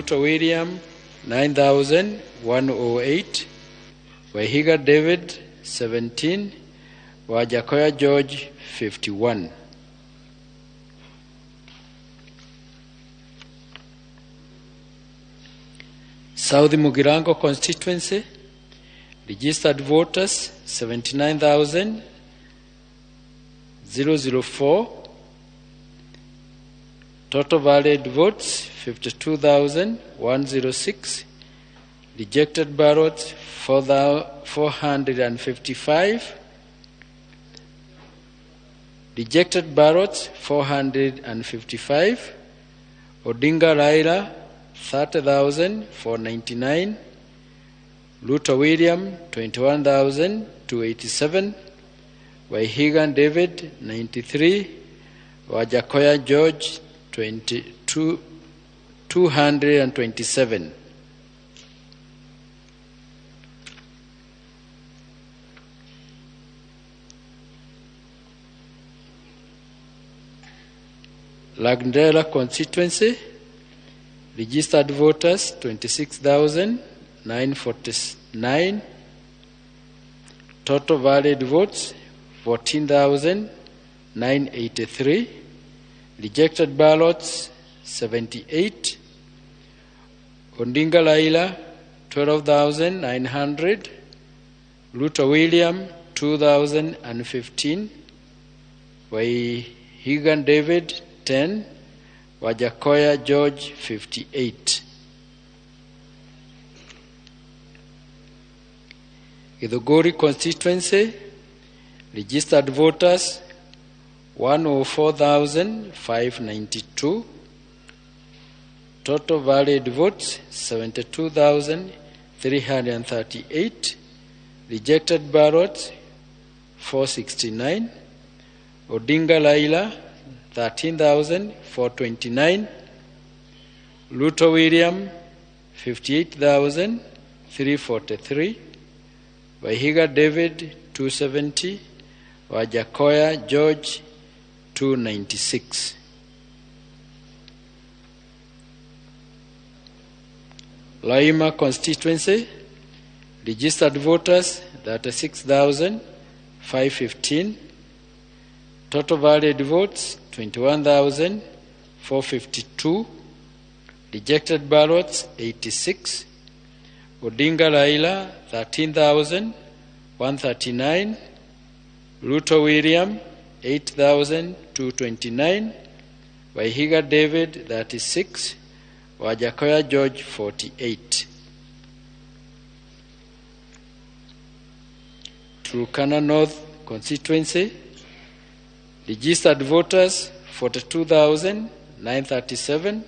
Ruto William 9,108, Wahiga David 17, Wajakoya George 51. South Mugirango constituency, registered voters 79,004, total valid votes 52,106, rejected ballots 455, rejected ballots 455, Odinga Raila 30,499, Ruto William 21,287, Wahiga David 93, Wajakoya George 227. Lagdera constituency, registered voters 26,949, total valid votes 14,983, rejected ballots 78, Odinga Raila 12,900, Ruto William 2,015, Wahiga David 10, Wajakoya George 58. Githuguri constituency, registered voters 104,592, total valid votes 72,338, rejected ballots 469, Odinga Raila 13,429, Ruto William 58,343, Wahiga David 270, Wajakoya George 296. Laima constituency, registered voters 36,515, total valid votes 21,452, rejected ballots 86, Odinga Raila 13,139, Ruto William 8,229, Wahiga David 36, Wajakoya George 48. Turkana North constituency, registered voters 42,937,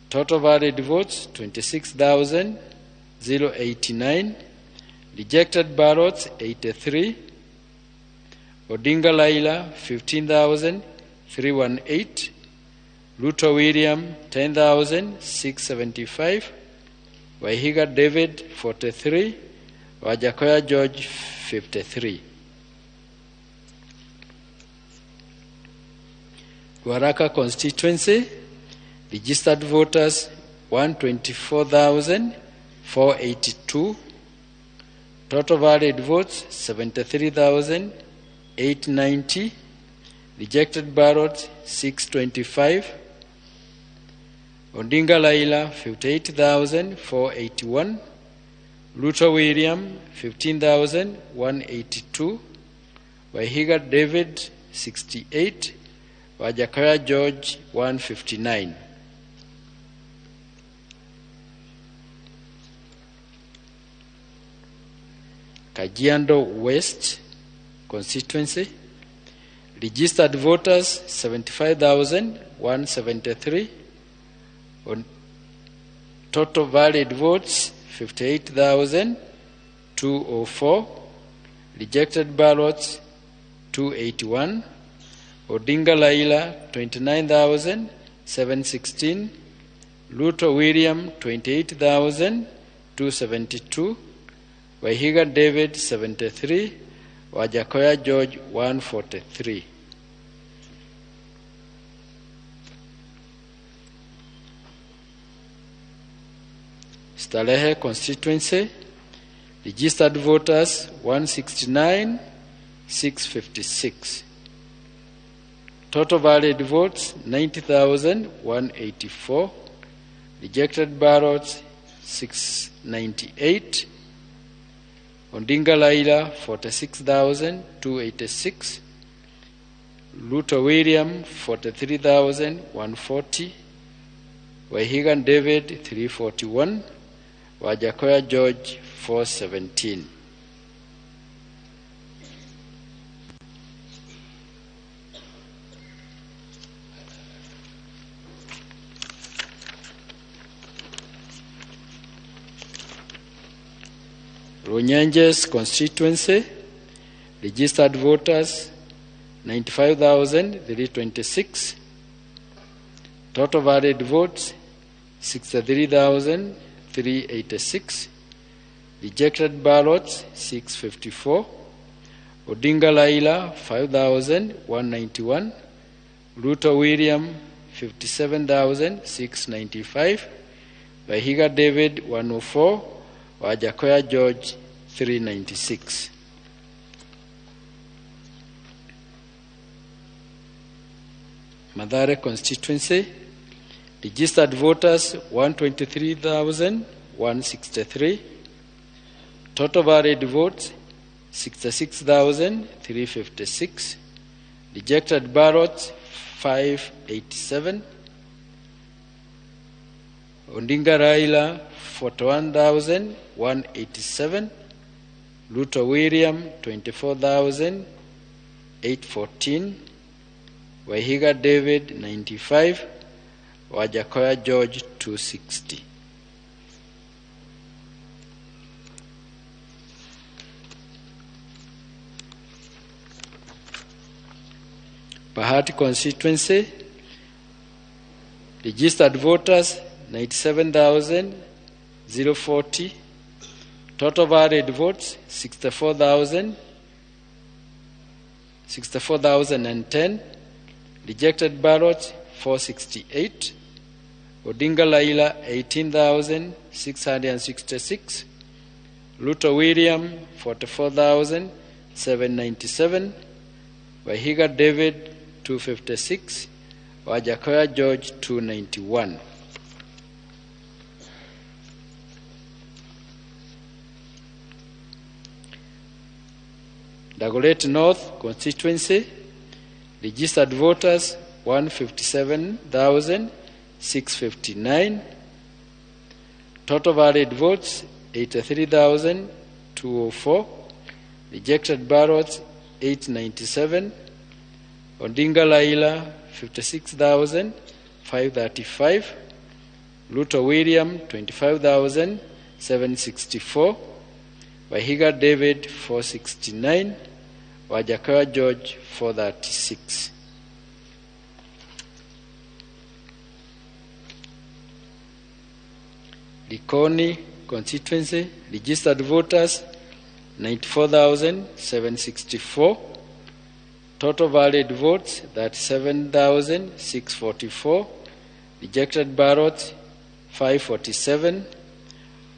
total valid votes 26,089, rejected ballots 83, Odinga Raila 15,318, Ruto William 10,675, Wahiga David 43, Wajakoya George 53. Waraka constituency, registered voters 124,482, total valid votes 73,890, rejected ballots 625, Odinga Raila 58,481, Ruto William 15,182, Wahiga David 68, Wajakoya George 159. Kajiado West constituency, registered voters 75,173, total valid votes 58,204, rejected ballots 281, Odinga Raila 29,716, Ruto William 28,272, Wahiga David 73, Wajakoya George 143. Starehe constituency, registered voters 169, 656. Total valid votes 90,184. Rejected ballots 698. Ondinga Laila 46,286. Luto William 43,140. Wahigan David 341. Wajakoya George 417. Runyenjes constituency, registered voters 95,326. Total valid votes 63,386. Rejected ballots 654. Odinga Laila 5,191. Ruto William 57,695. Wahiga David 104. Wajakoya George 396. Mũthure constituency, registered voters 123,163. Total valid votes 66,356. Rejected ballots 587. Ondinga Raila 41,187. Ruto William 24,814. Wahiga David 95. Wajakoya George 260. Bahati constituency, registered voters 97,040. Total valid votes 64,010. Rejected ballots 468. Odinga Laila 18,666. Ruto William 44,797. Wahiga David 256. Wajakoya George 291. Dagoretti North constituency, registered voters 157,659. Total valid votes 83,204. Rejected ballots 897. Ondinga Laila 56,535. Ruto William 25,764. Wahiga David 469. Wajakoya George 436. Likoni constituency, registered voters 94,764. Total valid votes 37,644. Rejected ballots 547.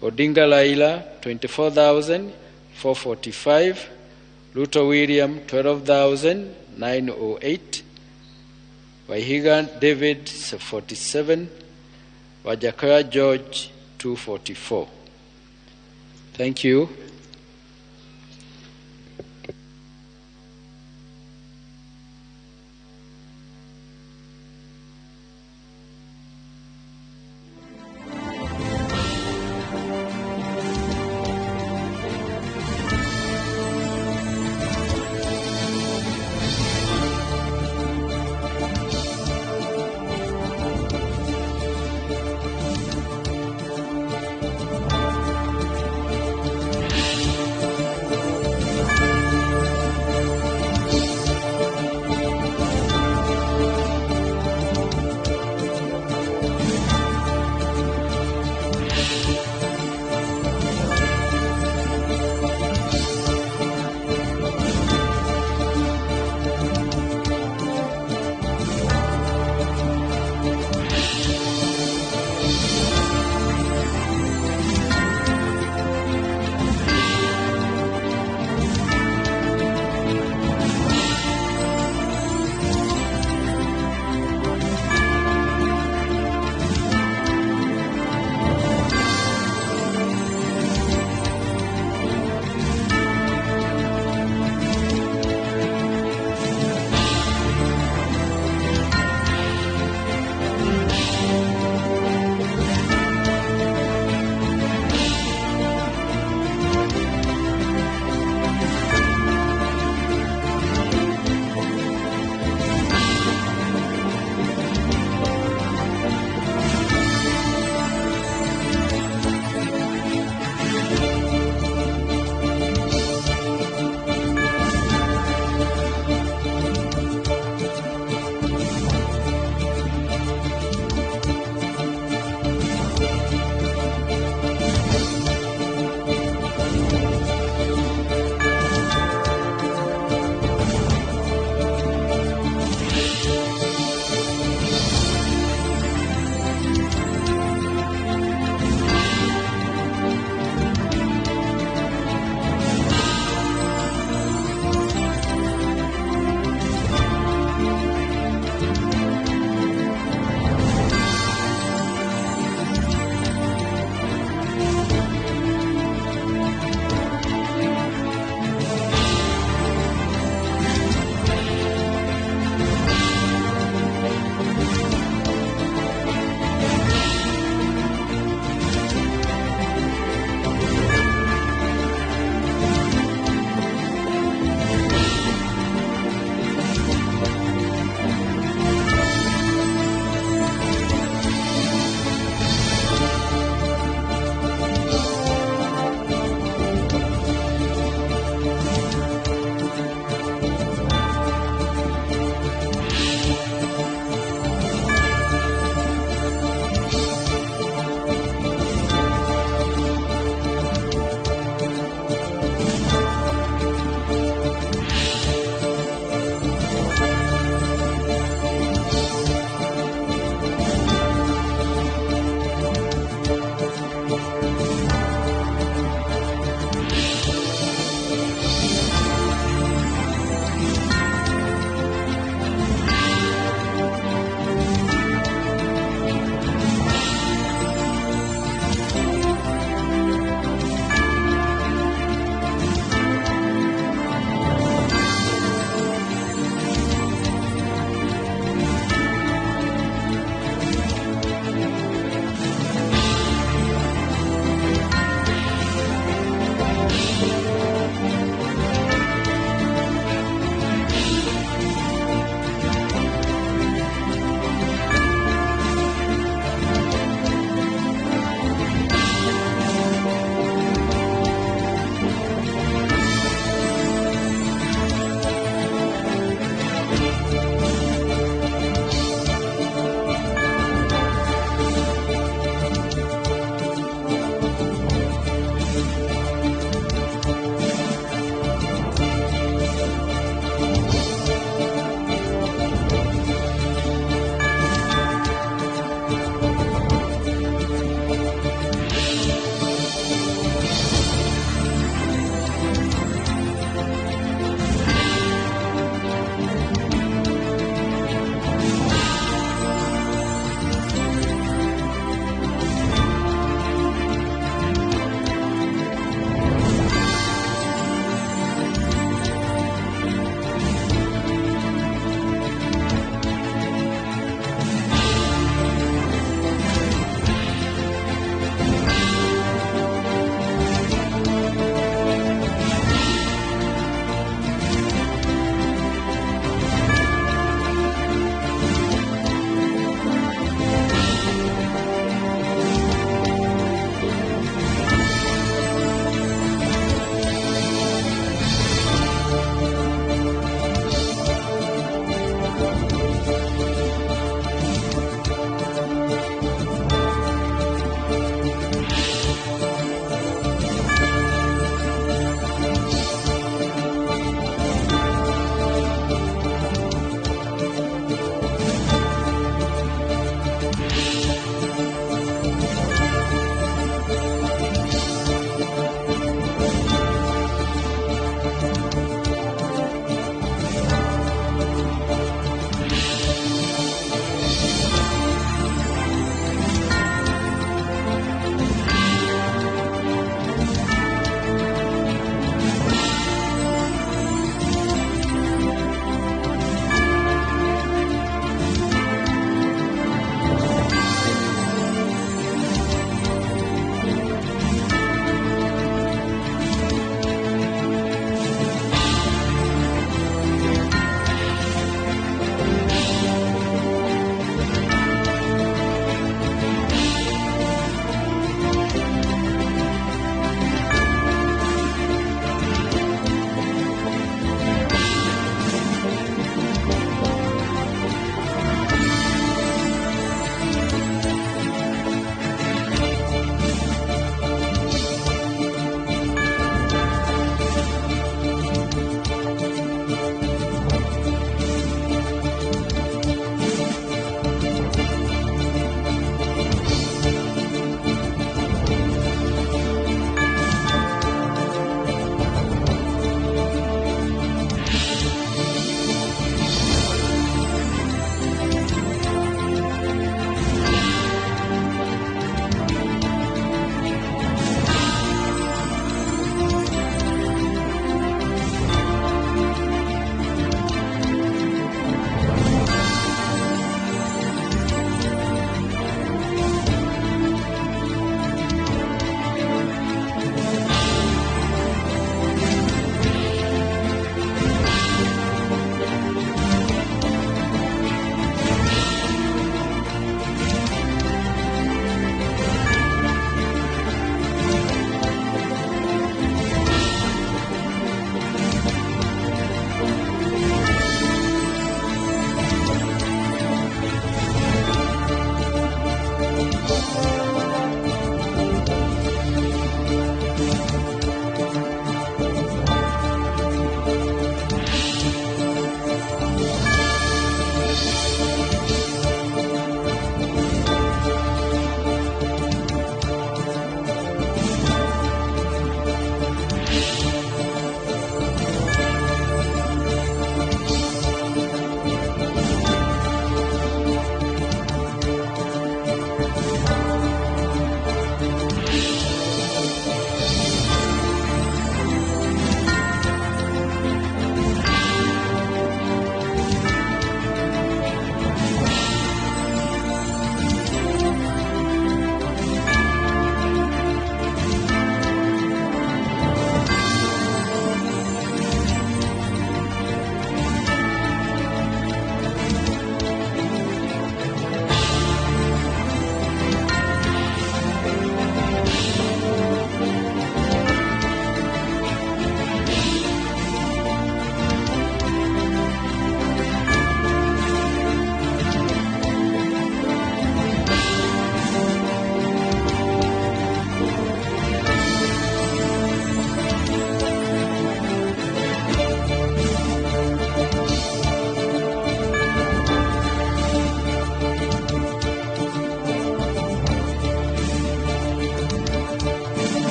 Odinga Laila 24,445. Ruto William 12,908. Wahiga David 47. Wajakoya George 244. Thank you.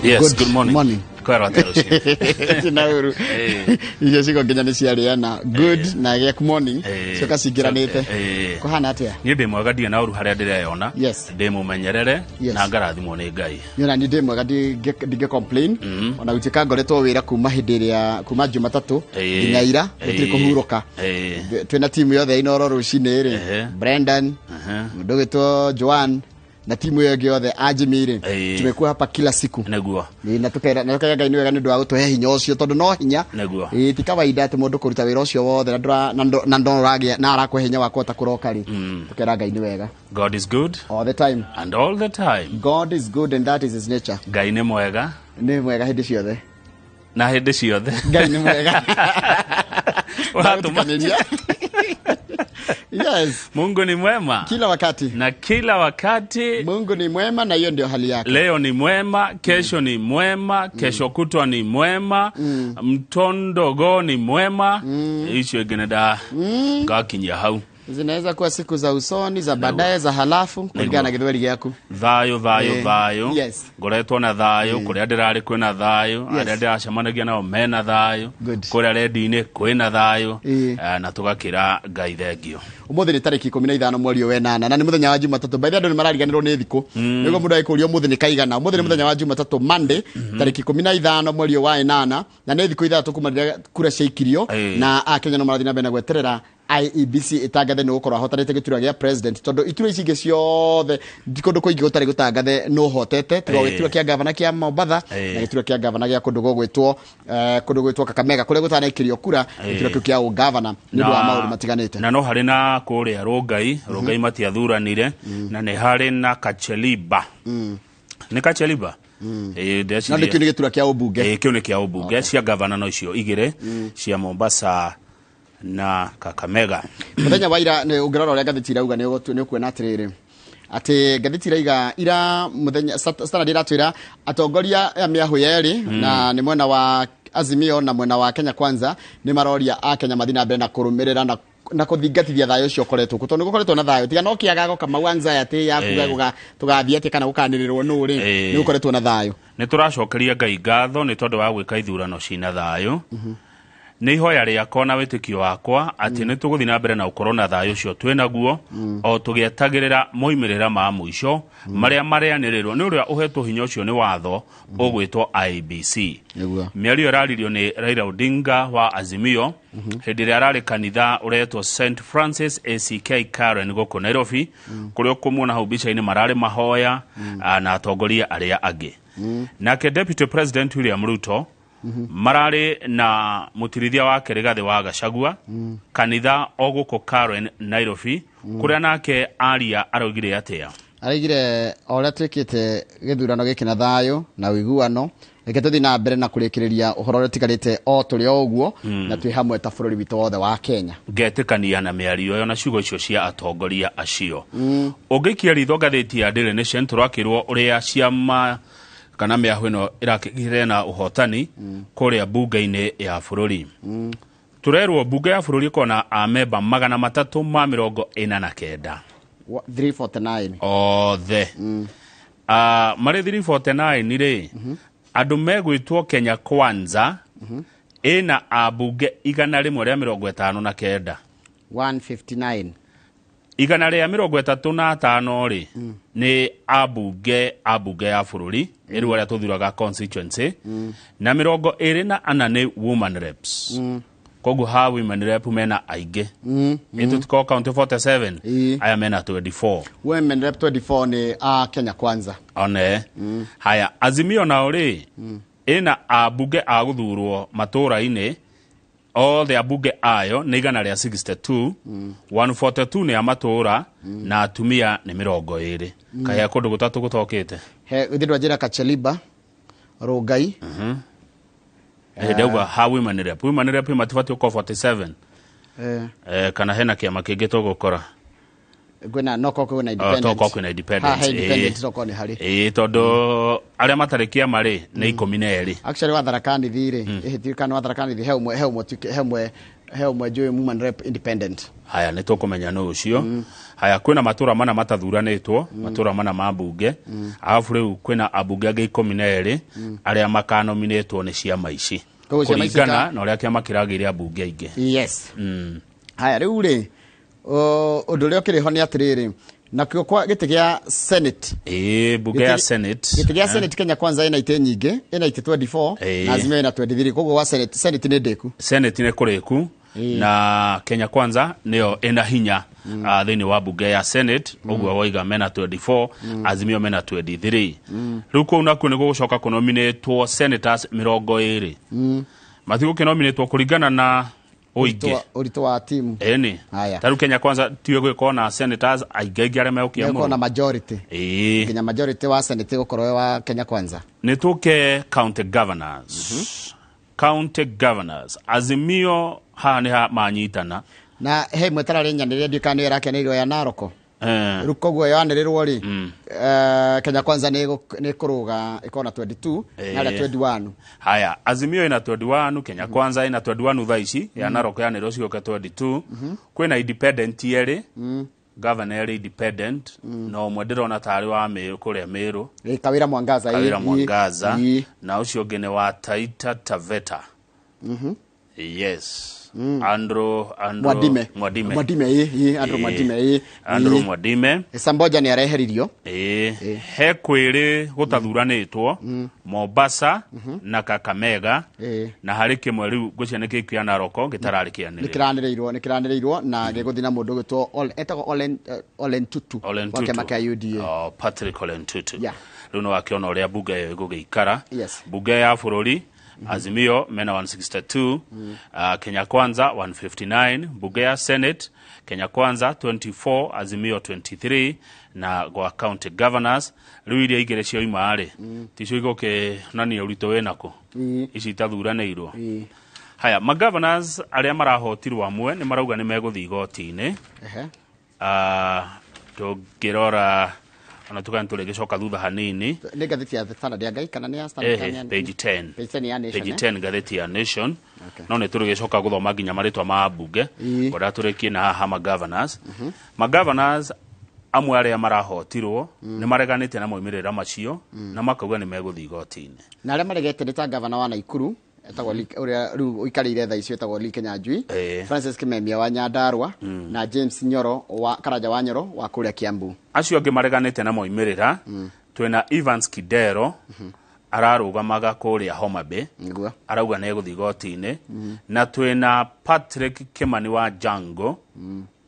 Yes, good morning. Kwara tero. Nauru. Iyo siko nginya ni ciariana. Good na good morning. Coka cingiranite. Kuhana atia? Ni ndi mwega ndi na uru haria ndireyona. Ndi mumenyerere na ngarathimwo ni Ngai. Nyona ni ndi mwega ndi complain. Ona utika ngoretwo wira kuma hindiria kuma Jumatatu nginya ira ndiri kuhuruka. Twina timu yothe inoro rucine ri. Brendan, Ndogito Joan na timu yake yothe Ajimire tumekuwa hapa kila siku neguo na tukera Ngai ni wega ni ndu wa gutuhe hinya ucio tondu no hinya neguo ti kawaida ati mundu kuruta wira ucio wothe na ndo ragia na arakwe hinya wa kwota kuroka ri tukera Ngai ni wega. God is good all the time and all the time. God is good and that is his nature. Ngai ni mwega hindi ciothe na hindi ciothe. Ngai ni mwega watumaniria. Yes. Mungu ni mwema kila wakati. Na kila wakati Mungu ni mwema na hiyo ndio hali yake. Leo ni mwema, kesho ni mwema, kesho kutwa ni mwema, mtondogo ni mwema, hicho igeneda gakinya hau. Zinaweza kuwa siku za usoni, za baadaye, za halafu kulingana na githweri gyaku. Thayo. Yes. Ngoretwo na thayo, kuria ndirari kwina thayo, aria ndiracemanagia nao mena thayo, kuria rendi-ini kwina thayo, na tugakira Ngai thengio. Umuthi ni tariki 15 mweri wa 8 na ni muthenya wa Jumatatu. By the way, marariganirwo ni thiku. Niguo mundu aikurio umuthi ni kaigana. Umuthi ni muthenya wa Jumatatu Monday, tariki 15 mweri wa 8 na ni thiku ithatu kuma kura ciaikirio na Akenya no marathina bena gweterera IEBC itangathe no gukorwo hotarite giturwa gia president tondu iturwa icinge ciothe ndikundu kuingi gutari gutangathe no hotete tiga giturwa kia gavana kia Mombasa na giturwa kia gavana gia kundu gwitwo Kakamega kuria gutanakirio kura giturwa kia gavana ni ndu wa maundu matiganite na no hari na kuria Rongai matiathuranire na ni hari na Kacheliba ni Kacheliba na ni kiuni giturwa kia ubunge kiuni kia ubunge cia gavana no icio igire cia Mombasa na Kakamega. Muthenya wa ira ni ungirora uria gatheti irauga ni kuona atiriri ati gatheti iraiga ira muthenya Standard iratwira atongoria ya miahu yeri na ni mwena wa Azimio na mwena wa Kenya Kwanza ni maroria Akenya mathina mbere na kurumirira na kuthingatithia thayo cio koretwo kutondu gukoretwo na thayo tiga no kiagago kama anxiety ya kuga tugathie ati kana gukanirirwo nuri ni gukoretwo na thayo ni turacokeria Ngai ngatho ni tondu wa gwika ithurano cina thayo ni ihoya riakwa na witikio wakwa ati ni tuguthi na mbere na ukorwo na thayo cio twinaguo o tugietagirira moimirira ma muico maria marianirirwo ni uria uhetwo hinya ucio ni watho ugwitwo IEBC. Miario raririo ni Raila Odinga wa Azimio hindi ria rari kanitha uretwo St Francis ACK Karen goko Nairobi kuria kumuona hau bica-ini marari mahoya na atongoria aria angi. Nake Deputy President William Ruto marari na mutirithia wa Rigathi wa Gachagua kanitha oguko Karen Nairobi kuria nake aria arogire atia arigire oria twikite githurano giki na thayo na wiguano reke tuthi na mbere na kurikireria uhoro uria tigarite o turi oguo na twi hamwe ta bururi witu wothe wa Kenya ngetikania na miario yo na ciugo icio cia atongoria acio ungikia ritho gatheti ya Daily Nation turakirwo uria ciama kana miahu ino irakigire na uhotani kuria bunge-ini ya bururi turerwo bunge ya bururi kona amemba 349 349 othe mari 349 ri andu megwitwo Kenya Kwanza ina abunge 159 159 igana ria 35 ri ni abunge ya bururi iru aria tuthuraga constituency na 24 ni woman reps kogu ha women rep mena aige into tuko county 47 aya mena 24 women rep 24 ni Kenya Kwanza one haya Azimio na ori ina abunge aguthurwo matura-ini all the abunge ayo ni igana ria 62 142 ni amatura na atumia ni 20 kaya kundu gutatu gutokite he uthindwa njira Kacheliba Rongai Deuga ha women rep matifati uko 47 kana hena kiama kingi tugukora gwena noko kwina independent toko kwina independent independent toko ni hari todo aria matarikia mari ni 12 actually wa Tharaka Nithi ri ihitiri kana wa Tharaka Nithi hemwe he umwe njũĩ woman rep independent. Haya nĩ tũkũmenya nũ ũcio. Haya kwĩna matũra mana matathuranĩtwo, matũra mana ma mbunge, alafu rĩu kwĩna ambunge angĩ 12 arĩa makanominĩtwo nĩ ciama ici kũringana na ũrĩa kĩama kĩragĩire ambunge aingĩ. Yes. Haya rĩu rĩ ũndũ ũrĩa ũkĩrĩho nĩ atĩrĩrĩ, nakĩo kwa gĩtĩ gĩa Senate. Bunge ya Senate. Gĩtĩ gĩa Senate Kenya Kwanza ĩna itĩ nyingĩ, ĩna itĩ 24 na Azimio ĩna 23. Koguo wa Senate nĩ ndĩku. Senate nĩ kũrĩku na Kenya Kwanza nĩyo ĩna hinya thĩinĩ wa bunge ya Senate, ũguo waiga mena 24, Azimio mena 23. Rĩu kũu nakuo nĩ gũgũcoka kũnominĩtwo senators 20. Matigũkĩnominĩtwo kũringana na ũritũ wa timu. Eni. Taru Kenya Kwanza tiwe gwĩkwo na senators aingĩ arĩa megũkia mũno. Na majority. Kenya majority wa Senate gũkorwo wa Kenya Kwanza. Nĩ tũke county governors. County governors. Azimio haha nĩ manyitana. Na he mwetararĩ nyanĩrĩra ndikano ĩrakenĩirwo ya Naroko. Rĩu koguo yanĩrĩrwo rĩ Kenya Kwanza nĩ kũrũga ĩkona 22 na 21. Haya, Azimio ina 21, Kenya Kwanza ina 21 thaa ici, ya Naroko yanĩrĩrwo cioka 22. Kwĩna independent yerĩ, governor independent, no ũmwe ndĩrona tarĩ wa kũrĩa Meru. Kawira Mwangaza. Kawira Mwangaza. Na ũcio ũngĩ nĩ wa Taita Taveta. Yes. Andrew Mwadime. Andrew Mwadime. Samboja ni areheririo. He kwĩrĩ gũtathuranĩtwo Mombasa na Kakamega na harĩ kĩmwe rĩu ngũcia nĩ kĩkuya Naroko gĩtararĩkĩanĩrĩirwo. Nĩkĩranĩrĩirwo na gĩgũthi na mũndũ gwĩtwo etagwo Olen Tutu wa kĩama kĩa UDA. Patrick Olen Tutu. Rĩu no wakĩona ũrĩa bunge ĩyo ĩgũgĩikara. Bunge ya bũrũri Azimio mena 162, Kenya Kwanza 159, bunge ya Senate Kenya Kwanza 24, Azimio 23, na gwa county governors rĩu iria igĩrĩ cio imaarĩ ticio igũkĩonania ũritũ wĩnakũ ici itathuranĩirwo. Haya, governors arĩa marahotirwo amwe nĩ marauga nĩ megũthiĩ igoti-inĩ. Tũngĩrora ona tukana tũrĩgĩcoka thutha hanini. Nĩ ngathĩti ya Standard ya Ngai kana nĩ ya Standard? Page 10. Page 10 ngathĩti ya Nation. No nĩ tũrĩgĩcoka gũthoma nginya marĩtwa ma mbunge. Kwenda tũrĩkie na haha governors. Governors amwe arĩa marahotirwo nĩ mareganĩte na moimĩrĩra macio na makauga nĩ megũthiĩ igoti-inĩ. Na arĩa maregete nĩ ta governor wa Naikuru etagwo ũrĩa rĩu ũikarĩire thaa icio etagwo Kenya Njui, Francis Kimemia wa Nyandarua na James Nyoro wa Karanja wa Nyoro wa kũrĩa Kiambu. Acio angĩ mareganĩte na moimĩrĩra twĩna Evans Kidero ararũgamaga kũrĩa Homa Bay, arauga nĩ egũthiĩ igoti-inĩ, na twĩna Patrick Kimani wa Jango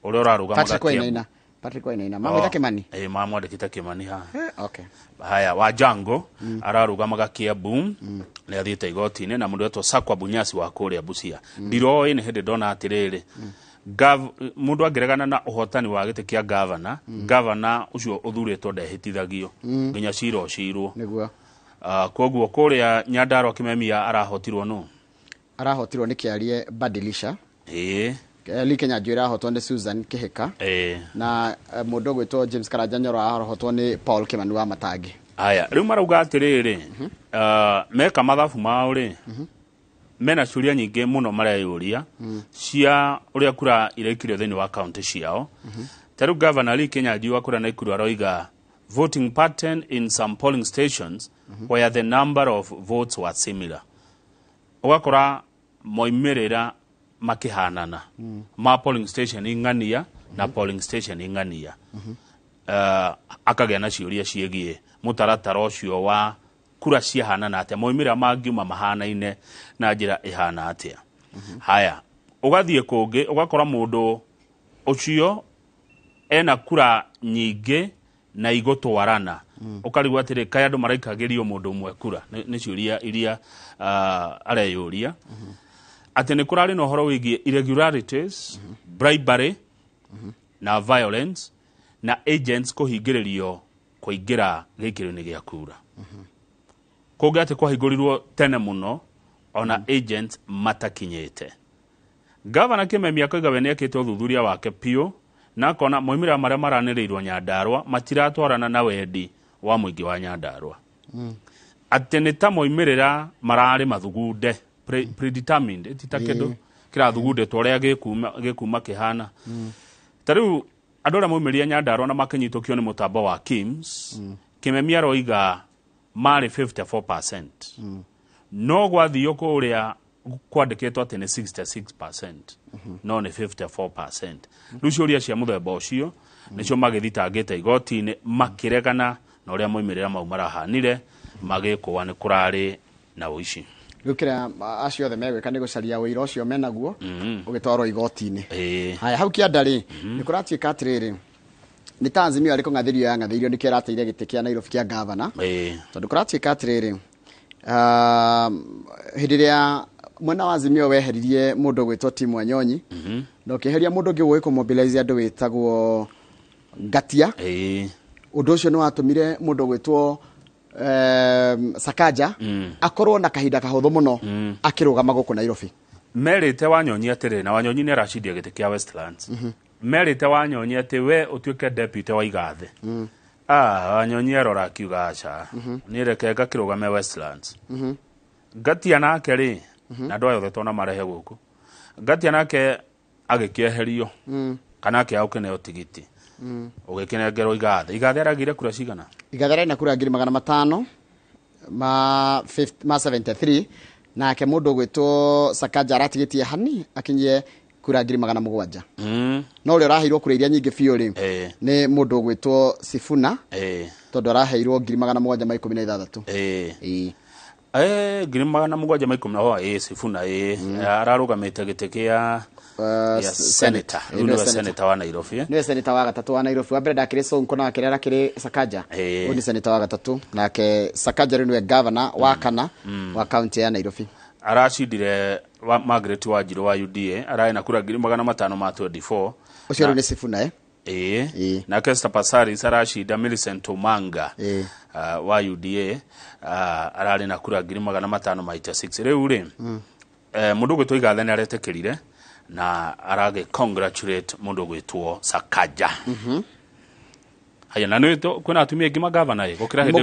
ũrĩa ũrarũgamaga Kiambu. Patrick Wainaina mamwĩta Kimani. Mamwandĩkĩte Kimani haha. Haya, wa Jango ararũgamaga Kiambu nĩ athiĩte igoti-inĩ, na mũndũ wetwo Sakwa Bunyasi wa kũrĩa Busia. Ndiroĩ nĩ hĩndĩ ndona atĩrĩrĩ mũndũ angĩregana na ũhotani wa gĩtĩ kĩa governor ũcio ũthurĩtwo ndehĩtithagio nginya cira ũcirwo. Koguo kũrĩa Nyandarua Kimemia arahotirwo nũ? Arahotirwo nĩ Kĩarie Badilisha. Kenya Njui arahotwo nĩ Susan Kihika. Na mũndũ gwĩtwo James Karanja Nyoro arahotwo nĩ Paul Kimani wa Matangi. Haya, rĩu marauga atĩrĩrĩ meka mathabu mao rĩ mena ciũria nyingĩ mũno mareyũria cia ũrĩa kura irekĩrio thĩinĩ wa county ciao. Tarĩu governor Kenya Njui wa kura Naikuru aroiga voting pattern in some polling stations where the number of votes were similar. Ũgakora moimĩrĩra makihanana ma polling station ingania na polling station ingania. Akagĩa na ciũria ciĩgiĩ mũtaratara ũcio wa kura ciahanana atĩa, moimĩrĩra mangiuma mahanaine na njĩra ihana atĩa. Haya, ũgathiĩ kũngĩ ũgakora mũndũ ũcio ena kura nyingĩ na igũtwarana. Ũkarigwo atĩrĩ kaĩ andũ maraikagĩrio mũndũ ũmwe kura. Nĩ ciũria iria areyũria. Atĩ nĩ kũrarĩ na ũhoro wĩgiĩ irregularities, bribery na violence na agents kũhingĩrĩrio kũingĩra gĩkĩro-inĩ gĩa kura. Kũngĩ atĩ kwahingũrirwo tene mũno ona agents matakinyĩte. Governor Kimemia akauga we nĩekĩte ũthuthuria wake piũ na akona moimĩrĩra marĩa maranĩrĩirwo Nyandarua matiratwarana na wendi wa mũingĩ wa Nyandarua. Atĩ nĩ ta moimĩrĩra mararĩ mathugunde predetermined, ti ta kĩndũ kirathugundetwo uria gikuma kihana tariu andu aria maumiria Nyandarua na makinyitũkio ni mutambo wa Kims Kimemia roiga mari 54% no gwathio kuria kwandikitwo ati ni 66% no ni 54% riu ciuria cia muthemba ucio nicio magithitangite igoti-ini makiregana na uria moimirira mau marahanire magikwa ni kurari na uici gukira acio othe megwika ni gucaria wira ucio menaguo ugitwarwo igoti-ini haya hau kiandari ni kuratuika atiriri ni Tanzania ariko ngathirio ya ngathirio ni kira ateire giti kia Nairobi kia governor tondu kuratuika atiriri hidiria mwena wa Azimio weheririe mundu gwitwo Timu Wanyonyi no kiheria mundu ngi gwiko mobilize andu witagwo Ngatia undu ucio ni watumire mundu gwitwo Sakaja akorwo na kahinda kahuthu muno akirugama guku Nairobi merite Wanyonyi atiri na Wanyonyi ni aracindia giti kia Westlands merite Wanyonyi ati we utuike deputy wa Igathe Wanyonyi arora akiuga acha ni reke ngakirugame Westlands Ngatia nake ri na ndo yothe tona marehe guku Ngatia nake agikieherio kana akiauke ne otigiti ugikinengerwo Igathe aragire kura cigana Igathe na kura 500 ma 73 nake mundu gwitwo Sakaja aratigitie hani akinyie kura 700 no uri raheirwo kura iria nyingi biu ri ni mundu gwitwo Sifuna tondu raheirwo 716 716 Sifuna ararugamite giti kia senator ni senator wa Nairobi ni senator wa gatatu wa Nairobi wa mbere ndakire Sonko na kirera kiri Sakaja ni senator wa gatatu nake Sakaja ni governor wa kana wa county ya Nairobi aracindire Margaret Wanjiru wa UDA arae na kura 500 ma 24 ucio ni Sifuna na Kesta Pasari aracinda Millicent Omanga wa UDA arari na kura 586 riu ri mundu gwitwo Igathe ni aretekirire na arage congratulate mundu gwitwo Sakaja haya na nito kuna atumia ngima governor gukira hindi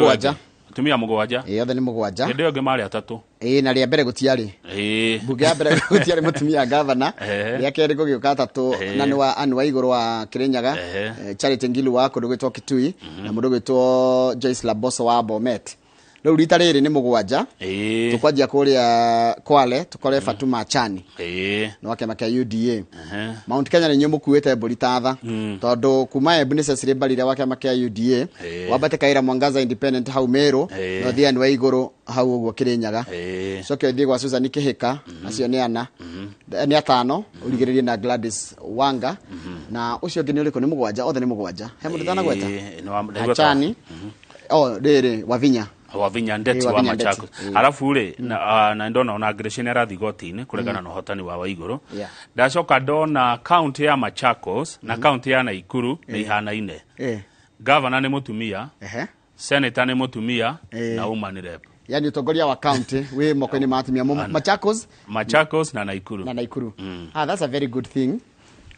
atumia mugwanja othe ni mugwanja hindi onge mari atatu na ria mbere gutiari bunge ya mbere gutiari mutumia governor ria keri gugiuka atatu na ni wa iguru wa Kirinyaga Charity Ngilu wa kundu gwitwo Kitui na mundu gwitwo Joyce Laboso wa Bomet riu rita riri ni mugwanja tukwanjia kuria Kwale tukore Fatuma Chani no akema kia UDA Mount Kenya ni nyomukuite Buritatha tondu kuma Embu ni Cecily Mbarire wa kema kia UDA wabate Kaira Mwangaza Independent hau Meru no thiani wa iguru hau uguo Kirinyaga coke thie gwa Susan Kihika acio ni ana ni atano urigiririe na Gladys Wanga na ucio ngi ni uriko ni mugwanja othe ni mugwanja he mundu tana gweta Chani riri Wavinya ndeti wa Machakos alafu ri na ndona ona aggression arathi goti-ini kuregana na hotani wa Waiguru ndacoka ndona county ya Machakos na county ya Naikuru ni ihanaine governor ni mutumia senator ni mutumia na woman rep yani utongoria wa county we moko-ini matumia Machakos na Naikuru that's a very good thing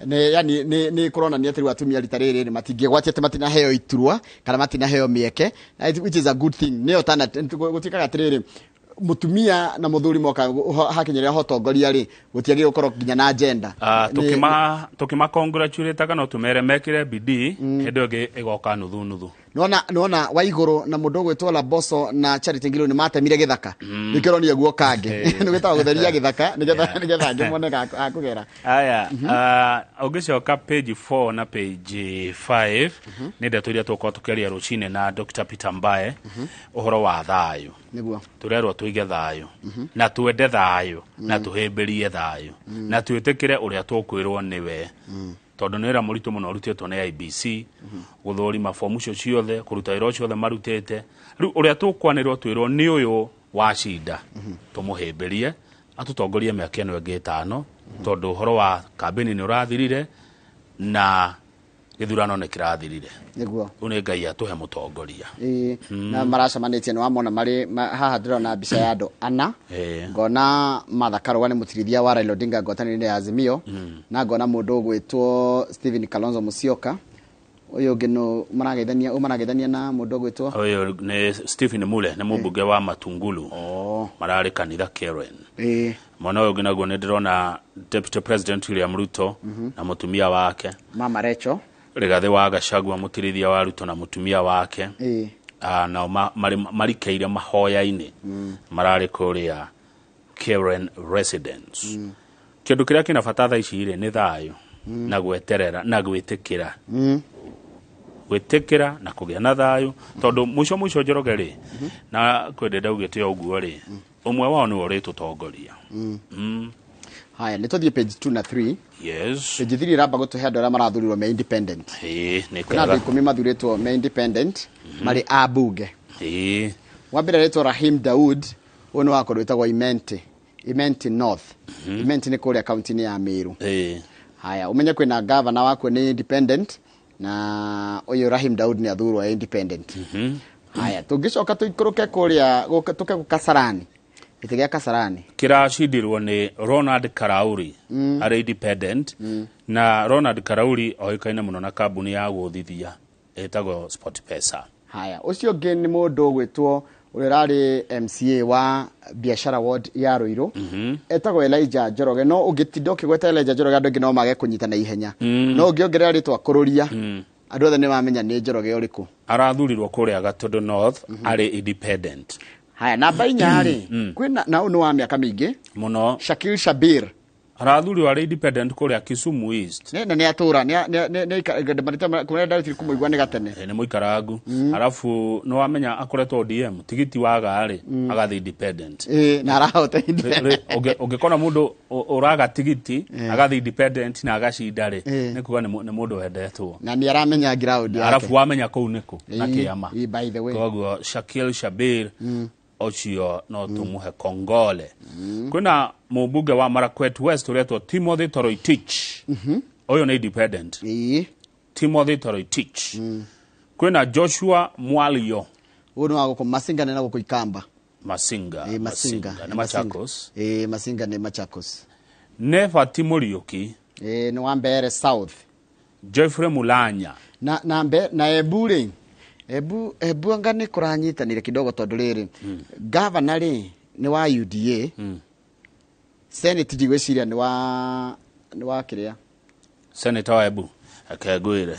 ni corona ni atiri watumia ritariri ni matingie gwatete matina heo iturwa kana matina heo mieke which is a good thing ni otana gutikaga atiriri mutumia na muthuri moka hakinyira hotongoria ri gutiagi gukorwo ginya na agenda tukima congratulate kana tumere mekire bidii hendo ngi igoka nuthu nona wa iguru na mundu gwitwo Laboso na Charity Ngilu ni matemire githaka nikiro ni eguo kange ni gwitaga gutheria githaka nigetha ngimone akugera aya ugicoka page 4 na page 5 ni ndaturia tukwa tukeria rucine na Dr. Peter Mbae uhoro wa thayo niguo turerwo tuige thayo na twende thayo na tuhimbirie thayo na twitikire uria tukwirwo niwe tondu nira muritu muno rutitwo ni IBC guthori mafomu cio ciothe kuruta iro ciothe marutete riu uria tukwanirwo twirwo ni uyu wa cinda tumuhimbirie atutongorie miaka ino ingi 5 tondu horo wa kambeni ni urathirire na githurano ni kirathirire niguo une Ngai atuhe mutongoria na maracamanitie ni wamona mari haha ndirona mbica ya andu ana ngona Mathakaro ni mutirithia wa Raila Odinga ngwataniro ya Azimio na ngona mundu gwitwo Stephen Kalonzo Musyoka Uyo ngeno maragethania na mundu gwitwo Uyo ni Stephen Mule, ni mubunge wa Matungulu. Marari kanitha Karen. Mwana uyo nginaguo ni ndirona Deputy President William Ruto na mutumia wake. Mama Recho. Rigathi wa Gachagua mutirithia wa Ruto na mutumia wake. Na marikeire mahoya-ini. Marari kuria Karen Residence. Kindu kiria kina bata tha ici ri ni thayo na gweterera na gwitikira. Gwitikira na kugia na thayo tondu muico Njoroge ri na kwendenda ugite uguo ri umwe wao ni uri tutongoria. Haya nituthie page 2 na 3. Yes. Page 3 ramba gutuhe andå arĩa marathurirwo me independent. Ni kuna andå 10 mathuritwo me independent mari abunge. Wambere retwo Rahim Daud uno wako witagwo Imenti North. Imenti ni kuria county ya Meru. Haya umenye kwina governor wako ni independent na uyu Rahim Daud ni athurwo independent. Haya tungicoka tuikuruke kuria tuke Kasarani. Itigia Kasarani kiracindirwo ni Ronald Karauri ari independent na Ronald Karauri oikaine muno na kambuni ya guthithia etagwo SportPesa. Haya ucio ngi ni mundu gwitwo urerari MCA wa biashara ward ya Ruiru etagwo Elijah Njoroge no ugitindo ukigweta Elijah Njoroge andu ngi no mage kunyita na ihenya no ungiongerera ritwa kururia andu othe ni mamenya ni Njoroge uriku arathurirwo kuria Gatondo North ari independent. Haya namba 4 ri kwina na unu wa miaka mingi muno Shakil Shabir arathurirwo ari independent kuria Kisumu East ne atura ne marita kumenda tiri kumuigwa ni gatene ni muikarangu alafu no wamenya akoretwo ODM tigiti waga ari agathi independent na arahota independent ungikona mundu uraga tigiti agathi independent na agacinda ri ni kuga ni mundu wendetwo na ni aramenya ground yake alafu wamenya kuu niku na kiama by the way koguo Shakil Shabir ocio no tumuhe kongole. Kuna mubunge wa Marakwet West uretwo Timothy Toroitich. Oyo ni independent. Timothy Toroitich. Kuna Joshua Mwalio. Uno wago kwa Masinga na guko Ikamba. Masinga. Na Machakos. Masinga ni Machakos. Neva Timorioki. Ni Wambere South. Jeffrey Mulanya. Na Ebure. Ebu angani kuranyitanire kidogo tondu riri governor ri ni wa UDA Senate jigweciria ni wa kiria Senator wa Ebu akagwire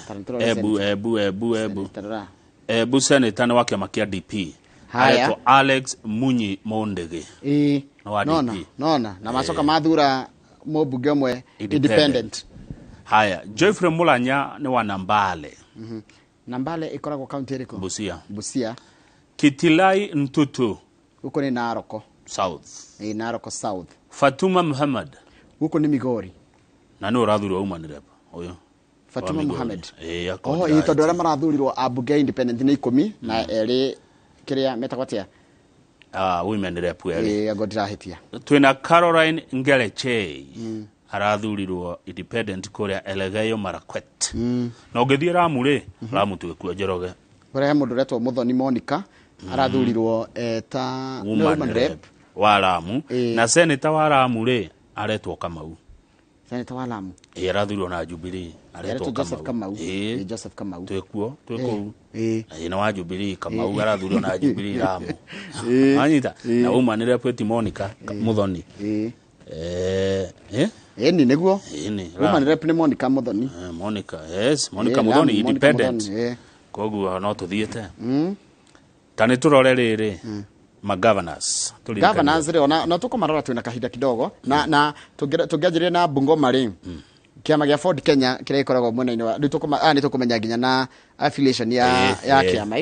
Ebu Senator ni wa kiama kia DP haya Alex Munyi Mondege nona na macoka mathura mubunge umwe independent. Haya Jeffrey Mulanya ni wa Nambale Nambale ikoragwo county eriko Busia. Kitilai Ntutu uko ni Naroko South. Naroko South. Fatuma Muhammad uko ni Migori na no rathuro umanire uyo Fatuma Muhammad yakora ito ndora marathurirwo abunge independent ni 10 na eri kiria metagwatia women rep eri agodirahitia. Twina Caroline Ngeleche arathurirwo independent kuria Elegeyo Marakwet na ungithie Ramu ri Ramu twekua Njoroge kuria mundu retwo Muthoni Monica arathurirwo ta woman rep wa Ramu na senator wa Ramu ri aretwo Kamau. Senator wa Ramu arathurirwo na Jubilee aretwo Kamau. Joseph Kamau twekua ina wa Jubilee Kamau arathurirwo na Jubilee Ramu anyita na woman rep Monica Muthoni ni neguo woman rep ni Monica Muthoni Monica Muthoni independent koguo no tuthiete tani turore riri governors ri ona tukumarora twina kahinda kidogo na tungiajirie na Bungoma ri kiama gia Ford Kenya kire ikoragwo mwena-ini wa ni tukumenya nginya na affiliation ya kiama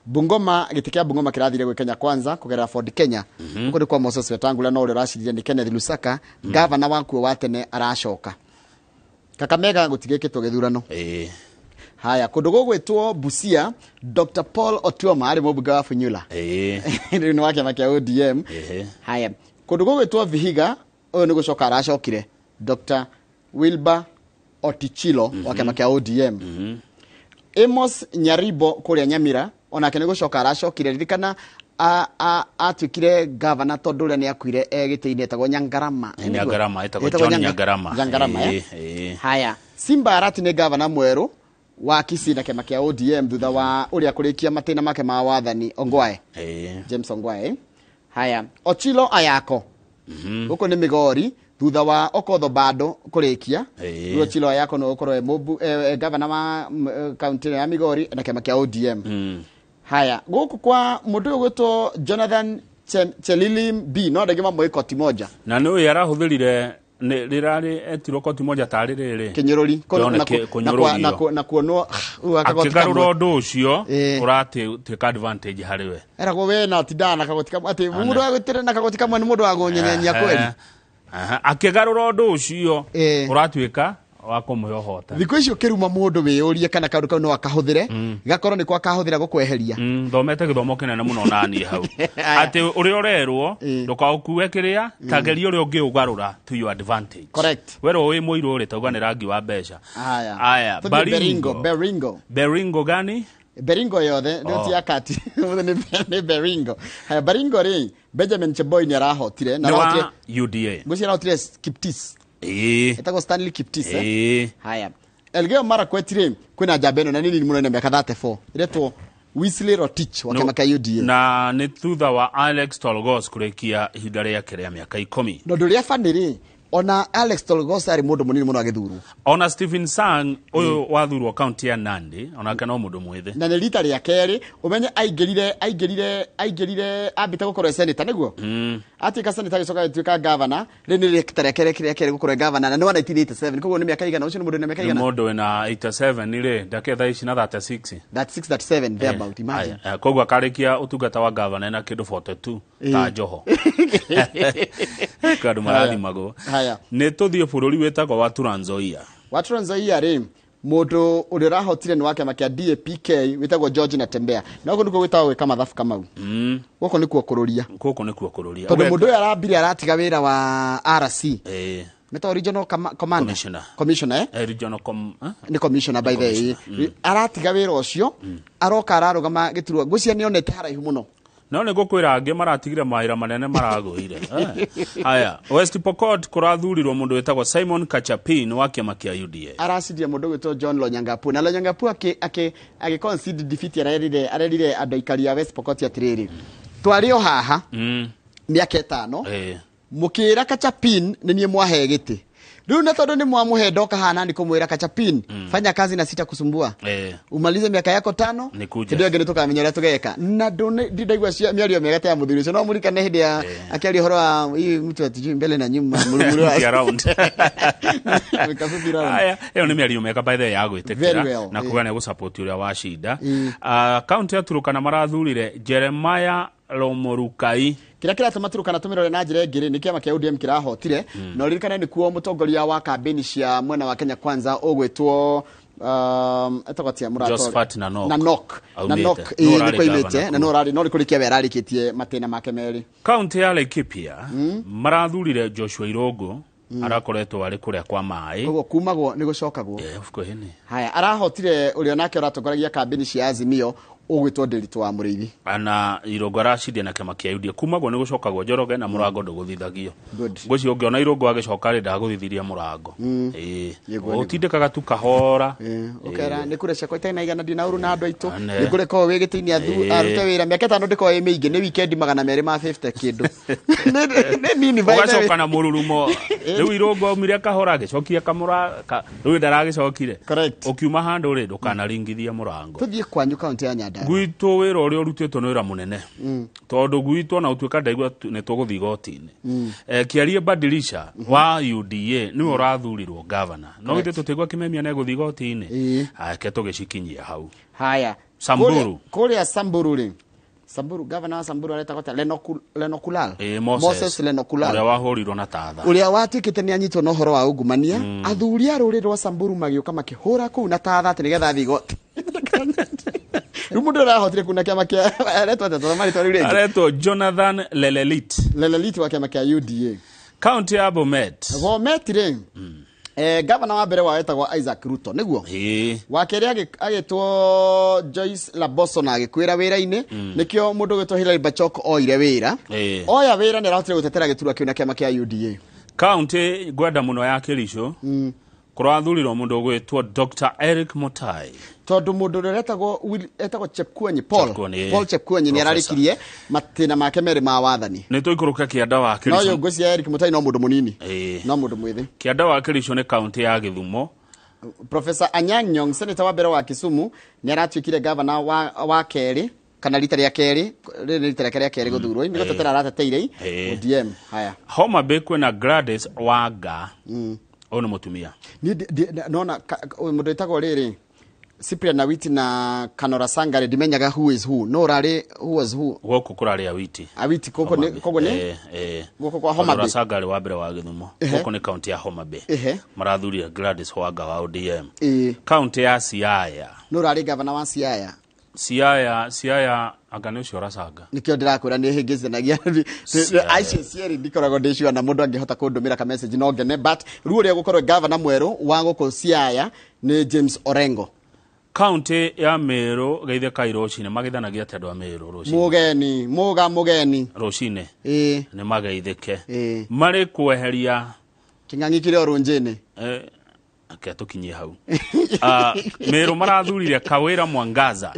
Bungoma gitikia Bungoma kirathire gwe Kenya Kwanza kugerera Ford Kenya uko ni kwa Moses Wetangula no uri rashidire ni Kenneth Lusaka governor waku wa tene aracoka Kakamega gutigeketwo githurano haya kundu gugwitwo Busia Dr Paul Otuoma ari mubunge wa Funyula ni wake makia ODM haya kundu gugwitwo Vihiga uyu ni gucoka aracokire Dr Wilbur Otichilo wake makia ODM Amos Nyaribo kuria Nyamira onake ni gucoka aracokire ririkana atwikire governor tondu ria ni akuire gitiini etagwo Nyangarama etagwo John Nyangarama haya Simba Arati ni governor mweru wa Kisii na kĩama kĩa ODM thutha wa ũrĩa kũrĩkia matĩna make ma wathani Ongwae. James Ongwae. Haya, Ochilo Ayako. Huko nĩ Migori thutha wa Okodho Bado kũrĩkia. Ochilo Ayako no ũkorwo governor wa county ya Migori na kĩama kĩa ODM. Haya, gũkũ kwa mũndũ ũgwĩtwo Jonathan Chelilim B no ndagĩma mwĩ koti moja. Na nĩ ũyũ arahũthĩrire rirari etirwo koti moja tarĩ rĩrĩ Kinyũrũri na kuonwo akĩgarũra ũndũ ũcio ũratĩka advantage harĩ we. Eragwo we na tindana kagoti kamwe atĩ mũndũ agũtĩre na kagoti kamwe nĩ mũndũ wa gũnyenyenya kweli. Akĩgarũra ũndũ ũcio ũratuĩka wa kũmũhe ũhota. Thikũ icio kĩruma mũndũ wĩyũrie kana kaũndũ kau no akahũthĩre gakorwo nĩ kwa kahũthĩra gũkweheria. Thomete gĩthomo kĩnene mũno naniĩ hau atĩ ũrĩa ũrerwo ndũkaũkue kĩrĩa kageria ũrĩa ũngĩ ũgarũra to your advantage. Correct. Werwo wĩ mũirũ ũrĩ tauga nĩ rangi wa mbeca. Aya Baringo gani? Baringo yothe ndio tia kati nĩ Baringo. Haya Baringo rĩ Benjamin Cheboy nĩ arahotire na arahotire UDA. Gũcia arahotire Kiptis. Etagwo Stanley Kiptis. Haya. Elgeyo Marakwet rĩ kwĩna njamba ĩno na nini mũno na miaka 34. Iretwo Wesley Rotich wa kĩama kĩa UDA. Na nĩ thutha wa Alex Tolgos kũrĩkia ihinda rĩake rĩa mĩaka 10. No ndũrĩa fanĩrĩ ona Alex Tolgos ari mũndũ mũnini mũno agĩthurwo. Ona Stephen Sang ũyũ wathurwo county ya Nandi ona kana mũndũ mwĩthĩ. Na nĩ rita rĩa kerĩ umenye aingĩrire ambite gũkorwo senator nĩguo. Atika senator gĩcoka gĩtuĩka governor rĩ nĩ rita rĩa kerĩ gũkorwo governor na nĩ wa 1987 koguo nĩ mĩaka igana ũcio nĩ mũndũ nĩ mĩaka igana. Mũndũ wĩna 87 rĩ ndaketha ici na 36. 37 there about imagine. Koguo akarĩkia ũtungata wa governor na kĩndũ 42 ta Joho. Kadu marathimagwo. Nĩ tũthiĩ bũrũri wĩtagwo wa Trans Nzoia. Wa Trans Nzoia rĩ mũndũ ũrĩa rahotire nĩ wa kĩama kĩa DAPK wĩtagwo George Natembea. Na gũkũ nĩkuo gwĩtagwo gwĩka mathabu kamau. Gũkũ nĩkuo kũrũria. Tondũ mũndũ ũyũ arambire aratiga wĩra wa RC. Meta regional commissioner regional ni commissioner by the way. Aratiga wĩra ũcio aroka ararũgama gĩturwa. Ngũcia nĩonete haraihu mũno. No nĩ gũkwĩra angĩ maratigire mawĩra manene maragũire. Haya, West Pokot kũrathurirwo mũndũ wĩtagwo Simon Kachapin wa kĩama kĩa UDA. Aracidia mũndũ wĩtagwo John Lonyangapu. Na Lonyangapu agi concede defeat arerire andũ aikari a West Pokot atirĩrĩ. Twarĩ o haha mĩaka 5 mũkĩra Kachapin nĩ niĩ mwahe gĩtĩ. Rĩu na tondũ nĩ mwamũhe ndoka hana nĩ kũmwĩra Kachapin fanya kazi na sita kusumbua. Umalize miaka yako 5 ndio ngene tukamenya ũrĩa tũgeka. Na ndaigua mĩario mĩega ya mũthuri ũcio no mũrikane hĩndĩ ya akĩaria ũhoro wa mtu atijui mbele na nyuma mũrumuru around. Aya ĩyo nĩ mĩario mĩega by the way ya gwĩtĩkĩra na kuga nĩ gũsupport ũrĩa wa Shida. County ya Turkana marathurire Jeremiah Lomorukai. Kĩrĩa kĩratũma Turkana tũmĩrore na njĩra ĩngĩ nĩ kĩama kĩa ODM kĩrahotire na ririkana nĩ kuo mũtongoria wa kambeni cia mwena wa Kenya Kwanza ũgwĩtwo etagwatia Josephat na Nok nĩ koimĩte na no rĩkũrĩkia we ararĩkĩtie matĩna make merĩ. County ya Laikipia marathurire Joshua Irogo arakoretwo arĩ kũrĩa kwa maĩ. Ũguo kumagwo nĩ gũcokagwo. Of course ni. Haya arahotire ũrĩa nake ũratongoragia kambeni cia Azimio ũgwĩtwo Nderitu wa Mũrĩithi. Ana Irogo aracidia na kĩama kĩa UDA kumagwo nĩ gũcokagwo Njoroge na mũrango ndũgũthithagio. Ngũci ũngĩona Irogo agĩcoka rĩ ndagũthithiria mũrango. Ũtindĩkaga tu kahora. Ũkera nĩ kũrĩa ciakwa itaina igana ndinauru na andũ aitũ. Nĩ kũrĩa ko wĩ gĩtĩini arute wĩra mĩaka 5 ndĩko ĩ mĩingĩ nĩ weekend 250 kĩndũ. Nĩ nini vai. Ũgacoka na mũrurumo. Rĩu Irogo umire kahora agĩcokia kamũra rĩu ndaragĩcokire. Ũkiuma handũ rĩ ndũkanaringithia mũrango. Tũthiĩ kwanyu kaunti ya Gwitũ wĩra ũrĩa ũrutĩtwo nĩ wĩra mũnene. Tondũ gwitũ na ũtuĩka ndaigua nĩ tũgũthiĩ igoti-inĩ. Kĩarie Badilisha wa UDA nĩwe ũrathurirwo governor. No githĩ tũtigwa kĩmemia na gũthiĩ igoti-inĩ. Ake tũgĩcikinyia hau. Haya. Samburu. Kũrĩa Samburu rĩ. Samburu governor wa Samburu aretagwo ta Lenokulal. Moses Lenokulal. Ũrĩa wahũrirwo na tatha. Ũrĩa watuĩkĩte nĩ anyitwo na ũhoro wa ungumania. Athuri a rũrĩrĩ rwa Samburu magĩũka makĩhũra kũu na tatha atĩ nĩgetha athiĩ igoti. Rumundo arahotire kuna kĩama kĩa aretwo Jonathan Lelelit wa kĩama kĩa UDA. County ya Bomet rĩ governor wa mbere wa wetagwo Isaac Ruto nĩguo wa kerĩ agĩtwo Joyce Laboso na agĩkwĩra wĩra-inĩ nĩkĩo mũndũ gwĩtwo Hilary Bachok oire wĩra oya wĩra nĩ arahotire gũtetera gĩturwa kĩu na kĩama kĩa UDA. County gwenda mũno ya Kericho kũrathurirwo mũndũ ũgwĩtwo Dr. Eric Mutai tondu mundu uria etagwo Chepkuonyi Paul Chepkuonyi ni ararikirie matina make meri ma wathani nĩ tũikũrũka kĩanda wa Kericho no yo ngũcia Eric Mutai no mundu munini no mundu mwithi kĩanda wa Kericho nĩ kaunti ya Githumo. Professor Anyang' Nyong'o senator wa mbere wa Kisumu ni aratuĩkire governor wa Keri kana rita rĩa keri guthurwo ni gotetera arateteire ODM. Haya Homa Bay kwĩna Gladys Wanga ono mutumia ni nona mundu etagwo riri Cyprian Awiti na Kanora Sangare ndimenyaga who is who no rari who was who goko kurari Awiti koko ni goko kwa Homa Bay. Kanora Sangare wa mbere wa Githumo goko ni county ya Homa Bay marathuria Gladys Wanga wa ODM. County ya Siaya no rari governor wa Siaya agane ucio rasaga nikio ndirakwira ni hingizanagia ICCR ndikoragwo ndicua na mundu angihota kundumira ka message no ngene but ruo ria gukorwo governor mweru wa guko Siaya ni James Orengo. County ya Meru geithe Kairo cine magithanagia ati andu a Meru rucine mugeni rucine ni mageithike mari kweheria king'ang'i kire orunjini tukinyie hau Meru marathurire Kawira Mwangaza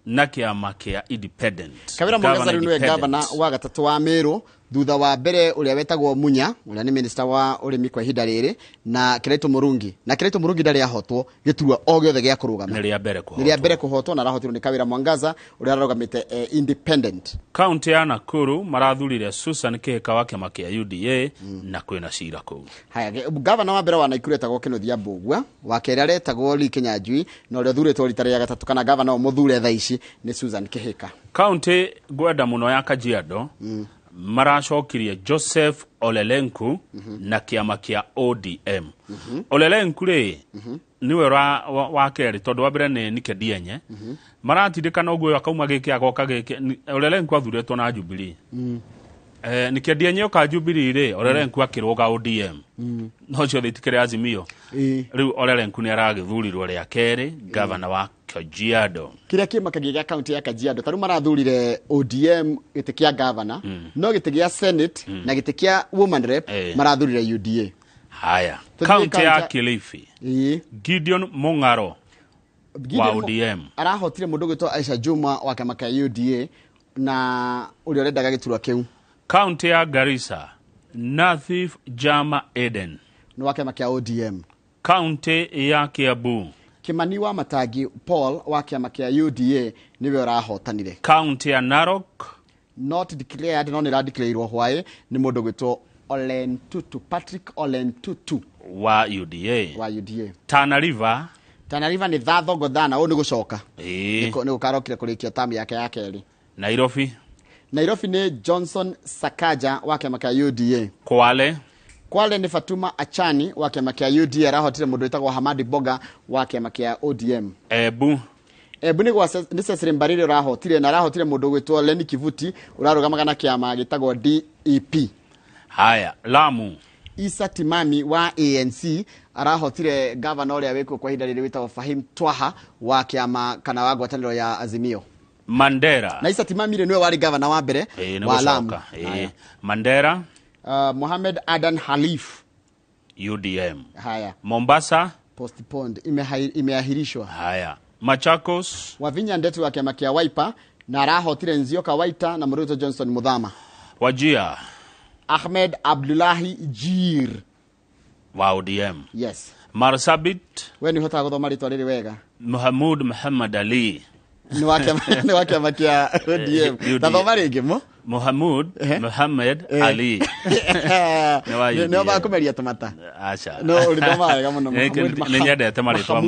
na kiama kia Independent. Kawira Mwangaza ni governor wa gatatu wa Meru thutha wa mbere uria wetagwo Munya uria ni minister wa urimi kwa ihinda riri na Kirito Murungi ndari ahotwo giturwa o giothe gia kurugama ni ria mbere kuhotwo na rahotirwo ni Kawira Mwangaza uria arogamite Independent. County ya Nakuru marathurire Susan Kihika wa kiama kia UDA na kwina cira kuu. Haya governor wa mbere wa Nakuru etagwo Kenneth Ambugua wa keri aretagwo Lee Kinyanjui na uria thuretwo rita ria gatatu kana governor wa Mũthure thaa ici ni Susan Kihika. County gwenda muno ya Kajiado maracokirie Joseph Olelenku na kiama kia ODM. Olelenku ri niwe wa keri tondu wa mbere ni Nake Dienye maratindikana uguo akauma giki agoka giki Olelenku athuretwo na Jubilee. Nake Dienye oka Jubilee ri Olelenku akirwoga ODM no cio thitikire Azimio riu Olelenku ni aragithurirwo ria keri governor wa Kajiado. Kiria kimakagia gia county ya Kajiado taru marathurire ODM giti kia governor no giti gia senate na giti kia woman rep marathurire UDA. Haya county ya Kilifi Gideon Mung'aro wa ODM arahotire mundu gwitwa Aisha Juma wa kiama kia UDA na uria rendaga giturwa kiu. County ya Garissa Nathif Jama Eden no wa kiama kia ODM. County ya Kiambu Kimani wa Matagi Paul wa kiama kia UDA niwe urahotanire. County ya Narok not declared no ni declareirwo why ni mundu gwitwo Patrick Olentutu wa UDA. Tana River ni Thatho Godhana ni gucoka ni gukarokire kurikia tamu yake ya keri. Nairobi ni Johnson Sakaja wa kiama kia UDA. Kwale ni Fatuma Achani wa kiama kia UDA arahotire mundu witagwo Hamadi Boga wa kiama kia ODM. Ebu ni Cecily Mbarire arahotire na arahotire mundu gwitwo Leni Kivuti urarugamaga na kiama gitagwo DEP. Haya Lamu Isa Timami wa ANC arahotire governor uria wekwo kwa ihinda riri witagwo Fahim Twaha wa kiama kana wa ngwataniro ya Azimio. Mandera na Isa Timami niwe wari governor wa mbere wa Lamu. Mandera Mohamed Adan Halif UDM. Haya Mombasa postponed imeahirishwa. Haya Machakos Wavinya Ndetu wa kiama kia Wiper na arahotire Nzioka Waita na Mruto Johnson Muthama. Wajia Ahmed Abdullahi Jir wa ODM. Yes. Marsabit we ni hota guthoma ritwa riri wega. Mahmud Muhammad Ali ni wake makia ODM. Tathoma ringi mo Mahmud Muhammad Ali ni oba kumeria tomata acha no ulidoma wega muno ni nyendete maritwa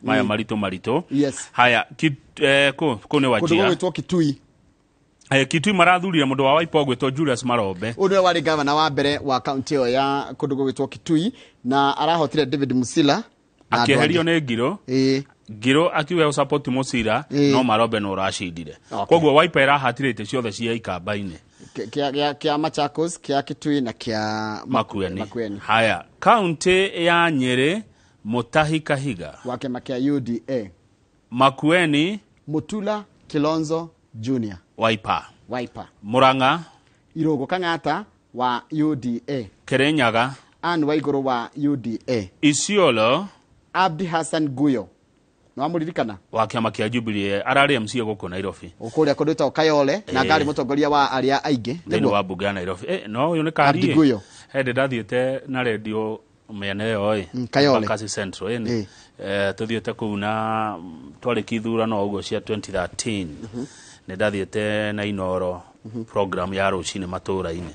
maya marito. Yes. Haya ko ne wajia kudugo Kitui Kitui marathurire mundu wa Wiper gwitwo Julius Marombe uno wari governor wa mbere wa county ya kudugo gwitwo Kitui na arahotire David Musila akiherio ne Ngiro akiwe support Musila no Marombe no rashidire kogwo Wiper irahatire ite ciothe cia ikamba-ini kia Machakos kia Kitui na kia Makueni. Haya county ya Nyeri Mutahi Kahiga wa kiama kia UDA. Makueni Mutula Kilonzo Junior Wiper. Murang'a Murang'a Irogo Kang'ata wa UDA. Kirinyaga Anne Waiguru wa UDA. Isiolo Abdi Hassan Guyo no amuririkana wa kiama kia Jubilee arari MC guku Nairobi ukuria kundita Kayole na ngari mutongoria wa aria aingi thini wa bunge ya Nairobi no uyu ni kari Abdi Guyo hende ndathiete na radio mene yo Kayole Kasi Central ni tuthiete kuna twari kithurano uguo cia 2013 ni ndathiete na Inoro program ya rucini matura-ini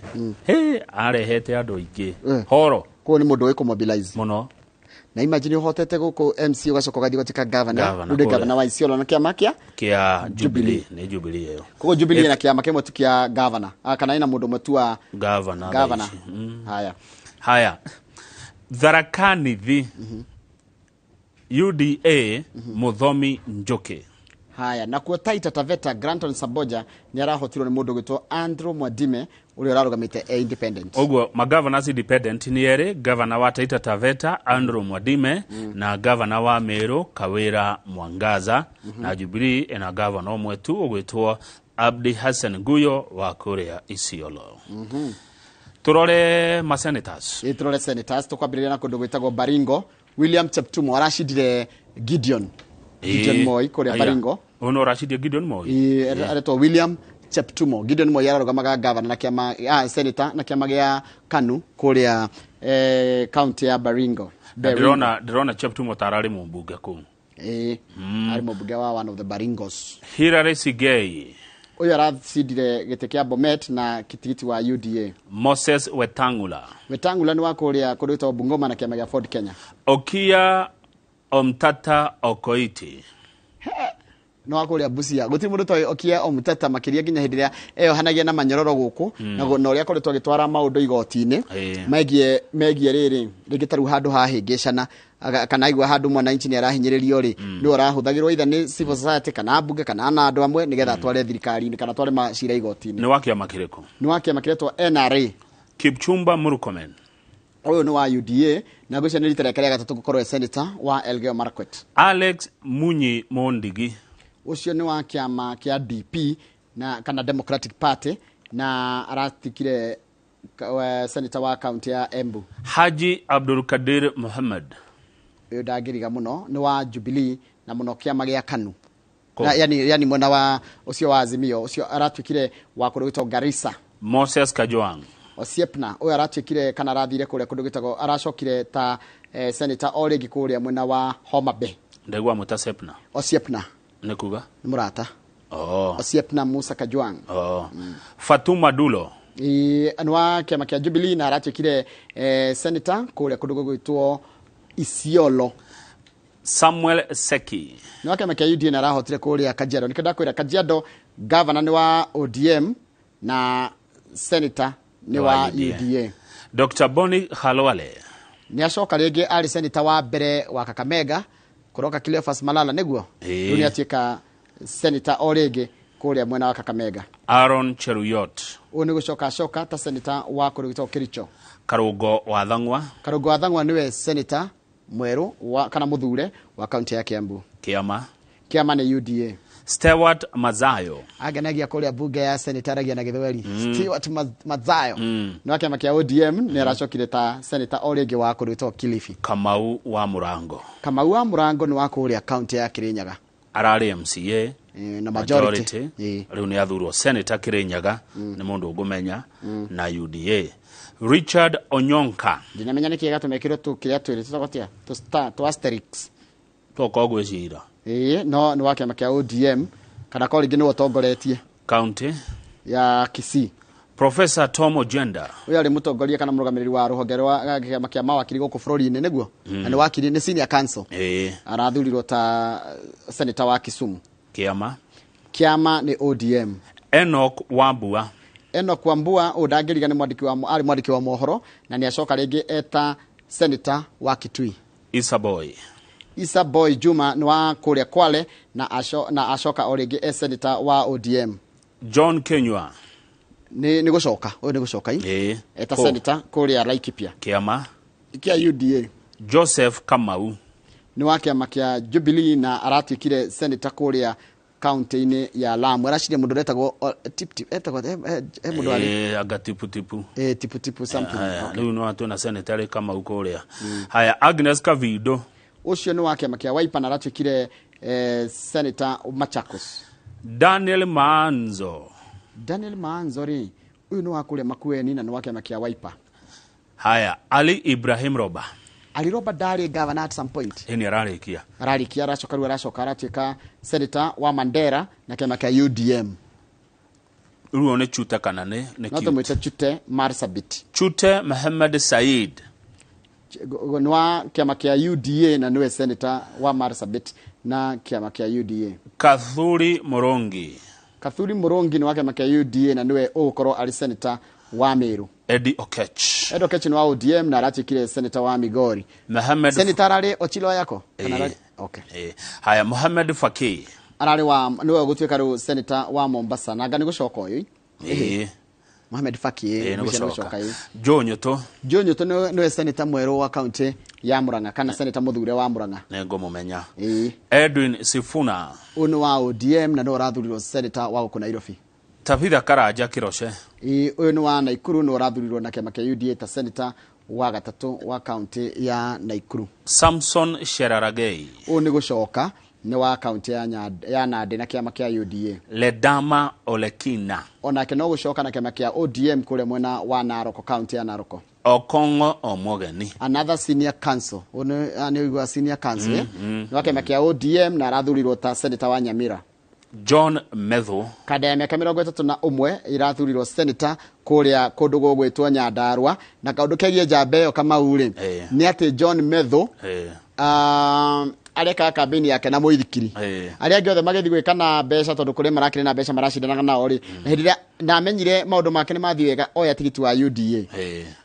arehete andu aingi horo ko ni mundu wiku mobilize muno na imagine uhotete guku MC ugacoka gathi gotika governor ndude governor wa Isiolo na kiama kia Jubilee ni Jubilee yo kuko Jubilee na kiama kimwe tukia governor kana ina mundu mutua governor haya Tharakanithi UDA Muthomi Njoke. Haya na kuo Taita Taveta Granton Saboja ni arahotirwo ni mundu gwitwo Andrew Mwadime uri ararugamite independent. Ogwo governors independent ni ere governor wa Taita Taveta Andrew Mwadime na governor wa Meru Kawira Mwangaza na Jubilee na governor mwetu ogwitwo Abdi Hassan Guyo wa Korea Isiolo. Turore ma senators. Turore senators tukwambiriria na kundu gwitagwo Baringo William Cheptumo arashidire Gideon Moi Korea Baringo. Ono rashidire Gideon Moi. Aretwo William Cheptumo. Gideon Moi ararugamaga governor na kiama senator na kiama gia Kanu Korea county ya Baringo. Derona Cheptumo tarari mbunge ku. Ari mbunge wa one of the Baringos. Hilary Sigei. Oyo arathindire gite kia Bomet na kitigiti wa UDA. Moses Wetangula ni wa Korea kurita Bungoma na kiama gia Ford Kenya. Okia Omtata Okoiti no akuria Busia guti mundu to Okia Omtata makiria ginya hindiria eyo hanagia na manyororo guku na uria koretwo gitwara maundu igoti-ini megie riri rigitaru handu hahingicana kana igwa handu mwananchi ni arahinyiririo ri ni arahuthagirwo itha ni civil society kana bunge kana na andu amwe nigetha tware thirikari-ini kana tware macira igoti-ini ni wakia makireko NRA Kipchumba Murkomen oyo ni wa UDA na gusha ni litera karea gatatu gukorwo senator wa Elgeyo Marakwet. Alex Munyi Mondigi ucio ni wa kiama kia DP na kana Democratic Party na aratikire senator wa county ya Embu. Haji Abdul Kadir Muhammad uyo dagiriga muno ni wa Jubilee na muno kiama gia Kanu na, yani mwana wa ucio wa Azimio ucio aratikire wa kurugita Garissa. Moses Kajwang Osiepna uyo aratikire kana rathire kule kundu gitago aracokire ta senator origi kuria mwena wa Homa Bay ndegwa mutasepna Osiepna nikuga ni murata Osiepna Musa Kajwang Fatuma Dulo anwa kiama kia Jubilee na aratikire senator kuria kundu gwitwo Isiolo. Samuel Seki ni wa kiama kia UDA na arahotire kuria Kajiado nikenda kwira Kajiado governor ni wa ODM na senator ni wa UDA. Dr. Boni Khalwale ni acoka rege ari senator wa mbere wa Kakamega kuroka Cleophas Malala niguo ni atika senator orege kuria mwena wa Kakamega. Aaron Cheruyot ni gucoka ta senator wa kurugita Kericho. Karugo wa Thangwa niwe senator mweru wa kana Mũthure wa county ya Kiambu. Kiama ni UDA. Stewart Mazayo aganagia kuria bunge ya senator agia na Githweri. Stewart Mazayo no kiama kia ODM ni aracokire ta senator orege wa kurugita Kilifi. Kamau wa Murango ni wa kuria county ya Kirinyaga arari MCA na majority riu ni athurwo senator Kirinyaga ni mundu ugumenya na UDA. Richard Onyonka ndinamenya ni kiega tumekiro tu kiria twiri tutagotia to asterix to kogwicira no ni wa kiama kia ODM kana ko ringi ni wotongoretie county ya Kisii. Professor Tom Ojenda uyu ari mutongoria kana murugamiriri wa ruhonge rwa kiama kia mawakiri guku bururi-ini niguo na ni wakiri ni senior council arathurirwo ta senator wa Kisumu. Kiama ni ODM. Enoch Wambua udangiriga ni mwandiki wa mohoro na ni acoka ringi eta senator wa Kitui. Isa Boy Juma ni wa kuria Kwale na acoka oringi senator wa ODM. John Kenywa ni gucoka eta senator kuria Laikipia. Kiama kia UDA. Joseph Kamau ni wa kiama kia Jubilee na aratikire senator kuria county-ini ya Lamu araciria mundu retagwo tip etagwo mundu ari aga tipu tipu something riu no atu na senator kama ukoria haya Agnes Kavindo ucio ni wake makia Wiper na ratwikire senator Machakos. Daniel Manzo ri uyu ni wakuria Makueni na ni wake makia Wiper. Haya Ali Ibrahim Roba aliroba dari governor at some point ni ararikia aracoka aratuika senator wa Mandera na kema kia UDM. Ruo ne Chute kana ne Nato mwita Chute Marsabit. Chute Mohamed Said nwa kema kia UDA na niwe senator wa Marsabit na kema kia UDA. Kathuri Morongi ni wake makia UDA na niwe okoro ali senator wa Meru. Eddie Okech ni wa ODM na aratikire senator wa Migori. Mohamed senator ali Ochilo yako okay. Haya Mohamed Faki arali wa niwe gutwika ru senator wa Mombasa na gani gucoka uyu Mohamed Faki ni gucoka Jonyoto niwe senator mweru wa county ya Murang'a kana senator Mũthure wa Murang'a nego mumenya Edwin Sifuna unu wa ODM na no rathurirwo senator wa uko Nairobi. Tabitha Karanja Kiroshe uyu ni wa Naikuru no rathurirwo na kema kia UDA ta senator wa gatatu wa county ya Naikuru. Samson Sheraragei ni gucoka ni wa county ya Nandi na kiama kia UDA. Ledama Olekina onake no gucoka na kiama kia ODM kule mwena wa Naroko county ya Naroko. Okongo Omogeni another senior council ni senior council ni wa kiama kia ODM na rathurirwo ta senator wa Nyamira. John Medho kada miaka 31 irathurirwo senator kuria kundu gugwitwo Nyandarua na kaundu kegie Njambeyo kama uri ni ati John Medho areka kambini yake na muithikiri aria giothe magethi gwikana mbeca tondu kuri marakire na mbeca maracindana na ori hindira na menyire maundu make ni mathi wega oya tigiti wa UDA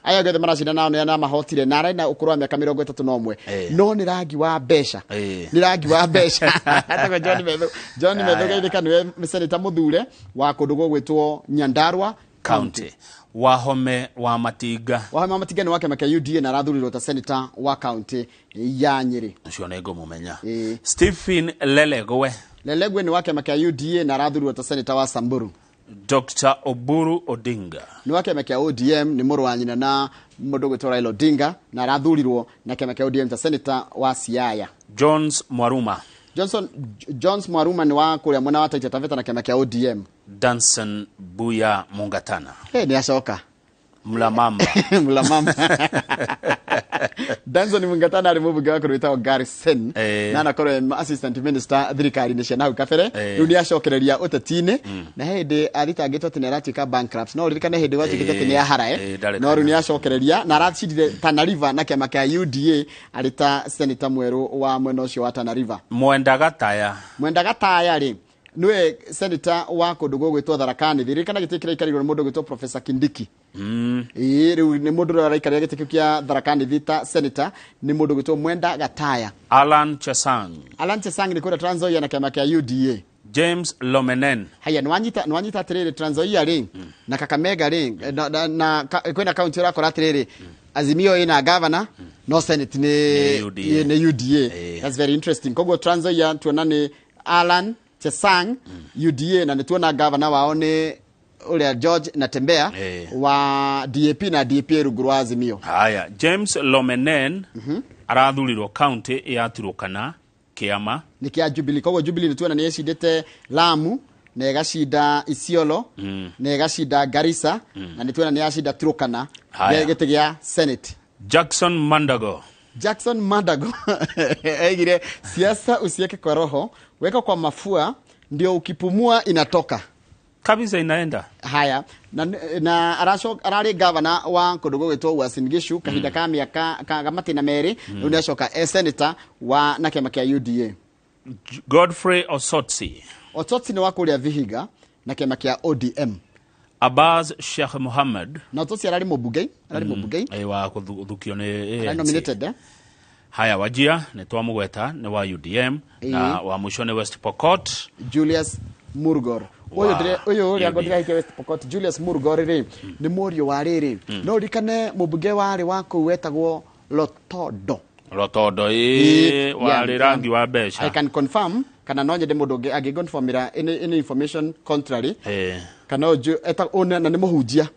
aya giothe maracindana nao na mahotire na arena ukurwa miaka 31 no ni rangi wa mbeca ni rangi wa mbeca atako John Medho geithika niwe senator Mũthure wa kundu gwitwo Nyandarua county. Wahome wa Matinga ni wake makia UDA na rathurirwo ta senator wa county ya Nyeri. Ucio nego mumenya Stephen Lelegwe ni wake makia UDA na rathurirwo ta senator wa Samburu. Dr. Oburu Odinga ni wake makia ODM ni muru wa nyina na mundu gwitwo Raila Odinga na rathurirwo na kema kia ODM ta senator wa Siaya. Jones Mwaruma ni wa kuria mwena wa Taita Taveta na kema kia ODM. Danson Buya Mungatana ni acoka Mlamamba Danson Mungatana ari mubunge wa kurwita Garrison na nakorwo assistant minister thirikari ni cia nau kabere riu ni acokereria utetine na hindi athitangitwo tene aratika bankrupt no ririkane hindi watikite tene ya harae no riu ni acokereria na aracindire Tana River na kiama kia UDA arita senator mweru wa mwena ucio wa Tana River. Mwenda Gataya ri niwe senator wa kundu gwitwo Tharakani thirikana gitikira ikarirwo mundu gwitwo Professor Kindiki. Riu ni mundu araikaria gitikio kia Tharakani thita senator ni mundu gwitwo Mwenda Gataya. Alan Chesang ni kura Trans Nzoia na kiama kia UDA. James Lomenen haya nwanyita atiriri Trans Nzoia ri na Kakamega ri na kwena county ra kora atiriri Azimio ina governor no senate ni UDA. That's very interesting. Kogo Trans Nzoia tuonane Alan Chesang UDA na netuona governor wao ni ule George Natembea wa DAP na DAP ruguru wa Azimio. Haya James Lomenen arathurirwo county ya Turukana kiama ni kia Jubilee. Kogo Jubilee netuona ni yeshidete Lamu na egashida Isiolo na egashida Garissa na netuona ni yashida Turukana getegia Senate. Jackson Mandago egire siasa usiweke kwa roho, weka kwa mafua ndio ukipumua inatoka kabisa inaenda. Haya na arari governor wa kundu gwitwo Uasin Gishu kahinda ka miaka kamati na meri ndio acoka senator wa na kiama kia UDA. Godfrey Osotsi ni wa kuria Vihiga na kiama kia ODM. Abbas Sheikh Muhammad na Osotsi arari mubunge wa kuthukio ni nominated. Haya Wajia ni twamugweta ni wa UDM na wa mwisho ni West Pokot Julius Murgor. Oyo uri agodira hike West Pokot Julius Murgor ri ni morio wa riri no rikane mubunge wari wako wetagwo Lotodo wari rangi wa besha. I can confirm kana no nyende mundu angigonfirmira any information contrary kana ojo eta ona na ni muhunjia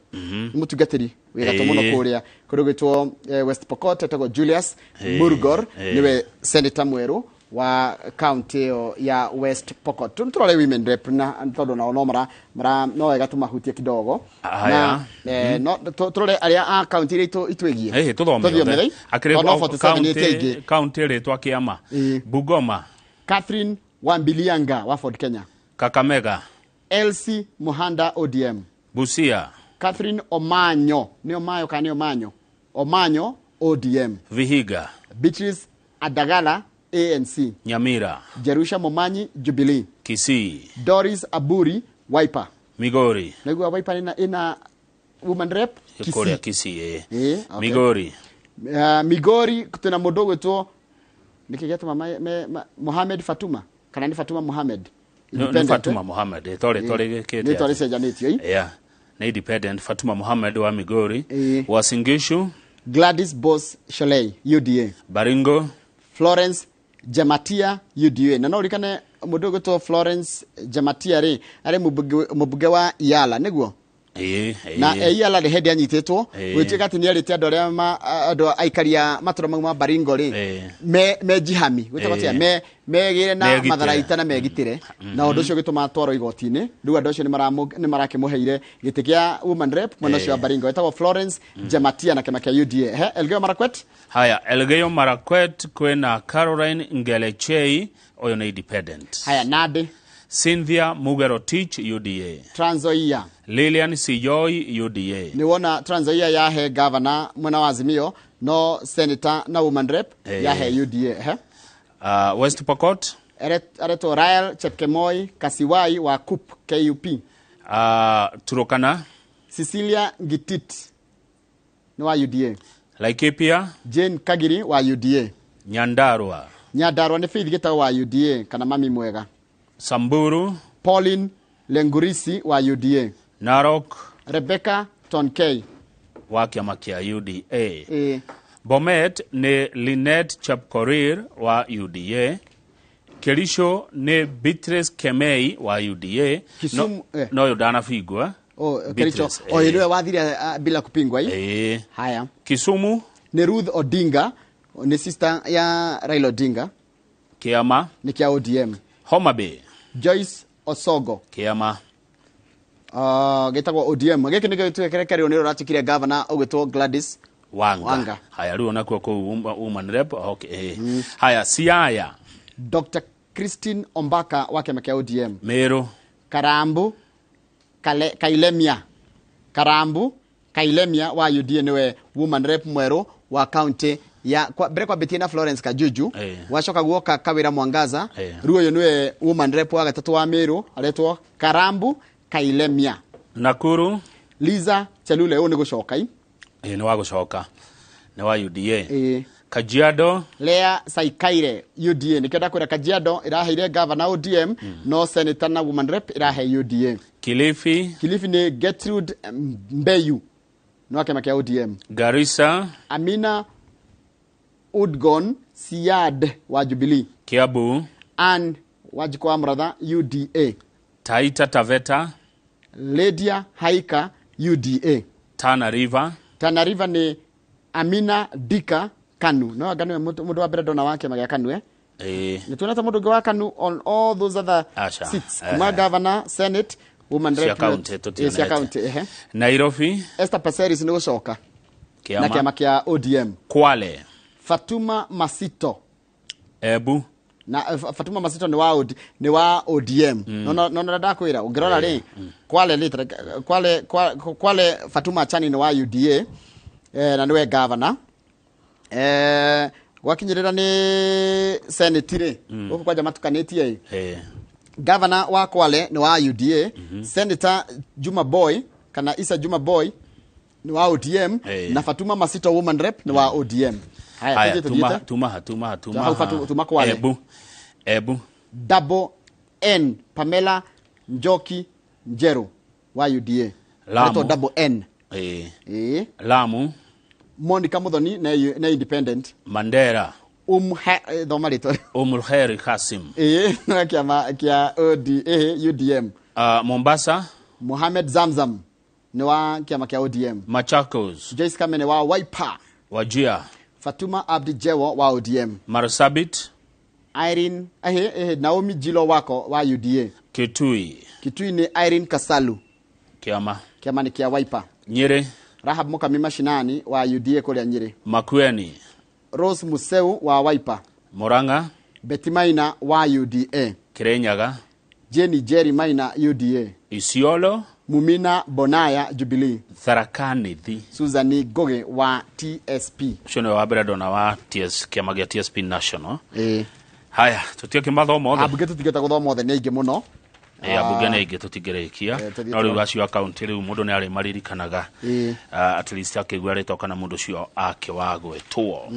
mutungatiri wira muno kuria kurugitwo West Pokot etagwo Julius Murgor niwe senator mweru wa county ya West Pokot. Tunturole women rep na todo na no mara no wega tumahutie kidogo na no turole aria a county ito itwegie tuthome county ritwa kiama Bungoma Catherine Wambilianga wa Ford Kenya, Kakamega Elsie Muhanda ODM, Busia Catherine Omanyo ni Omayo kani Omanyo ODM, Vihiga Beatrice Adagala ANC, Nyamira Jerusha Momanyi Jubilee, Kisii Doris Aburi Wiper, Migori Negua Wiper ina woman rep Kisii okay. Migori Migori kutuna mudogo to nikigeta Mohamed Fatuma kana ni Fatuma Mohamed no Fatuma Mohamed tore kete tore sejanetio na independent Fatuma Mohamed wa Migori Wasingishu Gladys Boss Sholei UDA, Baringo Florence Jamatia UDA na no rikane mudogo to Florence Jamatia re are mubuge wa Yala neguo na Yala de head anyitetwo witika ati ni arite andore ando aikaria matura ma Baringo ri me jihami witabatia me gire na matharaita na megitire na undu cio gituma twaro igotine riu andu cio ni marakimuheire gitikia woman rep mwana cio Baringo witagwo Florence Jamatia na kema UDA Elgeyo Marakwet. Haya Elgeyo Marakwet kwena Caroline Ngelechei oyo na independent. Haya Nandi Cynthia Mugerotich UDA, Trans Nzoia Lilian Sijoi UDA. Ni wona Trans Nzoia yahe governor mwana wa Azimio no senator na woman rep yahe UDA West Pokot areto Rael Chepkemoi Kasiwai wa KUP Turokana Cecilia Gitit ni wa UDA. Laikipia Jane Kagiri wa UDA. Nyandarua ni Faith Gita wa UDA kana mami mwega. Samburu Pauline Lengurisi wa UDA. Narok Rebecca Tonkei wa kiama kia UDA. Bomet ni Lynette Chapkorir wa UDA. Kerisho ni Beatrice Kemei wa UDA. Kisumu no yodana figwa. Kericho yule wathire bila kupingwa haya. Kisumu ni Ruth Odinga ni sister ya Raila Odinga kiama ni kia ODM. Homa Bay Joyce Osogo kiama getagwo ODM geke nige twekerekerio ni roratikire governor ogwetwo Gladys Wanga. Haya ruo nakwo ko woman rep haya Siaya Dr. Christine Ombaka wake mkia ODM. Meru Karambu Kailemia wa UDA niwe woman rep mweru wa county ya kwa Betina Florence Kajuju wacoka guoka Kawira Mwangaza ruo yo niwe woman rep wa gatatu wa Meru aretwo Karambu Kailemia. Nakuru Liza Chelule ni gucoka ni wa gucoka ni wa UDA. Kajiado Lea Saikaire UDA nikenda kwira Kajiado iraheire governor ODM no senator na woman rep irahe UDA. Kilifi ni Gertrude Mbeyu no akema kia ODM. Garissa Amina Udgon Siad wa Jubilee. Kiabu Ann Wajikwa Mradha UDA. Taita Taveta Lydia Haika UDA. Tana River ni Amina Dika Kanu no ganu mudu wa bredo na wake magia Kanu ni tunata mudu wa Kanu on all those other seats kuma governor senate woman rep county Nairobi Esther Passeris ni gucoka na kiama kia ODM. Kwale Fatuma Masito Ebu na Fatuma Masito ni wa ODM. No ndakwira ungirora ri Kwale Fatuma Chani ni wa UDA na niwe governor wakinyirira ni senate uko kwa jamaa tukanetie governor wa Kwale ni wa UDA. Senator Juma Boy kana Isa Juma Boy ni wa ODM na Fatuma Masito woman rep ni wa ODM. Haya tuma Kwale Ebu Double N Pamela Njoki Njeru wa UDA. Lamu Double N Lamu Monica Muthoni na independent. Mandera Domarito. Mũthure Kassim. No kia UDM. Mombasa. Mohamed Zamzam. Ni wa kiama kia ODM. Machakos. Joyce Kamene wa Wiper. Wajir. Fatuma Abdi Jewo wa ODM. Marsabit. Irene Naomi Jilo wako wa UDA. Kitui ni Irene Kasalu. Kiama Ni kia Wiper. Nyeri. Rahab Mukami Mashinani wa UDA kule Nyeri. Makueni. Rose Museu wa Wiper. Muranga. Betty Maina wa UDA. Kirinyaga. Jenny Jerry Maina UDA. Isiolo. Mumina Bonaya Jubilee. Tharaka Nithi. Suzani Goge wa TSP. Shone wa Beradona wa kiama gia TSP National. Haya, tutia kimathomo othe. Abuge tutigeta guthoma othe ni ingi muno. Abuge ni ingi tutigerekia. No riu acio account riu mundu ni ari maririkanaga. At least akigwa rito kana mundu cio ake wagwetwo.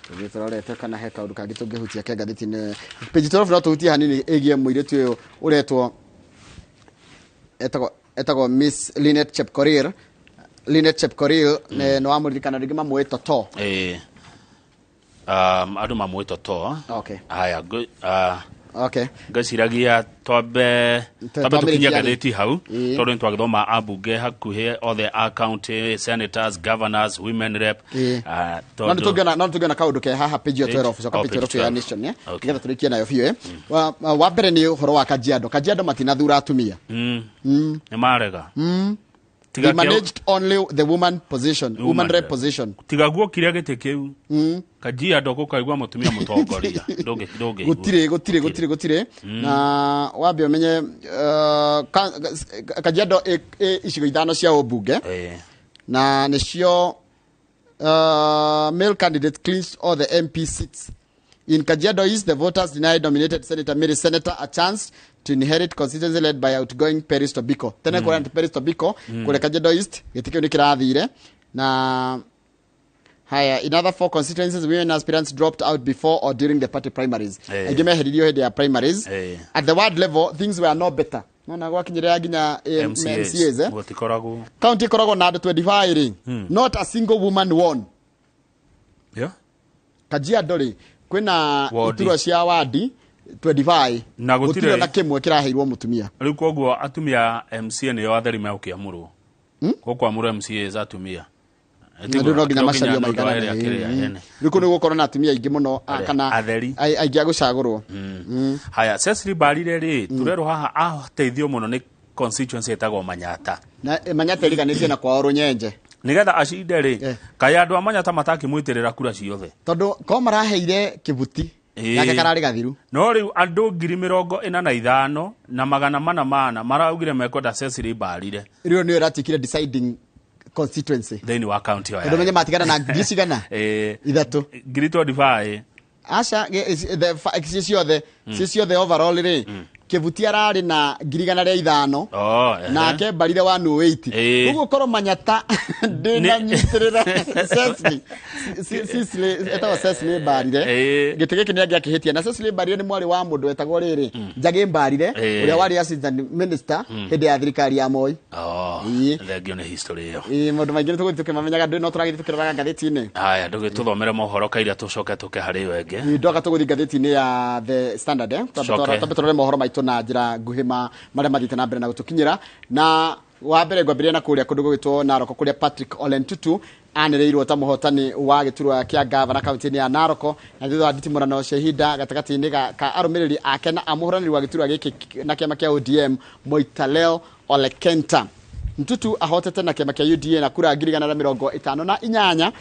Tugĩtororete kana he kaũndũ kangĩ tũngĩhutia ke ngathĩti-inĩ page 12 no tũhutie hanini ĩgiĩ mũirĩtu ũyũ ũretwo etagwo Miss Lynette Chepkorir no amũririkana rĩngĩ mamũĩ Toto. Andũ mamũĩ Toto. Okay. Haya, okay. Ngaciragia twambe tukinya gathĩti hau tondũ twagĩthoma ambunge hakuhĩ othe county senators, governors, women rep. No tũngĩona kaũndũ ke haha page 12 coca page 12 ya Nation nĩgetha tũrĩkie nayo biũ. Wa mbere nĩ ũhoro wa Kajiado matinathura atumia. Nĩ marega. They managed only the woman rep position. Tigaguo kiria gĩtĩ kĩu. Kajiado gũkaigua mũtumia mũtongoria. Gũtirĩ. Na wambe ũmenye Kajiado icigo ithano cia ũmbunge. Na nĩcio male candidate clinched all the MP seats. In Kajiado East, the voters denied nominated Senator Mary Senator a chance to inherit constituency led by outgoing Peris Tobiko. Tena kwa Peris Tobiko, kule Kajiado East, gĩtĩkĩu nĩ kĩrathire. Na haya, in other 4 constituencies, women aspirants dropped out before or during the party primaries. Aingĩ meheririo hĩndĩ ya primaries. At the ward level, things were no better. Nona gwakinyĩrĩra nginya MCAs. County ĩkoragwo na andũ 25. Not a single woman won. Kajiado rĩ kwina iturwa cia wadi 25 na gutire na kimwe kiraheirwo mutumia riu koguo atumia MCA ni yo atheri ma ukiamurwo kokwa amuru MCA za atumia ndio no nginya macario maigana riu kuno gukora na atumia ingi muno kana aingĩ agucagurwo. Haya, Cecily Barire ri turero haha ateithio muno ni constituency etagwo Manyata na Manyata iriganĩtie na kwao Runyenje nigetha acinde ri kaya andu amanyata matakimwitirira kura ciothe tondu ko maraheire kibuti yake karari gathiru no riu andu 45,000 na 400 maraugire mekwenda Cecily Barire riu ni ratikire deciding constituency thĩinĩ wa county ndo menye matigana na gicigana ithatu 25 aca ciothe overall ri kibuti arari na 500 nake Barire wa 180 uguo korwo Manyata ndina nyitirira Cecily etawa Cecily Barire gĩtĩ gĩkĩ nĩ angĩakihitia na Cecily Barire nĩ mwari wa mũndũ etagwo riri Njagi Barire ũrĩa warĩ assistant minister hĩndĩ ya thirikari ya Moi. Thengio nĩ history ĩyo mũndũ maingĩ tũgĩtuke mamenyaga ndĩ no tũragĩtukĩrora ngathĩti-inĩ. Haya, ndũgĩtũthomere mohoro kaira tũcoke tũke harĩ wenge ndoka tũgũthiĩ ngathĩti-inĩ ya The Standard tũrore mohoro maitũ na njĩra nguhĩ marĩa mathiĩte na mbere na gũtũkinyĩra. Na wa mbere ngwambĩrĩria na kũrĩa kũndũ gũgĩtwo Narok kũrĩa Patrick Ole Ntutu anĩrĩirwo ta mũhotani wa gĩturwa kĩa gavana kaunti-inĩ ya Narok na thutha wa nditimũrano cia ihinda gatagatĩ-inĩ ka arũmĩrĩri ake na amũhũranĩri wa gĩturwa gĩkĩ na kĩama kĩa ODM Moitalel Ole Kenta. Ntutu ahotete na kĩama kĩa UDA na kura 158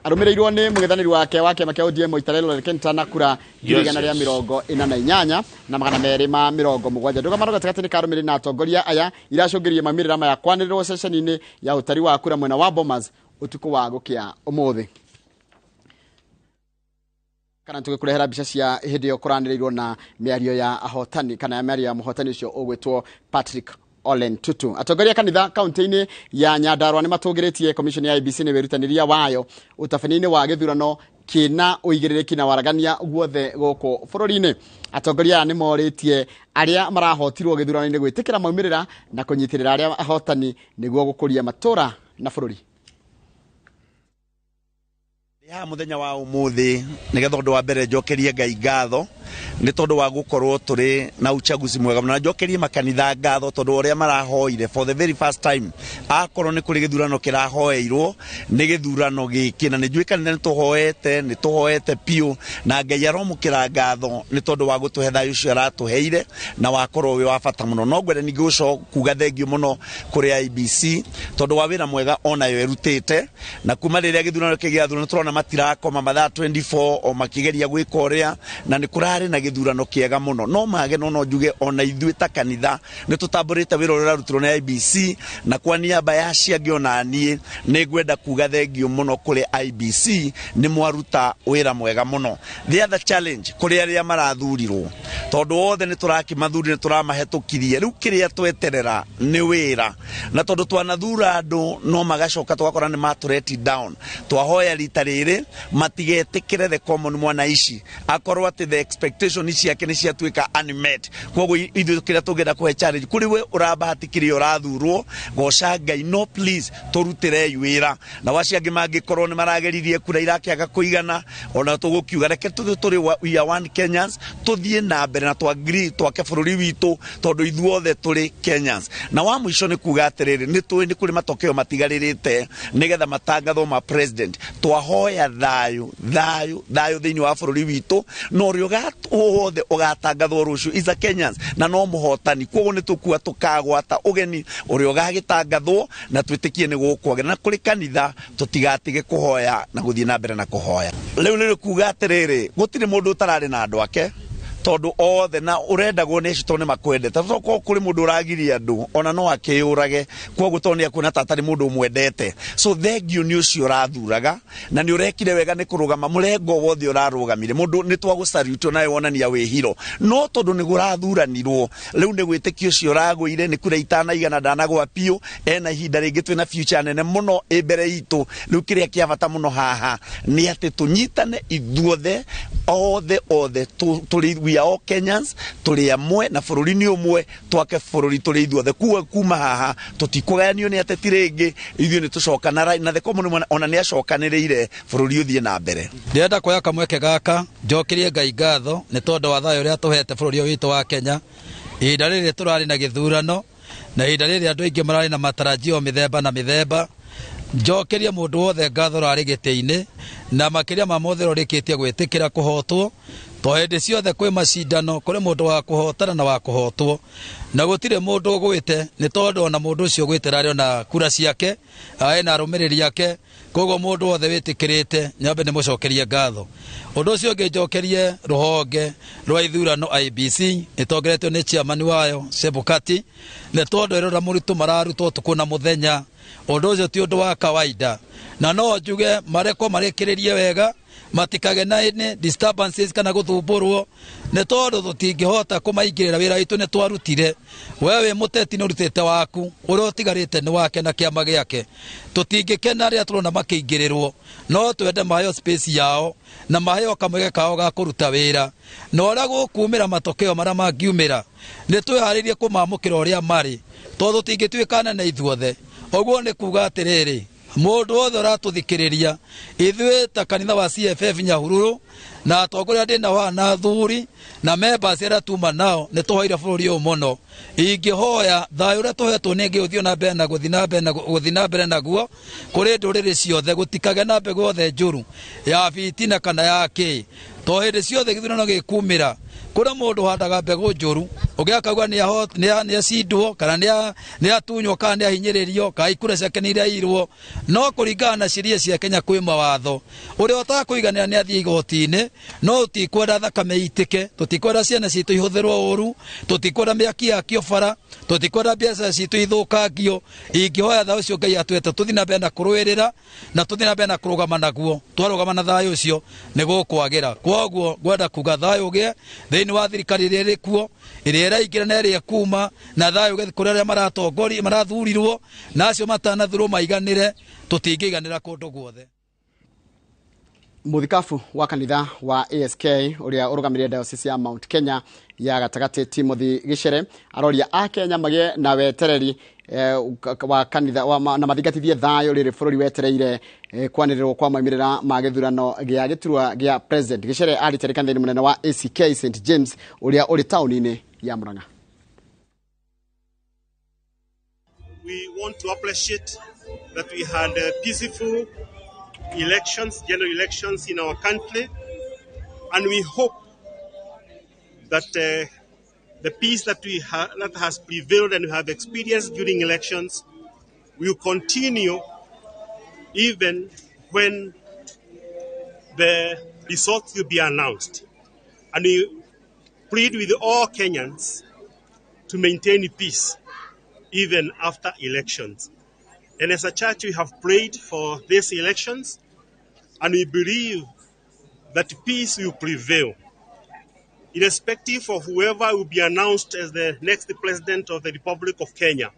arũmĩrĩirwo nĩ mũng'ethanĩri wake wa kĩama kĩa ODM Moitalel Ole Kenta na kura 148 na 270. Ndũgamano gatagatĩ-inĩ ka arũmĩrĩri na atongoria aya iracũngĩrĩirie maumĩrĩra maya kwanĩrĩrwo ceceni-inĩ ya ũtari wa kura mwena wa Bomas utuku wa gũkĩa ũmũthĩ. Kana tũgĩkũrehera mbica cia hĩndĩ ĩyo kũranĩrĩirwo na mĩario ya ahotani kana mĩario ya mũhotani ũcio ũgwĩtwo Patrick Ole Ntutu. Atongoria kanitha kaunti-inĩ ya Nyandarua nĩ matũngĩrĩtie commission ya IBC nĩ wĩrutanĩria wayo ũtabania-inĩ wa gĩthurano kĩna ũigĩrĩrĩki na waragania guothe gũkũ bũrũri-inĩ. Atongoria nĩ morĩtie arĩa marahotirwo gĩthurano-inĩ gwĩtĩkĩra maumĩrĩra na kũnyitĩrĩra arĩa ahotani nĩguo gũkũria matũra na bũrũri. ya muthenya wa umuthi nigetha undu wa mbere njokerie Ngai ngatho ni tondu wa gukorwo turi na uchaguzi mwega na njokerie makanitha ngatho tondu uria marahoire for the very first time akorwo ni kuri githurano kirahoeirwo ni githurano giki na nijui kanitha ni tuhoete piu na Ngai aromukira ngatho ni tondu wa gutuhe thayu ucio aratuheire na wakorwo wi wa bata muno no ngwende ningi uco kuga thengio muno kuri IBC tondu wa wira mwega onayo erutite na kuma riria githurano kigiathurano turona matirakoma mathaa 24 o makigeria gwika uria na ni kurari na githurano kiega muno no mage no njuge ona ithuĩ ta kanitha ni tutamburite wira uria rutirwo ni IBC na kwa niaba ya ciangi ona nie ni ngwenda kuga thengio muno kuri IBC ni mwaruta wira mwega muno. The other challenge kuri aria marathurirwo tondu othe ni turakimathuri ni turamahetukirie riu kiria tweterera ni wira na tondu twanathura andu no magacoka twakora ni matureti down twahoya rita riri matigetikire the common mwana ici akorwo ati the expectation ici yake ni ciatuika unmet koguo ithu kiria tungenda kuhe challenge kuri we urabahatikire urathurwo goca Ngai no please turutire wira na waciangi mangikorwo ni marageririe kura irakiaga kuigana ona tugukiuga reke turi we are one Kenyans tuthie na mbere na twagree twake bururi witu tondu ithuothe turi Kenyans na wa mwisho ni kuga atiriri ni kuri matokeo matigaririte nigetha matangatho ma president twahoya thayu thiini wa bururi witu no rio gatothe ugatangathwo rucio is a Kenyans na no muhotani koguo ni tukua tukagwata ugeni urio gagitangathwo na twitikie ni gukwagera na kuri kanitha tutigatige kuhoya na guthie na mbere na kuhoya riu ni kuga atiriri gutire mundu utarari na andu ake tondu othe na urendagwo ni cito ni makwendete toko kuri mundu uragiria andu ona no akiurage koguo toni akuna tatari mundu mwendete so thengio ni ucio urathuraga na ni urekire wega ni kurugama murengo wothe urarugamire mundu ni twagucarute nawe wonania wihiro no tondu ni gurathuranirwo riu ni gwitikio ucio uragwire ni kura itana igana ndanagwa piu ena ihinda ringi twina future nene muno ibere itu riu kiria kia bata muno haha ni ati tunyitane ithuothe othe tuli we are all Kenyans tuli amwe na bururi ni umwe twake bururi tuli ithuothe kuma haha tutikuganio ni ateti ringi ithuĩ ni tucokana na the common ona ni acokanĩrĩire bururi uthie na mbere ndienda kuoya kamweke gaka njokirie Ngai ngatho ni tondu wa thayo uria tuhete bururi witu wa Kenya ihinda rĩrĩ turari na githurano na ihinda rĩrĩ andu aingi marari na matarajio mithemba njokerie mundu wothe ngatho rari gĩtĩ-inĩ na makiria ma Mũthure ũrĩkĩtie gwĩtĩkĩra kũhotwo to hindi ciothe kwi macindano kuri mundu wa kuhotana na wa kuhotwo na gutire mundu gwite ni tondu ona mundu ucio gwitira ri na kura ciake na arumiriri yake koguo mundu wothe witikirite nyambe ni mucokerie ngatho undu ucio ngijokerie ruhonge rwa ithurano IBC itongeretio ni chairman wayo Sebukati ni tondu irora muritu mararutwo tukuna muthenya undu ucio ti undu wa kawaida na no njuge mareko marekiririe wega matikage na disturbances kana guthumburwo ne tondu tutingihota kumaingirira wira witu ne twarutire wewe muteti no rutete waku uria utigarite ni wake na kiama giake tutingikena ria turona makiingirirwo no twende mayo space yao na mayo kamwege kao ga kuruta wira no ora gukumira matokeo mara mangiumira ne twiharirie kumamukira uria mari tondu tingituikana na ithuothe oguo ni kuga atiriri mundu wothe uratuthikiriria ithuĩ ta kanitha wa CFF Nyahururu na atongoria ndina wana thuri na members era tuma nao ni tuhoire bururi uyu muno ingihoya thayu uria tuhetwo ni ngiuthio na mbere na guthi na mbere naguo kuri nduriri ciothe gutikage na mbegu othe njuru ya fitina kana ya ki to hindi ciothe githurano gikumira kura mundu handaga mbegu njuru ugiakauga ni acindwo kana ni atunywo kana ni ahinyiririo kai kura ciake ni iria irwo no kuringana na ciria cia Kenya kwi mawatho uria utakuiganira ni athie igoti-ini no utikwenda thakame itike tutikwenda ciana citu ihuthirwo uru tutikwenda miaki yakio bara tutikwenda biacara citu ithukangio ingihoya tha ucio Ngai atwete tuthi na mbere na kurwirira na tuthi na mbere na kurugama naguo twarugama na thayu ucio ni gukwagira kwoguo ngwenda kuga thayu gie thiini wa thirikari iria iri kuo iria iraingira na iria kuma na thayu gethi kuria aria maratongori marathurirwo na acio matanathurwo maiganire tutingiganira kundu guothe. Muthikafu wa kanitha wa ASK uria urugamire diocese ya Mount Kenya ya gatagati Timothy Gichere aroria a Kenya magie na wetereri wa kanitha na mathingatithie thayo riri bururi wetereire kwanĩrĩrwo kwa maumĩrĩra ma gĩthurano gĩa gĩturwa gĩa president gĩcere arĩtere kanitha-inĩ mũnene wa ACK St James ũrĩa ũrĩ taũni-inĩ ya Mũrang'a. We want to appreciate that we had peaceful elections, general elections in our country, and we hope that the peace that that has prevailed and we have experienced during elections will continue even when the results will be announced. And we plead with all Kenyans to maintain peace even after elections. And as a church, we have prayed for these elections, and we believe that peace will prevail, irrespective of whoever will be announced as the next president of the Republic of Kenya.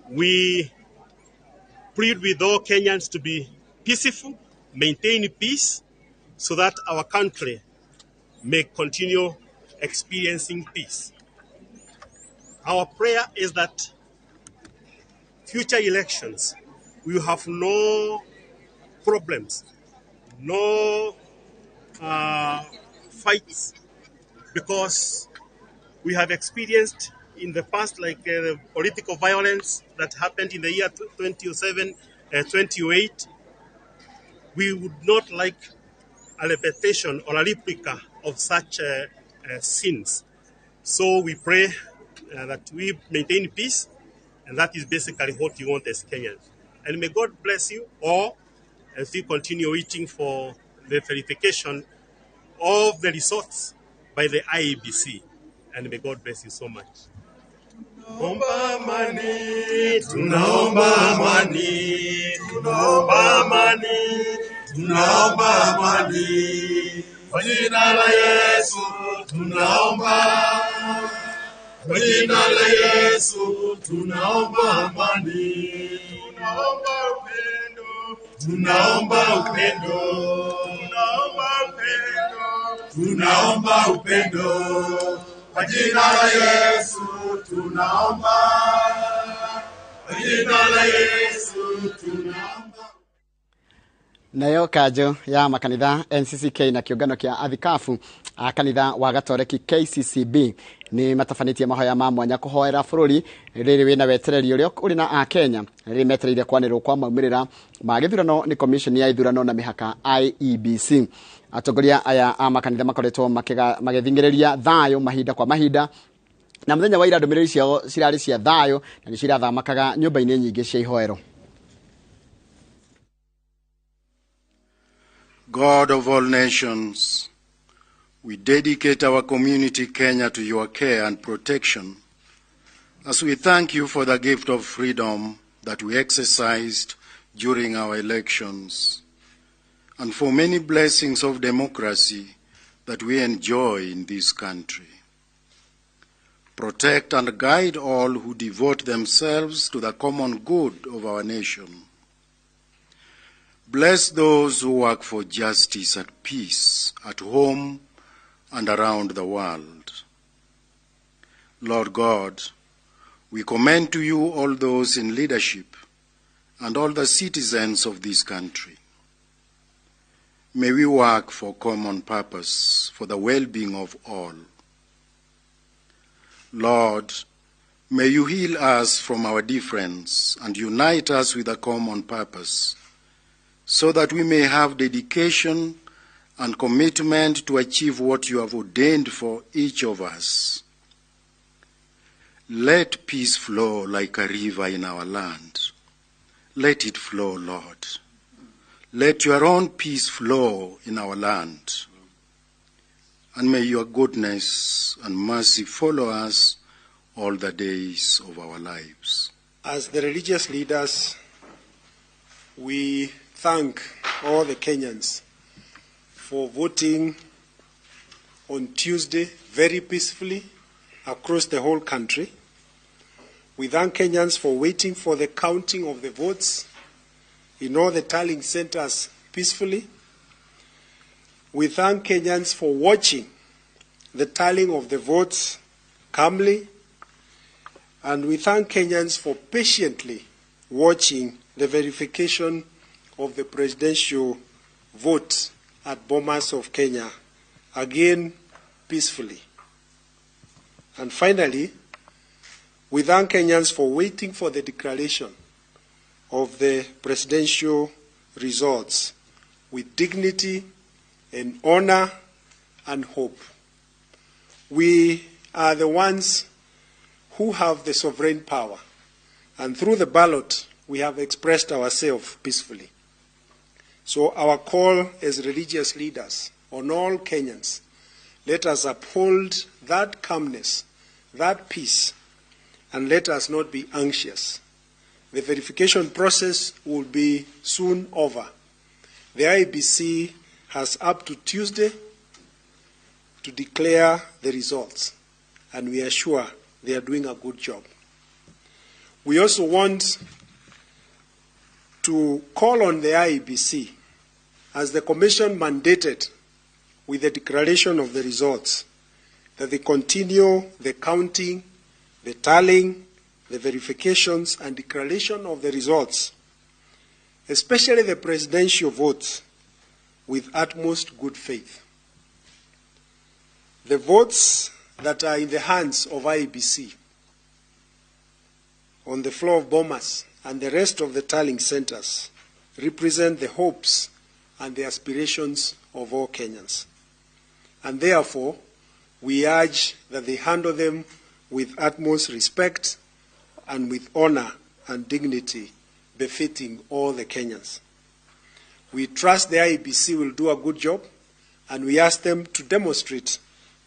We plead with all Kenyans to be peaceful, maintain peace, so that our country may continue experiencing peace. Our prayer is that future elections will have no problems, no fights, because we have experienced in the past, like the political violence that happened in the year 2007, 2008. We would not like a repetition or a replica of such sins. So we pray that we maintain peace, and that is basically what we want as Kenyans. And may God bless you all as we continue waiting for the verification of the results by the IEBC. And may God bless you so much. Tunaomba amani, tunaomba amani, tunaomba amani, tunaomba amani. Kwa jina la Yesu tunaomba. Kwa jina la Yesu tunaomba amani. Tunaomba upendo. Tunaomba upendo. Tunaomba upendo. Tunaomba upendo. Kwa jina la Yesu tunaomba. Kwa jina la Yesu tunaomba. Nayo kanjũ ya makanitha NCCK na kĩũngano kĩa athikabu a kanitha wa gatoreki KCCB nĩ matabanĩtie mahoya ma mwanya kũhoera bũrũri rĩrĩ wĩna wetereri ũrĩa ũrĩ na a Kenya rĩrĩ metereire kwanĩrwo kwa maumĩrĩra ma gĩthurano nĩ commission ya ithurano na mĩhaka IEBC. Atongoria aya a makanitha makoretwo magĩthingĩrĩria thayũ mahinda kwa mahinda, na mũthenya wa ira ndũmĩrĩri ciao cirarĩ cia thayũ na nĩ cirathamakaga nyũmba-inĩ nyingĩ cia ihoero. God of all nations, we dedicate our community Kenya to your care and protection as we thank you for the gift of freedom that we exercised during our elections and for many blessings of democracy that we enjoy in this country. Protect and guide all who devote themselves to the common good of our nation. Bless those who work for justice and peace at home and around the world. Lord God, we commend to you all those in leadership and all the citizens of this country. May we work for common purpose, for the well-being of all. Lord, may you heal us from our difference and unite us with a common purpose, so that we may have dedication and commitment to achieve what you have ordained for each of us. Let peace flow like a river in our land. Let it flow, Lord. Let your own peace flow in our land. And may your goodness and mercy follow us all the days of our lives. As the religious leaders, we thank all the Kenyans for voting on Tuesday very peacefully across the whole country. We thank Kenyans for waiting for the counting of the votes in all the tallying centers peacefully. We thank Kenyans for watching the tallying of the votes calmly. And we thank Kenyans for patiently watching the verification of the presidential vote at Bomas of Kenya, again peacefully. And finally, we thank Kenyans for waiting for the declaration of the presidential results with dignity and honor and hope. We are the ones who have the sovereign power, and through the ballot, we have expressed ourselves peacefully. So our call as religious leaders on all Kenyans, let us uphold that calmness, that peace, and let us not be anxious. The verification process will be soon over. The IEBC has up to Tuesday to declare the results, and we are sure they are doing a good job. We also want to call on the IEBC, as the Commission mandated with the declaration of the results, that they continue the counting, the tallying, the verifications, and declaration of the results, especially the presidential votes, with utmost good faith. The votes that are in the hands of IEBC on the floor of Bomas and the rest of the tallying centers represent the hopes and the aspirations of all Kenyans. And therefore, we urge that they handle them with utmost respect and with honor and dignity befitting all the Kenyans. We trust the IEBC will do a good job, and we ask them to demonstrate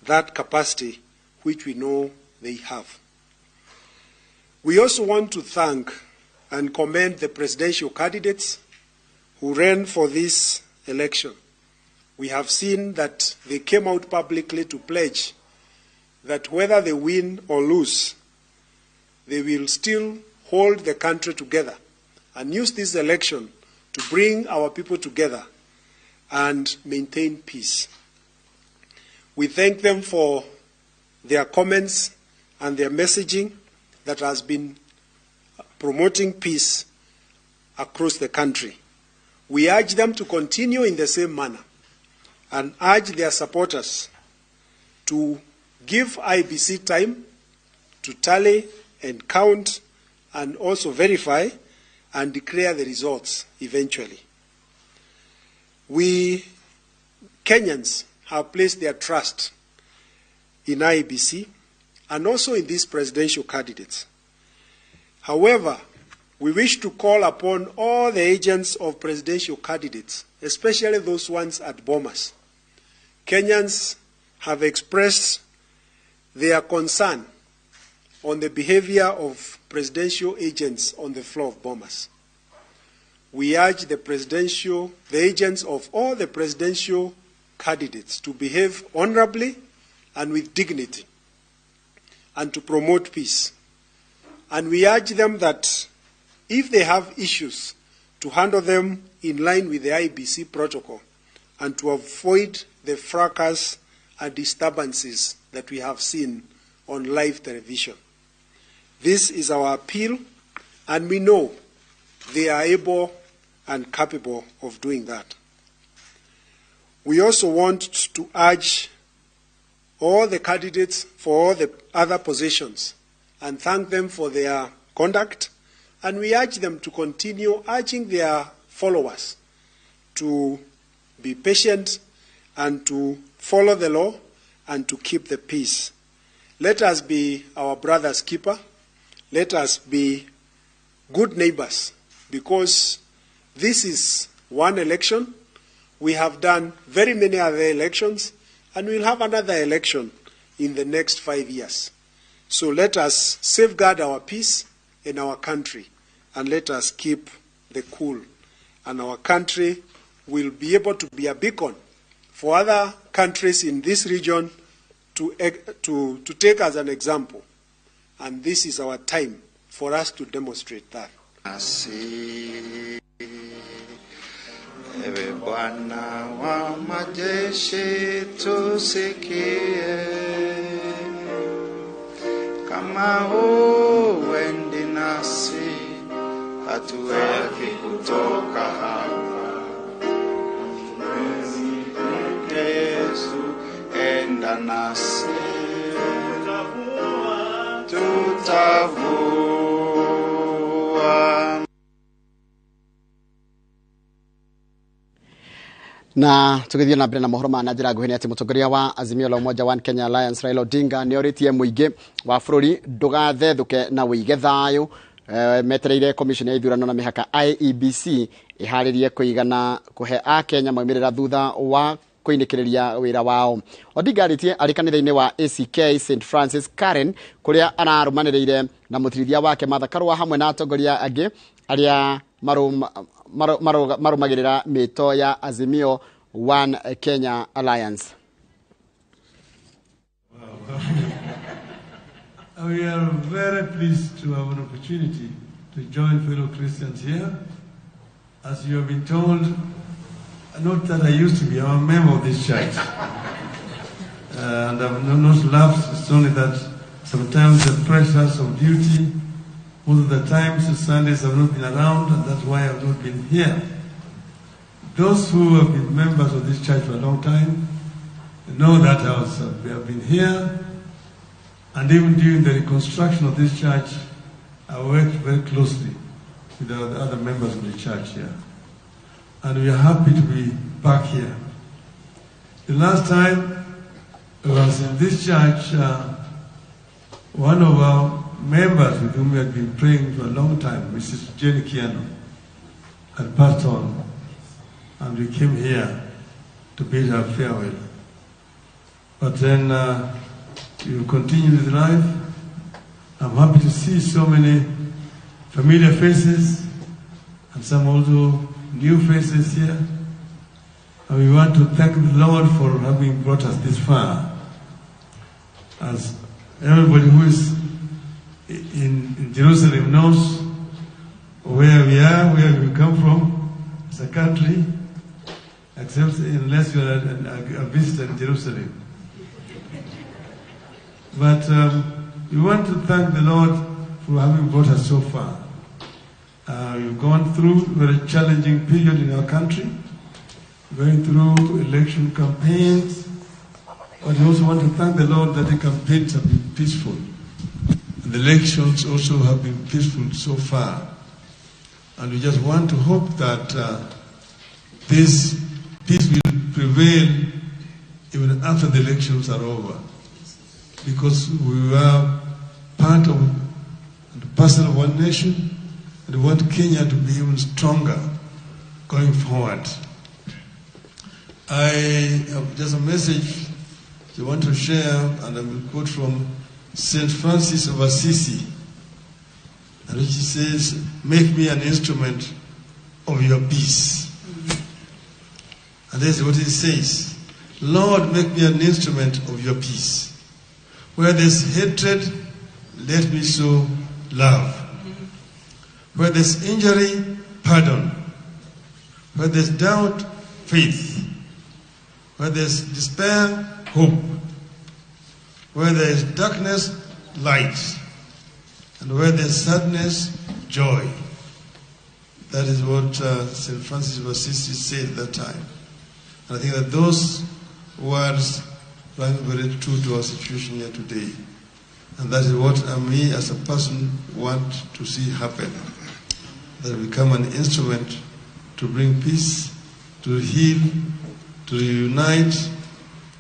that capacity which we know they have. We also want to thank and commend the presidential candidates who ran for this election. We have seen that they came out publicly to pledge that whether they win or lose, they will still hold the country together and use this election to bring our people together and maintain peace. We thank them for their comments and their messaging that has been promoting peace across the country. We urge them to continue in the same manner and urge their supporters to give IEBC time to tally and count and also verify and declare the results eventually. We, Kenyans, have placed their trust in IEBC and also in these presidential candidates. However, we wish to call upon all the agents of presidential candidates, especially those ones at Bomas. Kenyans have expressed their concern on the behavior of presidential agents on the floor of Bomas. We urge the agents of all the presidential candidates to behave honorably and with dignity and to promote peace. And we urge them that if they have issues, to handle them in line with the IEBC protocol and to avoid the fracas and disturbances that we have seen on live television. This is our appeal, and we know they are able and capable of doing that. We also want to urge all the candidates for all the other positions and thank them for their conduct, and we urge them to continue urging their followers to be patient and to follow the law and to keep the peace. Let us be our brother's keeper. Let us be good neighbors, because this is one election. We have done very many other elections, and we'll have another election in the next 5 years. So let us safeguard our peace in our country, and let us keep the cool. And our country will be able to be a beacon for other countries in this region to take as an example. And this is our time for us to demonstrate that. Ewe Bwana wa majeshi tusikie, kama uendi nasi, hatuwezi kutoka hapa. Yesu, enda nasi, tutavua. Na tugithie na mbere na mohoro ma na njira nguhĩ nĩ atĩ mũtongoria wa Azimio la Umoja One Kenya Alliance Raila Odinga nĩ orĩtie mũingĩ wa bũrũri ndũgathethũke na wĩige thayũ. Metereire commission ya ithurano na mĩhaka IEBC iharĩrie kũigana kũhe Akenya maumĩrĩra thutha wa kũinĩkĩrĩria wĩra wao. Odinga arĩ kanitha-inĩ wa ACK St Francis Karen kũrĩa ararũmanĩrĩire na mũtirithia wake Martha Karua hamwe na atongoria angĩ arĩa marũmagĩrĩra mĩto ya Azimio One Kenya Alliance. We are very pleased to have an opportunity to join fellow Christians here. As you have been told, not that I used to be, I'm a member of this church. And I've not laughed, it's only that sometimes the pressures of duty, most of the times the Sundays have not been around, and that's why I've not been here. Those who have been members of this church for a long time know that we have been here, and even during the reconstruction of this church, I worked very closely with the other members of the church here. And we are happy to be back here. The last time I was in this church, one of our members with whom we had been praying for a long time, Mrs. Jenny Kiano, had passed on, and we came here to bid her farewell. But then we will continue with life. I'm happy to see so many familiar faces and some also new faces here. And we want to thank the Lord for having brought us this far. As everybody who is in Jerusalem knows where we are, where we come from as a country, except unless you are a visitor in Jerusalem. But we want to thank the Lord for having brought us so far. We've gone through a very challenging period in our country, going through election campaigns, but we also want to thank the Lord that the campaigns have been peaceful. And the elections also have been peaceful so far. And we just want to hope that this peace will prevail even after the elections are over. Because we are part of and parcel of one nation, and we want Kenya to be even stronger going forward. I have just a message I want to share, and I will quote from St. Francis of Assisi, and which says, "Make me an instrument of your peace." And this is what it says: "Lord, make me an instrument of your peace. Where there's hatred, let me sow love. Where there's injury, pardon. Where there's doubt, faith. Where there's despair, hope. Where there is darkness, light. And where there's sadness, joy." That is what St. Francis of Assisi said at that time. And I think that those words are very true to our situation here today. And that is what me as a person want to see happen. That we become an instrument to bring peace, to heal, to unite,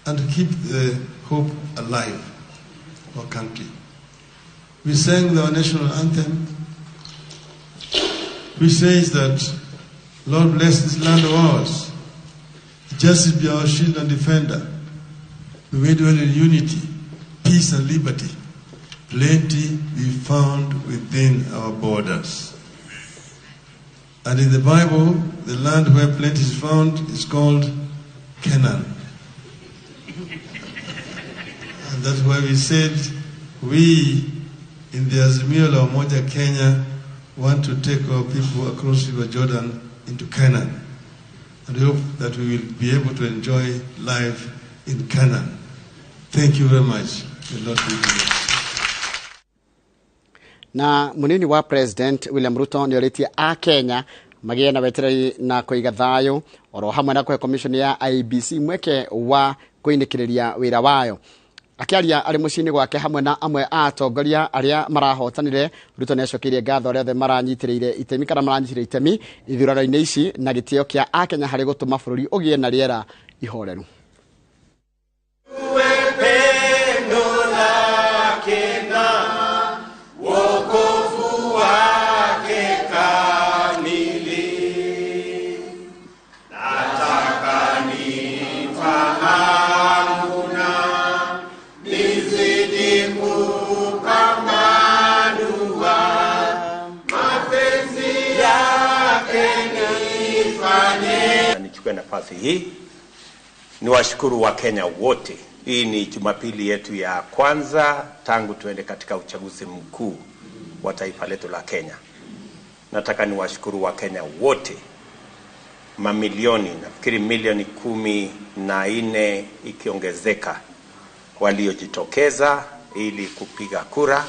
and to keep the hope alive for our country. We sang our national anthem, which says that, "Lord, bless this land of ours. Justice be our shield and defender. We may dwell in unity, peace and liberty. Plenty be found within our borders." And in the Bible, the land where plenty is found is called Canaan. And that's why we said we in the Azimio la Umoja Kenya want to take our people across River Jordan into Canaan. And we hope that we will be able to enjoy life in Canaan. Thank you very much. The Lord be with you. na munini wa president William Ruto ni oritie a Kenya magie na wetereri na kuiga thayo oro hamwe na kwe commission ya IBC mweke wa kuinikiriria wira wayo. Akiaria ari mucini gwake hamwe na amwe a atongoria aria marahotanire, Ruto niacokirie ngatho aria maranyitiriire itemi kana maranyitire itemi ithurano-ini ici na gitio kia a Kenya hari gutuma bururi ugie na riera ihoreru. Nichukue nafasi hii ni washukuru wa Kenya wote. Hii ni Jumapili yetu ya kwanza tangu tuende katika uchaguzi mkuu wa taifa letu la Kenya. Nataka ni washukuru wa Kenya wote, mamilioni, nafikiri milioni 14 ikiongezeka, waliojitokeza ili kupiga kura,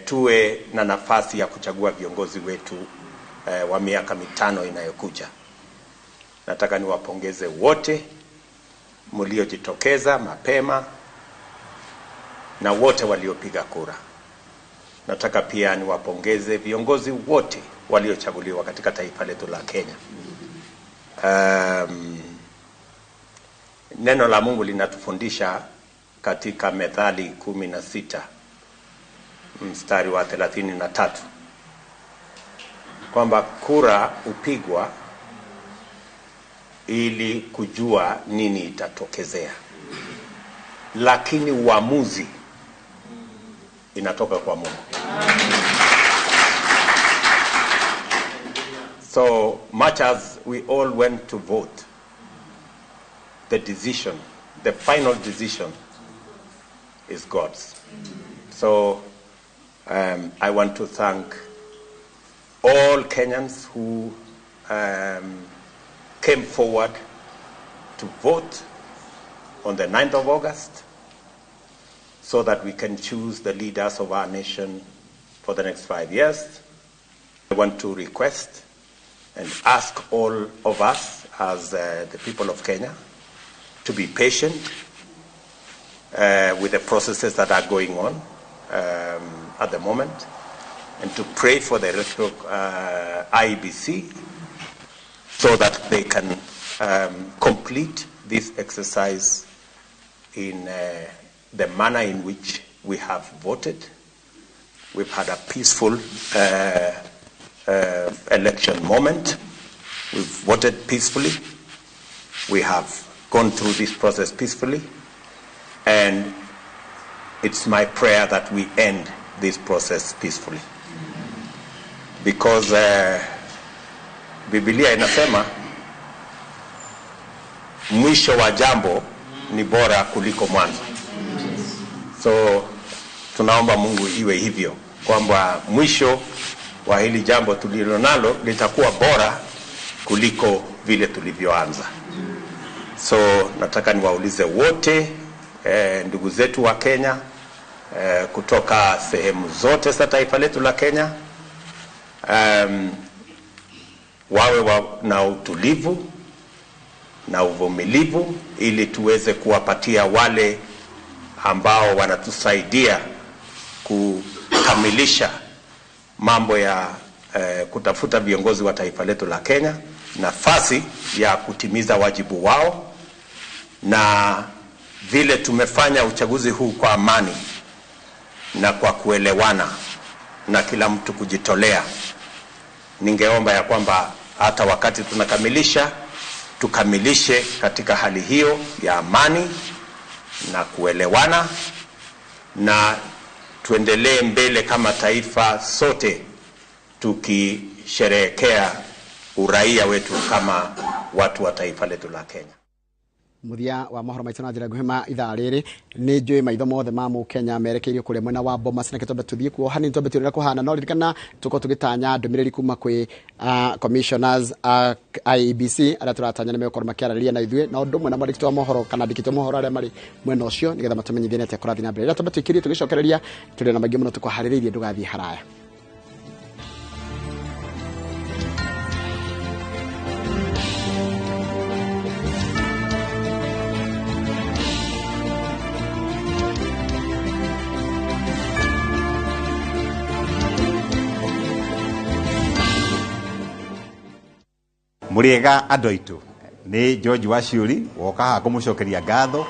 tuwe na nafasi ya kuchagua viongozi wetu wa miaka 5 inayokuja. Nataka niwapongeze wote mliojitokeza mapema na wote waliopiga kura. Nataka pia niwapongeze viongozi wote waliochaguliwa katika taifa letu la Kenya. Neno la Mungu linatufundisha katika Methali 16 mstari wa 33 kwamba kura upigwa ili kujua nini itatokezea, lakini uamuzi inatoka kwa Mungu. So much as we all went to vote, the decision, the final decision is God's. So I want to thank all Kenyans who came forward to vote on the 9th of August so that we can choose the leaders of our nation for the next 5 years. I want to request and ask all of us as the people of Kenya to be patient with the processes that are going on at the moment, and to pray for the electoral IBC so that they can complete this exercise in the manner in which we have voted. We've had a peaceful election moment. We've voted peacefully. We have gone through this process peacefully. And it's my prayer that we end this process peacefully. Because Biblia inasema mwisho wa jambo ni bora kuliko mwanzo. So tunaomba Mungu iwe hivyo, kwamba mwisho wa hili jambo tulilonalo litakuwa bora kuliko vile tulivyoanza. So nataka niwaulize wote ndugu zetu wa Kenya kutoka sehemu zote za taifa letu la Kenya, wawe na utulivu na uvumilivu ili tuweze kuwapatia wale ambao wanatusaidia kukamilisha mambo ya kutafuta viongozi wa taifa letu la Kenya nafasi ya kutimiza wajibu wao. Na vile tumefanya uchaguzi huu kwa amani na kwa kuelewana na kila mtu kujitolea, ningeomba ya kwamba hata wakati tunakamilisha, tukamilishe katika hali hiyo ya amani na kuelewana, na tuendelee mbele kama taifa sote tukisherehekea uraia wetu kama watu wa taifa letu la Kenya. muthia wa mohoro maitũ na njĩra nguhĩ ma ithaa rĩrĩ nĩ njũĩ maitho mothe ma Mũkenya merekeirio kũrĩa mwena wa Bomas na kĩtombe tũthiĩ kuo hanini tombe tũrĩa kũhana no ririkana tũko tũgĩtanya ndũmĩrĩri kuma kwĩ commissioners IEBC arĩa tũratanya nĩ megũkorwo makĩarĩrĩria na ithuĩ na ũndũ ũmwe na mwandĩki wa mohoro kana andĩki a mohoro arĩa marĩ mwena ũcio nĩgetha matũmenyithie nĩatĩa kũrathiĩ na mbere rĩrĩa tombe twĩkĩrie tũgĩcokereria tũrĩ na maingĩ mũno tũkũharĩrĩirie ndũgathiĩ haraya. Muriega andũ aitũ nĩ George Waciuri woka haha kũmũcokeria ngatho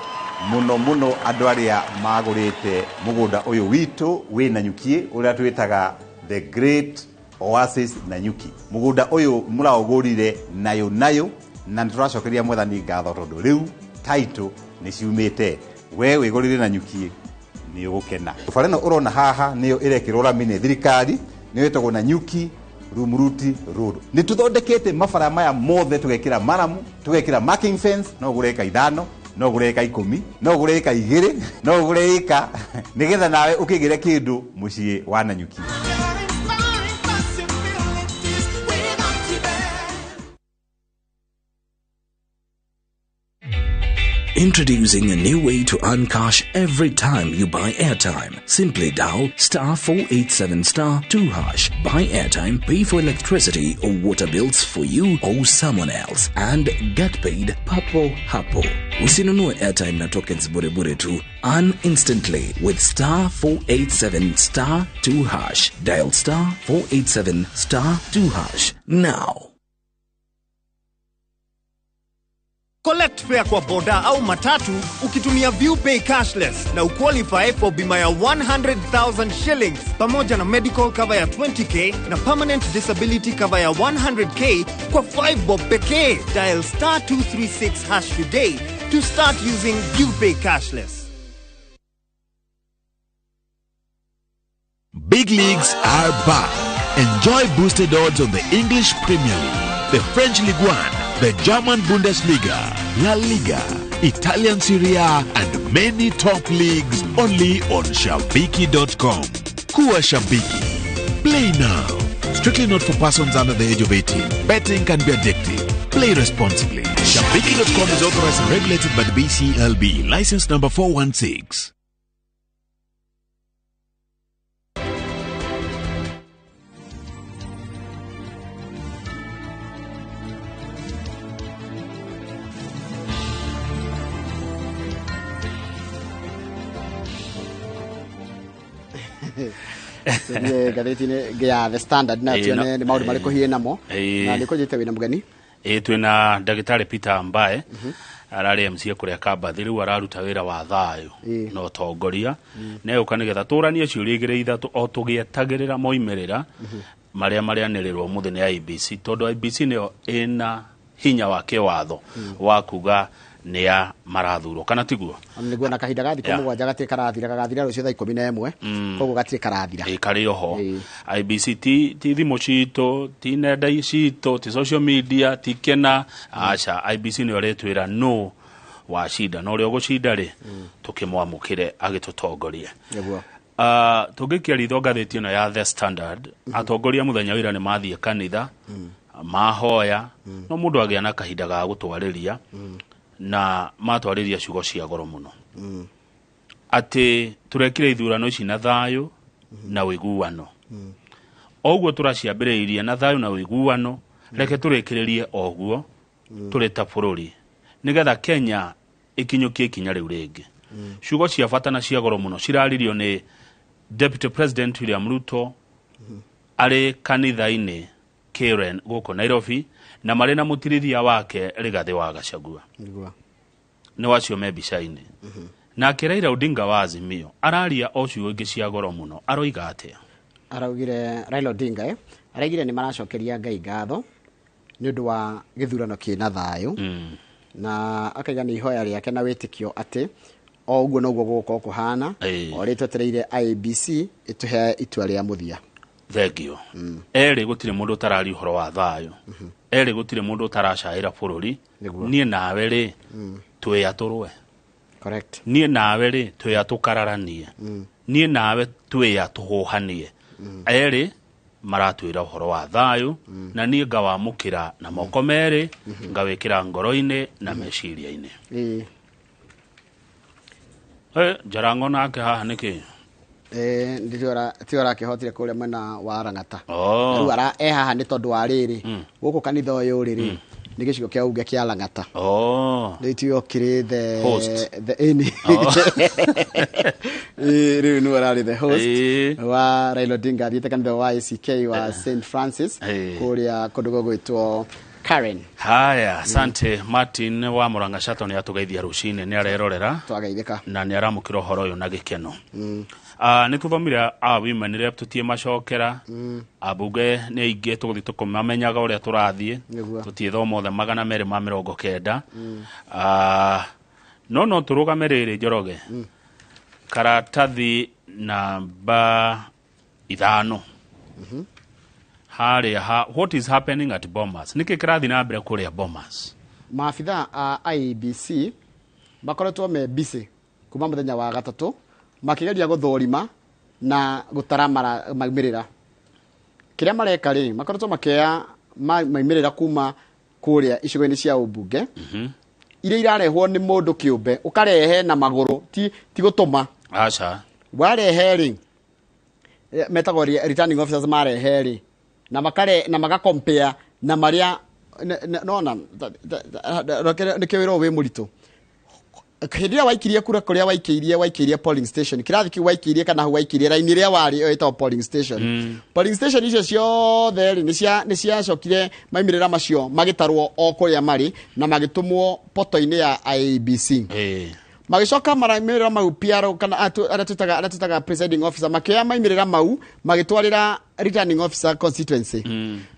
mũno andũ arĩa magũrĩte mũgũnda ũyũ witũ wĩ Nanyuki ũrĩa twĩtaga the Great Oasis Nanyuki. Mũgũnda ũyũ mũraũgũrire nayo na nĩtũracokeria mwathani ngatho tondũ rĩu title nĩ ciumĩte we wĩgũrire Nanyuki nĩ ũgũkena. Barabara ĩno ũrona haha nĩyo ĩrekĩrwo rami nĩ thirikari nĩyo ĩtagwo Nanyuki Rumuruti Road. Ni tuthondekete mabara maya mothe tugekira maramu, tugekira marking fence, no gureka 5, no gureka 10, no gureka 2, no gureka nigetha nawe ukigire kindu muciĩ wa Nanyuki. Introducing a new way to earn cash every time you buy airtime. Simply dial *487*2#. Buy airtime, pay for electricity or water bills for you or someone else, and get paid papo hapo. Usinunue airtime na tokens bure tu. Earn instantly with *487*2#. Dial *487*2# now. Collect fare kwa boda au matatu ukitumia ViewPay cashless na uqualify for bima ya 100,000 shillings pamoja na medical cover ya 20k na permanent disability cover ya 100k kwa 5 bob pekee. Dial *236# today to start using ViewPay cashless. Big leagues are back. Enjoy boosted odds on the English Premier League, the French Ligue 1, the German Bundesliga, La Liga, Italian Serie A, and many top leagues only on Shabiki.com. Kuwa Shabiki. Play now. Strictly not for persons under the age of 18. Betting can be addictive. Play responsibly. Shabiki.com is authorized and regulated by the BCLB. License number 416. Gatheti-inĩ ya The Standard na tuone nĩ maũndũ marĩkũ hiĩ namo na nĩ kũnyite wĩna mũgeni twĩna ndagĩtarĩ Peter Mbae ararĩ MC kũrĩa Kambathi rĩu araruta wĩra wa thayũ na ũtongoria nĩoka nĩgetha tũranie ciũria igĩrĩ ithatũ o tũgĩetagĩrĩra moimĩrĩra marĩa marĩanĩrĩrwo mũthĩ nĩ IEBC tondũ IEBC nĩyo ĩna hinya wa kĩwatho wa kuga nĩa marathurwo kana tiguo nĩguo na kahinda gathi mũgwanja gatirĩ karathira rũciũ thaa 11 koguo gatirĩ karathira karĩ oho IEBC ti thimũ citũ ti nenda citũ ti social media ti kena aca IEBC nĩyo ĩretwĩra no wacinda no ũrĩa ũgũcinda rĩ tũkĩmwamũkĩre agĩtũtongorie nĩguo tũngĩkĩaritho ngathĩti ĩno ya The Standard atongoria mũthenya wĩra nĩ mathiĩ kanitha mahoya no mũndũ agĩa na kahinda ga gũtwarĩria na matwarĩria ciugo cia goro mũno atĩ tũrekire ithurano ici na thayũ na ũiguano oguo tũraciambĩrĩirie na thayũ na ũiguano reke tũrekĩrĩrie oguo tũrĩ ta bũrũri nĩgetha Kenya ĩkinyũkie ikinya rĩu rĩngĩ ciugo cia bata na cia goro mũno ciraririo nĩ Deputy President William Ruto arĩ kanitha-inĩ Karen gũkũ Nairobi na marĩ na mũtirithia wake Rigathi wa Gachagua nĩ wacio me mbica-inĩ na Raila Odinga wa Azimio araria o ciugo ingĩ cia goro mũno aroiga atĩa araugire Raila Odinga araigire nĩ maracokeria Ngai ngatho nĩ ũndũ wa gĩthurano kĩna thayũ na akaiga nĩ ihoya rĩake na wĩtĩkio atĩ o ũguo noguo gũgũkorwo kũhana o rĩtwetereire IEBC ĩtũhe itua rĩa mũthia thegio eri gutire mundu tarari horo wa thayo eri gutire mundu tarashaira bururi nie nawe ri twe aturwe correct nie nawe ri twe atukararanie nie nawe twe atuhuhanie eri maratwira horo wa thayo na nie ngawamukira na moko meri ngawikira ngoro-ine na meciria-ine jarango nake haha niki ndiora kihotire kuria mwena wa Rangata riu ara haha ni tondu wa riri guku kanitha uyu riri ni gicigo kia unge kia Rangata nitio kiri the ini riu ni arari the host wa Raila Odinga athiite kanitha wa ICK wa St Francis kuria kundu gugwitwo Karen. Haya, asante Martin wa Muranga Shato ni atugeithia rucine ni arerorera twageithika na ni aramukira horo uyu na gikeno ni tuthomire women rep tutie macokera abuge ni ingi tuguthi tukumamenyaga uria turathie tutie thomo the 290 no turugamirire Njoroge karatathi namba 5 what is happening at Bomas? Niki kirathi na mbere kuria Bomas. Maafitha IEBC bakoretwo me busy kuma muthenya wa gatatu makigeria guthorima na gutara maimirira. Kiria mareka ri makoretwo makeya maimirira kuma kuria icigo-ini cia ubunge. Iria irarehwo ni mundu kiumbe ukarehe na maguru ti gutuma. Acha. Warehe ri metagwo returning officers marehe ri na maga compare na maria nona nikewiro we murito kidia waikirie kura kuria waikirie polling station kirathi ki waikirie kana hu waikirie line iria wari eta polling station polling station icio ciothe ri ni cia cokire maimirira macio magitarwo o kuria mari na magitumwo poto-ini ya IEBC magicoka maramirira mau PR kana atutaga presiding officer makia maimirira mau magitwarira returning officer constituency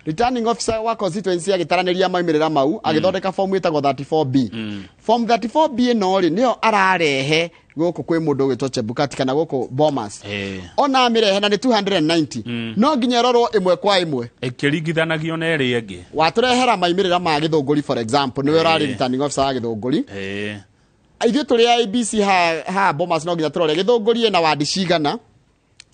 returning officer wa constituency agitaraniria maimirira mau agithondeka form etagwo 34B form 34B no ri nio ararehe guku kwi mundu gwitwo Chebukati kana guku Bomas ona mirehe na ni 290 no nginya rorwo imwe kwa imwe ikiringithanagio na eri ingi waturehera maimirira ma Githunguri for example niwe rari returning officer wa Githunguri ithuĩ tũrĩ IEBC ha Bomas no nginya tũrore Githunguri na wadi cigana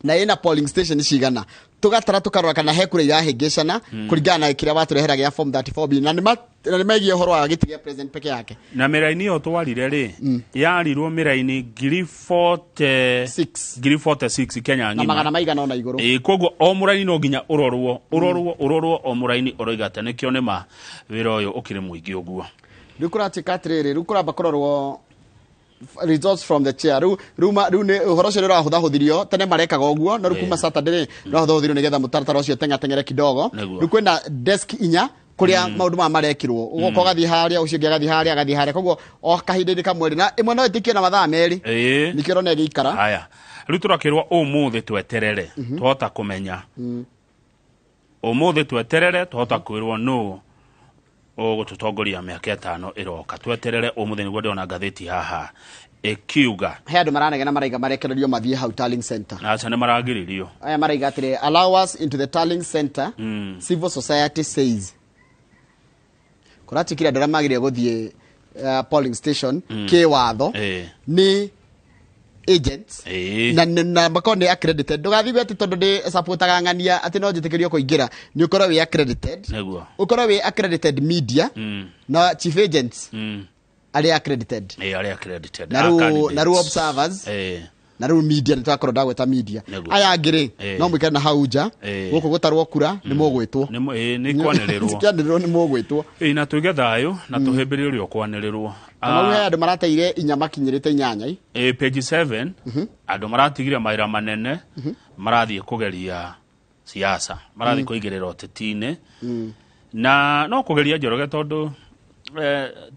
na ina polling station cigana tugatara tukarora kana he kura irahĩngĩcana kũringana na kĩrĩa watũrehera gĩa form 34B na nĩ megie ũhoro wa gĩtĩ gĩa president peke yake na mĩraini ĩyo twarire rĩ yarirwo mĩraini 46 Kenya ngima na magana maigana ona igũrũ koguo o mũraini no nginya ũrorwo o mũraini ũroigate nĩkĩo nĩma wĩra ũyũ ũkĩrĩ mũingĩ ũguo rĩu kũratika atĩrĩrĩ rĩu kũramba kũrorwo results from the chair rĩu nĩ ũhoro ũcio ũrahũthahũthirio tene marekaga ũguo no rĩu kuma Saturday ũrahũthahũthirio nĩgetha mũtaratara ũcio teng'ateng'ere kidogo rĩu kwĩna desk 4 kuria maundu ma marekirwo ugoka gathi haria ucio gathi haria koguo o kahinda-ini kamwe na imwe no itikie na mathaa meri nikiro na gikara haya riu turakirwa umuthi tweterere twota kumenya umuthi tweterere twota kwirwo no gututongoria miaka 5 iroka tweterere umuthi niguo ndiona ngatheti haha ekiuga he andu maranegena maraiga marekererio mathie hau Tallying Center acha ne maragiririo aya maraiga atire allow us into the Tallying Center civil society says kuratikira ndara magire guthie polling station ke watho ni agents na bakone accredited ndugathiwe ati tondu ndi supportaga ngania ati no njitikirio kuingira ni ukorwo we accredited ukorwo we accredited media na chief agents ali accredited na ru observers na ru media nitwakorwo ndagweta media aya ngiri no mwikana na hauja guku gutarwo kura ni mugwitwo ni kwanirerwo ni mugwitwo na tuge thayo na tuhemberio rio kwanirerwo Amwe andu marateire inya makinyirite nyanya page 7 andu maratigire maira manene marathie kugeria siasa marathie kuigirira oteti-ini na no kugeria Njoroge tondu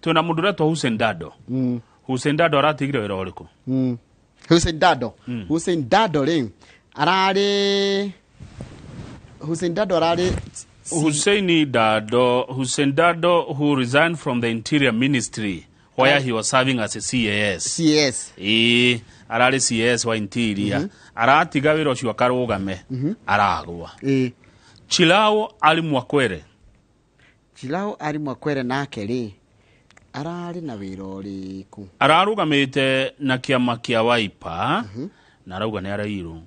tuna mundu retwa Hussein Dado aratigire wira uriku Hussein Dado ring arari Hussein Dado who resigned from the Interior Ministry where he was serving as a CAS. Ararĩ CS wa interior. Aratiga wĩra ũcio akarũgame. Aragwa. Chilao ali Mwakwere. Chilao ali Mwakwere nake rĩ ararĩ na wĩra ũrĩkũ? Ararũgamĩte na kĩama kĩa Wiper na arauga nĩ arairwo.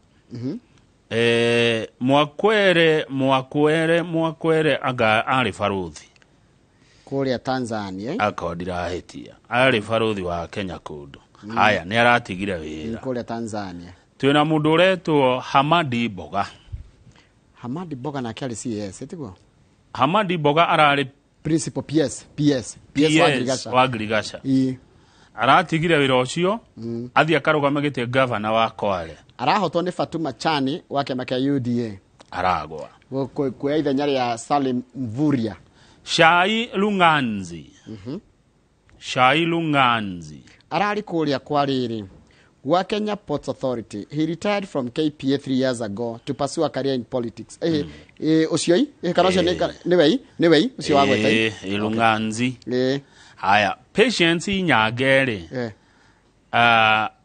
Mwakwere aga arĩ baruthi kũrĩa Tanzania akodira hetia arĩ baruthi wa Kenya kundu. Haya nĩ aratigire wĩra kũrĩa Tanzania. Twĩna mũndũ ũretwo Hamadi Boga. Hamadi Boga na kĩarĩ CS tiguo? Hamadi Boga ararĩ principal PS wa Girigasha. Aratigire wĩra ũcio athia karũgame gĩtĩ governor wa Kwale. Arahotwo nĩ Fatuma Chani wa kĩama kĩa UDA. Aragwa kuoya ithenya rĩa Salim Mvurya. Shai Lunganzi ararĩ kũrĩa kwa rĩrĩ gwa Kenya Ports Authority. He retired from KPA 3 years ago to pursue a career in politics. Ucio kana ucio nĩ wei ucio wa gweta Lunganzi. Haya Patience Nyangere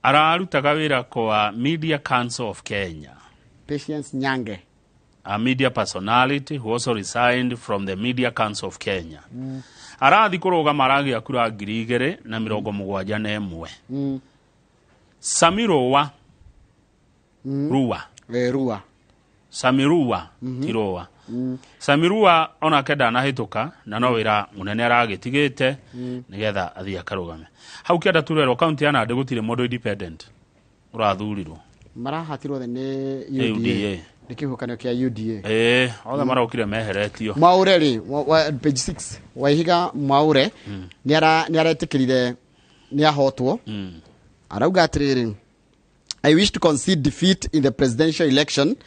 ararutaga wĩra kwa Media Council of Kenya. Patience Nyange, a media personality who also resigned from the Media Council of Kenya. Arathi kũrũgama aragia kura 271. Samirua Samirua Tiroa. Samirua ona kenda nahĩtũka na no wĩra mũnene aragĩtigĩte nĩgetha athia karũgame. Hau kĩanda turerwo county ya Nandi gũtirĩ mũndũ independent ũrathurirwo. Marahatirwo nĩ UDA. Nikihukanio kĩa UDA. Othe marokire meheretio. Mũthure rĩ page 6 Waihiga Mũthure nĩ aretikirire nĩ ahotwo. Arauga atiriri, I wish to concede defeat in the presidential election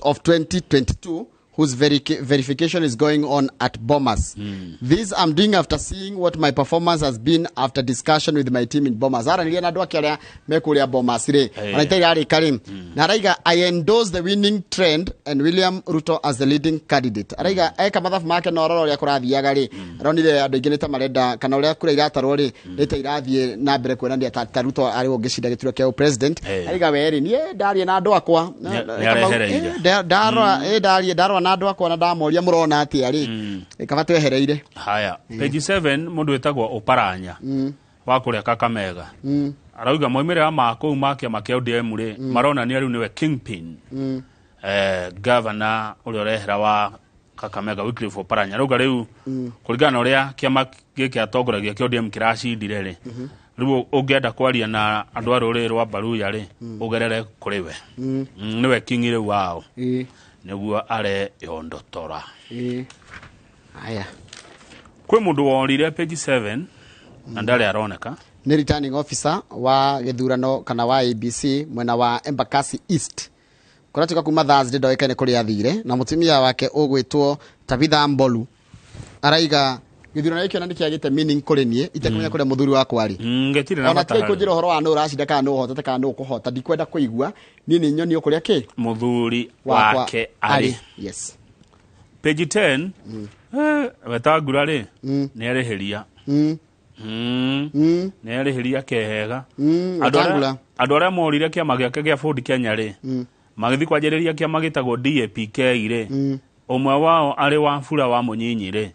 of 2022 whose verification is going on at Bomas. This I'm doing after seeing what my performance has been after discussion with my team in Bomas. Ara nilia na doa kia mekulia Bomas re. Anaitari ari karim. Naraiga, I endorse the winning trend and William Ruto as the leading candidate. Araiga, eka madhafu maake na ororo ya kurathi ya gari. Aroni le adoigeneta mareda kanolea kura irata rori. Leta irathi na bere kuenandi ya Ruto ari wogeshida geturu kia president. Araiga weeri, niye dari na doa kwa. Darwa na andå akwa na ndamoria murona atia ri ikaba twehereire. Haya page 7 mundu etagwo Oparanya wa kuria Kakamega arauga moimire ma kuu make makia ODM ri marona ni riu niwe kingpin governor uri orehera wa Kakamega Wycliffe Oparanya arauga riu kuringana uria kiama giki atongoragia kia ODM kiracindire ri riu ungienda kwaria na andu a ruriri rwa Baruya ri ugerere kuriwe niwe king riu wao niguo are yondotora. Aya kwe mundu worire page 7 na ndale aroneka ni returning officer wa githurano kana wa ABC mwena wa Embakasi East kuratuka kuma Thursday ndoikaine kuri athire na mutumia wake ugwitwo Tabitha Mbolu araiga githurano gikio na nikiagite meaning kuri nie itekumenya kuri muthuri wa kwari ngetire na matari kunjira horo wa no racida kana no hotete kana no kuhota ndikwenda kuigua nini nyoni ukuria ki muthuri wake ari. Yes page 10 wetagura ri ni arihiria ni arihiria kehega andu aria morire kiama giake gia Ford Kenya ri magithi kwanjiriria kiama gitagwo DAPK ri umwe wao ari Wafula wa Munyinyi ri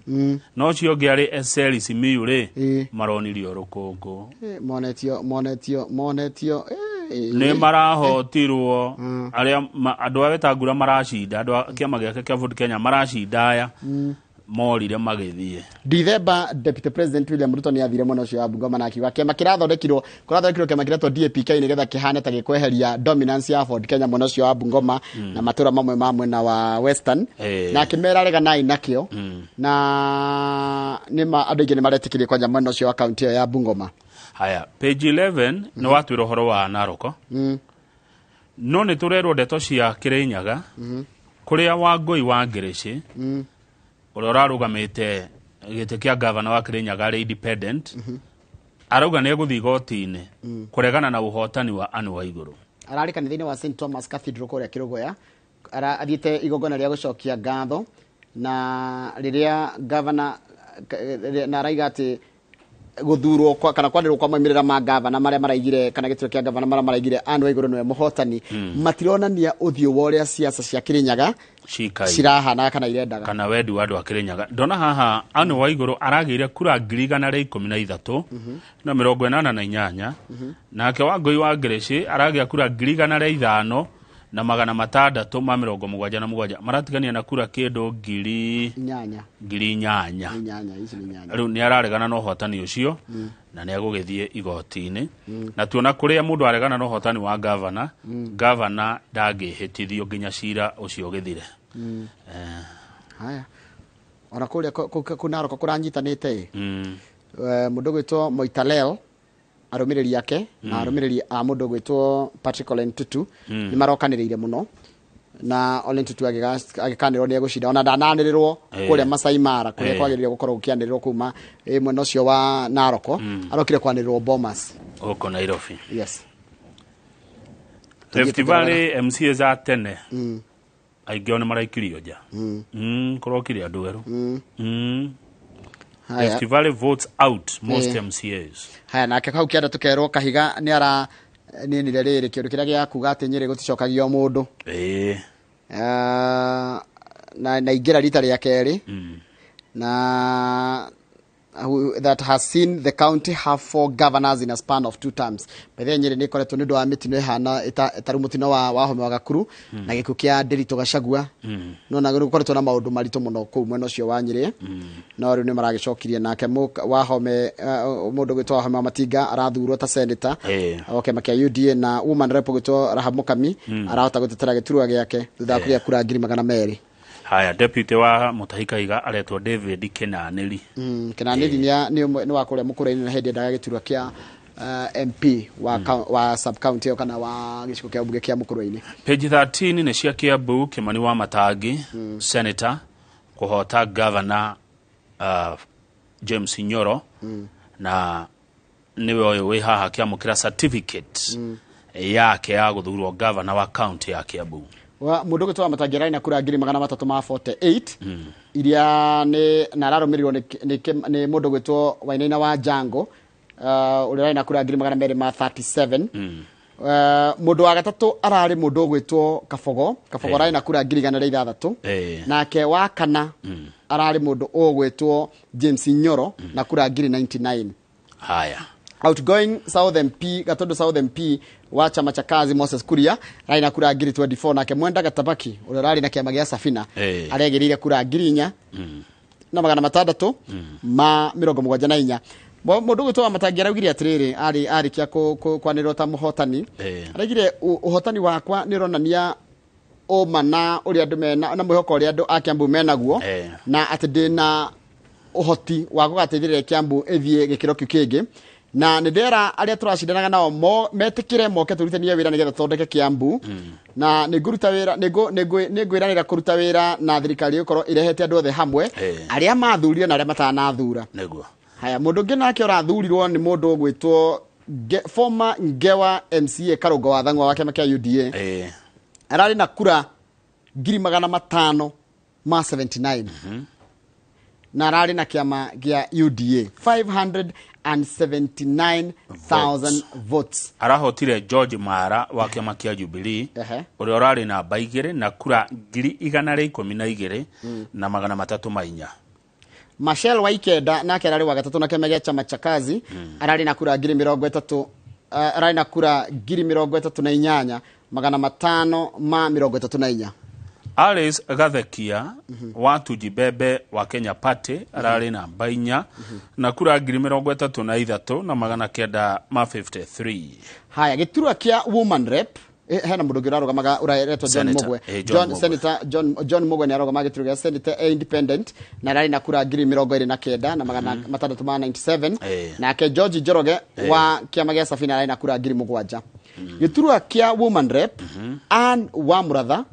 no cio ngi ari Eseli Simiyu ri maronirio rukungu monetio ni marahotirwo aria andu awetagura maracinda andu kiama giake kia Ford Kenya maracindaya morire magithie. December Deputy President William Ruto ni athire muno cio Bungoma na akiwa kiama kirathondekirwo kiama kiretwo DAPK nigetha kihane ta gikweheria dominance ya Ford Kenya muno cio Bungoma na matura mamwe na wa Western na kimera rega nai nakio na nima andu ingi ni maretikirie kwa muno cio account ya Bungoma. Haya page 11 no watu rohoro wa Naroko no ni turerwo ndeto cia Kirinyaga kuria Wangui wa Ngirici urora rugamite gite kia governor wa Kirinyaga ari independent arauga ne guthi gotine kuregana na uhotani wa Anne Waiguru arari kanithini wa St Thomas Cathedral kuria Kirugoya athiite igongona ria gucokia ngatho na riria governor na raiga ati guthurwo kana kwanirwo kwa maimirira ma gavana maria maraigire kana gituro kia gavana maria maraigire andu Waiguru niwe muhotani matironania uthio wa uria siasa cia Kirinyaga cirahana kana irendaga kana wendi wa andu a Kirinyaga. Ndona haha Anne Waiguru aragire kura 113 na 88 nake Wangui wa Ngerechi aragia kura 105 na 677 maratigania na kura kindu 8,000 riu ni araregana no hotani ucio na ni agugithie igoti-ini na tuona kuria mundu aregana no hotani wa governor ndangihitithio nginya cira ucio githire. Haya ona kuria kuna ro kuranyitanite mundu gwitwo Moitalel arumiriri yake na arumiriri a mundu gwitwo Patrick Olentutu ni marokaniriire muno na Olentutu agikanirwo ni egushinda ona ndananirirwo kuria Masai Mara kuria kwagiririo gukorwo gukianirirwo kuma mwena ucio wa Naroko arokire kwanirirwo Bomas oko Nairobi. Yes. Rift Valley MCA za tene aingi ona maraikirio ja kurokire andu eru Rift Valley votes out most MCAs. Haya nake kau kianda tukerwo Kahiga ni ara ninire riri kindu kiria gia kuga ati Nyeri guticokagio mundu na igira rita ria keri na that has seen the county have 4 governors in a span of 2 terms. Bethe Nyeri ni koretwo nindu wa mitino ihana itaru mutino wa home wa Gakuru na giku kia Ndirito Gachagua no na koretwo na maundu marito muno ku mwena ucio wa Nyeri no riu ni maragicokirie nake wa home mundu gwitwa home Matinga arathurwo ta senator oke makia UDA na woman rep gwitwa Rahab Mukami arahota gutetera giturwa giake thutha kuria kura 200. Haya deputy wa Mutahika iga aretwo David Kenaneli. Kenaneli ni wakuria mukuraini na hindi ndaga giturwa kia MP wa sub county kana wa giciko kia bunge kia mukuraini. Page 13 ni cia Kiambu Kimani wa Matangi senator kuhota governor James Nyoro na niwe oyo we haha kiamukira certificate yake ya guthurwo governor wa county ya Kiambu. Wa mundu gwitwa Matangi raina kura 348 iria ni nararumirirwo ni mundu gwitwa Wainaina wa Jango uri raina kura 237 mundu wa gatatu arari mundu gwitwa Kabogo raina kura 600 nake wa kana arari mundu ogwitwo James Nyoro na kura 99. Haya outgoing South MP Gatondo South MP wa chama cha kazi Moses Kuria raina kura 24 nake Mwenda Gatabaki urarari na kiama gia Safina aregirire kura 4 na 600 ma 74 mundu gwitwa Matangi araugire atiriri ari kia kwanirwo ta muhotani aragire uhotani wakwa nironania omana uri andu mena na mwihoko uri andu a Kiambu menaguo na ati ndina uhoti wa gugateithĩrĩria Kiambu ithie gikiro kiu kingi na ndera aria turacindanaga nao metikire moke turutanie wira nigetha tondeke Kiambu na niguruta wira nigwiranira kuruta wira na thirikari ikorwo irehete andu othe hamwe aria mathurire na aria matanathura niguo. Haya mundu ngi nake urathurirwo ni mundu gwitwo former Ngewa MCA Karungo wa Thang'wa wake makia UDA arari na kura 579 na arari na kiama gia UDA 579,000 votes. Arahotire George Mara wa kiama kia Jubilee uri orari na baigire na kura 112 na 304. Marshall Waikenda nake arari wa gatatu na kiama gia chama cha kazi arari na kura 30 arari na kura 38 534. Alice Gathekia wa Tujibebe wa Kenya Party arari na bainya na kura 33 na 953. Haya giturwa kia woman rep hena mundu ngirarugamaga uraretwo John Mogwe Senator John Mogwe ni arugamaga giturwa kia Senator independent na arari na kura 29 na 697 na ke George Njoroge wa kiama gia Safina arari na kura 7,000. Giturwa kia woman rep Anne wa Mũthure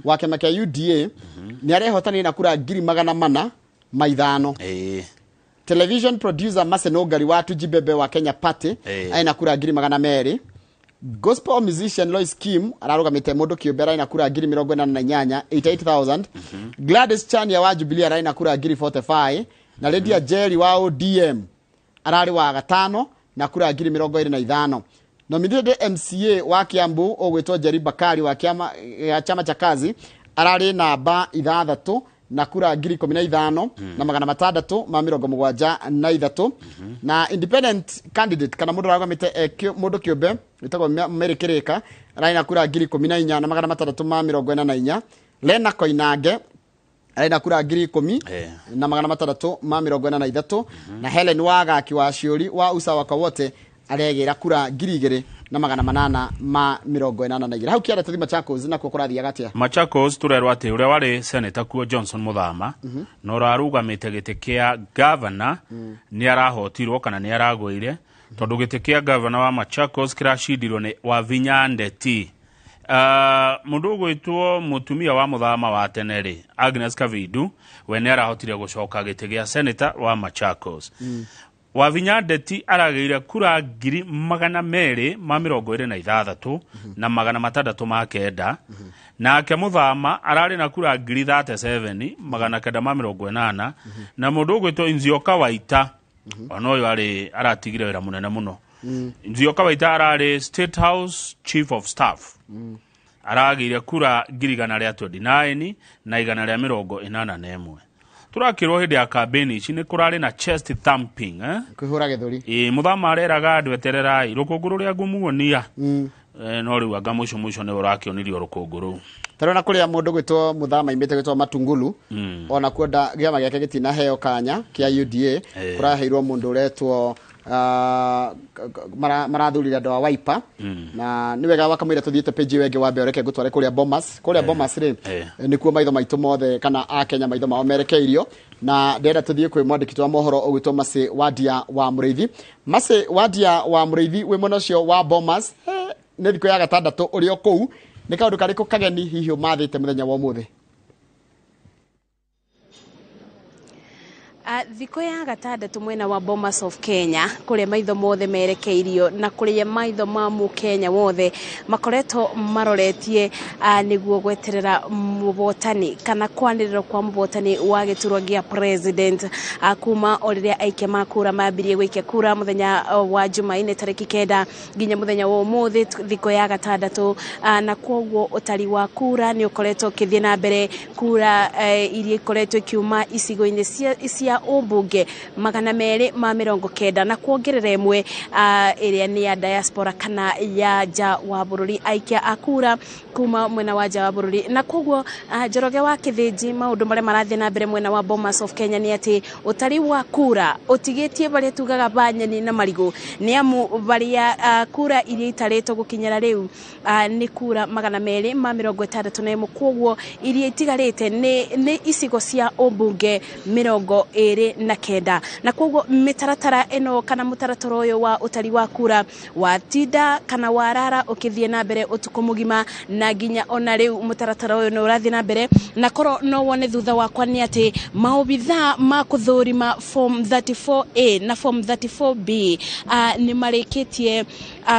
wa kiama kia UDA ni arehotani na kura 405. Television producer Masenogari wa Tujibebe wa Kenya Party aina kura 200. Gospel musician Lois Kim ararugamite mundu kiumbera ina kura 88,000. Gladys Chania wa Jubilee araina kura 45 na Lydia Jerry wa ODM arari wa gatano na kura 25,000. Nominated MCA wa Kiambu ogwetwo Jerry Bakari wa chama cha kazi arari namba 6 na kura 15,000 na 673 na independent candidate kana mundu aragomite mundu kiumbe itagwo Merikirika arari na kura 14,000 na 644. Lena Koinange arari na kura 10,000 na 643 na Helen Wagaki wa Ciuri wa Usawa kwa wote aregira kura 2,000 na 882. Hau kiara tuthi Machakos na kurathia gatia Machakos turerwa ati uria wari senator kuo Johnson Muthama no rarugamite gite kia governor ni arahotirwo kana ni aragwire tondu gite kia governor wa Machakos kirashindirwo ni Wavinya Ndeti. Mundu gwitwo mutumia wa Muthama wa teneri Agnes Kavindu we ni arahotire gucoka gite gia senator wa Machakos. Wavinya Ndeti arageire kura 226 na 609 nake Muthama arari na kura 37,980 na mundu gwitwo Nzioka Waita onoyo ari aratigire wira munene muno. Nzioka Waita arari State House Chief of Staff arageire kura 129 na 181. Turakirwo hindi ya campaign ici ni kurari na chest thumping kuhura githuri Muthama areraga andu etererai rukunguru ria ngumuonia no riu anga muico ni urakionirio rukunguru tarona kuria mundu gwitwo Muthama imite gwitwo Matungulu ona kwenda giama giake gitina heo kanya kia UDA kuraheirwo mundu uretwo marathurira ndo wa Wiper na ni wega wakamwira tuthiete page wenge wa mbeoreke gutware kuria Bomas ri nikuo maitho maitu mothe kana a Kenya maitho mao merekeirio na ndenda tuthie kwi mwandiki twa mohoro ogwitwo Mase Wadia wa Muriithi. Mase Wadia wa Muriithi we monocio wa Bomas ne thiko ya gatandatu urio kou ni kaundu kariku kageni hihi mathite muthenya wa umuthi. Thiko ya gatandatu mwena wa Bomas of Kenya kuria maitho mothe merekeirio na kuria maitho ma mu Kenya wothe makoretwo maroretie niguo gweterera mubotani kana kwaniriro kwa mubotani wa giturwa gia president kuma oriria aike makura mambirie gwikia kura muthenya wa Jumaine tariki 9 nginya muthenya wa umuthi thiko ya gatandatu na kwoguo utari wa kura ni ukoretwo kithie na mbere kura iria ikoretwo kiuma isigo-ini cia umbunge 290 na kuongerera imwe iria ni ya diaspora kana ya ja wa bururi aikia akura kuma mwena wa ja wa bururi na kwoguo Njoroge wa Kithinji maundu maria marathie na mbere mwena wa Bomas of Kenya ni ati utari wa kura utigitie baria tugaga banyeni na marigo ni amu baria kura iria itaretwo gukinyira riu ni kura 261 kwoguo iria itigarite ni isigo cia umbunge 29 na kwoguo mitaratara eno kana mutaratara uyu wa utari wa kura wa tida kana warara ukithie na mbere utuku mugima na ginya ona riu mutaratara uyu no urathie na mbere na koro no wone thutha wakwa ni ati maobitha ma kuthurima form 34A na form 34B ni marikitie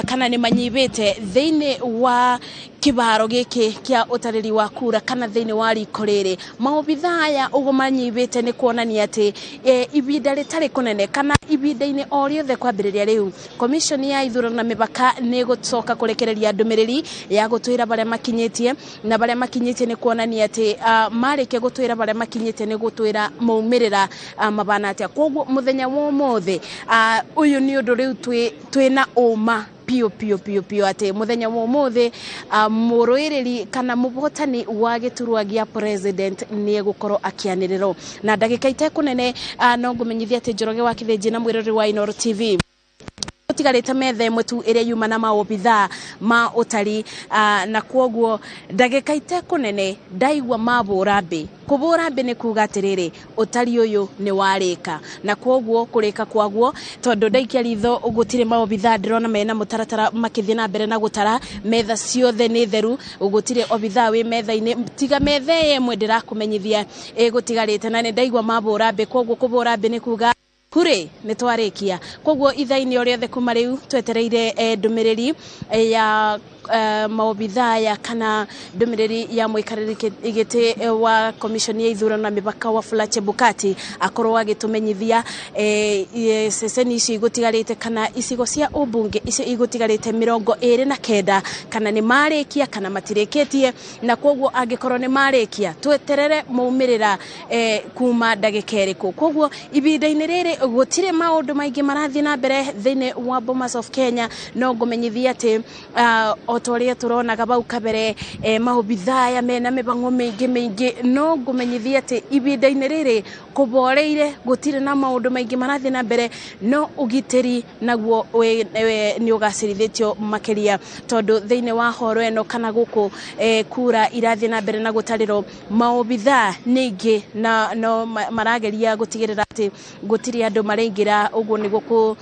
kana ni manyibite thiini wa kibaro giki kia utariri wa kura kana thiini wa rikorere maobitha aya ugo manyibite ni kuonania ati ibida ritari kunene kana ibida-ini o riothe kwambiriria riu commission ya ithurano na mibaka ni gucoka kurekereria ndumiriri ya gutwira baria makinyitie na baria makinyitie ni kuonania ati marike gutwira baria makinyitie ni gutwira maumirira mabana atia kwoguo muthenya wa mothe uyu ni undu riu twina uma pio ate muthenya wa mothe muruiriri kana mubotani wa giturwa gia president ni gukorwo akianiriro na ndagika itekunene no ngumenyithia ati Njoroge wa Kithinji na mwirori wa Inoro TV utigarite methe mwetu iria yuma na maobitha ma utari na kwoguo ndagika itekunene ndaigwa mabura mbi kubura mbi ni kuga atiriri utari uyu ni warika na kwoguo kurika kwaguo tondu ndaikia ritho ugutire maobitha ndirona mena mutaratara makithie na mbere na gutara metha ciothe ni theru ugutire obitha wi metha-ini tiga metha yemwe ndirakumenyithia gutigarite na ni ndaigwa mabura mbi kwoguo kubura mbi ni kuga kure nitwarikia kwoguo ithaini oriothe kuma riu twetereire ndumiriri ya maobithaya kana ndumiriri ya mwikariri igite wa commission ya ithurano na mipaka wa Fulache Bukati akorwo agitumenyithia ceceni ici igutigarite kana icigo cia ubunge ici igutigarite 29 kana ni marikia kana matireketie na kwoguo angikorwo ni marikia tweterere maumirira kuma ndagikeriku kwoguo ibinda-ini riri gutire maundu maingi marathi na mbere thiini wa Bomas of Kenya no ngumenyithia ati otoria turonaga bau kabere maobithaya mena mibango mingi no ngumenyithia ati ibinda-ini riri kuboreire gutire na maundu maingi marathi na mbere no ugiteri naguo ni ugacirithitio makiria tondu thiini wa horo eno kana guku kura irathi na mbere na gutariro maobitha ningi na no marageria gutigirira ati gutiri andu maringira uguo niguo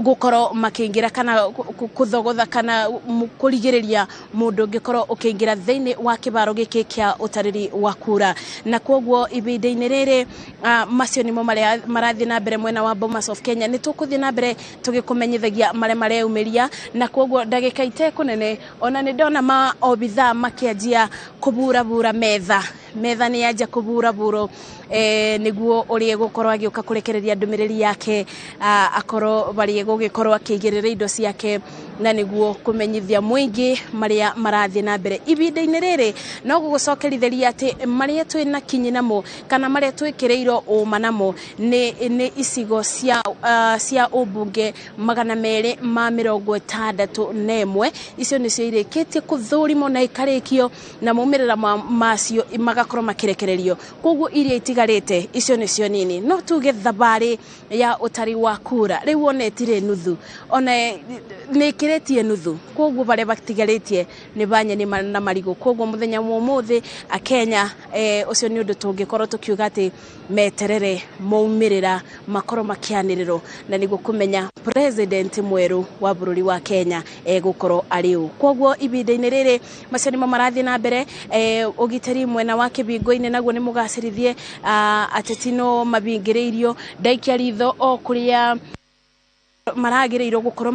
gukoro makingira kana kuthogotha kana kurigiriria mundu ngikoro ukingira thiini wa kibaro giki kia utariri wa kura na kwoguo ibinda-ini riri macio nimo marathi na mbere mwena wa Bomas of Kenya ni tukuthi na mbere tugikumenyithagia mare umiria na kwoguo ndagika ite kunene ona ni ndona maobitha makianjia kubura metha ni yanja kubura niguo urie gukorwo agiuka kurekereria ndumiriri yake akoro bari gugikorwo akigirira indo ciake na niguo kumenyithia muingi maria marathi na mbere ibinda-ini riri no gugucokerithiria ati maria twina kinyi namo kana maria twikireiro umanamo ni icigo cia ubunge 261 icio nicio irikitie kuthurimo na ikarikio na maumirira macio magakorwo makirekererio kwoguo iria itigarite icio nicio nini no tuge thabari ya utari wa kura riu onetire nuthu ona nikiretie nuthu kwoguo bare batigaritie ni banyeni na marigo kwoguo muthenya umuthi Kenya ucio ni undu tungikorwo tukiuga ati meterere maumirira makoro makianiriro na niguo kumenya president mweru wa bururi wa Kenya gukorwo ariu kwoguo ibinda-ini riri macio nimo marathi na mbere ugiteri mwena wa kibingo-ini naguo ni mugacirithie atetino mabingiriirio ndaikia ritho o kuria maragireiro gukorwo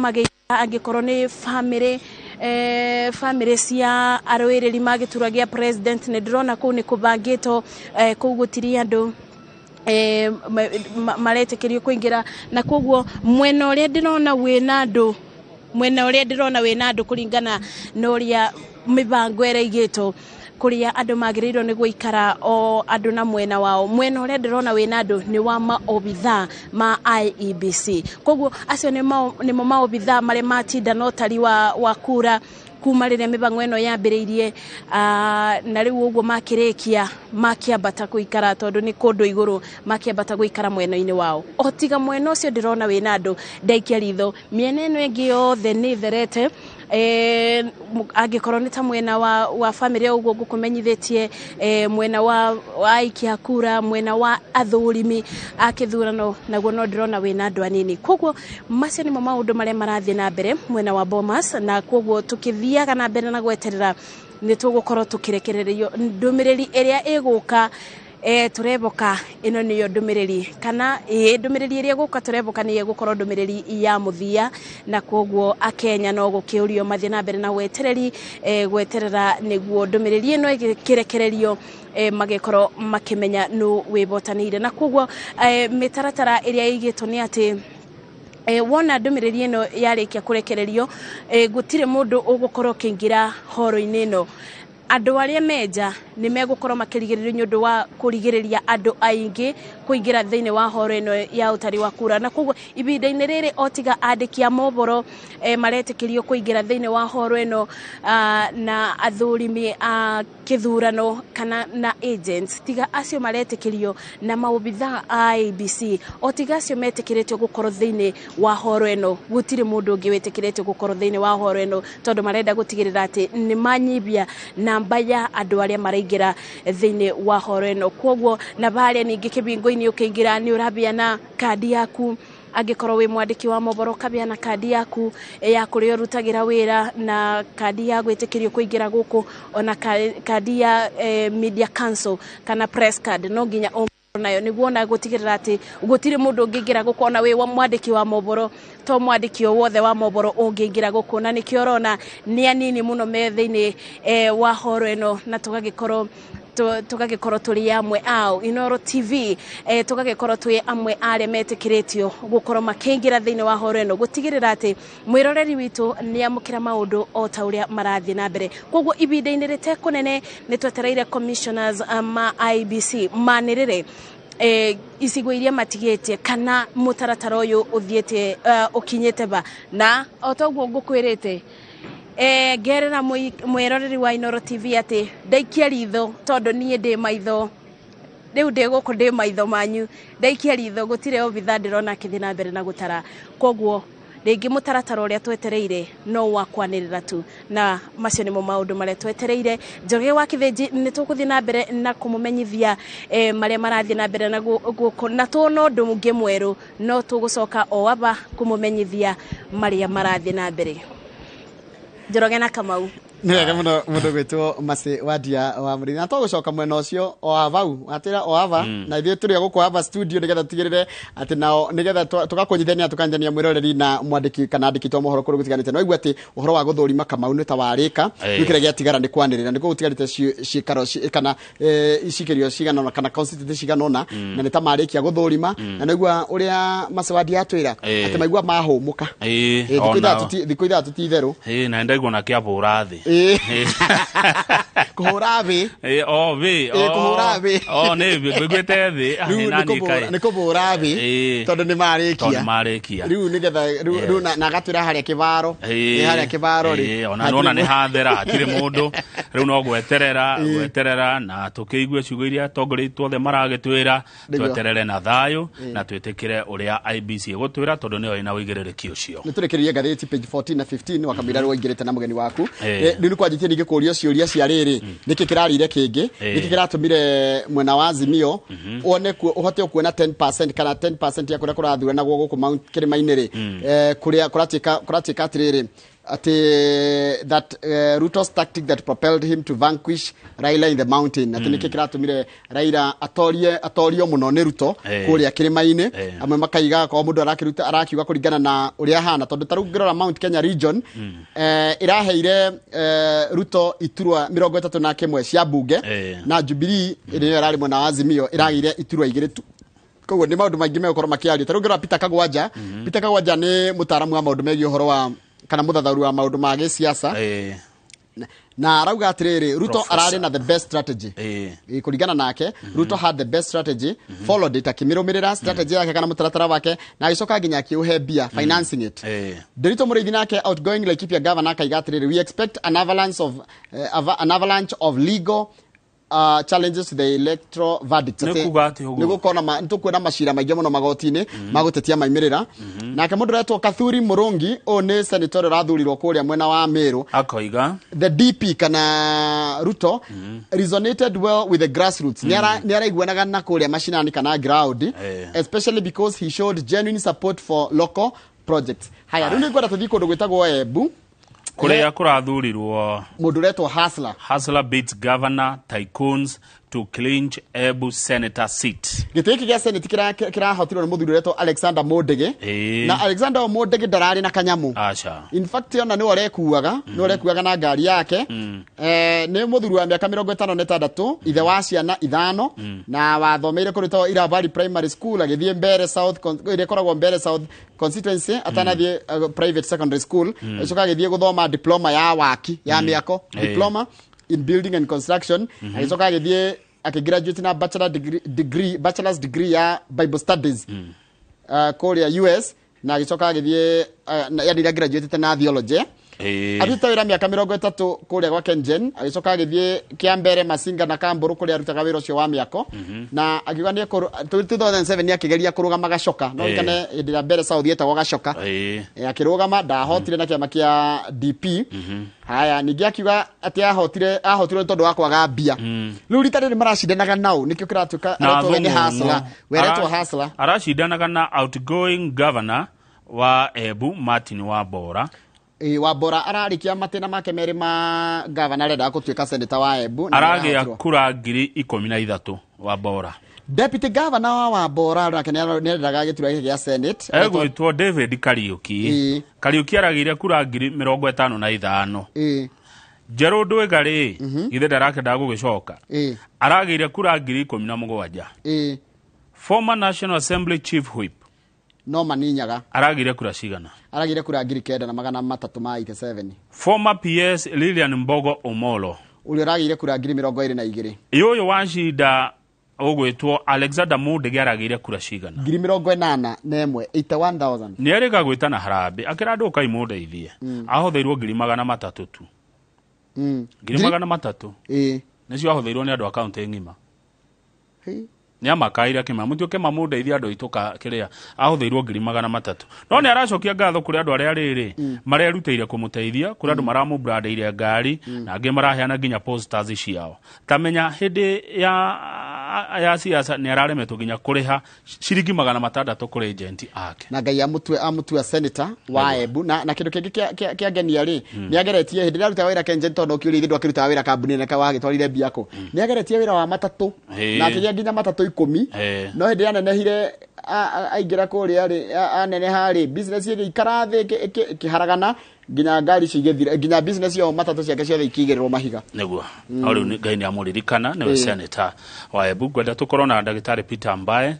angikorwo ni family cia arwiriri magituragia president ni ndrona kuu ni kubangito kuu gutiri andu maretekerio kuingira na kwoguo mwena uria ndirona wina andu kuringana na uria mibango eraigito kuria andu magirirwo ni guikara o andu na mwena wao mwena uria ndirona wina andu ni wa maobitha ma IEBC kwoguo acio ni maobitha mare matinda no tari wa kura kuma riria mibango eno yambiriirie na riu uguo makirekia makiambata guikara tondu ni kundu iguru makiambata guikara mwena-ini wao otiga mwena ucio ndirona wina andu ndaikia ritho miena eno ingi yothe ni therete angikorwo ni ta mwena wa family uguo gukumenyithitie mwena wa aikia kura mwena wa athurimi akithurano naguo no ndirona wina andu anini kwoguo macio nimo maundu maria marathi na mbere mwena wa Bomas na kwoguo tukithiaga na mbere na gweterera ni tugukorwo tukirekererio ndumiriri iria iguka tureboka ino niyo ndumiriri kana ndumiriri iria guka tureboka ni gukorwo ndumiriri ya muthia na kwoguo Kenya no gukiurio mathi na mbere na gweterera niguo ndumiriri ino ikirekererio magikorwo makimenya no wibotanire na kwoguo mitaratara iria igitwo ni ati wona ndumiriri ino yarikia kurekererio gutire mundu ugukorwo kingira horo-ini ino andu aria meja ni megukorwo makirigiririo nyundu wa kurigiriria andu aingi kuingira thiini wa horo eno ya utari wa kura na kwoguo ibinda-ini riri otiga andiki a mohoro maretekirio kuingira thiini wa horo eno na athurimi a kithurano kana na agents tiga acio maretekirio na maobitha IEBC otiga acio metekiritio gukorwo thiini wa horo eno gutire mundu ungi wetekiritio gukorwo thiini wa horo eno tondu marenda gutigirira ati ni manyibia namba ya andu aria maraingira thiini wa horo eno kwoguo na baria ningi kibingo-ini ukiingira ni urabia na kadi yaku angikorwo wi mwandiki wa mohoro kabia na kadi yaku ya kuria rutagira wira na kadi ya gwitikirio kuingira guku ona kadi ya media council kana press card no nginya nayo niguo na gutigirira ati gutire mundu ngingira gukona we wa mwandiki wa moboro to mwandiki wothe wa moboro ungingira gukuna nikio urona ni anini muno me thiini wa horo eno na tugagikorwo turi amwe ao Inoro TV tugagikorwo twi amwe aria metikiritio gukorwo makingira thiini wa horo eno gutigirira ati mwiroreri witu ni amukira maundu o ta uria marathi na mbere koguo ibinda-ini rite kunene ni twetereire commissioners ma IBC manirire isigo iria matigetie kana mutaratara uyu uthiete ukinyete ba na otoguo ngukwirite gerera mwiroreri wa Inoro TV ati ndaikia ritho tondu nie ndi maitho riu ndi guku ndi maitho manyu ndaikia ritho gutire obitha ndirona kithina mbere na gutara koguo ringi mutaratara uria twetereire no wakwanirira tu na macio nimo maundu maria twetereire Njoroge wa Kithinji ni tukuthi na mbere na kumumenyithia maria marathi na mbere na na tuno ndungi mweru no tugucoka o aba kumumenyithia maria marathi na mbere Njoroge na Kamau Nega mundu gwitwo Masi Wadia wa Murina na tugucoka mwena ucio o avau atira o ava na ithuĩ turi guku ava studio nigetha tigirire ati nao nigetha tugakunyithania tukanjania mwiroreri na mwandiki kana andiki to mohoro kuru gutiganite no igwa ati uhoro wa guthurima Kamau ni ta warika wikire giatigara ni kwanirira niko gutigarite cikaro kana icikirio cigana kana constituency ciganona na ni ta marikia guthurima na nigwa uria Masi Wadia atwira ati maigwa mahumuka thikũ ithatũ ti itherũ na ndaigua na kiabura thi kuhura vi kuhura vi ne gwete thi ni kuhura vi tondu ni marikia riu nigetha na gatwira haria kivaro ri ona nona ni hathera atire mundu riu no gweterera na tukigwe ciugo iria tongoritwo the maragitwira tweterere na thayo na twetekire uria IBC gutwira tondu niyo ina wigirereki ucio niturikirie gatheti page 14 na 15 wakamira rwaingirite na mugeni waku ni kwajitie ni gikurio ciuria cia riri niki kirarire kingi niki kiratumire mwena wa Azimio one uhote kuona 10% kana 10% ya kuria kurathura na guku Mount Kirimaini ri kuria kuratika atiriri ati that Ruto's tactic that propelled him to vanquish Raila in the mountain ati niki kiratumire Raila atorio muno ni Ruto kuria Kirimaini amwe makaiga kwa mundu arakiuga kuringana na uria hana tondu tarungirora Mount Kenya region iraheire Ruto iturwa 31 cia bunge na Jubilee iri rari mwena wa Azimio iragire iturwa igire tu koguo ni maundu maingi megukoro makiario tarungirora Peter Kagwanja ni mutaramu wa maundu megi uhoro wa kana muthathauru wa maundu ma gisiasa na arauga atiriri Ruto arari na the best strategy kuringana nake Ruto had the best strategy followed it akimirumirira strategy yake kana mutaratara wake na agicoka nginya akiuhe bia financing it Derito Muriithi nake outgoing Laikipia governor akaiga atiriri we expect an avalanche of legal challenges to the electoral verdict niguo kona ntukwena macira maingi muno magotini magutetia maimirira nake mundu retwo Kathuri Murungi o ne senator rathurirwo kuria mwena wa Meru akoiga the DP kana Ruto resonated well with the grassroots ni araiguanaga na kuria mashinani kana ground especially because he showed genuine support for local projects haya riu ni ngwenda tuthii kundu gwitagwo Embu kuria kurathurirwo mundu retwo Hustler beats governor tycoons to clinch Embu senator seat. Gitiki gia senate kirahotirwo ni muthuri retwo Alexander Modege na Alexander Modege ndarari na kanyamu in fact ona ni orekuaga na ngari yake ni muthuri wa miaka 56 ithe wa ciana ithano na wathomeire kurito Irabari primary school agithie Mbere South ire koragwo Mbere South constituency atanathie private secondary school icoka agithie guthoma diploma ya waki ya miako diploma in building and construction agicoka agithie akigraduate na bachelor's degree ya Bible studies kuria US na agicoka agithie yani graduate na theology aruta wira miaka 30 kuria kwa Kengen agicoka agithie Kiambere Masinga na Kamburu kuria arutaga wira ucio wa miako na akiuga ni 2007 akigeria kurugama gacoka no kana ndira Mbere South yetagwo gacoka akirugama ndahotire na kiama kia DP haya ningi akiuga ati ahotirwo tondu wa kwaga mbia riu rita ri maracindanaga nao nikio kiratuka aretwo ni Hustler aracindanaga na outgoing governor wa Embu Martin Wabora Wabora ararikia matena make meri ma governor reda gutuika senator wa Embu aragia kura 13,000 Wabora Deputy Governor wa Bora nake nĩendaga gĩtura gĩkĩ gĩa Senate egwĩtwo David Kariuki. Kariuki aragĩire kura 55,000. Njerũ Ndwĩga githe ndarakenda gũgĩcoka aragĩire kura 17,000. Former National Assembly Chief Whip no maninyaga aragĩire kura cigana? Aragĩire kura 9,387. Former PS Lilian Mbogo Omolo ũrĩa aragĩire kura 22,000. Ũyũ wa Shida ũgwĩtwo Alexander Mudege aragĩire kura cigana? 81,000. Nĩarĩga gwĩtana harambe akĩra andũ kaimũndeithie ahũthĩirwo 300,000 tu. 300,000 nĩcio ahũthĩirwo nĩ andũ a kaunti ng'ima. Nĩamakaire kĩma mũtuĩke mamũndeithia andũ aitũka kĩrĩa ahũthĩirwo 300,000. No nĩ aracokia ngatho kũrĩ andũ arĩa rĩrĩ marerutĩire kũmũteithia, kũrĩ andũ maramũbrandeire ngari na angĩ maraheana nginya posters ciao. Tamenya hĩndĩ ya siasa nĩ araremetwo nginya kũrĩha ciringi 600 kũrĩ agent ake. Na ngai amũtua senator wa Embu na kĩndũ kĩngĩ kĩangenia nĩ ageretie hĩndĩ ĩrĩa arutaga wĩra Kengen tondũ kĩũria ithe ndwakĩrutaga wĩra kambuni-inĩ ka wagĩtwarire Biako. Nĩ ageretie wĩra wa matatũ na akĩgĩa nginya matatũ 10. No hĩndĩ anenehire aingĩra kũrĩa aneneha business yake ikara thĩ ĩkĩharagana nginya ngari cigĩthira nginya business yao matatũ ciake ciothe ikigĩrĩrwo mahiga. Nĩguo no rĩu ngai nĩ amũririkana nĩwe senator wa Embu. Ngwenda tũkorwo na ndagĩtarĩ Peter Mbae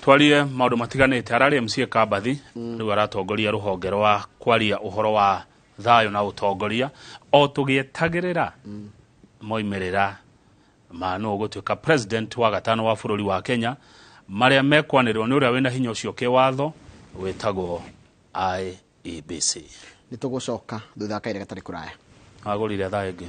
twarie maũndũ matiganĩte. Ararĩ MC Kabathi rĩu aratongoria rũhonge rwa kwaria ũhoro wa thayũ na ũtongoria o tũgĩetagĩrĩra moimĩrĩra ma no gũtuĩka president wa gatano wa bũrũri wa Kenya marĩa mekwanĩrwo nĩ ũrĩa wĩna hinya ũcio kĩwatho wĩtagwo IEBC. Nĩ tũgũcoka thutha kaire gatarĩ kũraya. Agũrire thaa ĩngĩ.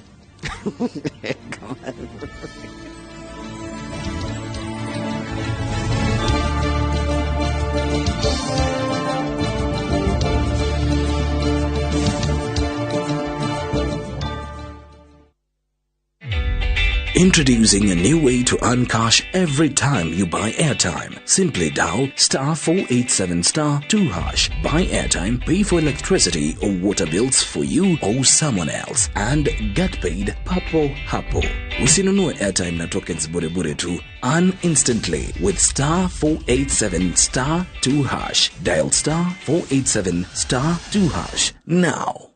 Introducing a new way to earn cash every time you buy airtime. Simply dial *487*2#. Buy airtime, pay for electricity or water bills for you or someone else, and get paid papo hapo. Usinunue airtime na tokens bure tu. Earn instantly with *487*2#. Dial *487*2#. Now.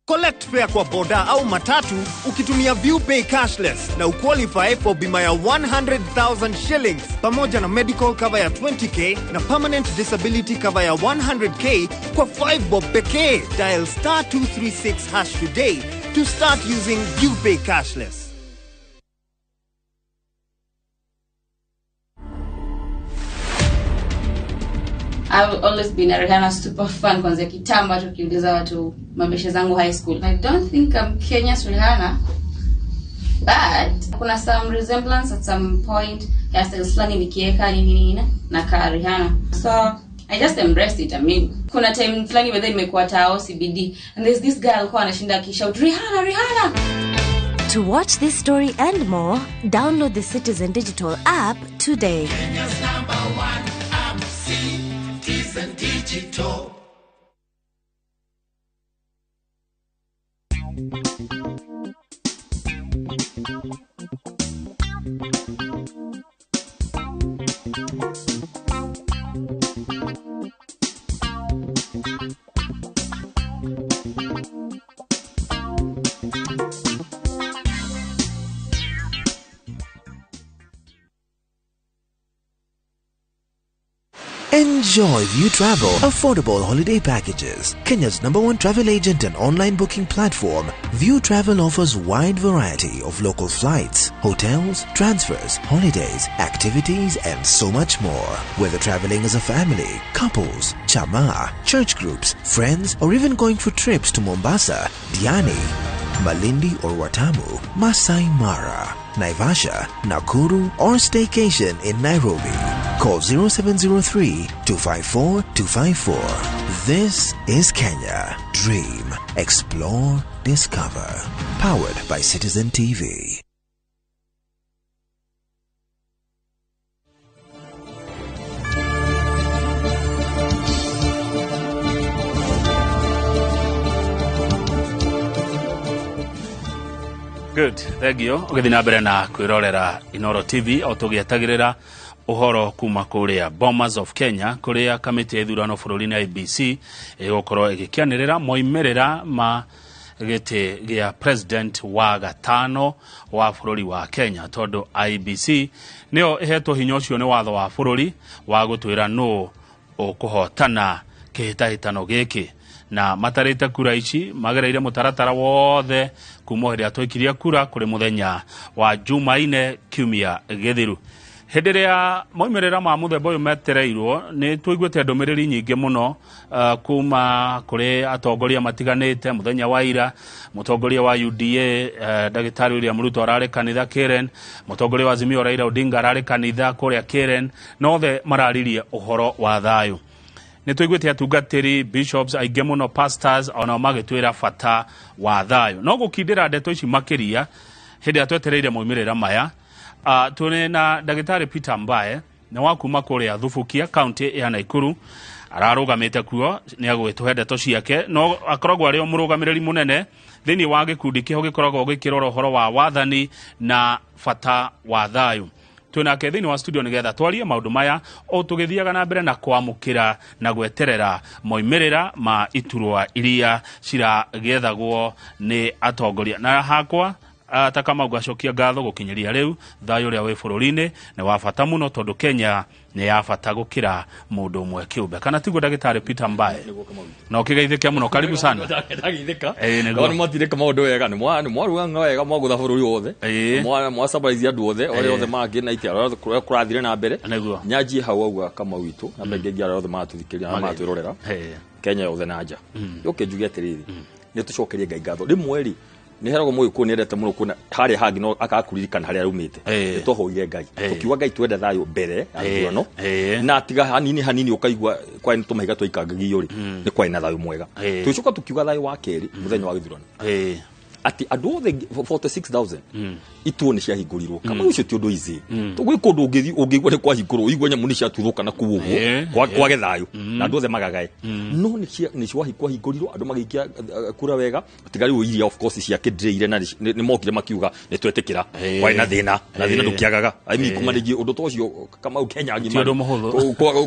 Collect fare kwa boda au matatu ukitumia ViewPay cashless na uqualify for bima ya 100,000 shillings pamoja na medical cover ya 20k na permanent disability cover ya 100k kwa 5 bob pekee. Dial *236# today to start using ViewPay cashless. I've always been a Rihanna super fan kwanza kitambo tukiuliza watu mabeshe zangu high school. I don't think I'm Kenya's Rihanna, but kuna some resemblance at some point. Hairstyles fulani nikieka nini na ka Rihanna. So I just embraced it. I mean, kuna time fulani whether imekuwa tao CBD and there's this girl kwa anashinda akishout Rihanna, Rihanna. To watch this story and more, download the Citizen Digital app today. Kenya's #1 app, Citizen Digital. Enjoy View Travel affordable holiday packages. Kenya's #1 travel agent and online booking platform, View Travel offers wide variety of local flights, hotels, transfers, holidays, activities, and so much more. Whether traveling as a family, couples, chama, church groups, friends, or even going for trips to Mombasa, Diani, Malindi or Watamu, Masai Mara, Naivasha, Nakuru, or staycation in Nairobi. Call 0703-254-254. This is Kenya. Dream, explore, discover. Powered by Citizen TV. Good, thank you. Ugethi na mbere na kwirorera Inoro TV o tugietagirira uhoro kuma kuria Bomas of Kenya kuria kamiti ya ithurano bururi-ini IBC igukorwo igikianirira moimerera ma gite gia president wa gatano wa bururi wa Kenya tondu IBC nio ihetwo hinya ucio ni watho wa bururi wa gutwira no ukuhotana kihitahitano giki na matarite kura ici magereire mutaratara wothe kuma hĩndĩ atwikirie kura kuri muthenya wa Jumaine kiumia githiru. Hĩndĩ ĩrĩa moimerera ma muthemba ũyũ metereirwo nĩ tũiguĩte ndũmĩrĩri nyingĩ mũno kuma kuri atongoria matiganĩte. Muthenya wa ira mutongoria wa UDA Ndagĩtarĩ William Ruto ararĩ kanitha Karen, mutongoria wa Azimio Raila Odinga ararĩ kanitha kũrĩa Karen, nothe mararirie ũhoro wa thayũ. Nĩ tũiguĩte atungatĩri bishops aingĩ mũno pastors ona magĩtwĩra bata wa thayũ. No gũkindĩra ndeto ici makĩria hĩndĩ atwetereire moimĩrĩra maya tũrĩ na Ndagĩtarĩ Peter Mbae na wa kuma kũrĩa Thubukia county ya Nakuru ararũgamĩte kuo nĩ agwĩtũhe ndeto ciake, no akoragwo arĩ o mũrũgamĩrĩri mũnene thĩinĩ wa gĩkundi kĩho gĩkoragwo gĩkĩrora ũhoro wa wathani na bata wa thayũ. Tunake thĩinĩ wa studio nĩgetha twarie maũndũ maya o tũgĩthiaga na mbere na kwamũkĩra na gweterera moimĩrĩra ma iturwa iria ciragethagwo nĩ atongoria. Na hakwa Takamau gacokia ngatho gũkinyĩria rĩu thayũ ũrĩa wĩ bũrũri-inĩ nĩ wa bata mũno tondũ Kenya nĩ ya bata gũkĩra mũndũ ũmwe kĩũmbe. Kana tiguo Ndagĩtarĩ Peter Mbae? Na ũkĩgeithĩke mũno, karibu sana. Ndagĩthĩka. Nĩ mwatirĩka maũndũ wega, nĩ mwaruga wega mwagũtha bũrũri wothe. Mwasurprise andũ othe arĩa othe mangĩ na itia arĩa kũrathire na mbere. Nyanjie hau auga Kamau witũ na mbengĩ arĩa othe matũthikĩrĩria na matwĩrorera Kenya yothe na nja. Yoke njuge atĩrĩrĩ, nĩ tũcokerie Ngai ngatho. Rĩmwe rĩ nĩ heragwo mũgĩkũyũ nĩ endete mũno kuona harĩa hangĩ no akakuririkana harĩa rumĩte. Nĩ tũhoire Ngai tũkiuga Ngai twende thayũ mbere ya ithurano na tiga hanini ũkaigua kwa nĩ tũmahiga twaikangagio rĩ nĩ kwa ina thayũ mwega. Tũcoka tũkiuga thayũ wa kerĩ mũthenya wa gĩthurano ati andũ othe 46,000 ituo nĩ ciahingũrirwo. Kama ũcio ti ũndũ izi tũgwĩka ũndũ ũngĩigua nĩ kwahingũrwo ũigua nyamũ nĩ ciatuthũka na kũu ũguo kwage thayũ na andũ othe magagae. No nĩ ciahingũrirwo andũ magĩikia kura wega tigari ũiria of course ciakĩndĩrĩire na nĩ mokire makiuga nĩ twetĩkĩra kwa ina thĩna na thĩna ndũkĩagaga aimi kumanĩgie ũndũ ta ũcio Kamau Kenya ngima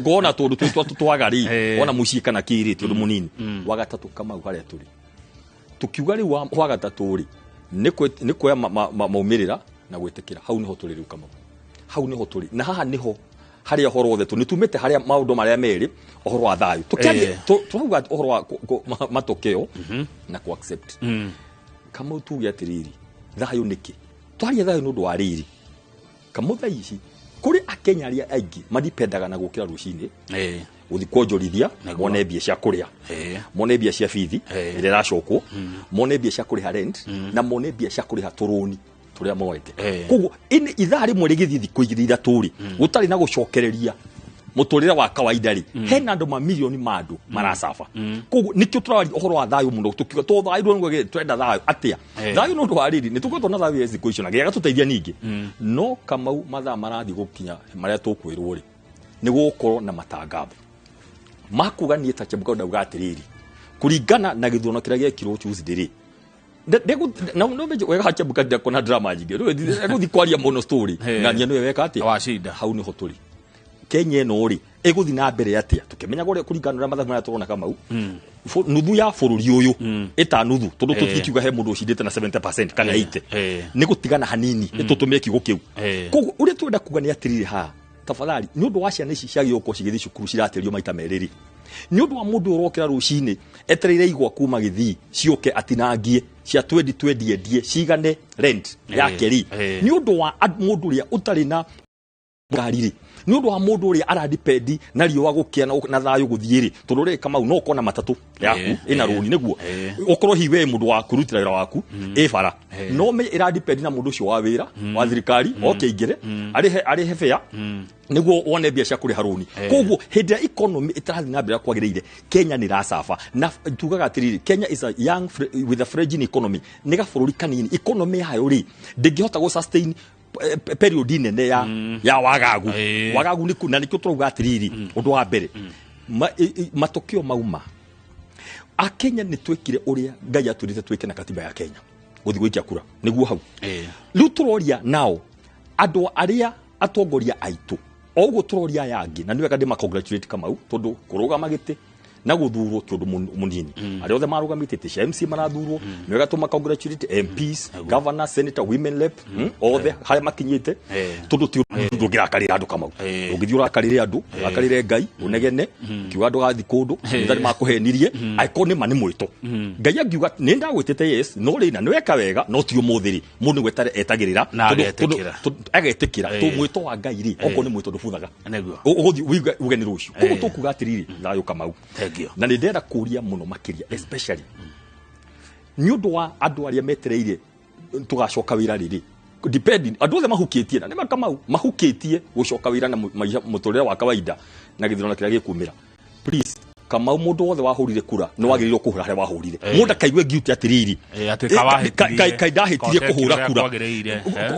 kuona tũndũ twagari ona mũciĩ kana kĩrĩ ti ũndũ mũnini. Wa gatatũ Kamau harĩa tũrĩ tukiuga rĩu wa gatatũ rĩ nĩ kuoya maumĩrĩra na gwĩtĩkĩra. Hau niho tũrĩ rĩu Kamau, hau niho tũrĩ na haha niho harĩa ũhoro wothe nĩ tumĩte harĩa maũndũ marĩa merĩ ũhoro wa thayũ tũrauga ũhoro wa matokeo na ku accept. Kamau tuge atĩrĩrĩ thayũ nĩkĩ twaria thayũ nĩ ũndũ wa rĩrĩ Kamau thaa ici kũrĩ akenya arĩa aingĩ madipendaga na gũkĩra rũcinĩ uthi kwonjorithia mone mbia cia kuria mone mbia cia bithi ĩrĩa iracokwo mone mbia cia kuriha rent na mone mbia cia kuriha turuni turia moete. Koguo ithaa rĩmwe rĩgĩthiĩ thikũ igĩrĩ ithatũ gũtarĩ na gũcokereria mũtũrĩre wa kawaida rĩ hena andũ mamirioni ma andũ maracafa. Koguo nĩkĩo tũraria ũhoro wa thayũ mũno tukiuga to thayũ ndũngĩ twenda thayũ atĩa thayũ nĩ ũndũ wa rĩrĩ nĩ tũkwĩtwo na thayũ thikũ icio na gĩaga tũteithia ningĩ. No Kamau mathaa marathiĩ gũkinya marĩa tũkwĩrwo rĩ nĩ gũkorwo na matangatho makuga niĩ ta Chebukau ndauga atĩrĩrĩ kũringana na gĩthurano kĩrĩa gĩekirwo Tuesday rĩ no meje wega Chebukau ndakona drama nyingĩ egũthi kwaria mũno story ng'ania nĩwe weka atĩa washinda. Hau niho tũrĩ Kenya ĩno rĩ ĩgũthi na mbere atĩa tukĩmenyaga ũrĩa kũringana na mathaa marĩa tũrona Kamau nuthu ya bũrũri ũyũ ĩta nuthu tondũ tũtikiuga he mũndũ ũcindĩte na 70% kana 80 nĩ gũtigana hanini nĩ tũtũmĩre kiugo kĩu. Koguo ũrĩa twenda kuga nĩ atĩrĩrĩ haha tafadhali nĩ ũndũ wa ciana ici ciagĩrĩirwo gũkorwo cigĩthiĩ cukuru ciratĩrio maita merĩ nĩ ũndũ wa mũndũ ũrokĩra rũcinĩ etereire igwa kuma gĩthii cioke atinangie cia 2020 endie cigane rent yake rĩ nĩ ũndũ wa mũndũ ũrĩa ũtarĩ na ngari nĩ ũndũ wa mũndũ ũrĩa aradipendi na riũa gũkĩa na thayũ gũthiĩ rĩ tondũ rĩ Kamau no ũkona matatũ yaku ĩna rũni nĩguo ũkorwo hiwe mũndũ wa kũrutĩra wĩra waku bara no ĩradipendi na mũndũ ũcio wa wĩra wa thirikari okĩingĩre arĩhe fare nĩguo wone mbia cia kũrĩha rũni. Koguo hĩndĩ ya economy ĩtarathiĩ na mbere kwagĩrĩire Kenya nĩ racafa na tugaga atĩrĩrĩ Kenya is a young with a fragile economy nĩ gabũrũri kanini economy yayo rĩ ndĩngĩhota gũ sustain period nene ya wagagu nĩ kuna nĩkĩo tũrauga atĩrĩrĩ ũndũ wa mbere matokeo mauma Akenya nĩ twekire ũrĩa Ngai atwĩrĩte twĩke na katiba ya Kenya guthi gwikia kura niguo hau riu turoria nao andu aria atongoria aitu o uguo turoria yangi na niwega ndima congratulate Kamau tondu kurugama giti na guthurwo kindu munini ari othe marugamite te MC marathurwo niwega tuma congratulate MPs governor senator women rep othe haya makinyite tondu ti ndungirakarira andu Kamau ungithi urakarire andu urakarire Ngai unegene kiuga andu gathi kundu ndari makuhenirie aikoni mani mwito Ngai angiuga ni ndagwitite yes no rina niweka wega no ti umuthiri mundu gwetare etagirira agetikira tu mwito wa Ngai ri oko ni mwito ndubuthaga uguthi ugeni rucio koguo tukuga atiriri thayo Kamau na nä ndenda kå ria må no makä especially nä å ndå wa andå arä a metereire tå gacoka wä ra rä rä andå othe mahukä tie na nä Makamau mahukä tie gå coka wä ra na må tå rä re wa kawaida na gä thurano kä rä a gä kumä ra please Kamau må ndå wothe wahå rire kura nä wagä rä irwo kå hå ra harä a wahå rire må ndå akaigue guilty atä rä ri kai ndahä tirie kå hå ra kura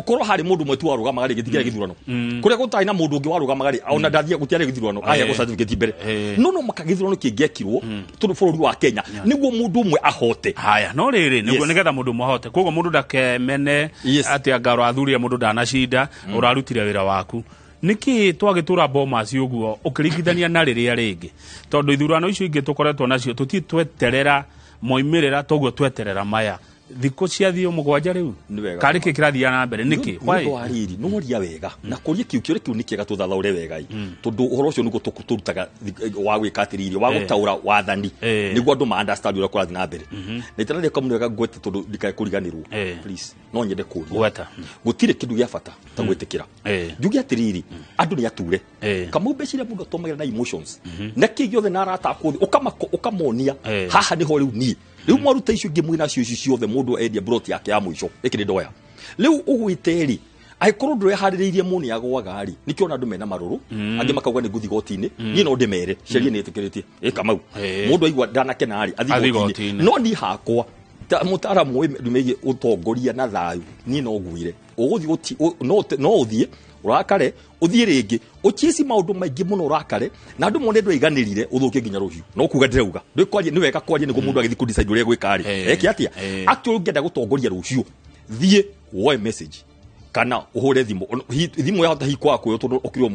korwo harä må ndå mwe tu warå gamaga rä gä tigä ra gä thurano kå rä a gå tarä na må ndå å ngä warå gamaga rä ona ndathia gå tiarä gä thurano aya gå certificate mbere no gä thurano kä ngäekirwo tondå bå rå ri wa Kenya nä guo må ndå å mwe ahote haya no rä rä nä getha må ndå mwahote koguo må ndå ndakemene atä anga athurire må ndå ndanacinda å rarutire wä ra waku niki twagitura Bomas uguo ukiringithania na riria ringi tondu ithurano icio ingi tukoretwo nacio tuti tweterera moimirira toguo tweterera maya thikũ ciathio mũgwanja rĩu karĩ kĩ kĩrathiĩ na mbere nĩkĩ wariri no ria wega na kũria kiũkĩore kiũ nĩkĩega tũthathaũre wega tondũ ũhoro ũcio nĩguo tũrutaga wa gwĩkatĩrĩrio wa gũtaũra wathani nĩguo andũ ma understand ũrĩa kũrathiĩ na mbere na itara rĩka mũno wega gwete tondũ ndikae kũriganĩrwo please no nyende kũria gũtirĩ kĩndũ gĩa bata ta gwĩtĩkĩra njuge atĩrĩrĩ andũ nĩ ature Kamau mbeciria mũndũ atomagĩra na emotions na kĩ gĩothe na aratakwo ũkamonia haha nĩho rĩu niĩ riu mwaruta icio ingĩ mwina cio ciothe mundu endia broti yake ya mwisho ikiri ndoya riu ugwiteri aikorwo ndũreharĩrĩirie mũni agwaga ri nikiona andũ mena marũrũ angĩ makauga nĩ nguthi goti-inĩ niĩ no ndĩmere sheria nĩ ĩtĩkĩrĩtie Kamau mũndũ aigua ndanakena ri athi goti-inĩ no ni hakwa mũtaaramu megie ũtongoria na thayũ niĩ no ngwire ũgũthi no ũthiĩ urakare uthie ringi uchieci maundu maingi muno urakare na andu mone ndwaiganirire uthuke nginya ruhiu no kuga ndirauga ndikwaje ni wega kwaje niguo mundu agithi ku decide uria gwikari eki atia actually ngenda gutongoria ruhiu thie woe message kana uhure thimu yahota hikwa kuyo tondu okirwo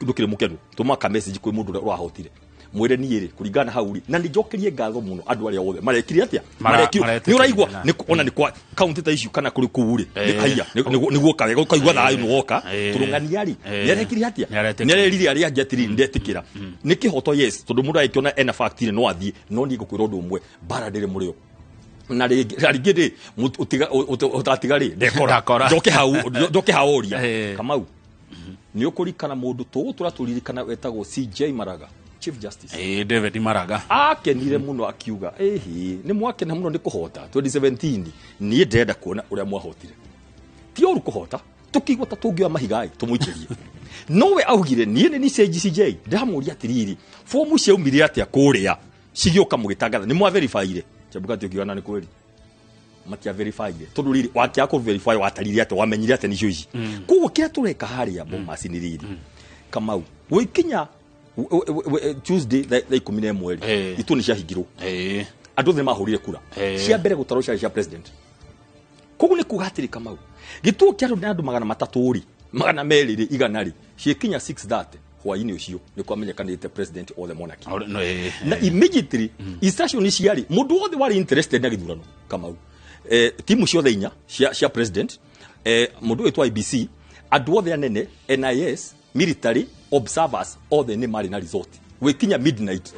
ndukire mukenu tumaka message kwi mundu urahotire mwire niire kuringana hauri na ndijokerie ngatho muno andu aria othe marekire atia marekire ni uraigwa ni ona ni kwa county ta issue kana kuri kuuri ni haya niguo kawega ukaigwa thayu ni woka turunganiari yarekire atia nererire aria ngetiri ndetikira ni kihoto yes tondu mundu aikiona ena fact ni no athie no ni gukwira undu umwe bara ndire murio na rigide utatigari ndekora njoke haoria Kamau ni ukurikana mundu turatulirikana wetagwo CJ Maraga Chief Justice David Maraga akenire muno akiuga ni mwakena muno ni kuhota 2017 ni ndenda kuona uria mwahotire ti oru kuhota tukigwa ta tungioa mahigai tumuikirie nowe augire ni CJ ndamuria atiriri fomu cia umire atia kuria cigioka mugitangatha ni mwa verifyire Chebukati ukiona ni kweli matia verifyire tondu riri wakia ku verify watarire ate wamenyire ate ni cio ici kugo kia tureka haria Bomas ni riri Kamau wikinya Tuesday thaa 11 itu ni ciahingirwo andu othe mahurire kura cia mbere gutarwo cia president koguo ni kugatiri Kamau gituo kia andu na andu 300 ri 200 ri igana ri cikinya 6:30 hwaini ucio ni kwamenyekanite president of the monarchy na immediately instruction ni ciari mundu wothe wari interested na githurano Kamau timu ciothe inya cia president mundu wetwa IBC andu othe anene NIS military observers othe ni mari na resort wikinya midnight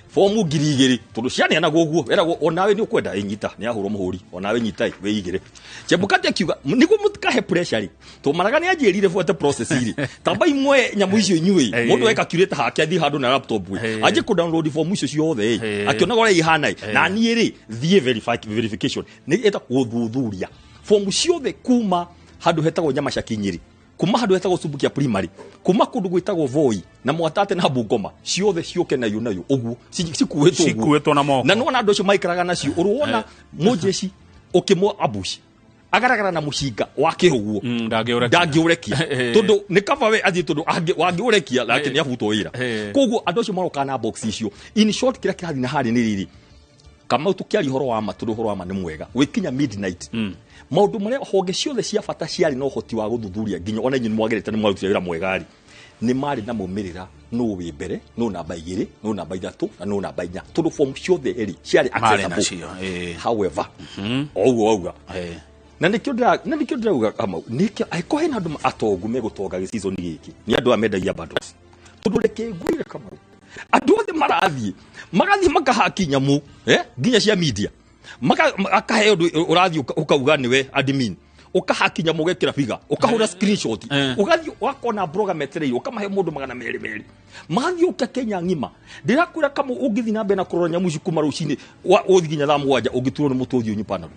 fomu ngiri tondu ciani ana guguo weragwo onawe ni ukwenda inyita ni ahurwo muhuri onawe nyitai weigire Chebukati akiuga niguo mutikahe pressure to Maraga ni ajirire fuate process iri tamba imwe nyamu icio inyui mundu eka calculator hake athi handu na laptop we aje ku download form icio ciothe akiona gore ihana na ni ri thie verification ni eta guthuthuria form ciothe kuma handu hetagwo Nyamasha Kinyiri kuma handu hetagwo Subukia primary kuma kundu gwitagwo Voi na Mwatate na Bungoma ciothe cioke nayo uguo cikuwetwo na moko na no na andu acio maikaraga nacio uruona mujeci ukimwa abushi agaragara na mushinga wake uguo ndangĩurekia tondu ni kaba we athie tondu wangiurekia lakini afutwo ira koguo andu acio maroka na box icio in short kira kirathi na hari ni riri kama tukiari horo wa maturu horo wa mane mwega wikinya midnight maundu maria honge ciothe cia bata ciari no hoti wa guthuthuria nginya ona nyinyi mwagerete ni mwarutia wira mwegari ni mari na mumirira no wi mbere no namba 2 no namba 3 na no namba 4 todo form ciothe eri ciari accessible however auga na nikio ndira kama nikio aiko hena andu atongu megutonga season giki ni andu amendagia bundles todo reke ngwire kama andu othe magathi makahaki nyamu nginya cia media akahe undu urathi ukauga niwe admin ukahaki nyamu gekira figa ukahura screenshot ugathi wakona program etereiro ukamahe mundu 200 mathi uka Kenya ngima ndirakwira kama ungithi na mbe na kurora nyamu ici kuma rucini uthiginya thaa 7 ungiturwo ni mutu uthi nyupana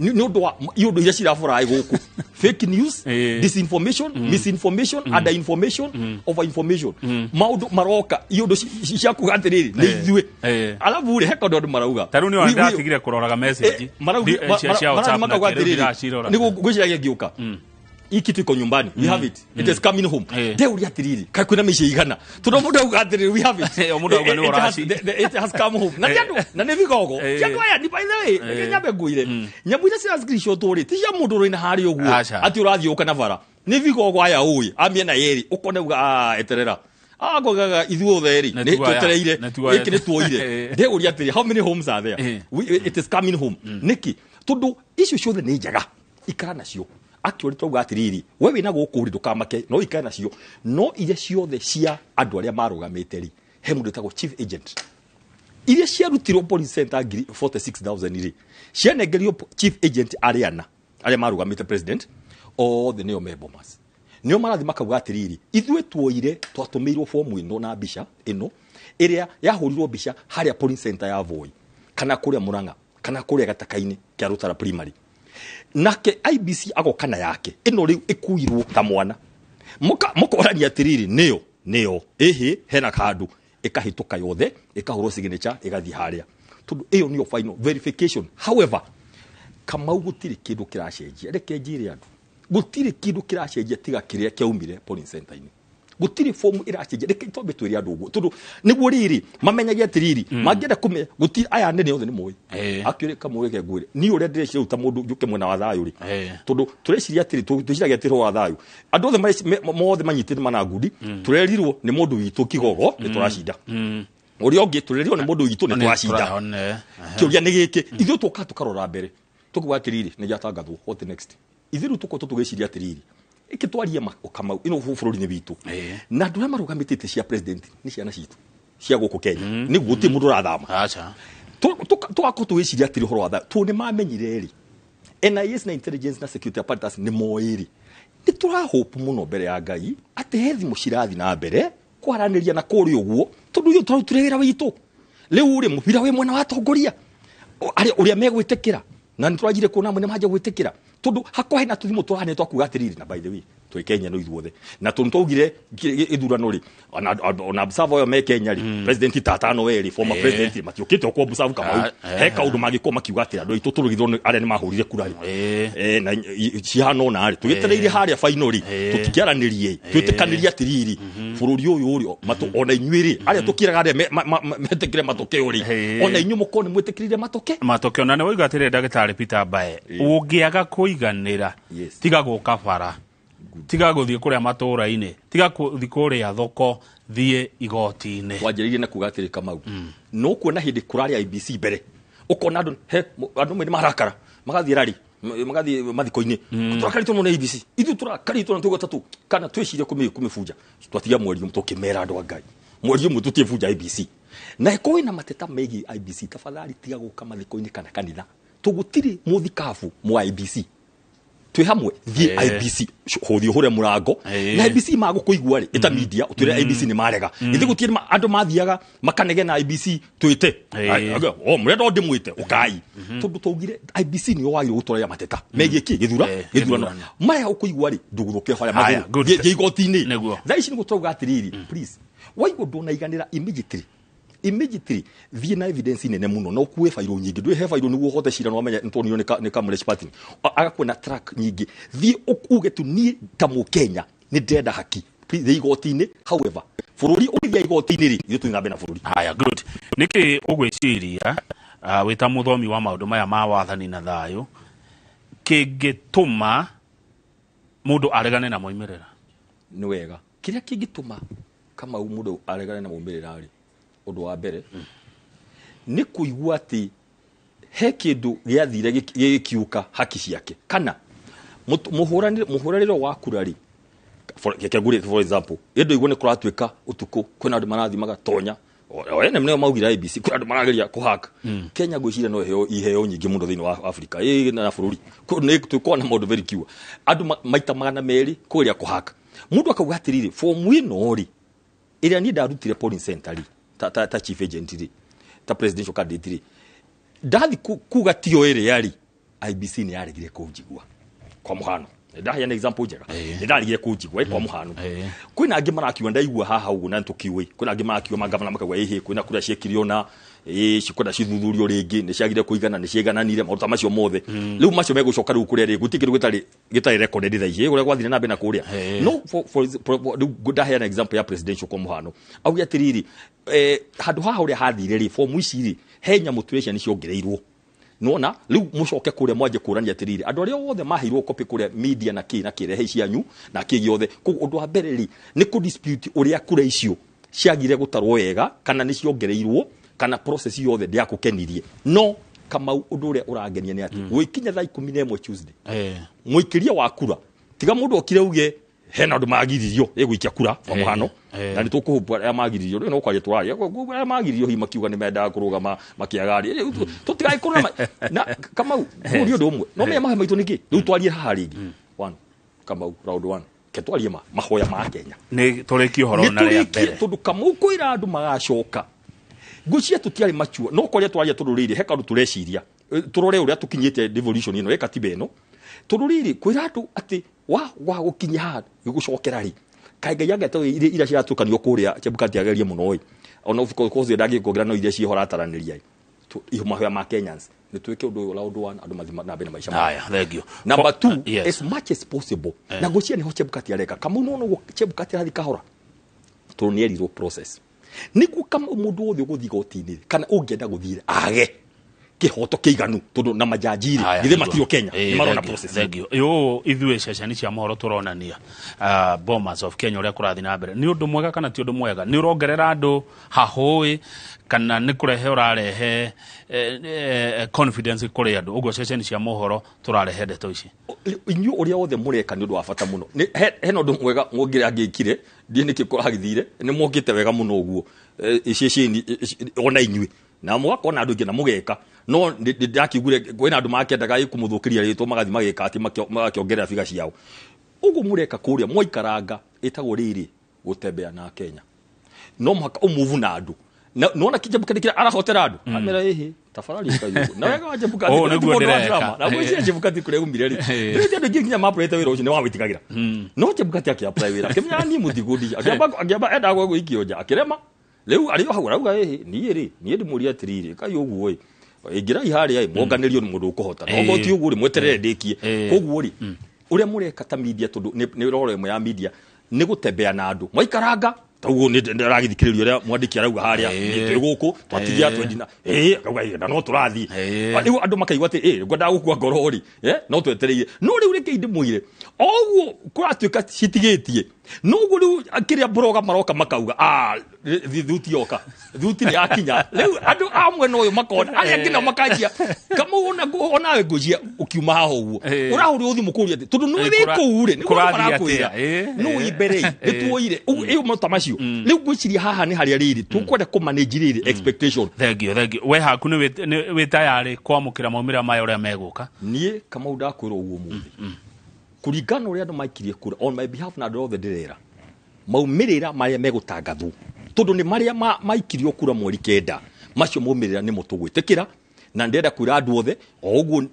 ni undu wa iundu iria cirafurai guku fake news disinformation misinformation underinformation overinformation maundu maroka iundu cia kugatiriri ni ithue alafu ri heka ndu marauga taru ni wandatigire kuroraga message cia WhatsApp ni gwiciragia ngiuka ikitiko nyumbani we have it it is coming home deuri atiriri kai kwina mici igana tuno mundu ugatiriri we have it mundu auga ni oraci it has come home na ne vigogo cyangwa ya ni by the way nyabe nguire nyamuire cia screenshot uri ti cia mundu roina hari uguo ati urathi uka na bara ni vigogo aya uyi amiena yeri ukone uga eterera agogaga ithuothe ri ni twetereire iki ni tuoire deuri atiri how many homes are there it is coming home niki tundu icio ciothe ni njega ikara nacio actually tuga atiriri wewe na gukuri ndukamake no ikana nacio no ile ciothe cia andu aria marugamite ri he mundu tago chief agent ile cia rutiro police center 46000 ri cia negerio chief agent aria marugamite president all the neo bombers nio marathi makauga atiriri ithwe tuoire twatumirwo form ino na bisha ino iria yahurirwo bisha haria police center ya Voi kana kuria Muranga kana kuria Gatakaini kia Rutara primary nake IBC agokana yake ino riu ikuirwo ta mwana mukorani atiriri neo hena kandu ikahituka yothe ikahurwo signature igathi haria tundu iyo niyo final verification however kama ugutiri kindu kiracenjia reke njire andu gutiri kindu kiracenjia tiga kiria kiaumire police center ini gutiri form iracenjia reke itombe twiri andu uguo tundu niguo riri mamenyagia atiriri mangienda kume gutiri aya nene yothe ni moi akire kamureke ngwire ni ure ndire uta mundu njuke mwena wa thayu ri tundu tureciria atiri tuciragia atiri wa thayu andu othe mothe manyitire mana ngudi turerirwo ni mundu witu kigogo ni turacinda uri ongi turerirwo ni mundu witu ni turacinda kiuria ni giki ithu tukarora mbere tukuga atiriri ni jatangathwo what next ithiru tuko tugeciria atiriri ikitwarie makama ino bururi ni bitu na ndura marugamitite cia president ni ciana citu cia guku Kenya ni guti mundu rathama acha twakotwiciria atiri horo watha tu ni mamenyire ri NIS na intelligence na security apparatus ni moiri ni tura hope muno mbere ya Ngai ate hethi mucirathi na mbere kwaraniria na kuri uguo tondu yo turegira witu riu ri mubira we mwena wa tongoria ari uria megwitikira na nitwajire kuona mwene maje gwitikira tondu hakohe na tuthimo turane twakuga atiriri na by the way twi Kenya no ithuothe na tondu twaugire ithurano ri ona observer yo me Kenya ri president tatano weri former president matiukite kwa observer kama he kaundu magiko makiuga atira ndo ituturugithwo aria ni mahurire kurari na cihano na ari tugitereire haria final ri tutikiaranirie twitikanirie atiriri bururi uyu uri matu ona inyuiri aria tukiraga aria metekire matokeo ri ona inyu mukoni mwetekirire matokeo na ne woiga atire ndagitari Peter Bae ungiaga kuiganira tiga gukabara tiga guthie kuria matura-ini tiga guthie kuria thoko thie igoti-ini wanjiririe na kugatiri Kamau no kuona hindi kurari IBC mbere ukona andu mwe marakara magathie rari magathie mathiko-ini turakarito muno IBC ithu turakarito na tugotatu kana twicirie kumifunja twatiga mweri mutukimera andu Ngai mweri mututie funja IBC na iko ina mateta megi IBC tafadhali tiga guka mathiko-ini kana kanitha tugutiri muthikafu mu IBC twi hamwe thie IBC hothio hore murango na IBC magukuigua ri eta media utire IBC ni marega ithi gutire andu mathiaga makanege na IBC twite murendo ndimwite ukai tondu tugire IBC ni wairo gutoreya mateta megie ki githurano maya ukuigua ri nduguthuke hore maguru igoti-ini tha ici ni gutoga atiriri please waigo ndonaiganira immediately thie na evidence nene muno no kuwe fairo nyingi ndwe he fairo niguo hote cira no amenya ntonio ni kamule sparting agakwena track nyingi thie ukuge tu ni tamu Kenya ni ndenda haki thie igoti-ini however bururi uthia igoti-ini ri ithu tuna bena bururi haya good niki ugwiciria wita muthomi wa maundu maya ma wathani na thayo kingituma mundu aregane na moimirira ni wega kiria kingituma kama mundu aregane na moimirira ri undu wa mbere ni kuigua ati he kindu giathire gikiuka haki ciake kana muhuraniro wa kurari for example endo igone kuratuika utuku kwina andu marathi magatonya ene mne maugira ABC kwina andu marageria kuhaka Kenya gwicira no iheo nyingi mundo thini wa Africa na bururi ne tukona maundu very kiwa andu maita magana meri kuria kuhaka mundu akauga atirire form ino ri iria ni ndarutire polling center ri ta chief agent ri ta presidential candidate ri ndathi kuga tio ere yari IBC ni yaregire kujigwa kwa muhano ndahe an example njega ndarigire kujigwa kwa muhano kwina angi marakiwa ndaigua haha ugu na ntukiwe kwina angi marakiwa magavana makagwa ehe kwina kura ciekiriona cikona cithuthurio ringi ni ciagire kuigana ni ciegananire maruta macio mothe riu macio megucoka riu kuria ri gutikiru gitari recorded thaici uria gwathire na bena kuria no for ndahe an example ya presidential kwa muhano au yatiriri handu haha uria hathire ri form ici ri henya motivation ni ciongereirwo nona riu mucoke kuria mwanje kurania atiriri andu aria othe mahirwo copy kuria media na kirehe cianyu na kigiothe ku undu wa mbere ri ni ku dispute uria kura icio ciagire gutarwo wega kana ni ciongereirwo kana process yothe ndiakukenirie no kama undu uria urangenia ni ati wikinya thaa 11 Tuesday muikiria wa kura tiga mundu okire uge hena andu magiririo egwikia kura kwa muhano na ni tukuhubwa ya magiririo no kwaje twaria ya magiririo hi makiuga ni menda kurugama makiagari tutigai kurama na kama uri undu umwe no me mahe maitu niki riu twarie haha ringi 1 kama round 1 ketwarie mahoya ma Kenya ni tureki horo na ria mbere tundu kama kwira andu magacoka gucia tutiari machua no kwaria twaria tururiri heka andu tureciria turore uria tukinyite devolution ino ekatiba ino tururiri kwira andu ati wa gukinya ha gucokera ri kaiga yanga to ira cia tukanio kuria chebukati agerie muno oi ona of course ndagi kugira no ire cia horataraniria mahoya ma Kenyans ni tuike undu la undu wan andu mathima na bena maisha haya thank you number 2 as much as possible na gucia ni ho chebukati areka kama no chebukati rathi kahora tunierirwo process niku kama mundu othe guthi gotini kana ungienda guthire age kihoto kiiganu tondu na majajiri githe matiro Kenya ni marona process yo ithue ceceni cia mohoro turonania Bomas of Kenya uria kurathi na mbere ni undu mwega kana ti undu mwega ni urongerera andu hahui kana ni kurehe urarehe confidence kuri andu ugo ceceni cia mohoro turarehe ndeto ici inyu uria othe mureka ni undu wa bata muno heno undu mwega mwongire angikire ndie niki kuragithire ni mwokite wega muno uguo ceceni ona inyui na mwakona andu ngina mugeka no ndakigure kwina andu makendaga ikumuthukiria ritwo magathi mageka ati makiongerera figa ciao ugu mureka kuria mwikaranga itagwo riri gutembea na Kenya no mhaka umuvu na andu nona kijabukadikira arahotera andu amera ehe tafarari kayo na wega wajabukadi niguo drama na mwicia jabukadi kure umbire ri ndete andu nginya maprete wira ucio ni wawitikagera no jabukadi akia apply wira kimya ni muthigudi akiamba enda gwa ikioja akirema leu ariyo hagura ni ndi muri atirire kayo uguo ingira ihari ai monganirio ni mundu ukuhota no goti uguo ri mweterere ndikie koguo ri uria mureka ta media tondu ni roro imwe ya media ni gutembea na andu maikaranga taguo ni ndarathikiririo ria mwandiki arauga haria ni guku twatigia twendina kauga na no turathi riu andu makaigwa ati ngwenda gukua ngorori no twetereire no riu reke indi mwire oguo kuratuika citigitie no guo riu akiria broga maroka makauga thuti yoka thuti ni akinya riu andu amwe no yo makona aria ngina makajia kama ona ngujia ukiuma haha uguo urahuri uthi mukuria ati tondu no wikuure ni kurakwira no iberei nituoire iyo motamacio riu gwiciria haha ni haria riri tukwenda ku manage riri expectation thank you we haku ni witayari kwamukira maumira mayo uria meguka nie kama udakwira uguo muthi kurigana uria andu maikirie kura on my behalf na all the direra maumirira maria megutangathu tondu ni maria maikirio kura mweri kenda macio maumirira ni mutugwitikira na ndenda kwira andu othe oguo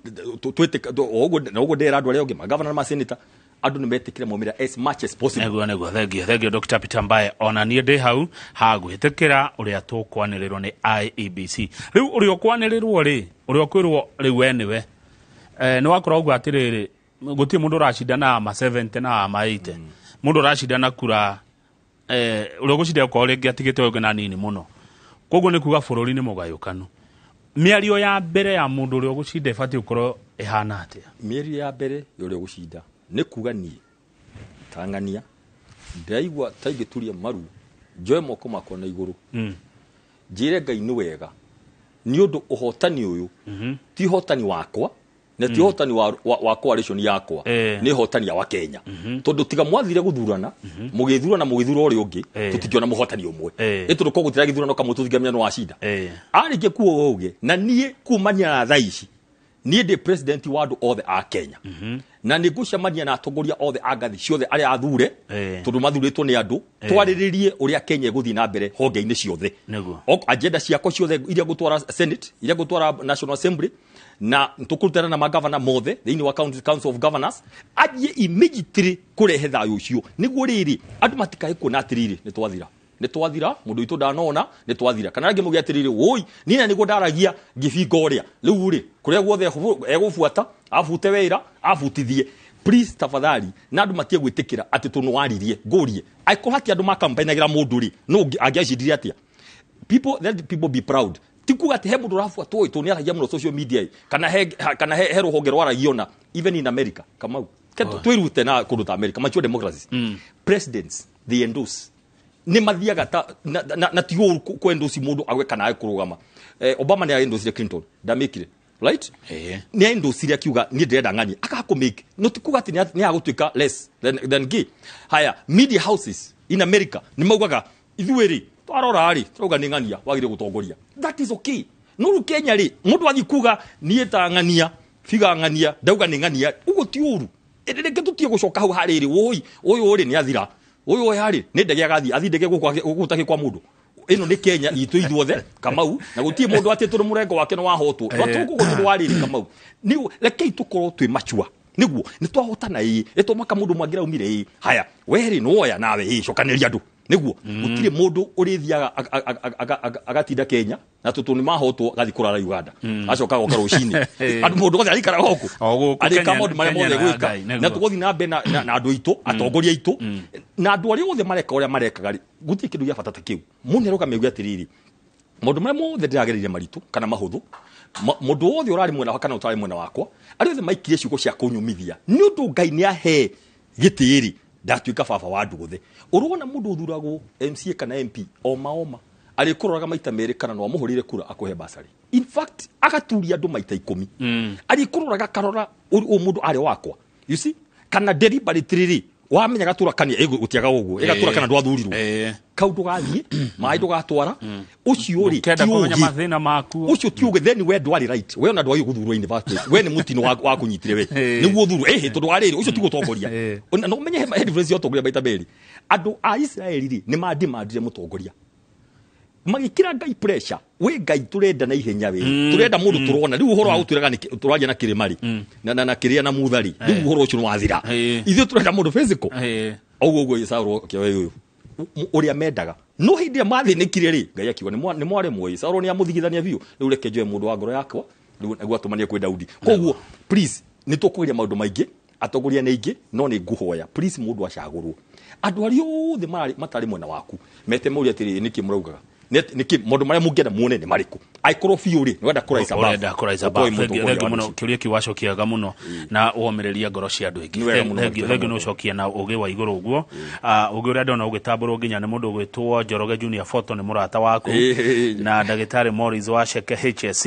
oguo ndera andu aria onge magavana na maseneta andu ni metikire maumira as much as possible nego thank you Dr. Peter Mbae ona nie ndi hau hagwitikira uria tukwaniriro ni IEBC riu uria kwanirirwo ri uria kwirwo riu eniwe ni wakora ugu atiriri guti mundu rashidana ma 70 na ma 80 mundu rashidana kura uria gucida ko ringi atigite oge na nini muno koguo ni kuga bururi ni mugayukanu miario ya mbere ya mundu uri ugucinda ifati ukoro ihana atia miario ya mbere uri ugucinda ni kuga nie tangania ndaigwa taigituria maru njoe moko makwa na iguru njire Ngai ni wega ni undu uhotani uyu ti hotani wakwa na ti hotani wa coalition yakwa ni hotani ya Kenya tondu tiga mwathire guthurana mugithurana uri ungi tutikiona muhotani umwe etu ko gutira githurano kamwe tuthigamia no wacinda arike kuo uge na nie kumania na thaici nie ndi president wa andu othe a Kenya na ni gucemania na atongoria othe a ngathi ciothe aria athure tondu mathuritwo ni andu twariririe uria Kenya guthii na mbere honge-ini ciothe agenda ciako ciothe iria gutwara Senate iria gutwara National Assembly na tukurutana na magavana mothe thiini wa Council of Governors ajie immediately kurehe thayo ucio niguo riri andu matikae kuona atiriri ni twathira mundu itu ndanona ni twathira kana rangi mugi atiriri woi nina niguo ndaragia ngibingo uria riu ri kuria guothe egubuata afute wira afutithie please tafadhali na andu matie gwitikira ati tunwaririe ngurie aikora ati andu makampainagira mundu ri no angiacindirie atia people be proud tikuga ati he mundu rafu toy to ni aragia muno social media kana he ruhonge rwaragiona even in America kamau twirute na kundu ta America macho democracy presidents the endorse ni mathiaga na tigo kwendorse mundu agwe kana kurugama Obama ni endorse Clinton ndamikire right ni endorse akiuga ni ndenda ng'ani akakumake no tikuga ati ni agutwika less than gay haya media houses in America ni maugaga ithueri twarora ri tuga ni ng'ania wagire gutongoria that is okay no Kenya ri mundu athikuga ni ta ng'ania figa ng'ania ndauga ni ng'ania ugo ti uru ndeke tutie gucoka hau hariri woi uri ni athira woi hari ni ndege agathi ndege gukutaki kwa mundu ino ni Kenya itu ithuothe kamau na gutie mundu ati turu murengo wake no wahotwo tukugutu wariri kamau ni leke itukoro twi machua niguo ni twahotana eto maka mundu mwagira umire haya weri no oya nawe cokaniria andu niguo gutire mundu urithiaga agatinda Kenya na tutu ni mahotwo gathi kurara Uganda acoka goka rucini andu mundu gothe arikara goku arika mundu mare mothe gwika na tugothi na mbe na andu itu atongoria itu na andu ari othe mareka uria marekaga gutie kindu gia fatata kiu mundu aroka meugua atiriri mundu mare mothe ndiragereire maritu kana mahuthu mundu othe urari mwena kana utari mwena wakwa ari othe maikire ciugo cia kunyumithia ni undu Ngai ni ahe gitiri ndatuika baba wa andu gothe urona mundu uthuragwo MCA kana MP oma ari kuroraga maita meri kana no amuhurire kura akuhe basari in fact agaturia andu maita 10 ari kuroraga karora mundu ari wakwa you see kana deliberately wamenya gatura kania gutiaga uguo gatura kana ndwathurirwo kaundu gathie mai ndugatwara ucio ri kenda kumenya mathina maku ucio tiuge then we ndwari right we ona ndwari guthurwo university we ni mutino wa kunyitire we niguo thuru tondu wariri ucio tigutongoria no menye he difference yo tongoria baita beri andu a Israeli ri ni madimandire mutongoria magikira Ngai pressure we Ngai turenda na ihenya we turenda mundu turona riu uhoro wa gutwiraga ni turaje na kirimari na kiria na muthari riu uhoro ucio wathira ithu turenda mundu physical oguo Isauro kiwe uyu uria mendaga no hindi mathinikire ri Ngai akiuga ni mware mwe Isauro ni amuthigithania biu riu reke njoe mundu wa ngoro yakwa riu niguo atumanie kwi Daudi koguo please ni tukugiria maundu maingi atongoria ni ingi no ni nguhoya please mundu acagurwo andu ari othe matari mwena waku mete muri atiri niki muraugaga niki mundu maria mungienda muone ni mariku aikoro fiuri ni wenda kuraisa ba thego muno kiuria kiwacokiaga muno na womereria ngoro cia andu ingi thego no cokia na ugi wa iguru uguo ugi uria ndona ugitamburwo nginya ni mundu gwitwo Njoroge Junior Photo ni murata waku na ndagitari Morris wa Sheke HSC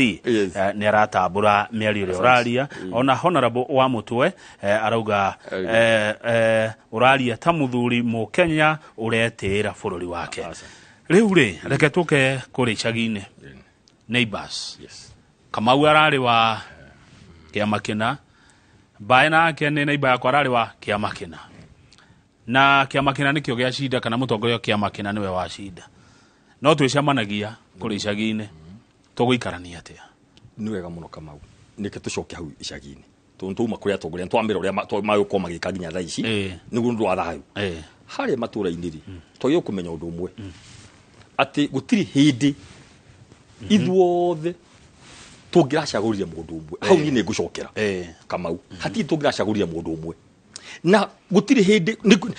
ni aratambura miario ria uraria ona honorable wa Mũthure arauga uraria ta muthuri mu Kenya uretira bururi wake riu ri reke tuke kuri chagine neighbors Kamau arari wa kiama kina baina ke ni neighbor yakwa arari wa kiama kina na kiama kina nikio gia shida kana mutongoria kiama kina niwe wa shida no twicamanagia kuri chagine tuguikarania atia ni wega muno Kamau nike tucoke hau icagine tuntuma kuri atongoria twambira uria mayuko magika ginya thaa ici niguo ndu wa thayu hari matura-ini ri toyo kumenya undu umwe ati gutiri hindi ithuothe tungiracagurire mundu umwe hau ni ngucokera Kamau hati tungiracagurire mundu umwe na gutiri hindi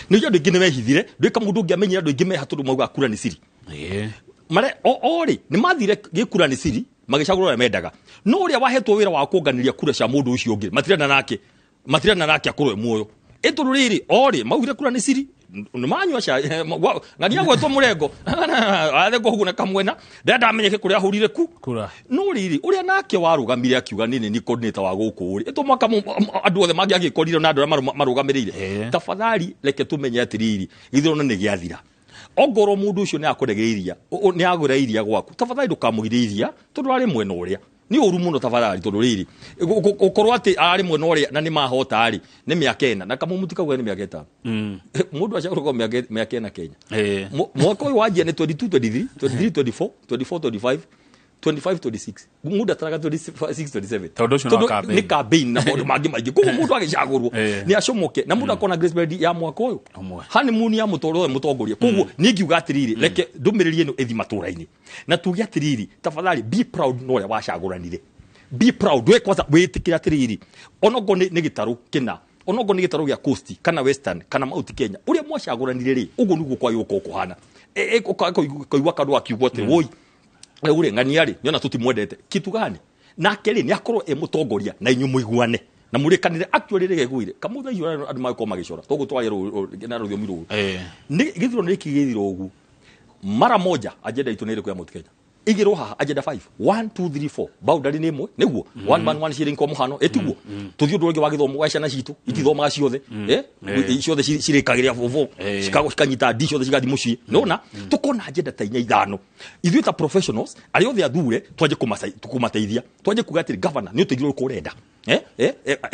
ni andu ingi ni mehithire ndika mundu ungi amenyira andu ingi meha tondu mauga kura ni siri mare ori ni mathire gikura ni siri magicagũra mendaga no ũrĩa wahetwo wĩra wa kuonganiria kura cia mũndũ ũcio ũngĩ matirana nake akũrwe muoyo ĩtũrũ rĩrĩ orĩ maugire kura nĩ siri manyua cha ngania gwetwo murengo athe kuhuna kamwena ndenda amenyeke kuria ahurire kura no riri uria nake warugamire akiuga nini ni coordinator wa guku uri eto mwaka andu othe mangi agikorire na andu marugamirire tafadhali reke tumenye atiriri githiro ni giathira ogoro mundu ucio ni akuregeiria ni agureiria gwaku tafadhali ndukamugiriria tondu ari mwena uria ni uru muno tafadhali tondu riri ukorwo ati ari mwena uria na ni mahota ari ni miaka ena na kama mutika gwe ni miaka 5 mundu achakuruko miaka ena Kenya mwaka uyu wajia ni 22 23 24 25 26 muda taraga 26 27 ni campaign na mundu mangi maingi kuko mundu agicagurwo ni acomoke na mundu akona grace bird ya mwaka uyu honeymoon ya mutoro mutongoria kuko ningiuga atiriri reke ndumiriri eno ethi maturaini na tugi atiriri tafadhali be proud no ya wacaguranire be proud we kwanza witikira atiriri onogo ni gitaru kina onogo ni gitaru gya coast kana western kana Mount Kenya uria mwacaguranire ri ugo niguo kwa yuko kuhana koigwa kandu akiugote woi ure nganiari nyona tutimwendete kitu gani nake ri ni akorwo mutongoria na inyu muiguane na murekanire actually regegwire kamutha iyo andu magiko magicora togo twari na rũthiomi rũu ni githiro ni kigithiro ugu mara moja agenda itu nire kwa Mount Kenya igiro haha agenda 5 1 2 3 4 boundary ni mwe niguo one man one shilling ko muhano etiguo tuthio ndurege wa githomo wa ciana citu itithomaga ciothe ciothe cirikagiria vovo cikanyita ndi ciothe cigathi muci nona tukona agenda ta inya ithano ithuĩ ta professionals ari othe athure twaje kumateithia twaje kugatira governor ni uteithio kurenda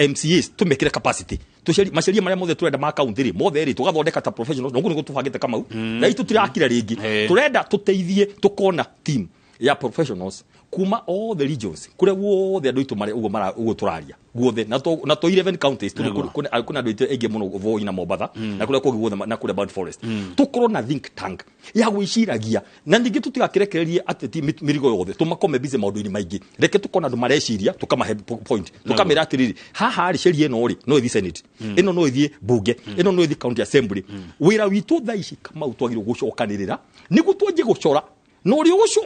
MCAs tumekire capacity tuceri maceria maria mothe turenda ma county ri mothe ri tugathondeka ta professionals no nguo tubangite kama u na itu tirakira ringi turenda tuteithie tukona team ya professionals kuma all the regions kure wothe andu itu mari ugo turaria guothe na to 11 counties kuna andu itu ege muno Voi na Mombasa na kure guothe na kure Bad Forest tukorwo na think tank ya gwiciragia na ningi tutigakirekererie ateti mirigo yothe tumakome bize maundu-ini maingi reke tukona andu mareciria tukamahe point tukamira atiriri haha ari sheria eno ri no ithi senate eno no ithi bunge eno no ithi county assembly wira witu thaici kama utwagirwo gucokanirira nigu twaje gucora no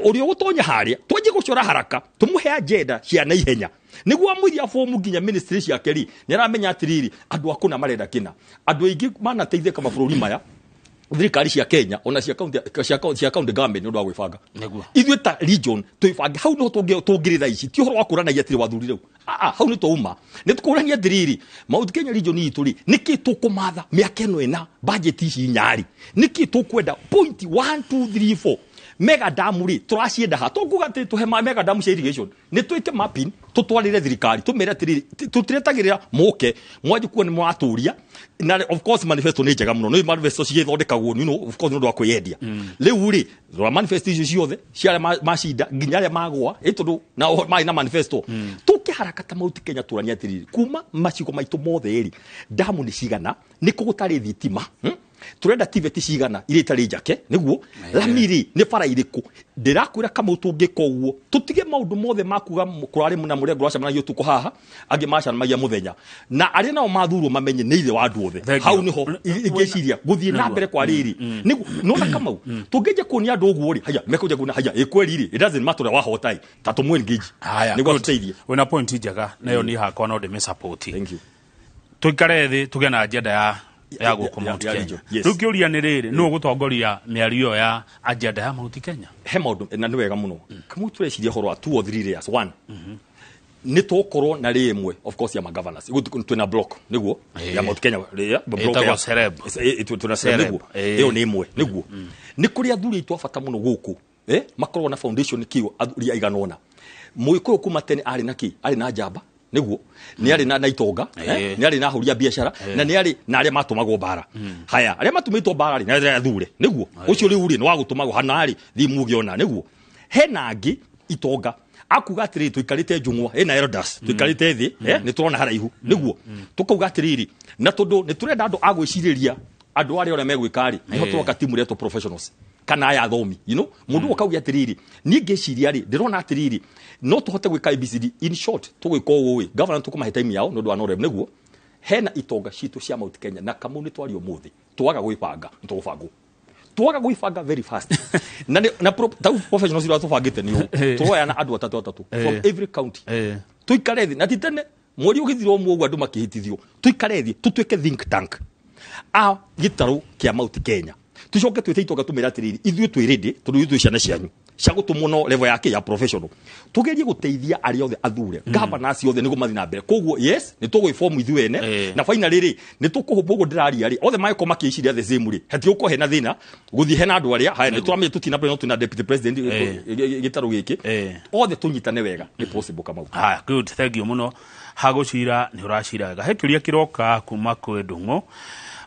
uri utonya haria twaje gucora haraka tumuhe agenda cia na ihenya niguo amuthia fomu nginya ministry cia keri ni aramenya atiriri andu akuna marenda kina andu aingi manateitheka mabũrũri maya thirikari cia Kenya ona cia county government ndio gwibanga ithuĩ ta region twibanga hau no tungirira ici ti horo wakuranagia atiri wathurire hau ni tuma ni tukurania thiriri Mount Kenya region itu ri niki tukumatha miaka eno ena budget ici nyari niki tukwenda point 1 2 3 4 mega dam ri turacienda ha tukuga te tuhe mega dam cia irrigation ni twike mapping tutwarire thirikari tumera atiriri tutiretagirira muke mwaje kuo ni mwaturia na of course manifesto ni njega muno no manifesto cigithondekagwo ni of course no ndwakwiendia riu ri ro manifesto icio ciothe ciare macinda nginya magwa itundu na mai na manifesto tukiharaka ta Mount Kenya turania atiriri kuma macigo maitu mothe ri damu ni cigana ni kugutari thitima turenda TVET cigana iri tari njake niguo lamiri ni bara iriku ndirakwira kama utungiko uo tutige maundu mothe makuga kurari muna murengo rwaca mana yutuko haha agi maca magia muthenya na ari nao mathurwo mamenye ni ithe wa andu othe hau niho ingeciria guthie na mbere kwa riri niguo nona kama tungeje kunia andu uguo ri haya mekuje kuna haya ikweri ri it doesn't matter wa hotai tatu mu engage niguo tuteithie wena point njega nayo ni hakwa no de support thank you tukare thi tuge na agenda ya guko Mount Kenya tukiuria ni riri no gutongoria miario ya agenda ya Mount Kenya he maundu na ni wega muno kamu tureciria horo 2 or 3 layers 1 ni tokorwo na rimwe of course ya governors twina block niguo ya Mount Kenya ya block ya sereb tuna sereb iyo ni imwe niguo ni kuria thuri itu afata muno guku makorwo na foundation kiyo athuri aiganona muiko kuma tene ari naki ari na jamba niguo ni ari na itonga ni ari na huria biashara na ni ari na ari matumagwo bara haya ari matumitwo bara ri na ari thure niguo ucio ri uri no wagutumagwo hana ari thimu giona niguo henangi itonga akuga atiri tuikarite njungwa na elders tuikarite thi ni turona haraihu niguo tukauga atiriri na tondu ni turenda andu agwiciriria andu ari ore megwikari ni hotoka timu reto professionals kana aya thomi mundu okauga atiriri ni ngeciria ri ndirona atiriri no tuhote gwika ABCD in short tugwika uwi governor tukumahe time yao no ndwa niguo hena itonga citu cia Mount Kenya na kamu ni twari umuthi twaga gwipanga ntugubangwo twaga gwibanga very fast na professionals ira tubangite ni twoya na andu atatu from every county tuikare thi na titene mwori ugithirwo mwogu andu makihitithio tuikare thi tutweke think tank gitaru kia Mount Kenya tucoke twite itoga tumira atiriri ithuĩ twĩ ready tondu ithuĩ ciana cianyu cia gutumwo level yake ya professional tugerie guteithia ari othe athure governors othe nigo mathi na mbere koguo yes ni tugo form ithuĩ ene na finally ri ni tukuhubwo go ndiraria ri othe maiko makiciria the same ri hati uko hena thina guthi hena andu aria haya ni turamye tutina beno tuna deputy president gitaru giki othe tunyitane wega ni possible kama good thank you muno hagucira ni uraciraga hekiria kiroka kuma kwe Ndung'u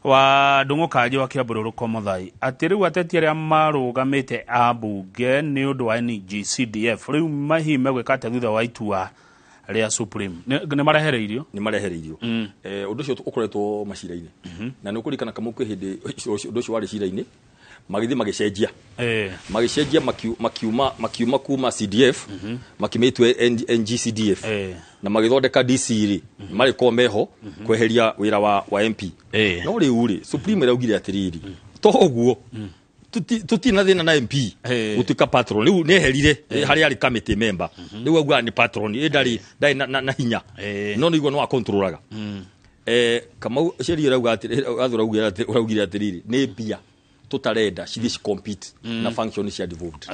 wa Ndung'u kaje wa Kiambururuko Muthai ati riu ateti aria marugamite abunge ni undu wa NGCDF riu mahime gwikate thutha wa itua ria Supreme ni marehereirio undu ucio ukoretwo macira-ini na ni ukurikana kama kwi hindi undu ucio wari cira-ini magithi magicenjia makiuma kuma CDF makimitwe NGCDF na magithondeka DC mari komeho kweheria wira wa MP no riu ri Supreme raugire atiriri toguo tutina thina na MP gutuka patron riu neherire hari ari committee member riu agwa ni patron ndari na hinya no niguo no controlaga kama sheria rauga athuraugire atiriri ni bia tutarenda cithi compete na function cia devolved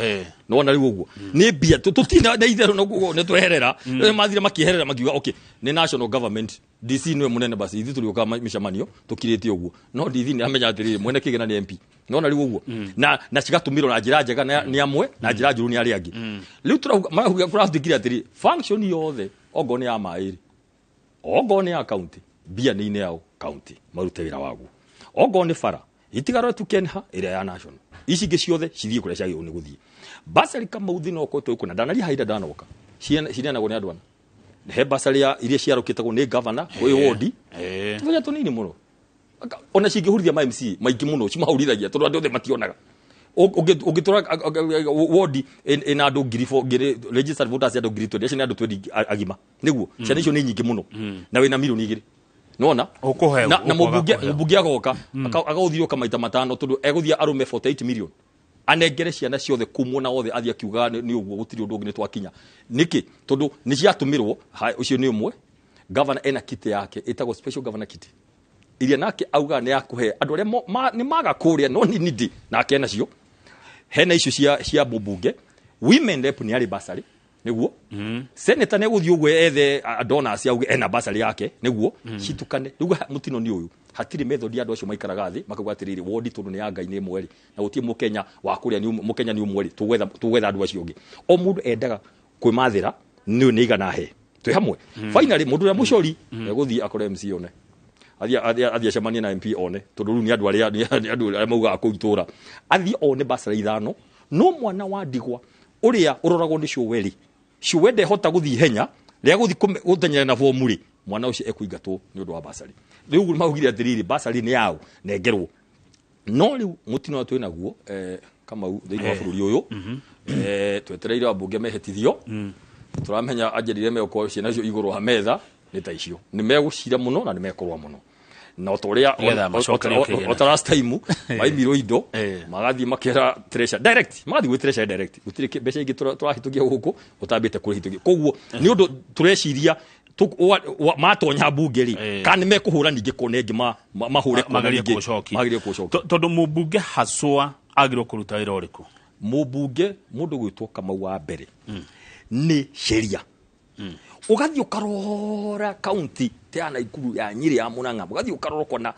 no na riu uguo ni bia tutina na ither no guo ne tweherera mathire makiherera magiuga okay ni national government DC niwe munene basi ithi tuli ukama mishamanio tukirite uguo no DC ni amenya atiriri mwene kigena ni MP no na riu uguo na cigatumiro na njira njega ni amwe na njira njuru ni ari angi riu turauga mahuga kurathikira atiriri function yothe ogone ya mairi ogone ya county bia ni ine yao county marute wira wagu ogone fara itigaro tukenha ira ya national ici giciothe cithie kuria ciagio ni guthie basari kama uthino okoto kuna danari haida danoka ciana go ni andwana he basari ya iria ciarukitagwo ni governor kwi ward tuya tunini muno ona cingihurithia ma MC maingi muno cimahurithia tondu andu othe mationaga ugitura ward ina andu ngiri registered voters andu ngiri 20 ni andu 20 agima niguo ciana icio ni nyingi muno na wina milioni 2 nona na mubunge agoka agauthirio kama ita matano tondu eguthia arume 48 million anengere ciana ciothe kumuna othe athia kiuga ni uguo gutiri undu ngine twakinya niki tondu ni ciatumirwo ucio ni umwe governor ena kiti yake itago special governor kiti iria nake auga ni akuhe andu aria ni maga kuria no ni nidi nake ena cio hena icio cia mubunge women rep ni ari basari niguo senator ne guthio gwe ethe donors yauge ena basari yake niguo citukane riu mutino ni uyu hatiri method ya ndocio maikaraga thi makagwatiriri wodi tondu ni anga ine mweri na gutie mukenya wa kuria ni mukenya ni umweri tugwetha andu acio ngi o mundu endaga kwimathira ni igana he twi hamwe finally mundu ya mucori guthie akore MC one athia cemania na MP one tondu ru ni andu aria mauga akuitura athie one basari ithano no mwana wa ndigwa uria uroragwo ni Showeri Showede hota guthi henya ria guthi gutenyera na formuli mwana ucio ekuingatwo ni undu wa basari riu maugire atiriri basari ni yao nengerwo no riu mutino atwe naguo kama thiini wa bururi uyu twetereire abunge mehetithio turamenya ajerire meko ciana cio iguru ha metha ni ta icio ni megucira muno na ni mekorwa muno no toria o last time maimiro indo magathi makera treasure direct magathi gwe treasure direct gutire mbeca ingi turahitugia guku utambite kurihitugia koguo ni undu tureciria matonya bunge ri kana mekuhura ningi konengi mahure magarie kucoki tondu mubunge haswa agiro kuruta wira uriku mubunge mundu gwitwo kama wa mbere ni sheria ugathi ukarora county teana ikuru ya Nyeri ya Murang'a ugathi ukaroroko na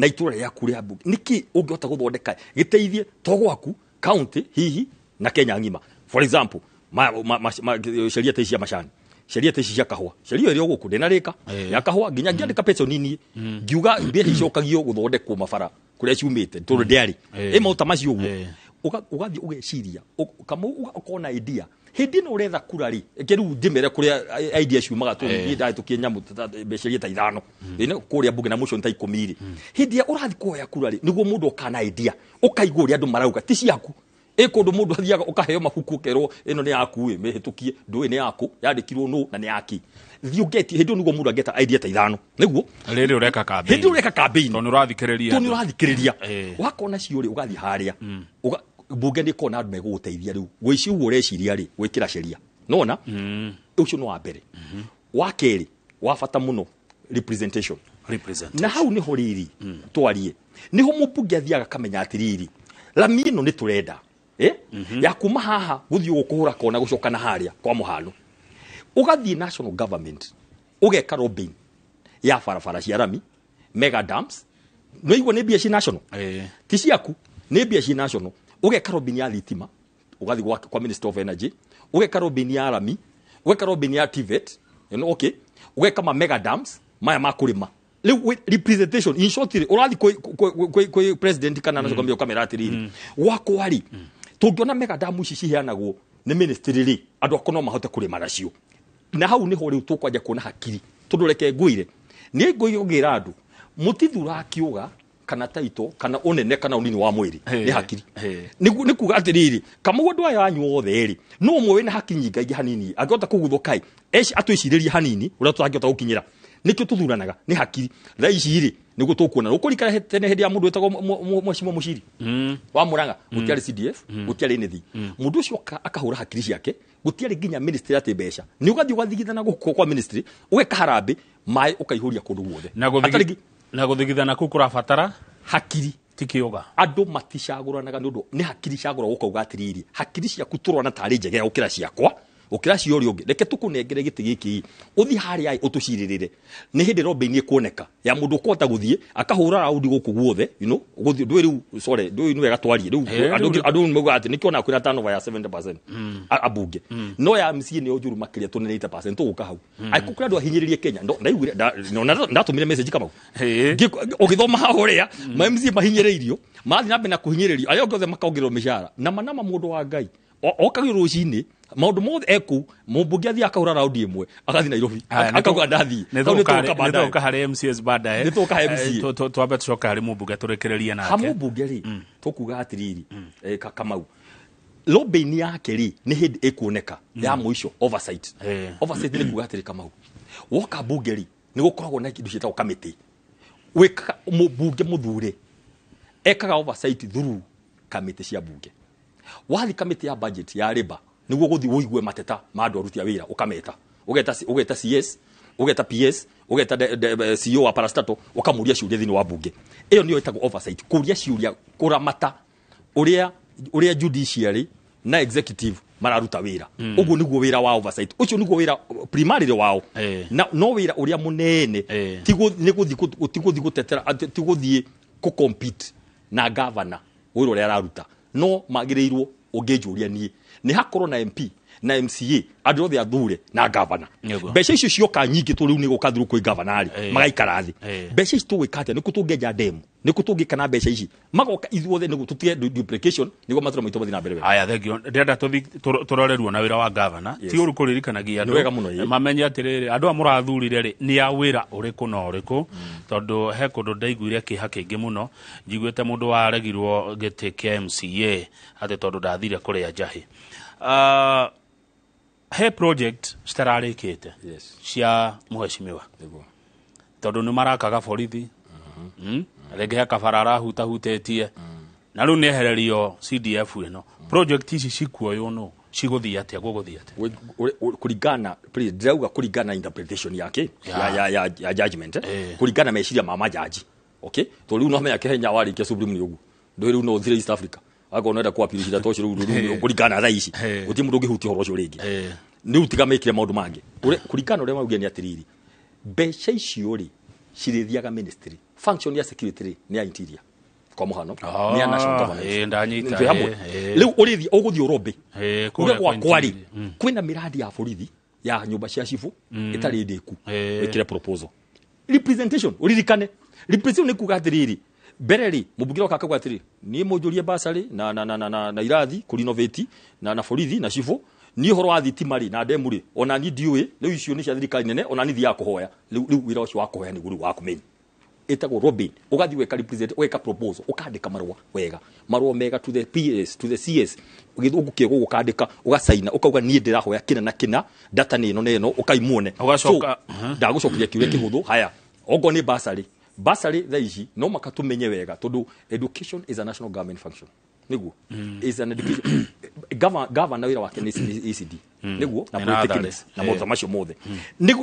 itura ya kuria bunge niki ungihota guthondeka giteithie togwaku county hihi na Kenya ngima for example sheria tecia mashani sheria tecia kahwa sheria iri guku ndinarika ya kahwa nginya ngiandika pecho nini ngiuga mbia icokagio guthondekwo mabara kuria ciumite tondu ndiari imauta macio uguo ugathi ugeciria kama ukona idea hindi no retha kurari keru ndimere kuria idea ciumaga tu ndai tukinyamu besheria ta ithano ine kuria bunge na motion ta 10 hindi urathi kuoya kurari niguo mundu ukana idea ukaigua uri andu marauga ti ciaku Kundu mundu athiaga ukaheo mabuku kerwo ino ni yaku mehitukie ndui ni yaku yandikirwo no na ni yaki thiu geti hindu niguo mundu angeta idea ta ithano niguo riri ureka campaign hindu ureka campaign to nurathikiriria wakona ciuri ugathi haria bunge ni kona andu meguguteithia riu wici ugu ureciria ri gwikira sheria nona ucio no wa mbere wa keri wa bata muno representation na hau ni horiri twarie niho mubunge athiaga kamenya atiriri lamino ni turenda ya kuma haha guthio gukuhura kona gucokana haria kwa muhano ugathi national government ugeka lobbying ya farafara cia rami mega dams no igwa ni bia ci national ti ciaku ni bia ci national ugeka lobbying ya thitima ugathi kwa minister of energy ugeka lobbying ya rami ugeka lobbying ya TVET okay ugeka ma mega dams maya makurima representation in short urathi koi president kana nazo kwambia kamera atiriri wako ari tungiona mega damu ici ciheanagwo ni ministry ri andu akono mahote kurima nacio na hau niho ri tukwaja kuona hakiri tundureke nguire ni nguigira andu mutithura akiuga kana taito kana unene kana unini wa mwiri ni hakiri ni kuga atiriri kama gwandu aya anyu othe ri no mwe wina haki nyinga hanini angota kuguthukai atwiciririe hanini uria tutangihota gukinyira nikyo tuthuranaga ni hakiri tha ici ri niguo tukuona ukurikana tene hindi ya mundu etagwo mwashimo mushiri wa Muranga gutiari CDF gutiari nithi mundu ucio akahura hakiri ciake gutiari ginya ministry ate besha ni ugathi ugathigithana guko kwa ministry ugeka harambe mai ukaihuria kundu guothe na guthigithana ku kurabatara hakiri tikioga andu matishaguranaga nundu ni hakiri ciagura gukauga atiriri hakiri ciaku turona tari njege ukira ciakwa ukira ciori ungi reke tukunengere giti giki uthi hari ai utuciririre ni hindi robe ni kuoneka ya mundu kwota guthie akahura raudi guku guothe guthi ndwi riu sorry ndwi ni wega twarie riu andu mugo ati ni kiona kwina turnover ya 70% abunge no ya MC ni ojuru makiria to 80% tuguka hau aikukura ndu ahinyiririe Kenya ndaigure ndatumire message kama ugithoma horia ma MC mahinyiririo mathi nambe na kuhinyiririo ayo ngothe makaongirwo mishara na manama mundu wa Ngai okagirwo cini maundu mothe eku mubunge athia akahura raundi imwe agathi Nairobi akauga ndathi nitoka hari MCs baadaye nitoka MC twambe tucoka hari mubunge turekereria nake ha mubunge ri tukuga atiriri Kamau lobbying yake ri ni hindi ekuoneka ya muico oversight ni kuga atiri Kamau woka bunge ri ni gukoragwo na kindu citagwo committee weka mubunge Mũthure ekaga oversight through committee cia bunge wathi committee ya budget ya labor niguo guthi uigue mateta ma andu aruti a wira ukameta ugeta CS ugeta PS ugeta CEO wa parastato ukamuria ciuria thini wa bunge iyo niyo etagwo oversight kuria ciuria kuramata uria judiciary na executive mararuta wira uguo niguo wira wa oversight ucio niguo wira primarily wao no wira uria munene tiguthi gutetera tiguthi ku compete na governor wira uria araruta no magirirwo ungejuria ni hakorwo na MP na MCA andu othe athure na governor mbeca icio cioka nyingi tu riu ni gukathuru kwi governor magaikara thi mbeca ici tugwikate ni kutungeja demu ni kutungikana mbeca ici magoka ithuothe ni gututie duplication ni mathira maito bathi na mbere aya thegio ndenda turorerwo na wira wa governor ti uru kuririkanagia andu mamenye atiriri andu amurathurire ri ni ya wira uriku na uriku tondu he kundu ndaiguire kiha kingi muno njiguite mundu waregirwo giti kia MCA ati tondu ndathire kuria njahi he project citararikite cia muheshimiwa tondu ni marakaga borithi rege kabara hutahutetie na riu ni ehererio CDF ino project ici cikuoyo no ciguthia atia guguthia atia kuringana please ndauga kuringana interpretation yake ya judgment kuringana meciria ma majaji okay to riu no menya Kenya wari ke supreme ni ugu ndo riu no thire East Africa agonenda kwa pirishira toshi riu kuringana tha ici uti mundu ngihuti horo cio ringi ni utiga mekire maundu mangi kuringana uria maugia ni atiriri mbeca icio ri cirithiaga ministry function ya security ni ya interior kwa muhano ni ya national government ndanyita riu urithi uguthi urobe kuga kwa kwari kwina miradi ya borithi ya nyumba cia cifu itari ndeku wekire proposal representation uririkane representation ni kuga atiriri bereri mubugiro kakagwa atiri ni mujurie basari na irathi ku renovate na borithi na cifu ni horo wa thitimari na ndemuri ona ni ndiwe riu icio ni cia thirikari nene ona ni thia kuhoya riu wira ucio wa kuhoya ni guru wa kumenya etagwo Robin ugathi weka represent weka proposal ukandika marua mega to the PS to the CS ugithi gukandika ugasaina ukauga nie ndirahoya kina na kina data ni ino ukaimuone ugacoka ndagucokia kiure kihuthu haya ogo ni basari thaici no makatumenye wega tondu education is a national government function niguo is an education governor wira wake ni ECD niguo na politics na motho macio mothe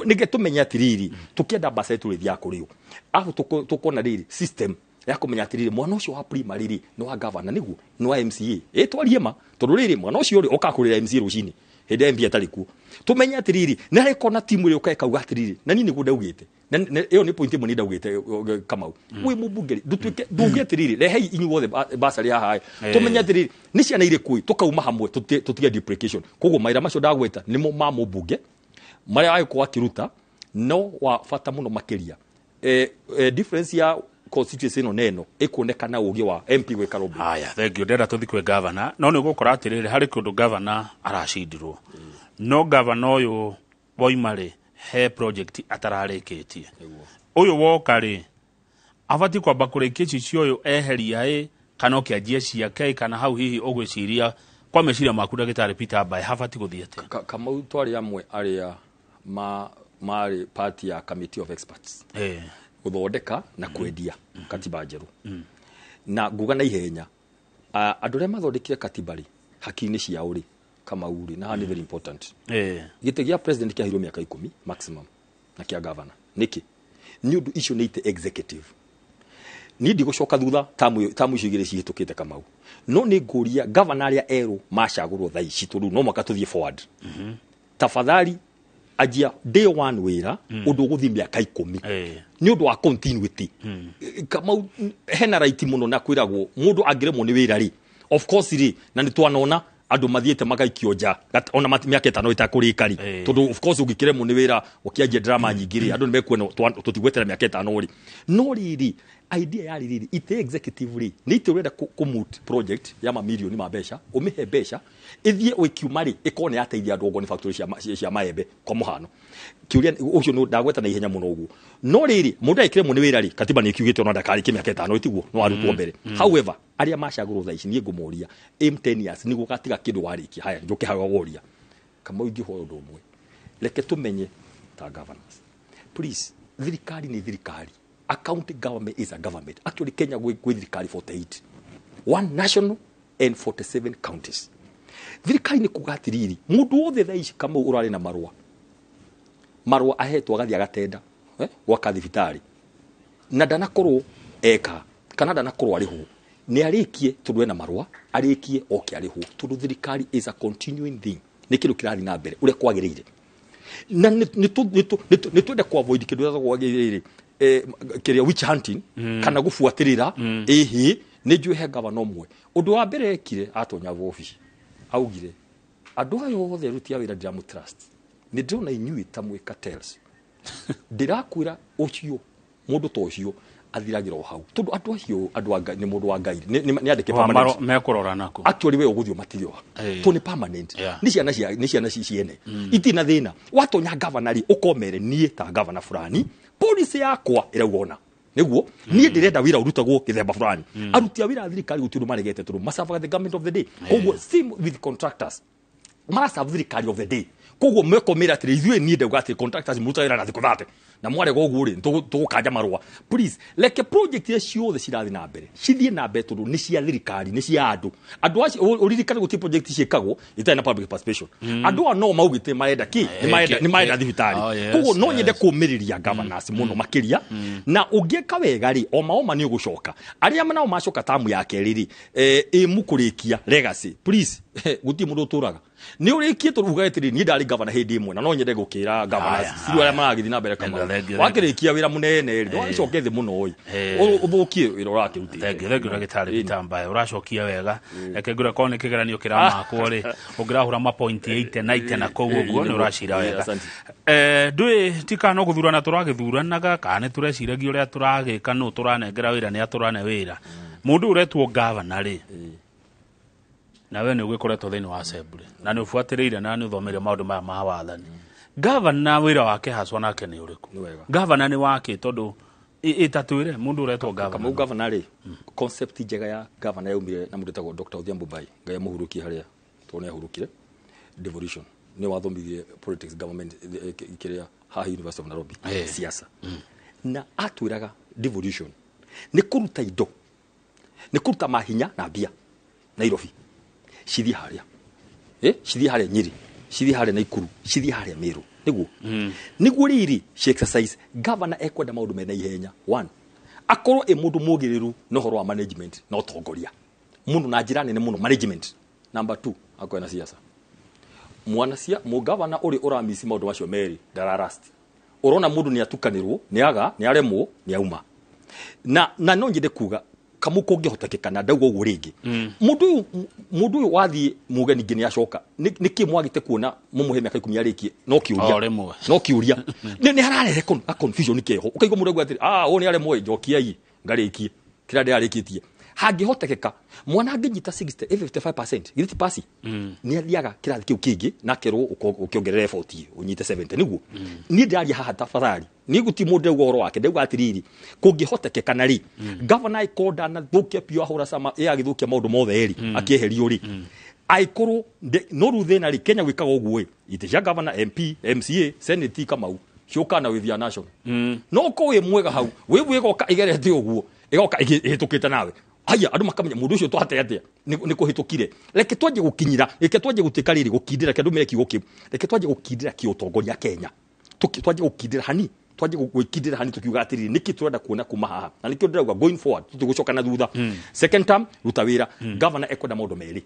nige tumenya atiriri tukienda basari turithia kurio aho tukona riri system ya kumenya atiriri mwana ucio wa primary no wa governor niguo no wa MCA etwarie ma tondu riri mwana ucio ri okakurira MCA rucini hende MP atariku tumenya atiriri na reko na timu ri ukeka uga atiriri na nini guda ugite na iyo ni point imwe ndagwite Kamau wi mubungeri dutuike nduge atiriri rehe inyuothe basari haha tumenya atiriri ni ciana ire kui tukauma hamwe tutige deprecation koguo maira macio ndagweta nimo ma mubunge mari ayiko akiruta no wa fata muno makeria difference ya constituency no neno ikuonekana ugi wa MP gwika robo haya thank you ndenda tuthi kwe governor no ni gukora atiriri hari kundu governor aracindirwo no governor uyu boimare he project atararikitie uyu woka ri abati kwamba kurikia cicio uyu eheria kana kianjie ciake kana hau hihi ugwiciria kwa meciria maku ndagitari Peter Mbae habati guthiete kama twari amwe aria mari party ya committee of experts guthondeka na kwendia katiba njeru na nguga na ihenya andu ria mathondekire katiba ri hakini cia uri kama uri na ni very important gite gia president kia hiro miaka 10 maximum na kia governor Nake ni undu icio ni ite executive ni ndi gucoka thutha tamu icio igire cihitukite Kamau no ni nguria governor ya eru macagurwo thai citu no maka tuthie forward tafadhali ajia day one wira undu guthi miaka 10 ni undu wa continuity Kamau hena right muno na kwiragwo mundu angiremwo ni wira ri of course ri na ni twanona andu mathiete magaikio nja ona miaka 5 itakurikari tondu of course ugikiremwo ni wira ukianjia drama nyingi ri andu nimekuona tutigwetera miaka 5 ri no riri idea ya riri ite executive ri ni ite urenda kumut project ya mamilioni ma besha umihe besha ithie wikiumari ikone ateithia andu ogoni factory cia maembe kwa muhano kiuria ucio no ndagweta na ihenya muno ugu no riri mundu aikiremwo ni wira ri katiba ni kiugite ona ndakari miaka 5 itiguo no arutwo mbere however aria macagurwo thaici ni ngumoria aim 10 years ni gugatiga kindu wariki haya njuke haga woria kama ugi hoyo ndo mwe leke tumenye ta governance please thirikari ni thirikari account government is a government actually Kenya gwe thirikari 48 one national and 47 counties thirikari ni kugatiriri mundu wothe thaici kama urari na marwa ahetwo agathi agatenda gwa kathibitari na ndanakorwo eka kana ndanakorwo ariho ni arikie tudwe na marwa arikie oke ariho tudu thirikari is a continuing thing ni kindu kirathi na mbere ure kwagirire na ni twende kwa avoid kindu gya kwagirire kiria witch hunting kana gufuatirira ehe ni njue governor mwe undu wa mbere ekire atonya office augire andu ayo othe rutia wira ndiramu trust ni ndona inyui tamwe cartels ndirakwira ucio mundu to ucio athiragira hau tondu andu acio andu anga ni mundu wa ngai ni andike permanent mekurora nako actually we uguthio matilio to ni permanent ni ciana ciene itina thina watonya governor ukomere nie ta governor fulani policy yakwa irauona niguo nie ndirenda wira urutagwo githemba fulani arutia wira thirikari gutiru maregete turu masafa the government of the day koguo sim with contractors mara thirikari of the day koguo mekomera atiri ithuĩ nie ndauga atĩ contractors murutagĩra na thikũ 30 na mwarega ũguo rĩ tũgũkanja marũa please leke project iria ciothe cirathi na mbere cithie na mbere tondũ nĩ cia thirikari nĩ cia andũ acio ũririkane gũtirĩ project ciĩkagwo itarĩ na public participation andũ a no maugĩte marenda ki nĩ marenda thibitari koguo no nyende kũũmĩrĩria governors mũno makĩria na ũngĩka wega rĩ oma nĩ ũgũcoka arĩa nao macoka tamu ya kerĩ rĩ mũkũrĩkia legacy please gũtirĩ mũndũ ũtũraga ni urikie turuga etiri ni ndari governor hindi imwe na no nyende gukira governors siru aria maragithi na mbere kama wakirikia wira munene ri wacoke thi muno oi uthukie wira urakiruti thengio ndagitari Peter Mbae uracokia wega reke ngura kone kigeranio kiramakwo ri ungirahura ma point 8 90 na kou uguo ni uracira wega ndui tikano guthurana turagithuranaga kana tureciragia uria turagika no turanengera wira ni aturane wira mundu uretwo governor ri na we ni gwikoretwo thini wa assembly na ni ufuatiriire na ni uthomeire maundu ma wathani governor wira wake haswa nake ni uriku governor ni wake tondu itatwire mundu uretwo governor kama governor ri concept njega ya governor yaumire na mundu tagwo Dr. Odhiambo Bai ngai muhuruki haria tone ahurukire devolution ni wathomithie politics government kiria haha University of Nairobi siasa na atwiraga devolution ni kuruta indo ni kuruta mahinya na mbia Nairobi cithi haria cithi haria Nyeri cithi haria Naikuru cithi haria Meru niguo riri she exercise governor ekwenda maundu mena ihenya. One, akorwo mundu mugiriru no horo wa management no tongoria mundu na njira nene muno management. Number 2, akwena siasa mwanacia mugavana uri uramisi maundu macio meri dararast urona mundu ni atukanirwo ni aremwo ni auma na no njide kuga kamuko ngihotekeka na ndaugo ugu ringi mundu wathi mugeni ngini acoka niki mwagite kuona mumuhe miaka 10 arikie no kiuria ni hararehe confusion keho ukaigo mundu gwatiri ni aremwo njokiai ngarikie kira ndi arikitie hangihotekeka mwana nginyita 60 55% githiti pasi ni athiaga kirathi kiu kingi na kerwo ukiongerera effort unyite 70 niguo ni ndaria haha tafadhali ni guti mundu goro wake ndauga atiriri kungihotekeka na ri governor ikoda na thukia pio ahura sama agithukia maundu mothe eri akieherio ri aikorwo no ruthe na ri Kenya gwikaga uguo ite governor MP MCA senate kamau ciokana with your national no ko we mwega hau we goka igerete uguo igoka ihitukite nawe aya andu makamenya mundu ucio twate atia ni kuhitukire reke twaje gukinyira reke twaje gutika riri gukindira kendu meki guki reke twaje gukindira kiutongoria Kenya twaje gukindira hani twaje gukindira hani tukiuga atiriri niki turenda kuona kuma haha na nikio ndirauga going forward tugucoka na thutha second term rutawira governor ekwenda maundu meri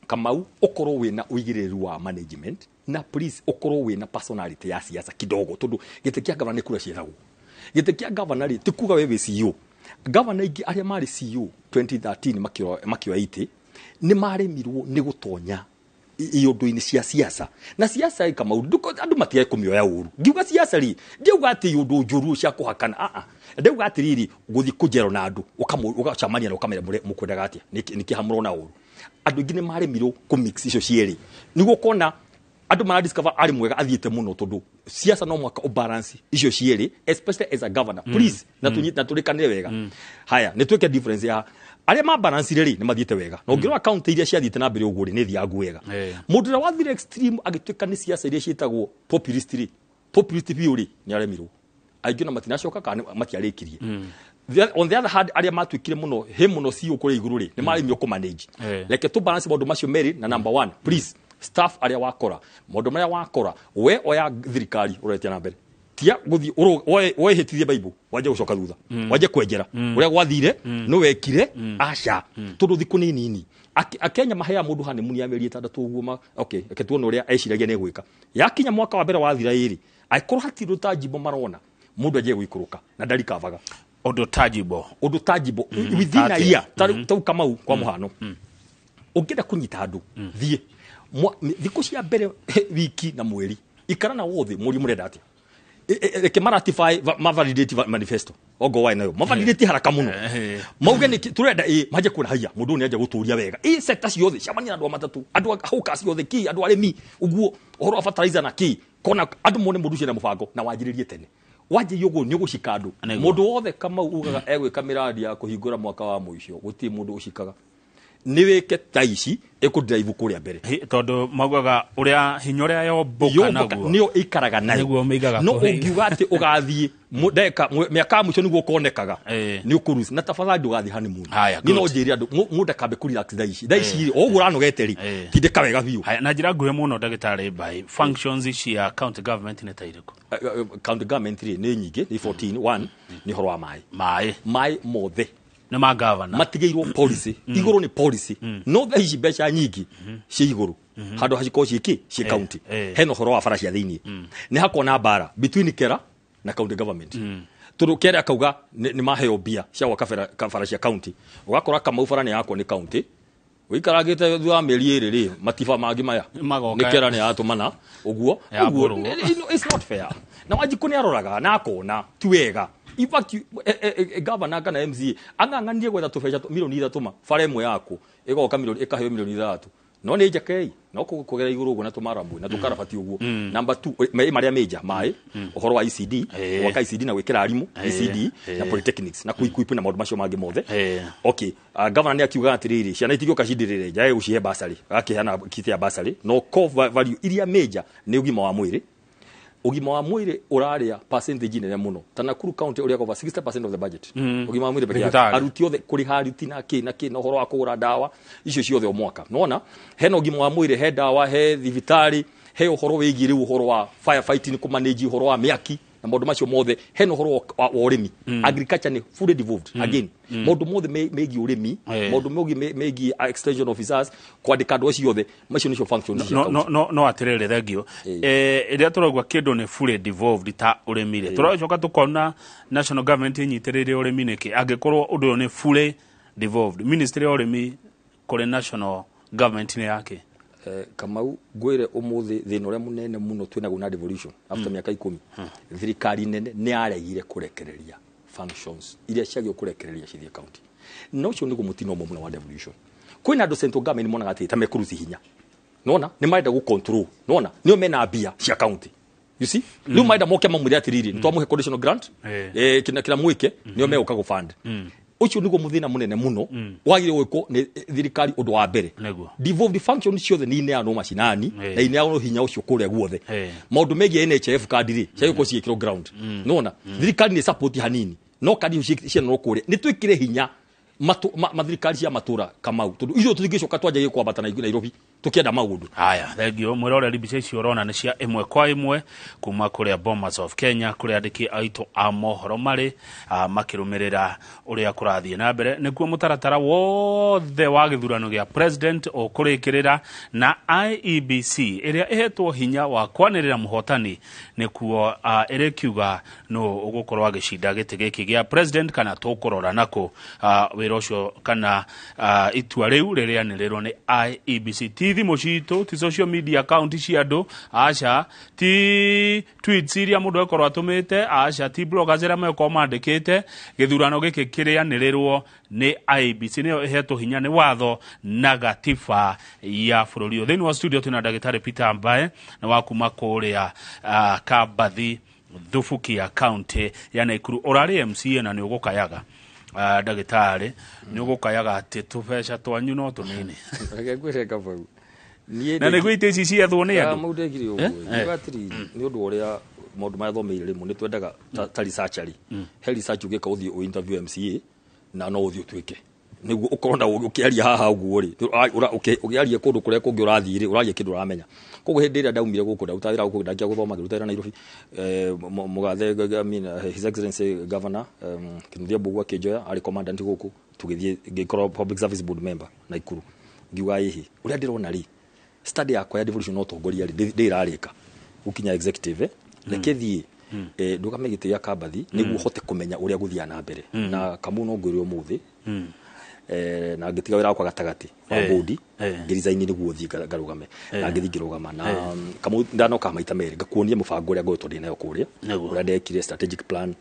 kamau okorwo wina uigiriru wa management na please okorwo wina personality ya siasa kidogo tondu gitekia governor kura cierago gitekia governor ri tikuga wewe CEO governor ingi aria mari CEO 2013 makio 80 ni maremirwo ni gutonya iundu-ini cia siasa na siasa kama andu matiae kumioya uru ngiuga siasa ri ndiuga ati iundu njuru cia kuhakana ndiuga ati riri guthi kujero na andu ukacamania na ukamera mukwendaga atia niki hamuro na uru andu ingi ni maremirwo ku mix icio cieri niguo kona andu mara discover ari mwega athiete muno tondu siasa no mwaka o balance icio cieri especially as a governor please na turikanire wega haya ni tweke difference ya aria ma balance ri ni mathiete wega no ngiro account iria ciathiete na mbere uguri ni thiangu wega mundu ra wathire extreme agitweka ni siasa iria cietagwo populist theory ni aremirwo aingĩ na matinacoka kana matiarikirie on the other hand aria matwikire muno muno si ukuri iguru ri ni maremio ku manage reke tu balance maundu macio meri na number 1 please staff aria wakora maundu maria wakora we oya thirikari uretia na mbere tia guthi oe hitithie bible waje gucoka thutha waje kwenjera uria gwathire no wekire aca tondu thiku ni nini akenya mahea mundu hani muni ameri 6 uguo okay ketuona uria eciragia ne gwika yakinya mwaka wa mbere wathira iri aikorwo hatiru tajibo marona mundu aje gwikuruka na ndari kavaga odo tajibo within a year tau kamau kwa muhano ungenda kunyita andu thie thiku cia mbere wiki na mweri ikarana wothe muri murenda atia reke maratify validate manifesto ogo wai nayo validate haraka muno mauge ni turenda maje kuna haya mundu ni aje guturia wega sector ciothe ciamania andu matatu andu hauka ciothe ki andu aremi uguo horo fertilizer na ki kona andu mone mundu cina mubango na wajiririe tene waje yogo ni gucika andu mundu wothe kama ugaga egwika miradi ya kuhingura mwaka wa muicio guti mundu ucikaga niweke taici ekudrive kuria mbere tondu maguaga uria hinyoria yomboka naguo nio ikaraga nayo no ungiuga ati ugathie mudeka miaka mucio niguo konekaga ni ukurusi na tafadhali ndugathi honeymoon ni no njiri andu mudeka be kurelax daici ogura no geteri kideka wega biu na njira nguhe muno ndagitari bai functions cia county government ni tairiko county government ni nyingi ni 14 1 ni horo wa mai mothe na ma governor matigeirwo policy iguru ni policy no thaici beca nyingi cia iguru handu haciko ciiki cia county heno horo wa faracia thiini ni hakona bara between kera na county government turu kera kauga ni maheo bia cia wa faracia county ugakora kama ufarani yako ni county wikaragite thua meri iri ri matifa mangi maya ni kera ni atumana uguo it's not fair na wajikuni aroraga na akona tuwega in fact governor kana MCA anganganie gwetha tubeca milioni 3 fara imwe yako igoka milioni ikaheo milioni 3 no nä njakei no kå gera igå rå na tå marambu na tå karabati å guo number 2 marä a major maä å horo wa ECD waka ECD na gwä kä ra arimå ECD na polytechnics na kuipu na maå ndå macio mangä mothe okay governor nä akiuga atä rä rä ciana itigå cindä rä re njae gå cihe basarä akä hana kitä ya basarä no core value iria major nä å gima wa mwä rä ugima wa mwiri uraria percentage nene muno Nakuru county uri over 60% of the budget ugima wa mwiri peke yake aruti othe kuri haruti na no horo wa kugura dawa icio ciothe o mwaka nona hena ugima wa mwiri he dawa he thibitari he uhoro wigi riu uhoro wa firefighting ku manage uhoro wa miaki na maundu macio mothe hena uhoro wa urimi agriculture ni fully devolved again maundu mothe megi urimi maundu megi extension officers kwandika andu acio othe macio nicio functions no atirere thengio iria turagwa kindu ni fully devolved ta urimi ri turacoka tukona national government inyitirire urimi niki angikorwo undu uyu ni fully devolved ministry urimi kuri national government ni yake Kamau ngwire umuthi thina uria munene muno twinaguo na devolution after miaka 10 thirikari nene ni aregire kurekereria functions iria ciagio kurekereria cithie county no cio nigo mutino muno wa devolution kwina andu central government monaga ati ta mekuruci hinya nona ni maida go control nona nio mena bia cia county you see ni maida moke mamuri atiriri twamuhe conditional grant kina mwike nio meuka go fund ucio nigo muthina munene muno wagire gwiko ni thirikari undu wa mbere devolved functions ciothe ni ine ano macinani na ine ano hinya ucio kuria guothe maundu megie NHF card ri ciagiko ciikiro ground nona thirikari ni support hanini no kadi cia no kuria ni twikire hinya mathirikari cia matura Kamau tondu icio tuthingicoka twanjagie kwambata na Nairobi tukienda maundu haya thengio mwirore libice icio urona ni cia imwe kwa imwe kuma kuria Bomas of Kenya kuria andiki aitu a mohoro mari makirumirira uria kurathie na mbere nikuo mutaratara wothe wa githurano gia president ukurikirira na IEBC iria ihetwo hinya wa kwanirira muhotani nikuo irikiuga no ugukorwa gicinda giti giki gia president kana tukurora nako wira ucio kana itua riu riria nirirwo ni IEBC thimu citu ti social media account cia andu aca ti tweets iria mundu ekorwo atumite aca ti bloggers iria meko mandikite githurano giki kiria nirirwo ni IEBC niyo ihetwo hinya ni watho na gatiba ya bururi uthini wa studio tuna ndagitari Peter Mbae na wakuma kuria Kabathi Thufukia county ya Nakuru urari MCA na ni ugukayaga ndagitari ni ugukayaga ati tubeca twanyu no tunini ngwireka vau na nä gwä itä ici ciethwo nä andå må ndä ngiri å guo gatiri nä å ndå å rä a maå ndå marä a thomeire rä mwe nä twendaga ta researchari he research å gä ka å thiä å interview MCA na no å thiä å tuä ke nä guo å korwo na å kä aria haha å guo rä å gä aria kå ndå kå rä a kå ngä å rathiä rä å raria kä ndå å ramenya koguo hä ndä ä rä a ndaumire gå kå ndaruta wä ra gå kå ndakia gå thoma ngä ruta wä ra Nairobi må gathe His Excellency Governor Kinuthia Mbugua kä njoya arä commandant gå kå tå gä thiä ngä korwo Public Service Board member Naikuru ngiuga ä hä å rä a ndä rona rä study yakwa ya devolution no tongoria ndi irarika ukinya executive reke thie ndugame gite ya Kabathi niguo hote kumenya uria guthia na mbere na kamu no ngwire umuthi na ngitiga wira kwa gatagati wa bodi ngirizaini niguo thie garugame na ngithi ngirugama na kamu ndanoka maita meri ngakuonia mubango uria ngoto ndi nayo kuria uria ndekire strategic plan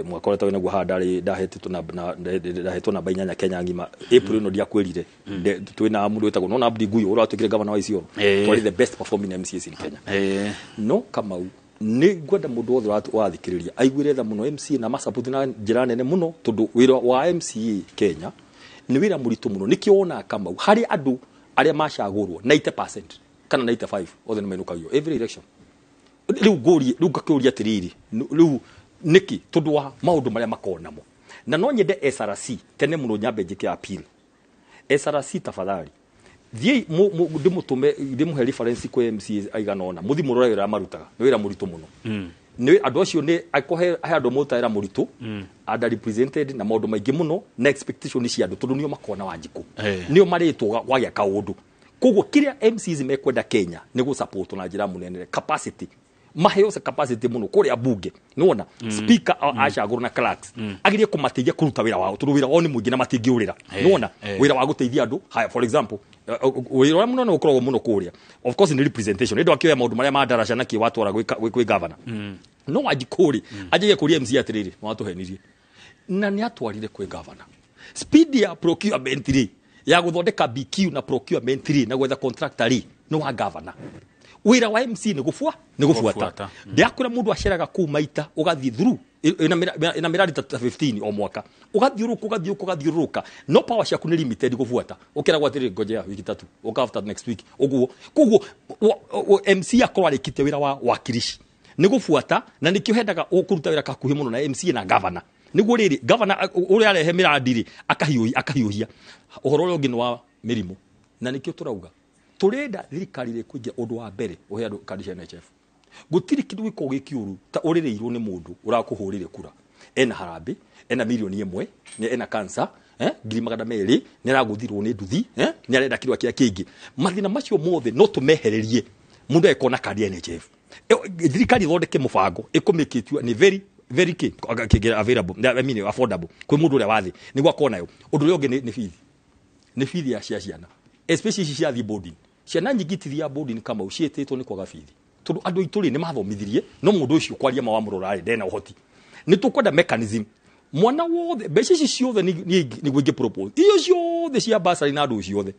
mwaka uria naguo handari ndahetwo na bainyanya Kenya ngima April no ndiakwirire twina mundu wetagwo no Abdi Guyo uria atukire governor wa Isiolo twari the best performing MCAs in Kenya no Kamau ni gwenda mundu wothe wathikiriria aiguire tha muno MCA na masaputi na njira nene muno tondu wira wa MCA Kenya ni wira muritu muno nikiona Kamau hari andu aria mashagurwo 90% kana 95 othe nimenukagio every election riu ngakuria tiriri riu niki tondu wa maundu maria makonamo na no nyende SRC tene muno nyambe njike appeal SRC tafadhali thie ndimutume ndimuhe reference kwa MCA aigana ona muthi murore wira marutaga ni wira muritu muno ni andu acio ni akohe andu mutaira muritu ada represented na maundu maingi muno na expectation cia andu tondu nio makona wanjiku nio maritwo wagya kaundu koguo kiria MCs mekwenda Kenya ni go support na njira munene capacity maheo se capacity muno kuria bunge nona speaker ashaguru na clerks agirie kumateithia kuruta wira wao tondu wira wao ni muingi na matingiurira nona wira wa guteithia andu haya for example wira muno no ukorwo muno kuria of course ni representation ndo akioya maundu maria madarasha na kiwatwara gwi governor no ajikuri aje kuria MC atiriri watu henirie na ni atwarire kwi governor speed ya procurement ri ya guthondeka BQ na procurement na gwetha contractor no wa governor wira wa MC ni gufuata ndiakura mundu aceraga ku maita ugathie through ina miradi 15 o mwaka ugathiuruka no power ciaku ni limited gufuata ukira gwatiri ngojea wiki 3 uka after next week uguo kuguo MC akoro arikite wira wa wakirishi ni gufuata na nikio hendaga ukuruta wira kakuhi muno na MC na governor niguo riri governor uri arehe miradi akahiuhia uhoro uri ungi wa mirimo na nikio turauga turenda thirikari ri kuja undu wa mbere uhe andu kandi cia NHF gutiri kindu giko gikiuru ta urireirwo ni mundu urakuhurire kura ena harambe ena milioni 1 ni ena cancer ngiri magana meri ni araguthirwo ni nduthi ni arenda kirwa kia kingi mathina macio mothe no tumehererie mundu ekona kandi NHF thirikari thondeke mubango ikumikitio ni very available I mean affordable kwi mundu ule wathi niguo akona yo undu ule ungi ni fithi ya ciana especially cia thi boarding ciana nyingi tithia boarding kama ucietitwo ni kwaga fithi tondu andu ituri ni mathomithirie no mundu ucio kwaria ma wa murorari ndena uhoti ni tukwenda mechanism mwana wothe mbeca ici ciothe ni gwingi propose iyo ciothe cia basari na andu ciothe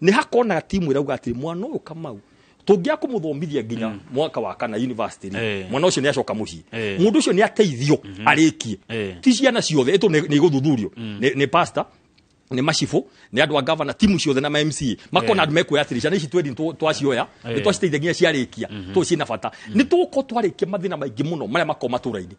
ni hakona timu irauga ati mwana uyu Kamau tungia kumuthomithia nginya mwaka wa kana university mwana ucio ni acoka mucii mundu ucio ni ateithio arikie ti ciana ciothe eto ni guthuthurio ni pastor ni mashifu ni andu a governor timu ciothe na MC makona andu mekuya atirisha ni citwendi twacioya ni twaciteithia nginya ciarikia to cina bata ni tuko twarikia mathina maingi muno maria makoma turaini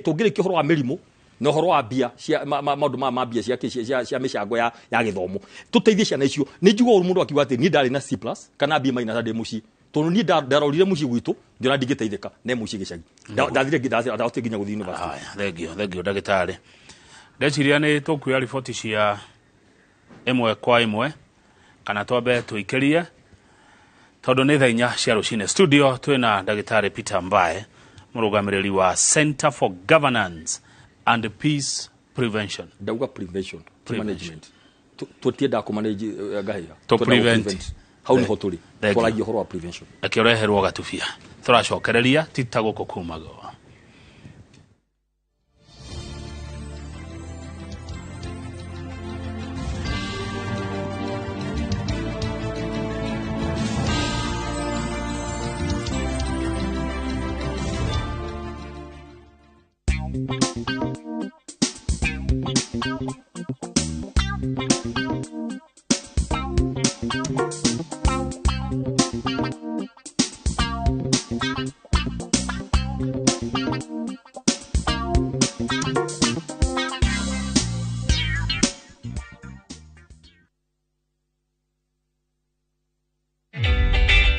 tungirikia horo wa mirimo no horo wa bia cia maundu ma bia cia micango ya githomo tuteithie ciana icio ni njugo mundu akiuga ati ni ndari na C+ kana B- ade muci tondu ni ndarorire muci gwitu ndira ndigiteithika ne muci gicagi ndathire ndahote nginya guthi university thengio ndagitari ndeciria ni tukuya riboti cia imwe kwa imwe kana twambe tuikirie tondu ni thainya cia rucine studio twina ndagitari Peter Mbae murugamiriri wa Center for Governance and Peace Prevention dauga prevention to management tutienda ku manage gahira to prevent how ni hoturi twaragia horo wa prevention akireherwo gatubia turacokereria titaguko kumago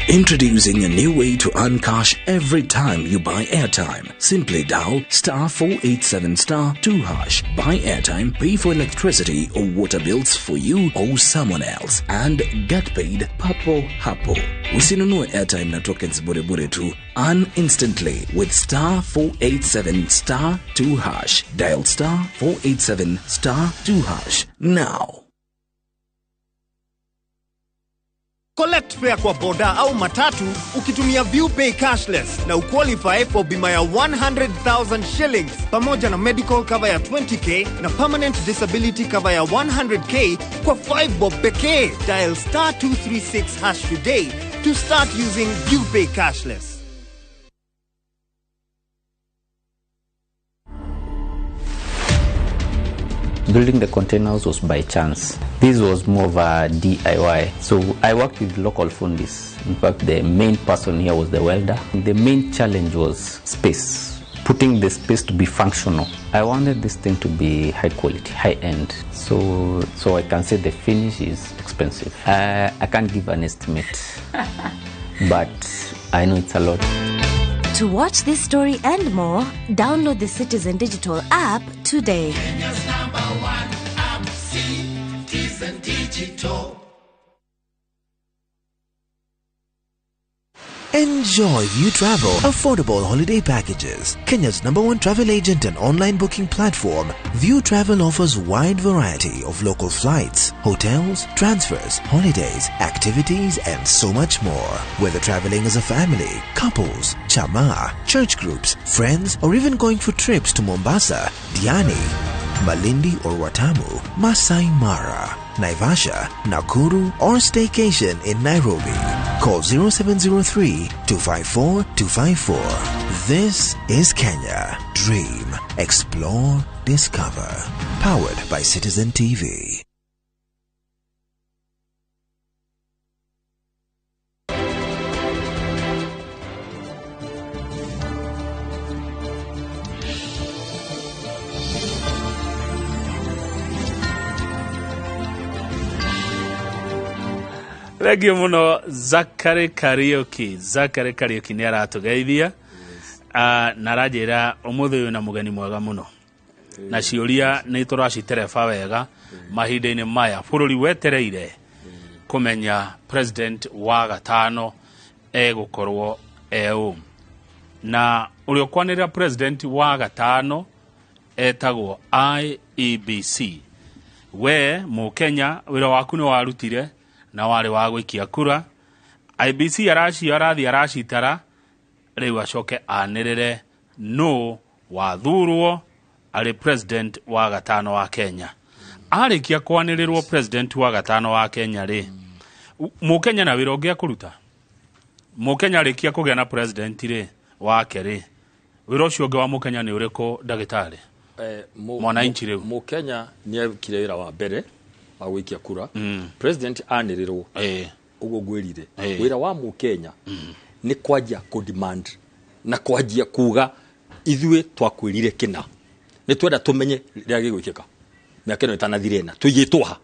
Introducing a new way to earn cash every time you buy airtime. Simply dial *487*2#. Buy airtime, pay for electricity or water bills for you or someone else, and get paid papo hapo. Usinunue airtime na tokens bure tu. Earn instantly with *487*2#. Dial *487*2# now. Collect fare kwa boda au matatu ukitumia ViewPay cashless na uqualify for bima ya 100,000 shillings pamoja na medical cover ya 20k na permanent disability cover ya 100k kwa 5 bob pekee. Dial *236# today to start using ViewPay cashless. Building the containers was by chance. This was more of a DIY. So I worked with local fundis. In fact, the main person here was the welder. The main challenge was space. Putting the space to be functional. I wanted this thing to be high quality, high end. So I can say the finish is expensive. I can't give an estimate, but I know it's a lot. To watch this story and more, download the Citizen Digital app today. Kenya's #1 app, Citizen Digital. Enjoy View Travel affordable holiday packages. Kenya's #1 travel agent and online booking platform, View Travel offers wide variety of local flights, hotels, transfers, holidays, activities, and so much more. Whether traveling as a family, couples, chama, church groups, friends, or even going for trips to Mombasa, Diani, Malindi or Watamu, Masai Mara, Naivasha, Nakuru, or staycation in Nairobi. Call 0703-254-254. This is Kenya. Dream, explore, discover. Powered by Citizen TV. Regio muno Zakari Karaoke ni aratugeithia na rajira Mũthure na mugeni mwega muno na ciuria ni turacitereba wega mahinda-ini maya bururi wetereire kumenya president wa gatano egukorwo na urio kwanira president wa gatano etagwo IEBC. We Mukenya wira waku ni warutire na wale wa gwikia kura. IBC aracitara riu acoke anirire no wathurwo ari president wa gatano wa Kenya. Arikia kwanirirwo president wa gatano wa Kenya ri Mukenya na wira ungia kuruta. Mukenya arikia kugia na president ri wake ri wira ucio ungi wa Mukenya ni uriko ndagitari mwananchi riu. Mukenya ni ekire wira wa mbere wa gwikia kura. President anirirwo ugo gwirire wira wa Mukenya ni kwajia ku demand na kwajia kuga ithue twakwirire kina ni twenda tumenye ria gigwikika miaka no itanathirena tuyitwa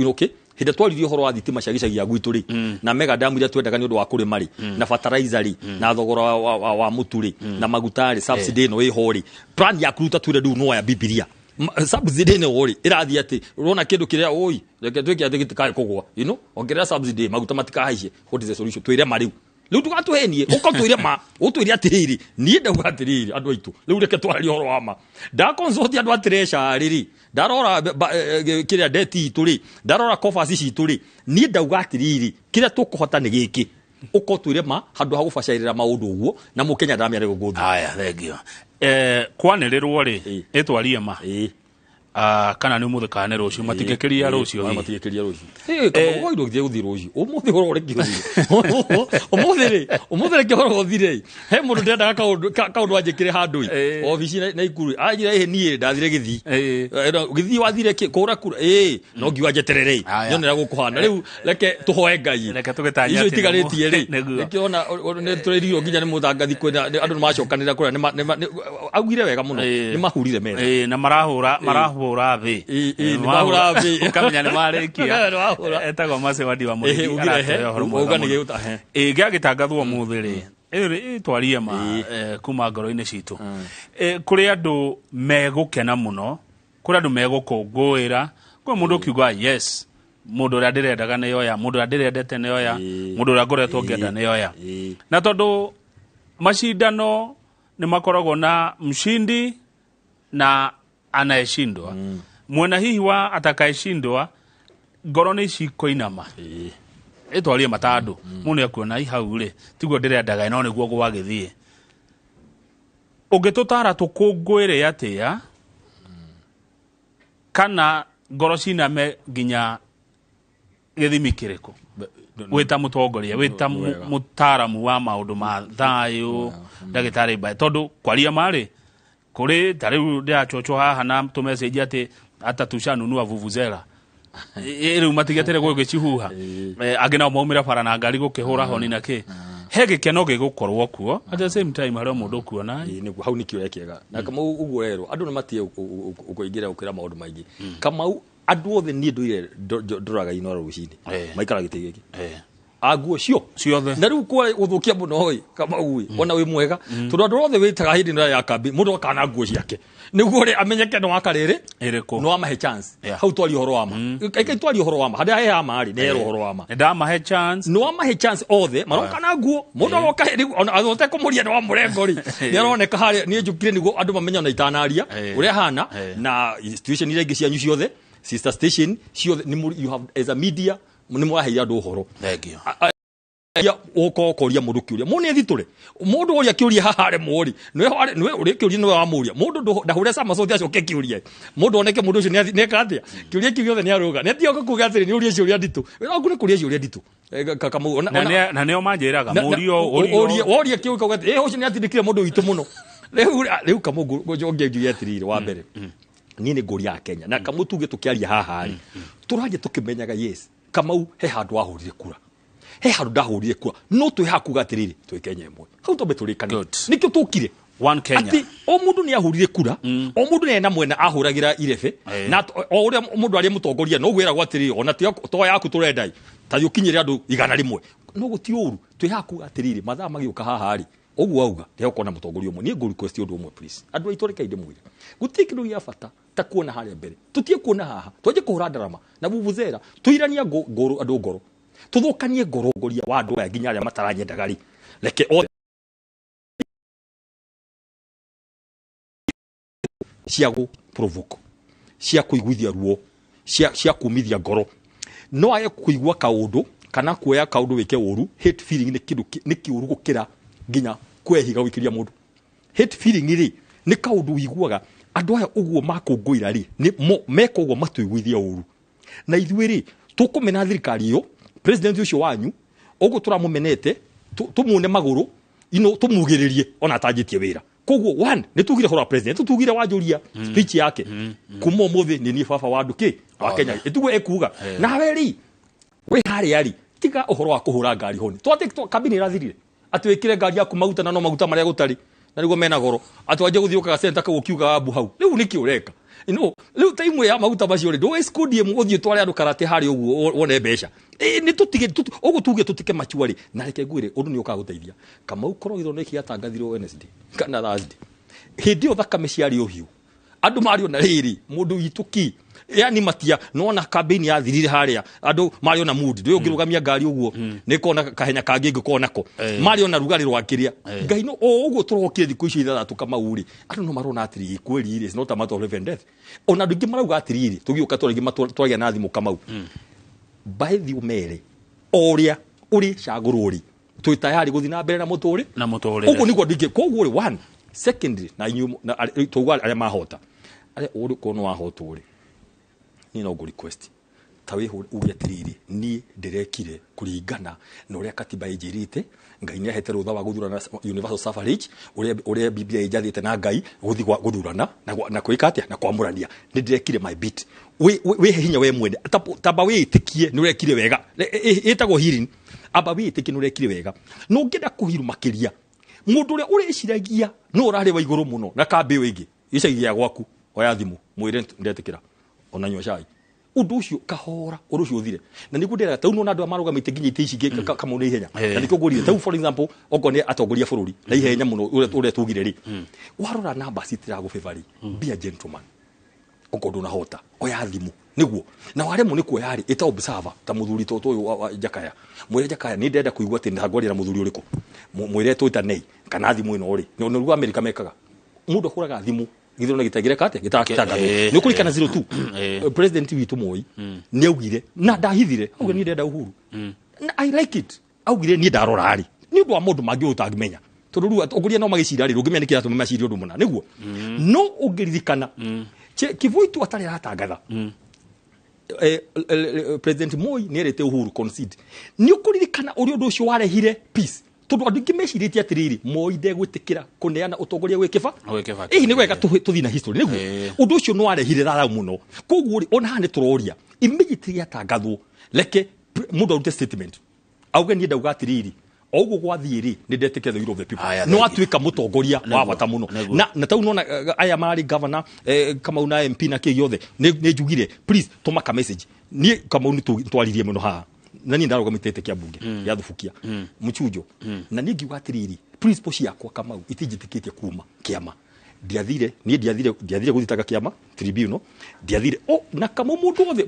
okay hida twaririe horo wa thitima cia gicagi ya gwitu ri na mega damu ria twendaga ni undu wa kurima ri na fertilizer ri na thogora wa Mũthure na maguta ri subsidy no ihori plan ya kuruta twire ndu no ya Biblia subsidy ne wori irathi ati urona kindu kiria oi reke twiki ati gitikae kugwa ongerera subsidy maguta matikahaije. What is the solution? Twire mariu riu tugatuhenie uko twire ma utwire atiriri nie ndauga atiriri andu aitu riu reke twari horo wa ma da consult andu atiresha riri darora kiria deti ituri darora coffers ici ituri nie ndauga atiriri kiria tukuhota ni giki uko twire ma handu ha gubacirira maundu uguo na Mukenya ndamia rego guthu. Aya thengio kwanirirwo ri etwarie ma kana ni Mũthure kana rucio matigekeria rucio kama goido githie guthi rucio Mũthure horo ri Mũthure kihoro guthire he mundu ndendaga kaundu anjikire handu ofisi na ikuru ajira he nie ndathire githi wathire kura kura no ngiwa njeterere nyonera gukuhana riu reke tuhoe Ngai reke tugitanya icio itigarĩtie ri nikiona ne turerirwo nginya ni muthangathi kwena andu macokanira kura augire wega muno ni mahurire mena na marahura thi mahura thi ukamenya ni marikia etagwo Macewadi wa Mũrĩithi aratoya horo mwega giagitangathwo Mũthure ri twarie ma kuma ngoro-ini citu kuri andu megukena muno kuri andu megukungũira kwa mundu kiuga yes mundu uria ndirendaga ni yoya mundu uria ndirendete ni yoya mundu uria ngoretwo ngienda ni yoya na tondu mashindano ni makoragwo na mshindi na anayeshindwa mwena hihi wa atakayeshindwa ngoro ni cikoinama etwarie matandu mundu akuona ihau ri tiguo ndirendaga no niguo gwagithie ungitutara tukungũire atia kana ngoro ciname nginya githimi kiriku wita mutongoria wita mutaramu wa maundu ma thayu ndagitari ba tondu kwaria mari kuri tariu ndia chocho haha na to message ati atatushanunua vuvuzela riu matigetere gwicihuha agina maumira bara na ngari gukihura honi nake hege keno gigukorwo kuo at the same time hari mundu kuona ni hau nikio ekega na kama uguo rero andu ni matie ukoingira ukira maundu maingi kama andu othe ni nduire nduraga ino rucini maikara giti giki aguo cio ciothe na riu kwa guthukia muno oi kama ui ona wi mwega tondu andu othe witaga hindi no ya kambi mundu akana nguo ciake niguo ri amenyeke no akariri iriko no amahe chance hau twari horo wama kai twari horo wama hada he amari ne ro horo wama nda amahe chance no amahe chance othe maroka na nguo mundu agoka ona athote kumuria no amurengori ni aroneka hari ni njukire niguo andu mamenya na itanaria uria hana na situation ile ingi cianyu ciothe sister station ciothe you have as a media ni mwaheira andu horo thank you ya okokoria mundu kiuria mune thitule mundu oria kiuria hahare muri nwe uri kiuria nwe amuria mundu ndahure sama sote acoke kiuria mundu oneke mundu ucio ne kathia kiuria kiuria othe ne aruga ne tio kuga atiri ni uria ciuria nditu ogu ne kuria ciuria nditu kakamu na ne omanjiraga muri oria kiuria kuga ucio ne atindikire mundu witu muno riu kamungu gojonge ngiye atirire wa mbere nini ngori ya Kenya na kamutuge tukiaria haha turaje tukimenyaga yes Kamau he handu ahurire kura he handu ndahurire kura no twi hakuga atiriri twi Kenya imwe hau tombe turikane nikyo tukire one Kenya ati o mundu ni ahurire kura o mundu ni ena mwena ahuragira irebe na o uria mundu ari mutongoria no gwira gwatiriri ona to yaku turendai ta yukinyire andu 100 no guti uru twi hakuga atiriri mathaa magiuka haha ari ogu auga reo kona mutongoria umwe ni nguru request undu umwe please andu aitoreka inde mwire gutikindu ya bata ta kuona haria mbere tutie kuona haha twaje kuhura ndarama na Mũthure tuirania ngoro andu ngoro tuthukanie ngoro ngoria wa andu aya nginya aria mataranyendagari reke o ciago provoke cia kuiguithia ruo cia kumithia ngoro no aye kuigua kaundu kana kuoya kaundu wike uru hate feeling ni kindu ni kiuru gukira nginya kwehiga wikiria mundu hate feeling ri ni kaundu wiguaga andu aya uguo makunguira ri ni meko uguo matuiguithia uru na ithuiri tukumena thirikari yo president ucio wanyu uguo turamumenete tumune maguru ino tumugiririe ona tanjitie wira koguo one ni tugire hora president tugire wajuria speech yake kuma umuthi ni baba wa nduki wa Kenya etugo ekuga na weri we hari ari tiga uhoro wa kuhura ngari honi twate kabini irathirire atwikire ngari yaku maguta na no maguta maria gutari na rigo mena goro atwaje guthiuka center ka gukiuga abu hau riu niki ureka ino riu time ya maguta macio ri do escodie muthio tware andu karate hari uguo wone besha ni tutige ugu tuge tutike machuari na reke ngwire undu ni ukaguteithia Kamau korogitho neki yatangathirwo Wednesday kana Thursday hindi uthakame ciari uhiu andu mario na riri mundu wituki yani matia nona campaign ya thirire haria andu mario na mood ndio ngirugamia ngari uguo nikona kahenya kangi ngikonako mario na rugari rwakiria ngai no uguo turokire thiku ici ithathatu Kamauri andu no marona atiri kweli is not a matter of life and death ona ndingi marauga atiriri tugiuka twagia na thimu Kamau by the umere oria uri cagururi twi tayari guthi na mbere na Mũthure uguo niguo ndingi koguo ri one secondary na inyu tugwa aria mahota aria uri kono wahotwo ri ni no go request tawe uria tiriri ni ndirekire kuringana na uria katiba ijirite ngai ni ahete rutha wa guthurana universal suffrage uria biblia ijathite na ngai guthi guthurana na kuikatia na kwamurania ni ndirekire my bit we hinya we mwende tamba we itikie ni urekire wega itagwo hearing aba we itikie ni urekire wega no ngenda kuhiru makiria mundu uria ureciragia no urari wa iguru muno na kambe wingi icagia gwaku oya thimu mwire ndetikira ona nywa cai undu ucio kahora undu ucio uthire na niku ndera tau no andu amarugamite nginya ite ici Kamau na ihenya na nikyo ngurire tau for example ogone atongoria bururi na ihenya muno ure tugire ri warora namba citira go favori be a gentleman okondo na hota oya thimu niguo na ware mu nikuo yari ita observer ta muthuri toto uyu Jakaya mwire Jakaya ni ndenda kuigua ati ndagorira muthuri uriku mwire twita nei kana thimu ino ri no ruga America mekaga mundu huraga thimu githiro na gitagire kate gitakitanga ni kurikana 02 president witu Moi ni augire na ndahithire auge ni ndenda uhuru I like it augire ni ndarora ari ni undu wa mundu mangi utangimenya tondu ru oguria no magicira ri rugimenya nikira tu maciri undu muna niguo no ugiririkana kivuitu atari ratangatha president Moi ni erete uhuru concede ni ukuririkana uri undu ucio warehire peace tondu andu ngimeciritie atiriri Moi ndegwitikira kuneana utongoria gwikiba ni wega tuthi na history niguo undu ucio no arehire rara muno koguo ona hane turoria immediately atangathwo leke mundu arute statement auge ni ndauga atiriri oguo gwathiri ni ndetikira the will of the people no atuika mutongoria wa bata muno na tau nona aya mari governor Kamau na MP na kä yothe ni njugire please tumaka message ni Kamau ni twaririe muno ha na ni ndarugamitete kia bunge ya thufukia muchujo na ni ngiuga atiriri principle ciakwa Kamau itinjitikitie kuma kiama ndiathire guthitaga kiama tribunal ndiathire na kama mundu othe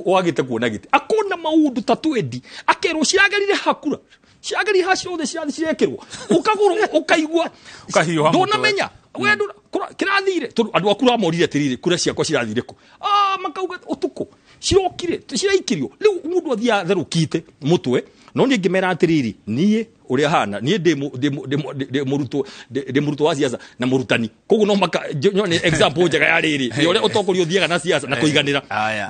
wagite kuona giti akona maundu tatuendi akerwo ciagerire hakura ciageri haciothe cirekirwo ukaguru ukaigua ukahiyo ndona menya wendu kirathire andu akura morire tirire kura ciakwa cirathire ku makauga utuko cirokire ciraikirio riu mundu athia therukite mutwe no ni ngimera atiriri nie uria hana nie de muruto wa siasa na murutani koguo no maka nyone example njega ya riri ni uria utongoria uthiaga na siasa na kuiganira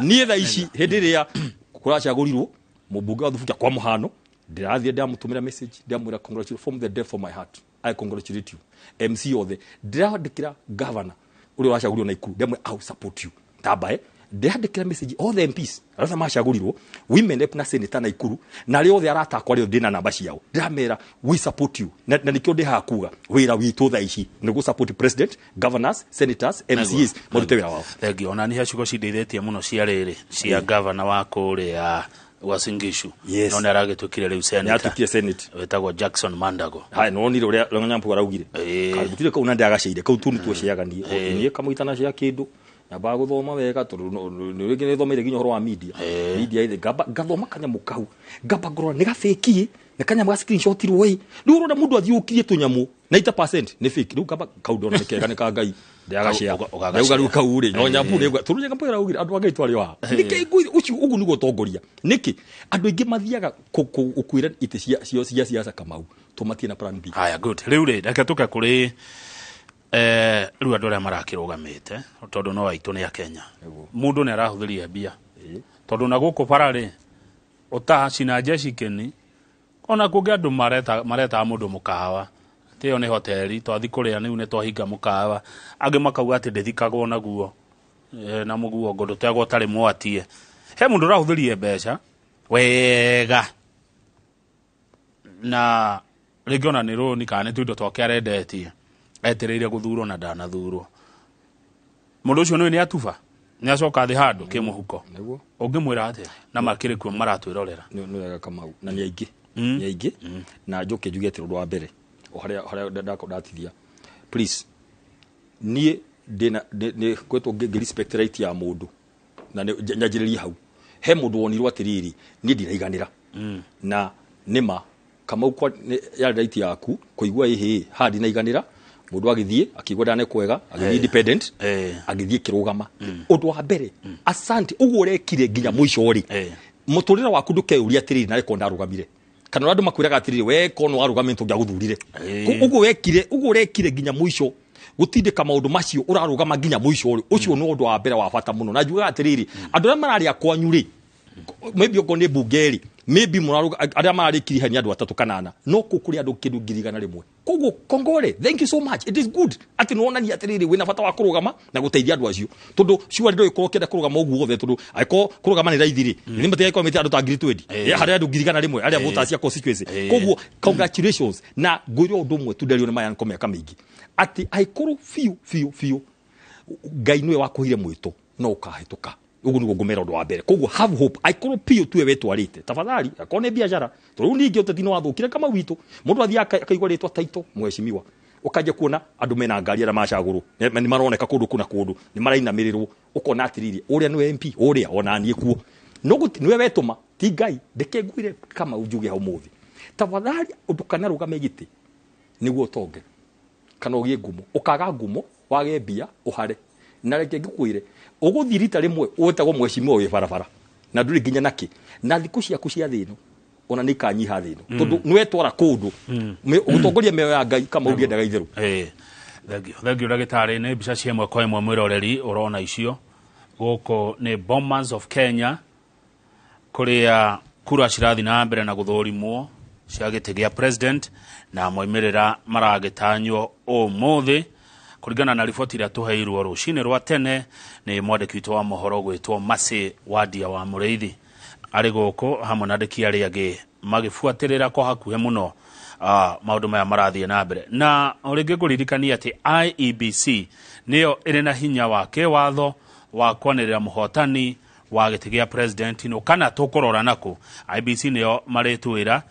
nie tha ici hindiria kuracagurirwo mubunge wa Thubukia kwa muhano ndirathie ndamutumira message ndamwira congratulations from the depth of my heart I congratulate you MC othe ndirandikira governor uri wacagurirwo na Ikuru ndamwe I support you tabae ndandikira message all the MPs arasa macagurirwo women rep na senator na Ikuru na ri othe aratakwa ri ndina namba ciao ndiramera we support you na nikio ndi hakuga wira witu tha ici nigu support president governors senators MCs morute wira wao thegi ona ni hacigo cindeithĩtie muno cia rĩrĩ cia governor wa kũrĩa Wasingishu none aragetukire riu senate wetagwo Jackson Mandago hai nonire uria nyampu araugire kalbutire ko unande agaceire ko tunu tuociaganie nie kamuitana cia kindu nyamba guthoma wega tondu nirigi ni thomeire ginyo horo wa media ile gathoma kanyamu kau ngamba ngorora ni gafeki ne kanyamu ga screenshot irwe riu ronda mundu athiukirie tunyamu 90% ni fake riu ngamba kaundo na kega ni ka ngai ndiagacea ugaru kaure no nyampu ni turuje ngamba araugire andu agai twari wa niki ucio ugu nigo tongoria niki andu ingi mathiaga ukuira ite cia siasa kamau tumatie na plan B haya good riu ri reke tuka kuri riu andu aria marakirugamite tondu no aitu ni a Kenya mundu ni arahuthiria bia tondu na guku parari utacina jeshi keni ona kungi andu mareta mundu mukawa tio ni hoteli twathi kuria niu ni twahinga mukawa angi makauga ati ndithikagwo naguo na muguo ngondo tegwo tari mwatie he mundu rahuthirie mbeca wega na regiona ni roni kana tuindo twake arendetie etereire guthurwo na ndanathurwo mundu ucio ni atuba ni acoka thi handu kimuhuko ungimwira ati na makiri ku maratwirorera ni wega kamau na ni aingi na njoke njuge ati undu wa mbere haria ndakodatithia please nie ne kwetwo respect right ya mundu na nyajiriria hau he mundu wonirwo atiriri ni ndiraiganira na nima kama ukwa ya right yaku kuigua ihi hadi na iganira mundu agithie akigwa ndane kwega agithie independent agithie kirugama undu wa mbere asante ugu urekire nginya muico ri muturira waku nduke uria atiriri na reko ndarugamire kana andu makwiraga atiriri we kono warugamire tungiaguthurire ugu urekire nginya muico gutindika maundu macio urarugama nginya muico ri ucio no undu wa mbere wa bata muno na njuga atiriri andu aria marari akwanyu ri maybe uko ni bungeri maybe muraruga aria marikiri hani andu atatu kanana no kukuri andu kindu ngirigana rimwe koguo kongore thank you so much it is good ati no onani atiriri wina bata wa kurugama na guteithia andu acio tondu ciwa ndo ikoro kenda kurugama uguo othe tondu aiko kurugama ni raithiri ni mate aiko mete andu ta ngiri 20 ya haria andu ngirigana rimwe aria voters cia constituency koguo congratulations na ngwiro undu mwe tunderio ni maya komeka mingi ati aikoro fiu ngai niwe wakuhire mwito no ukahituka ugu ni gugumera undu wa mbere koguo have hope aikoro pio tuwe wetwarite tafadhali akone biashara tondu ningi utetino wathukire kama witu mundu athia akaigwa ritwa taito mweshimiwa ukaje kuona andu mena ngari ara macaguru ni maroneka kundu kuna kundu ni marainamirirwo ukona atiriri uria ni MP uria ona nie kuo no niwe wetuma ti ngai ndeke ngwire kama ujuge ha umuthi tafadhali undu kana rugame giti niguo tonge kana ugie ngumo ukaga ngumo wage bia uhare na reke ngikuire uguthirita rimwe wetagwo mweshimiwa we barabara na nduri nginya naki na thiku ciaku cia thino ona ni kanyiha thino tondu niwe twara kundu ugutongoria meyo ya ngai kama ugie ndaga itheru thagio ndagitari ni mbica cia imwe kwa imwe mwiroreri urona icio guko ni Bombers of Kenya kuria kura cirathi na mbere na guthurimwo cia giti gia president na moimirira maragitanywo umuthi kuringana na riboti ria tuheirwo rucini rwa tene ni mwandiki witũ wa mohoro gwitwo Masi Wadia wa Mureithi ari guku hamwe na ndiki ari agi magifuatirira kwa hakuhe muno maundu maya marathie na mbere na uringi kuririkania ati IEBC niyo iri na hinya wake watho wa kwanirira muhotani wa giti gia president no kana tukurora nako IEBC niyo maritwira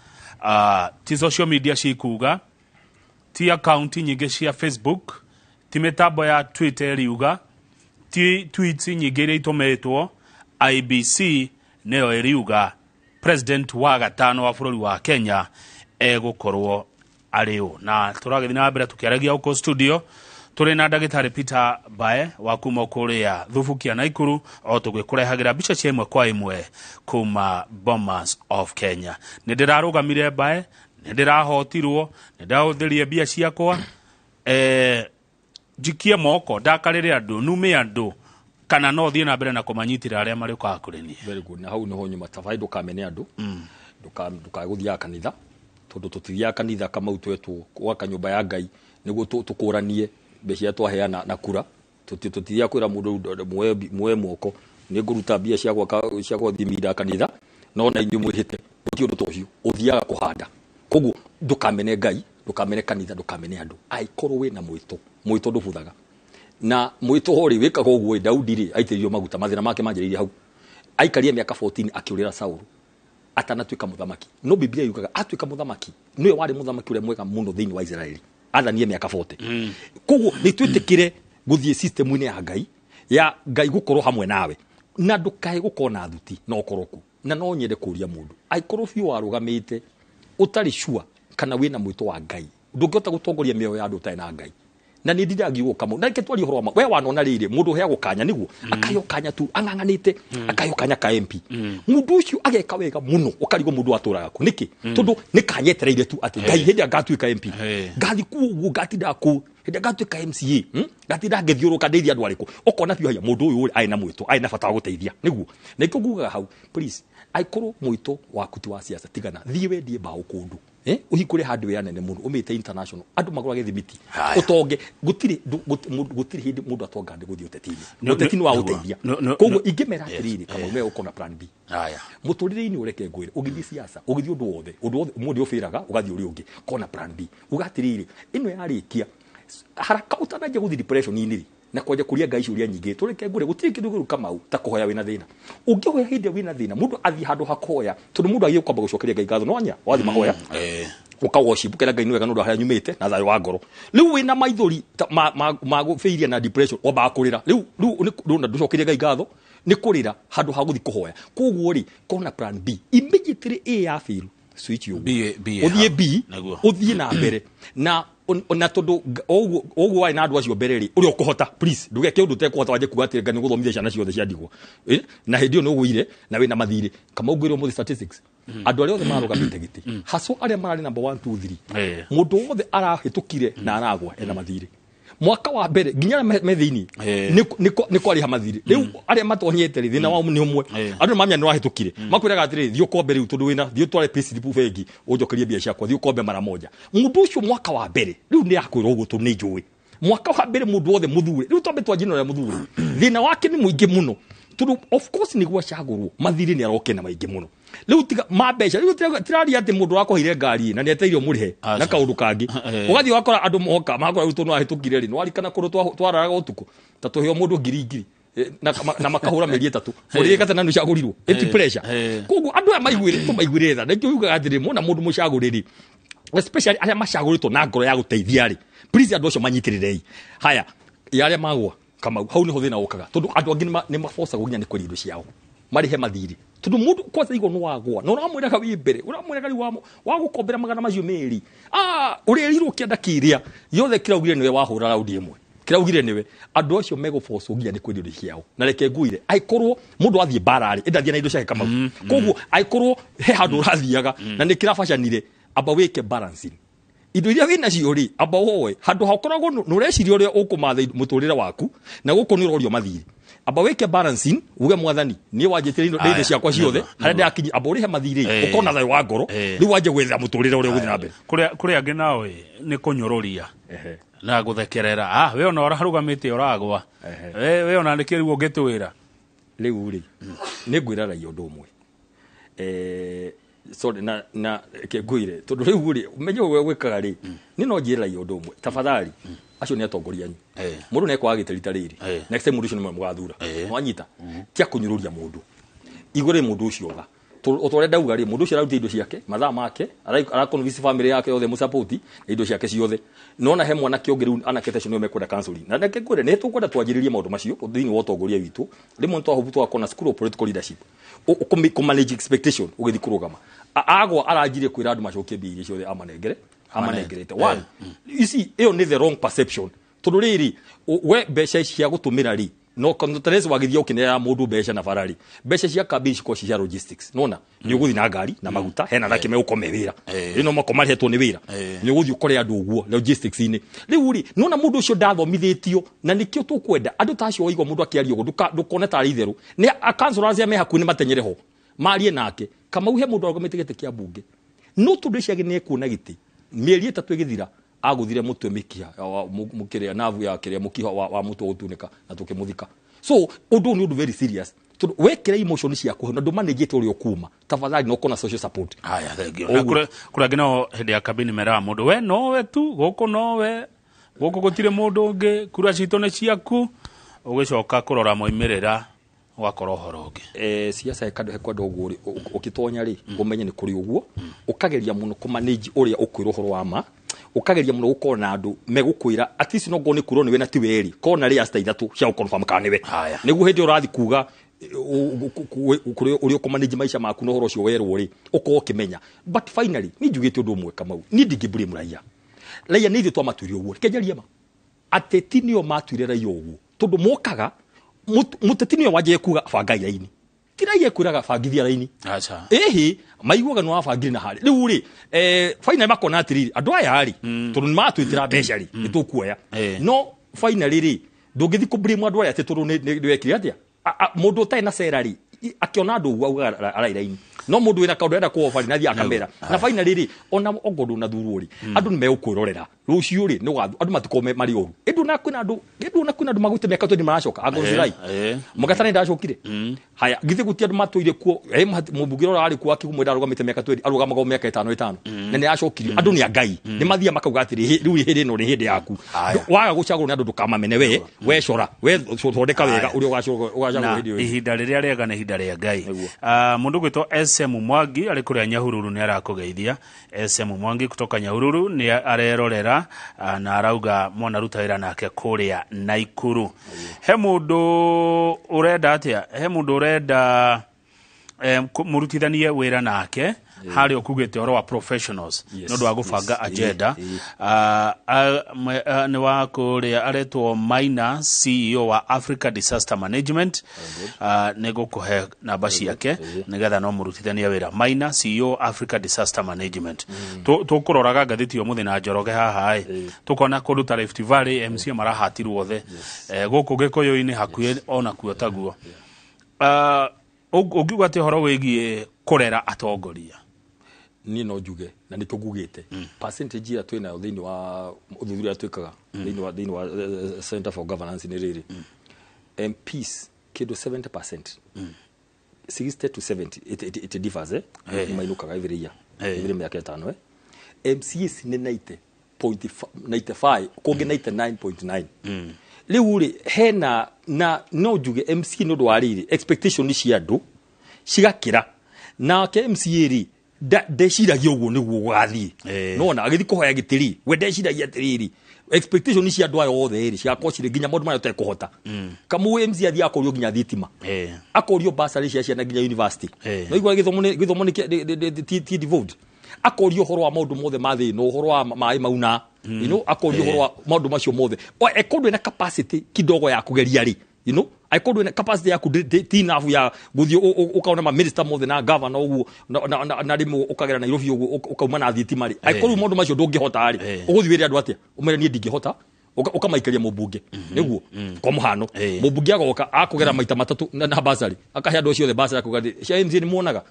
ti social media cikuga ti account nyingi cia Facebook ti mitambo ya Twitter riuga ti tweets nyingi iria itumetwo IEBC niyo iriuga president wa gatano wa bururi wa Kenya egukorwo ariu na turagithi na mbere tukiaragia uko studio turi na ndagitari Peter Bae wa kuma kuria Thubukia Naikuru o tugikurehagira bica cia imwe kwa imwe kuma Bomas of Kenya. Ni ndirarugamire Bae, ni ndirahotirwo, ni ndahuthirie bia ciakwa jikie moko ndakarire andu nume andu kana no thie na mbere na kumanyitira aria mari kwa kureni. Very good. Na hau niho nyuma tafai ndukamene andu ndukaguthia kanitha tondu tutithia kanitha kama utwetu kwa kanyumba ya Ngai niguo tukuranie mbeca twaheana na kura tutithia kwira mundu mwe moko ni nguruta bia cia thimira kanitha no na inyu mwihite uti undu tocio uthiaga kuhanda koguo ndukamene Ngai ndukamene kanitha ndukamene andu aikorwo we na mwito ndubuthaga na mwito hori wikaga uguo Daudi ri aitiririo maguta mathina make manjiririe hau aikarie miaka 14 akiurira Saulu atanatuika muthamaki no Biblia yukaga atuika muthamaki niwe wari muthamaki ure mwega muno thiini wa Israeli athanie miaka 40 koguo ni twitikire guthie system ine ya Ngai gukorwo hamwe nawe na ndukae gukona thuti no koroku na no nyende kuria mundu aikorwo biu warugamite utari sure kana wina mwito wa Ngai ndungihota gutongoria mioyo ya andu utai na Ngai na ni ndira ngiugo kamo na ketwari horo we wanona riri mundu heago kanya niguo akayo kanya tu anganganite akayo kanya ka MP mundu ucio ageka wega muno ukarigo mundu aturaga ku niki tondu nikanyetereire tu ati Ngai hindi agatuika MP ngathi kuugu gatinda ku hindi agatuika MCA gatinda ngithiuruka ndeithia andu ariku ukona biu haya mundu uyu aina mwito aina bata wa guteithia niguo na ikuguga hau please aikoro mwito waku ti wa siasa tigana thiwe ndie ba ukundu uhikure handu ya nene mundu umite international andu magura githimiti utonge gutiri hindi mundu atonga ndi guthio tetini mutetini wa uteithia koguo ingimera atiriri kama we ukona plan B haya muturire-ini ureke ngwire ugithi siasa ugithi undu wothe mundu ufiraga ugathi uri ungi kona plan B ugatiriri ino yarikia haraka utanaje guthi depression iniri na kwaje kuria Ngai ciuria nyingi tureke ngure gutiri kindu kama u ta kuhoya wina thina ungihoya hindi wina thina mundu athi handu hakoya tondu mundu agiye kwamba gucokeria Ngai ngatho nonya wathi mahoya uka worship kera Ngai niwega nundu haya nyumite na thayo wa ngoro riu wina maithori magufeiria na depression oba kurira riu ndona nducokeria Ngai ngatho ni kurira handu ha guthi kuhoya koguo ri kona plan B immediately A ya firu switch you uthie B uthie na mbere na tondu ogu wai na andu acio mbereri uri ukuhota please ndugeke undu tekuhota waje kugatira ngani guthomithia ciana ciothe cia ndigwa na hindi no gwire na wina mathiri kama ugwire mu statistics andu aria othe marugamite giti haso aria marari number 1 2 3 mundu wothe arahitukire na aragwa ena mathiri mwaka wa mbere nginya methini niko ari hamathiri riu aria matonyete ri thina wa ni umwe andu mamya ni rahitukire makwiraga atiri thio kombe riu tondu wina thio tware payslip bengi ujokerie bia ciakwa thio kombe mara moja mundu ucio mwaka wa mbere riu ni akwira uguo tu ni njui mwaka wa mbere mundu wothe Mũthure riu tombe twajino ya Mũthure thina wake ni muingi muno tondu of course ni gwacagurwo mathiri ni arokena maingi muno riu tiga mabeca riu tirari ati mundu wakohire ngari na ni eteirio murihe na kaundu kangi ugathi wakora andu moka makora riu tonu ahitukire ri no arikana kuru twaraga utuku ta tuheo mundu ngiri na makahura meri 3 uri gatana ndu cagurirwo eti pressure koguo andu maiguire tha nikio yugaga atiri mona mundu mucaguriri especially aria macaguritwo na ngoro ya guteithia ri please andu acio manyitirire haya yaria magwa kama hau niho thina ukaga tondu andu angi ni maforce gunya ni kuri indu ciao marihe mathiri tondu mundu kwanza igo no wagwa no uramwira ka wimbere uramwira kali wa gukombera magana macio meri uririrwo kienda kiria yothe kiraugire niwe wahura raudi imwe kiraugire niwe andu acio mego force gunya ni kuri indu ciao na reke nguire aikorwo mundu athie barari endathia na indu ciake kama koguo aikorwo he handu rathiaga na ni kirabacanire aba weke balancing indo iria wina ciori aba wowe handu hakoragwo nureciria uria ukumatha muturire waku na guko ni urorio mathiri aba weke balancing uge mwathani ni wanjitire indo ciakwa ciothe haria ndakinyi aba urihe mathiri ukona thayo wa ngoro ri wanje gwetha muturire uria guthi na mbere kuria angi nawe ni kunyororia na guthekerera we ona urarugamite uragwa we ona ndikiriwo ngitwira riu ri ni ngwira raio ndu umwe sorry na kegwire tondu riu ri umenye we gwikaga ri ni no njira raio ndu umwe tafadhali acio ni atongoria nyu mundu ne kwa giterita riri next time mundu ucio ni mugathura wanyita tia kunyururia mundu igore mundu ucio ga utore ndauga ri mundu ucio aruti indo ciake mathaa make arakonvisi family yake yothe mu support indo ciake ciothe nona he mwana kiongeru anakete cio no mekwenda counseling na ndeke kwire ne tukwenda twanjiririe maundu macio thini wa utongoria witu rimwe twahubu akona school of political leadership ku manage expectation ugithi kurugama agwa aranjire kwira andu macokie bi iria ciothe amanengerete one you see iyo ni the wrong perception tondu riri we mbeca cia gutumira ri no kontresi wagithia ukinera mundu mbeca na farari mbeca cia cabbage ko cia logistics nona ni uguthi na ngari na maguta hena nake me ukome wira ino mako marihetwo ni wira ni uguthi ukore andu uguo logistics ini riu ri nona mundu ucio ndathomithitio na nikio tukwenda andu tacio igwa mundu akiario ndukone tari itheru ni akansora cia me haku ni matenyereho marie nake kama uhe mundu agometegete kia bunge no tundu ciage ni kuona giti mieri 3 igithira aguthire mutwe mikia mukiria navu ya kiria mukiha wa mutwe gutunika na tukimuthika so undu ni undu very serious wekere emotion ciaku na ndumanegete uri okuma tafadhali no kona social support haya thank you kura gino hindi ya kabini mera mundu we no we tu goko no we goko gutire mundu ungi kura cito ne ciaku ugicoka kurora moimirira wakoro horoge siasa ekado hekwado oguri ukitonya ri umenye ni kuri uguo ukageria muno kumanage uria ukwiro horo wama ukageria muno gukona andu megukwira at least no gone kuro niwe na tiweri kona ri asta ithatu cia confirm kana niwe niguo hindi urathi kuga uri kumanage maisha maku no horo cio werwo ri uko ukimenya but finally ni njugite undu umwe kamau ni ndigiburi muraiya raiya ni thitwa maturio uguo kejaria ma ateti nio matuire raiya uguo tondu mokaga mutetini waje kuga banga iraini tiraye kuraga bangithia raini acha maiguaga no abangire na hari riu ri final makona atiriri andu aya hari tondu ni matwitira mbeca ri nitukuoya no finally ri ndungithi kubrimo andu aya teturu ni wekire atia mundu utai na serari akiona andu uga arairaini no mundu wina kaundu enda kuofari na thia kamera na finally ri ona ogondo na thururi andu ni meukwirorera rucio ri no andu matikome mari oru endu na kwina andu magute meka 20 maracoka agozirai mugatane ndacokire haya githi gutia andu matuire kuo mubugiro ari kuo akigumwe ndarugamite meka 20 arugamaga meka 5 na ni acokire andu ni agai ni mathia makauga atiri riu hindi no ni hindi yaku waga gucagwo ni andu ndukamamene we cora we thondeka wega uri ugacagwo hindi ihinda riria riega ni ihinda ria ngai mundu gwitwo SM Mwangi ari kuria Nyahururu ni arakugeithia SM Mwangi kutoka Nyahururu ni arerorera na arauga mwana ruta wira nake kuria Naikuru he mundu urenda atia he mundu urenda murutithanie wira nake hari okugete oro wa professionals no ndo agufanga agenda ni wa kuria aretwo Maina CEO wa Africa Disaster Management nego kuhe namba ciake nigetha no murutithania wira Maina CEO Africa Disaster Management tukuroraga ngathiti yo muthi na Njoroge haha tukona kuruta Rift Valley MC marahatirwo othe guku gikoyo-ini hakuye ona kuo taguo ugiuga ati horo wigie kurera atongoria ni no juge na nitugugite percentage ya twina thini wa uthuthuria twikaga thini wa Center for Governance ni riri MPs kido 70% 60 to 70 it differs mainukaga every year every miaka 5 MCs ni 90.95 konge 99.9 riu ri hena na no juge MC no dwariri expectation ni ciandu cigakira na KMCA ri ndeciragia uguo niguo gwathii nona agithi kuhoya gitiri we ndeciragia atiriri expectation cia andu ayo othe ri cia kocire nginya mundu mayo tekuhota kamu MC athia akorio nginya thitima akorio basari cia ciana nginya university no igwa githomo ni ti devoted akorio horo wa maundu mothe mathi no horo wa mai mauna akorio horo wa maundu macio mothe ekondu na capacity kidogo ya kugeria ri aikondu na capacity ya kudinafu ya guthio ukaona ma minister mothe na governor uguo na rimu ukagera Nairobi uguo ukauma na thitima ri aikondu maundu macio ndungihota ri uguthiwira andu atia umere ni ndingihota ukamaikaria mubunge niguo kwa muhano mubunge agoka akugera maita matatu na basari akahe andu acio the basari akugadi cia MC ni muonaga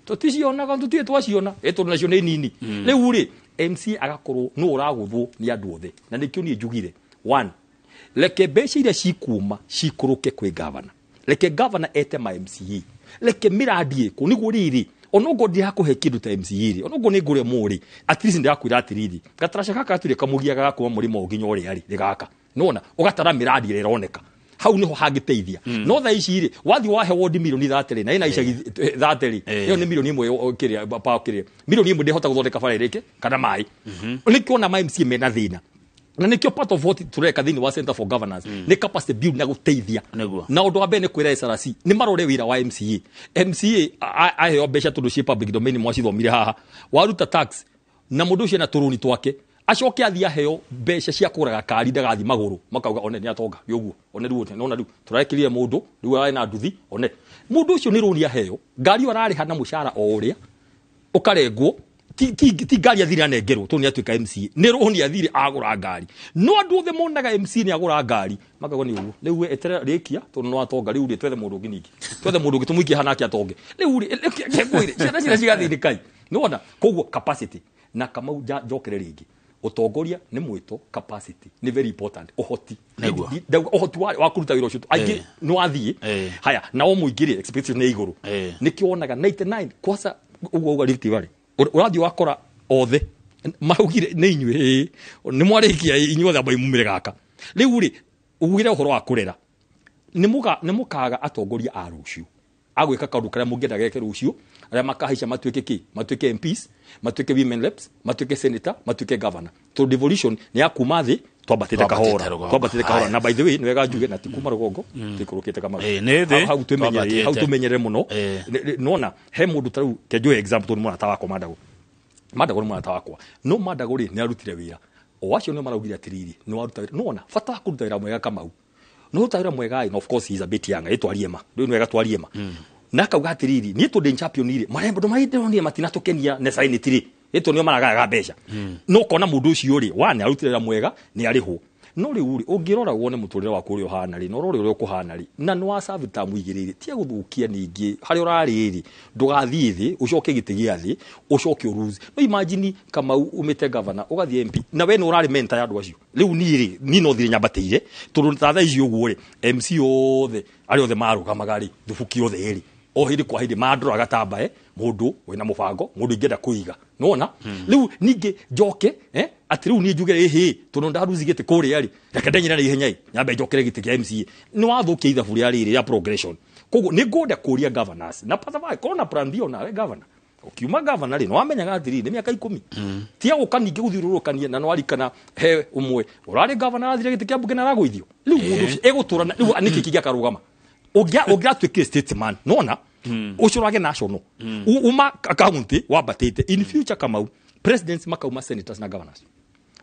tuticiona tutie twaciona eto nacio ni nini riu ri MC agakorwo no uraguthwo ni andu othe na nikio ni njugire 1 leke mbeca iria cikuma cikuruke kwi governor leke governor ete ma MCA leke miradi ku niguo riri onogo ndi hakuhe kindu ta MCA ri onogo ni ngure muri at least ndakwira atiriri gatarasha kaka atire kamugia gakuma murimo nginya uri ari rigaka nona ugatara miradi ire roneka hau niho hangiteithia no tha ici ri wathi wahe wodi milioni 30 na ina icagi 30 iyo ni milioni imwe kiria pa kiria milioni imwe ndihota guthondeka bara irike kana mai nikiona ma MCA mena thina na nikio part of what tureka thini wa Center for Governance ni capacity build na guteithia na undu wa bene kwira SRC ni marore wira wa MCA aheo mbeca tundu cia public domain mwacithomire haha waruta tax na mundu ucio na turuni twake acoke athie aheo mbeca cia kuraga kari ndagathi maguru makauga one ni atonga yoguo one riu nona riu turekirire mundu riu ari na nduthi one mundu ucio ni roni aheo ngari arariha na mushara o uria ukarengwo ti ngari athire anengerwo to ni atuika MC ni roni athire agura ngari no andu othe monaga MC ni agura ngari makauga ni uguo riu etere rikia to no atonga riu twethe mundu ungi ningi twethe mundu ungi tumuikie hanake atonge riu ngwire ciana cigathini kai nona koguo capacity na kama njokere ringi utongoria ni mwito capacity ni very important uhoti uhoti wa kuruta wira ucio aingi no athie haya na o muingire expectation ni iguru nikionaga 99 kwasa ugo Rift Valley urathio wakora othe maugire ni inywe ni mwarikia inyuothe ambai mumire gaka riu ri ugire uhoro wa kurera ni mukaga atongoria a rucio agwika kaundu karia mungienda geke rucio aria makahica matuike MPs matuike women reps matuike senator matuike governor to devolution ni akuma thi twabatite kahora na by the way ni wega njuge na tikuma rugongo tikurukite kama hau tumenyere muno nona he mundu taru kenjo example ni mwana tawako madago ni mwana tawako no madago ri ni arutire wira o acio ni maraugire atiriri ni aruta nona fata kuruta wira mwega kama u no ruta mwega and of course he is a bit young etwariema ndio ni wega twariema na kauga atiriri ni to the champion ire marembo maithironi matina tukenia ne sign tiri eto nio maragaga mbeca no kona mundu ucio ri wane arutirira mwega ni arihwo no ri uri ungirora wone muturire wa kuri ohana ri no rori uri ukuhana ri na no asavita muigiriri tie guthukia ningi hari urari ri ndugathie thi ucoke gitigia thi ucoke uruzi no imagine kama umete governor ugathie MP na we no urari mentor ya andu acio riu ni no thire nyambateire tundu tatha icio uguo ri MC othe ari othe maruga magari thubuki othe ri o hindi kwa hindi mandro agatambae mundu wina mubango mundu ingenda kuiga nona riu ninge njoke ati riu ni njugire ehe tundu ndaruzi gite kuri ari reke ndenyira na ihenya nyambe njokere gite kia MC ni wathukia ithabu ria riri ya progression koguo ni ngode kuria governors na patha corona plan dio na we governor ukiuma governor no amenyaga atiri ni miaka 10 tia ukaninge guthirurukania na no arikana he umwe urari governor athire gite kia bunge na raguithio riu mundu egutura riu aniki kigia karugama ogia twike statesman nona ucurage national uma county wabatite in future kama presidents makauma senators na governors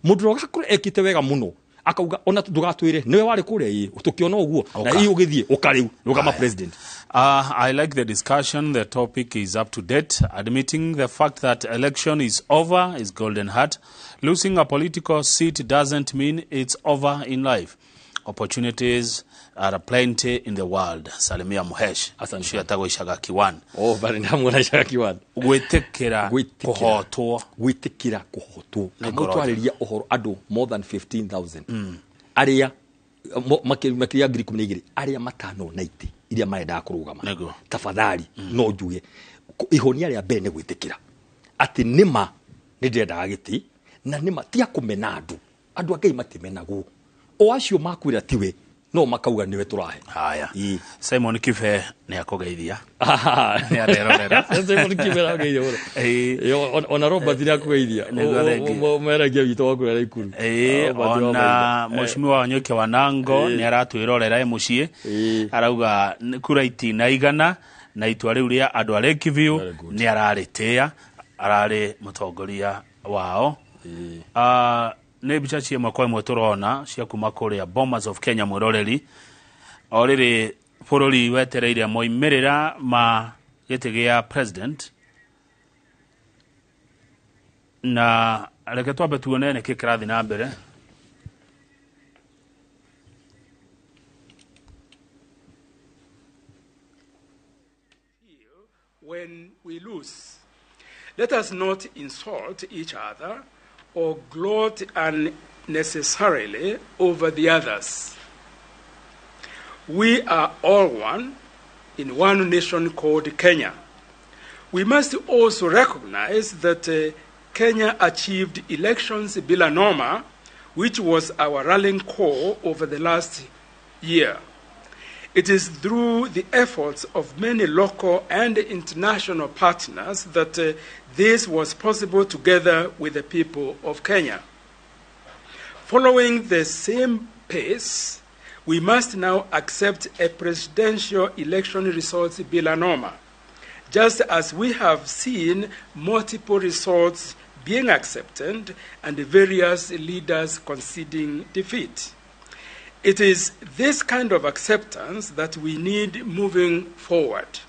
mundu gakure ekite wega muno akauga ona tugatwire niwe wari kure tukiona uguo na ii ugithie ukariu rugama president. I like the discussion. The topic is up to date, admitting the fact that election is over is golden heart. Losing a political seat doesn't mean it's over in life. Opportunities are plenty in the world. Salimia Muhesh. Asante atago ishaga kiwan. Bali ndamuna ishaga kiwan. Gwitikira kuhotwo. Gwitikira kuhotwo. Kamutwariria ohoro adu more than 15,000. Aria makiria ngiri 12 aria matano na iti iria maenda kurugama. Tafadhali no njuge ihonia ria mbere ne gwitikira. Ati nima ni ndenda giti na nima tia kumena andu angai matimenagwo. O acio makwira tiwe no makauga niwe turahe haya Simon Kife ni akogeithia ni arerorera Simon Kife akogeithia ona Robert ni akogeithia meragia wito waku ra ikuru ona Mheshimiwa Wanyoke Wanango ni aratwirorera mucie arauga kura itina igana na itwa riu ria andu a Lakeview ni araritea arari mutongoria wao ne bicha chiema kwa imwe turona cia kuma kuria Bombers of Kenya mwiroreri oriri bururi wetereire moimerera ma gitigia president na reke twambe tuone ne kikirathi na mbere. When we lose, let us not insult each other or gloat unnecessarily over the others. We are all one in one nation called Kenya. We must also recognize that Kenya achieved elections bila norma, which was our rallying call over the last year. It is through the efforts of many local and international partners that this was possible together with the people of Kenya. Following the same pace, we must now accept a presidential election results bila norma, just as we have seen multiple results being accepted and the various leaders conceding defeat. It is this kind of acceptance that we need moving forward.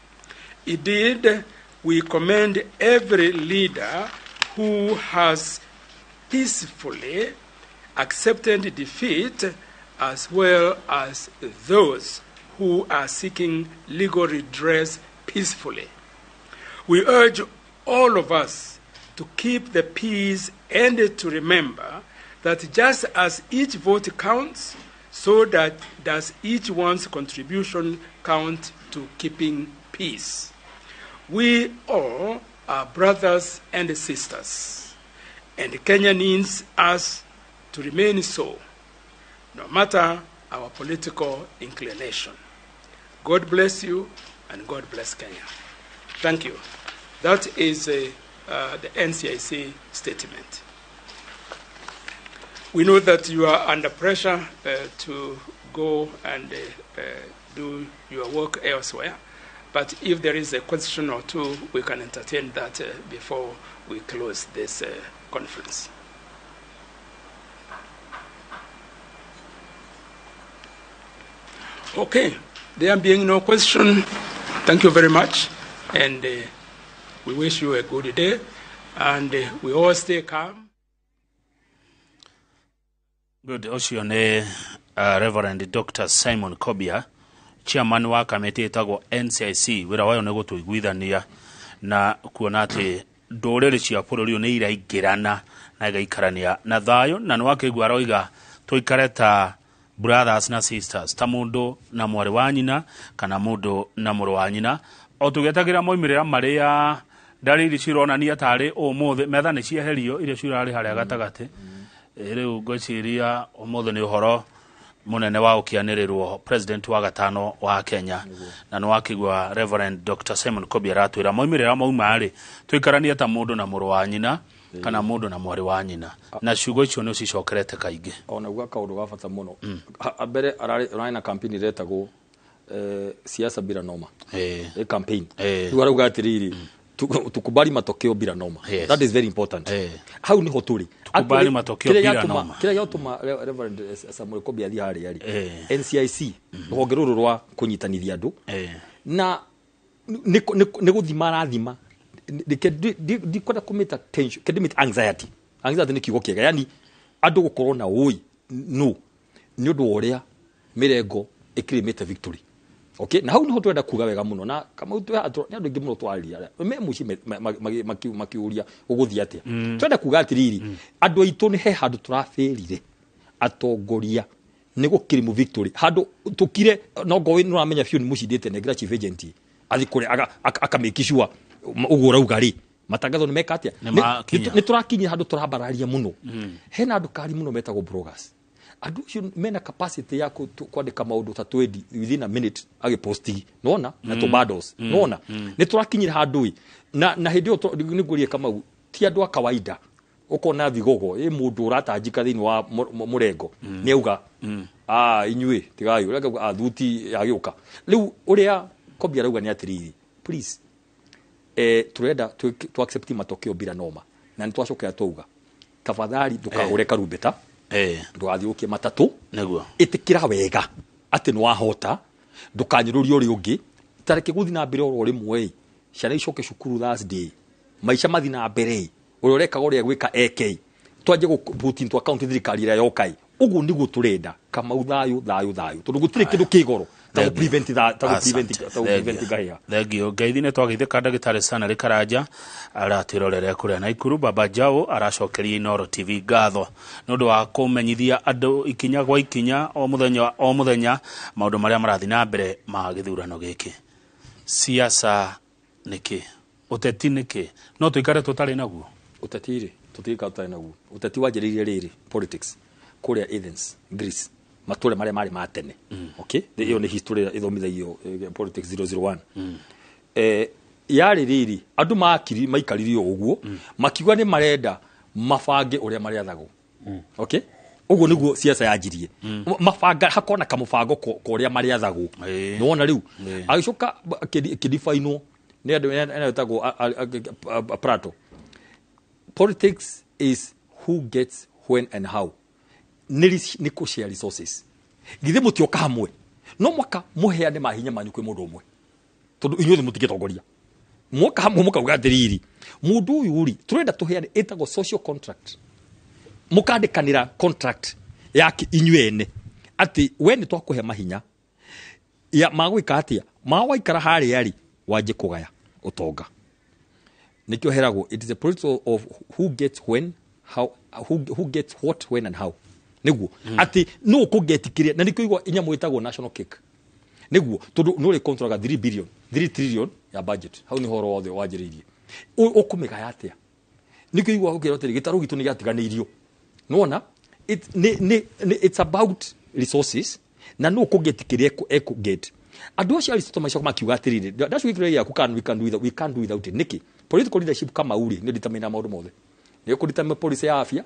Indeed, we commend every leader who has peacefully accepted defeat, as well as those who are seeking legal redress peacefully. We urge all of us to keep the peace and to remember that just as each vote counts, so that does each one's contribution count to keeping peace. We all are brothers and sisters, and Kenya needs us to remain so, no matter our political inclination. God bless you, and God bless Kenya. Thank you. That is the NCIC statement. We know that you are under pressure to go and do your work elsewhere, but if there is a question or two, we can entertain that before we close this conference. Okay, there being no question, thank you very much, and we wish you a good day, and we all stay calm. Good. Ucio nĩ Reverend Dr. Simon Kobia, chairman wa kamĩtĩ ĩtagwo NCIC. Wĩra wayo nĩ gũtũiguithania na kuona atĩ ndũrĩrĩ cia bũrũri ũyũ nĩ iraingĩrana na igaikarania na thayũ, na nĩwakĩigua aroiga tũikare ta brothers na sisters, ta mũndũ na mwarĩ wa nyina kana mũndũ na mũrũ wa nyina, o tũgĩetagĩra moimĩrĩra marĩa ndariri cironania tarĩ ũmũthĩ metha nĩ cieherio iria cirarĩ harĩa gatagatĩ. Rĩu ngwĩciria ũmũthĩ nĩ ũhoro mũnene wa ũkĩanĩrĩrwo president wa gatano wa Kenya, na nĩwakĩigua Reverend Dr. Simon Kobia aratwĩra moimĩrĩra mauma-rĩ tũikaranie ta mũndũ na mũrũ wa nyina kana mũndũ na mwarĩ wa nyina, na ciugo icio nĩ cicokerete kaingĩ. Ona gwa kaũndũ ga bata mũno mbere ararĩ na campaign iretagwo siasa bila noma, campaign rĩu arauga atĩrĩrĩ tukubali matokeo bila noma. That is very important. Hau niho tũrĩ tukubali matokeo bila noma. Kĩrĩa gĩatũma Reverend Samuel Kobia athiĩ harĩa rĩ NCIC rũhonge rũrũ rwa kũnyitanithia andũ na nĩ gũthima arathima ndikwenda kũmĩta tension kĩndĩmĩta anxiety nĩ kiugo kĩega, yani andũ gũkorwo na ũĩ no nĩ ũndũ wa ũrĩa mĩrengo ĩkĩrĩmĩte victory. Okay, na hau niho twenda kuga wega muno na kama nĩ andũ aingĩ mũno twariria me muci makiuria ũgũthia atĩa twenda kuga atĩrĩrĩ andũ aitũ nĩ he handũ tũrafĩrire atongoria nĩ gũkĩrĩmũ victory handũ tukire no ngowe nĩ uramenya biũ nĩ mũcindĩte nengera chief agent athi kũrĩa akamake sure ũguo rauga rĩ matangatho nĩ meka atĩa nĩ tũrakinyia handũ tũrambararia mũno hena andũ kari mũno metagwo bloggers. Adu should mena capacity ya kwandika maundu ta 20 within a minute agiposti nona na to battles nona ni turakinyira handu na hindi yo nigurie kama ti andu a kawaida ukona vigogo mundu uratanjika thini wa murengo ni auga inyue tigayo rega athuti yagiuka riu uria Kobia rauga ni atiriri please turenda tu accept matokeo bila noma na nitwacokera tuuga tafadhali tukagure karumbeta ndwathiũkie matatũ nĩguo ĩtĩkĩra wega atĩ nĩ wahota ndũkanyũrũria ũrĩa ũngĩ tareke gũthi na mbere oro rĩmwe ciana icoke cukuru Thursday maica mathi na mbere ũrĩa ũrekaga ũrĩa gwĩka AK twanjie gũ into account thirikari ĩrĩa yokai ũguo nĩguo tũrenda kama thayũ tondũ gũtirĩ kĩndũ kĩgoro ta prevent gaya. Thengio ngeithine twageithĩka ndagĩtarĩ sana rĩkaranja aratĩrorere kũrĩa Naikuru. Baba Jao aracokeria Inoro TV ngatho nĩ ũndũ wa kũmenyithia andũ ikinya gwa ikinya o mũthenya maũndũ marĩa marathi na mbere ma gĩthurano gĩkĩ. Siasa nĩkĩ, ũteti nĩkĩ, no tũikare tũtarĩ naguo ũteti tũtirĩ naguo. Ũteti wanjĩrĩirie rĩrĩ politics kũrĩa Athens Greece matũre marĩa marĩ ma tene. Okay, iyo ni history ithomithagio politics 001 yarĩ rĩrĩ andũ maikaririo ũguo makiuga nĩ marenda mabange ũrĩa marĩathagwo. Okay, ũguo nĩguo siasa yanjirie mabanga hakona kamũbango kũrĩa marĩathagwo nĩwona rĩu agĩcoka kĩdifainwo nĩ andũ enetagwo Plato Politics is who gets when and how. Ni kushare resources. Githe mutioka hamwe. No mwaka muheane mahinya manyu kwi mundu umwe. Tondu inyuothe mutigitongoria. Mwaka hamwe mukauga atiriri. Mundu uyu ri turenda tuheane etago social contract. Mukandikanira contract yake inyuene. Ati we ni twakuhe mahinya. Ya magwika atia. Mawaikara hari yari waje kugaya utonga. Nikyo herago, it is a politics of who gets when, how, who gets what, when and how. Niguo. Ati no kugetikire na nikyo igwa inya mwitago national cake. Niguo. Todo no le contraga 3 trillion ya budget. Hau ni horo wothe wajiririe. Okumega yatia. Nikyo igwa ukiroteri gitaru gitu ni gatiganirio. Nona it's about resources na no kugetikire get. Adoshi alistomaisha kama kiugatirire. That's we create we can't do without it. Niki. Political leadership kama uri ni determine maundu mothe. Ni kudetermine policy ya afya.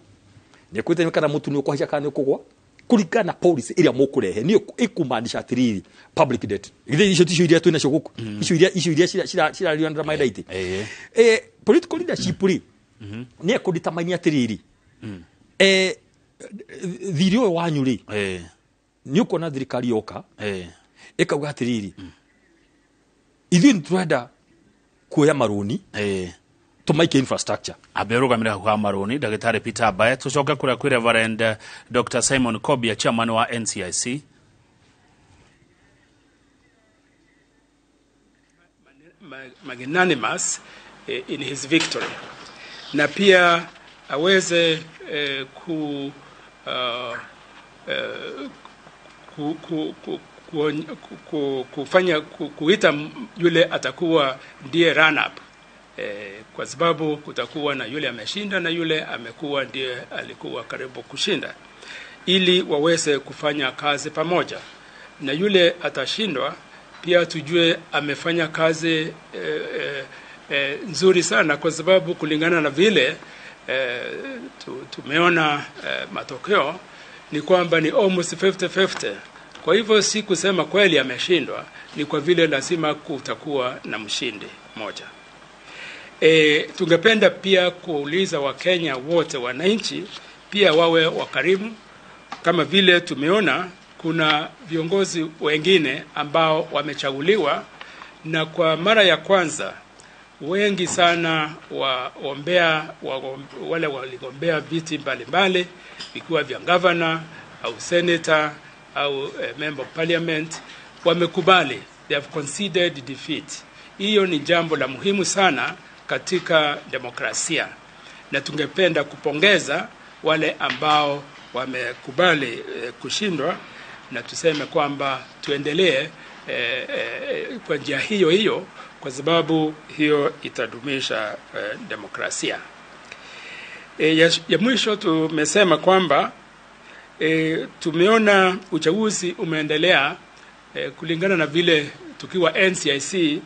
Ni kudetermine kana mutu ni ukuhisha kana ni kugwa. Kuringana policy iria mukurehe ni ikumaanisha atiriri public debt. Ile issue iria twina shoguku. Issue iria shira liandra maidaiti. Political leadership ri ni kudetermine atiriri. Thirio wanyu ri. Ni ukona thirikari yoka. Ekauga atiriri. Ithuĩ nĩtũrenda kuoya maroni tumaike infrastructure aberugamira kwa maroni Dagitari Peter Abaye tucoke kura kwi Reverend Dr. Simon Kobia chairman wa NCIC. Magnanimous in his victory na pia aweze kufanya kuita yule atakuwa ndiye run up kwa sababu kutakuwa na yule ameshinda na yule amekuwa ndiye alikuwa karibu kushinda, ili waweze kufanya kazi pamoja, na yule atashindwa pia tujue amefanya kazi nzuri sana, kwa sababu kulingana na vile tumeona matokeo ni kwamba ni almost 50-50. Kwa hivyo si kusema kweli ameshindwa, ni kwa vile lazima kutakuwa na mshindi moja. Tungependa pia kuuliza Wakenya wote, wananchi pia wawe wakarimu, kama vile tumeona kuna viongozi wengine ambao wamechaguliwa, na kwa mara ya kwanza wengi sana wale waligombea viti mbalimbali, ikiwa vya governor au senator au member of parliament, wamekubali, they have conceded defeat. Hiyo ni jambo la muhimu sana katika demokrasia, na tungependa kupongeza wale ambao wamekubali kushindwa, na tuseme kwamba tuendelee kwa njia hiyo hiyo, kwa sababu hiyo itadumisha demokrasia. Ya mwisho tumesema kwamba tumeona uchaguzi umeendelea kulingana na vile tukiwa NCIC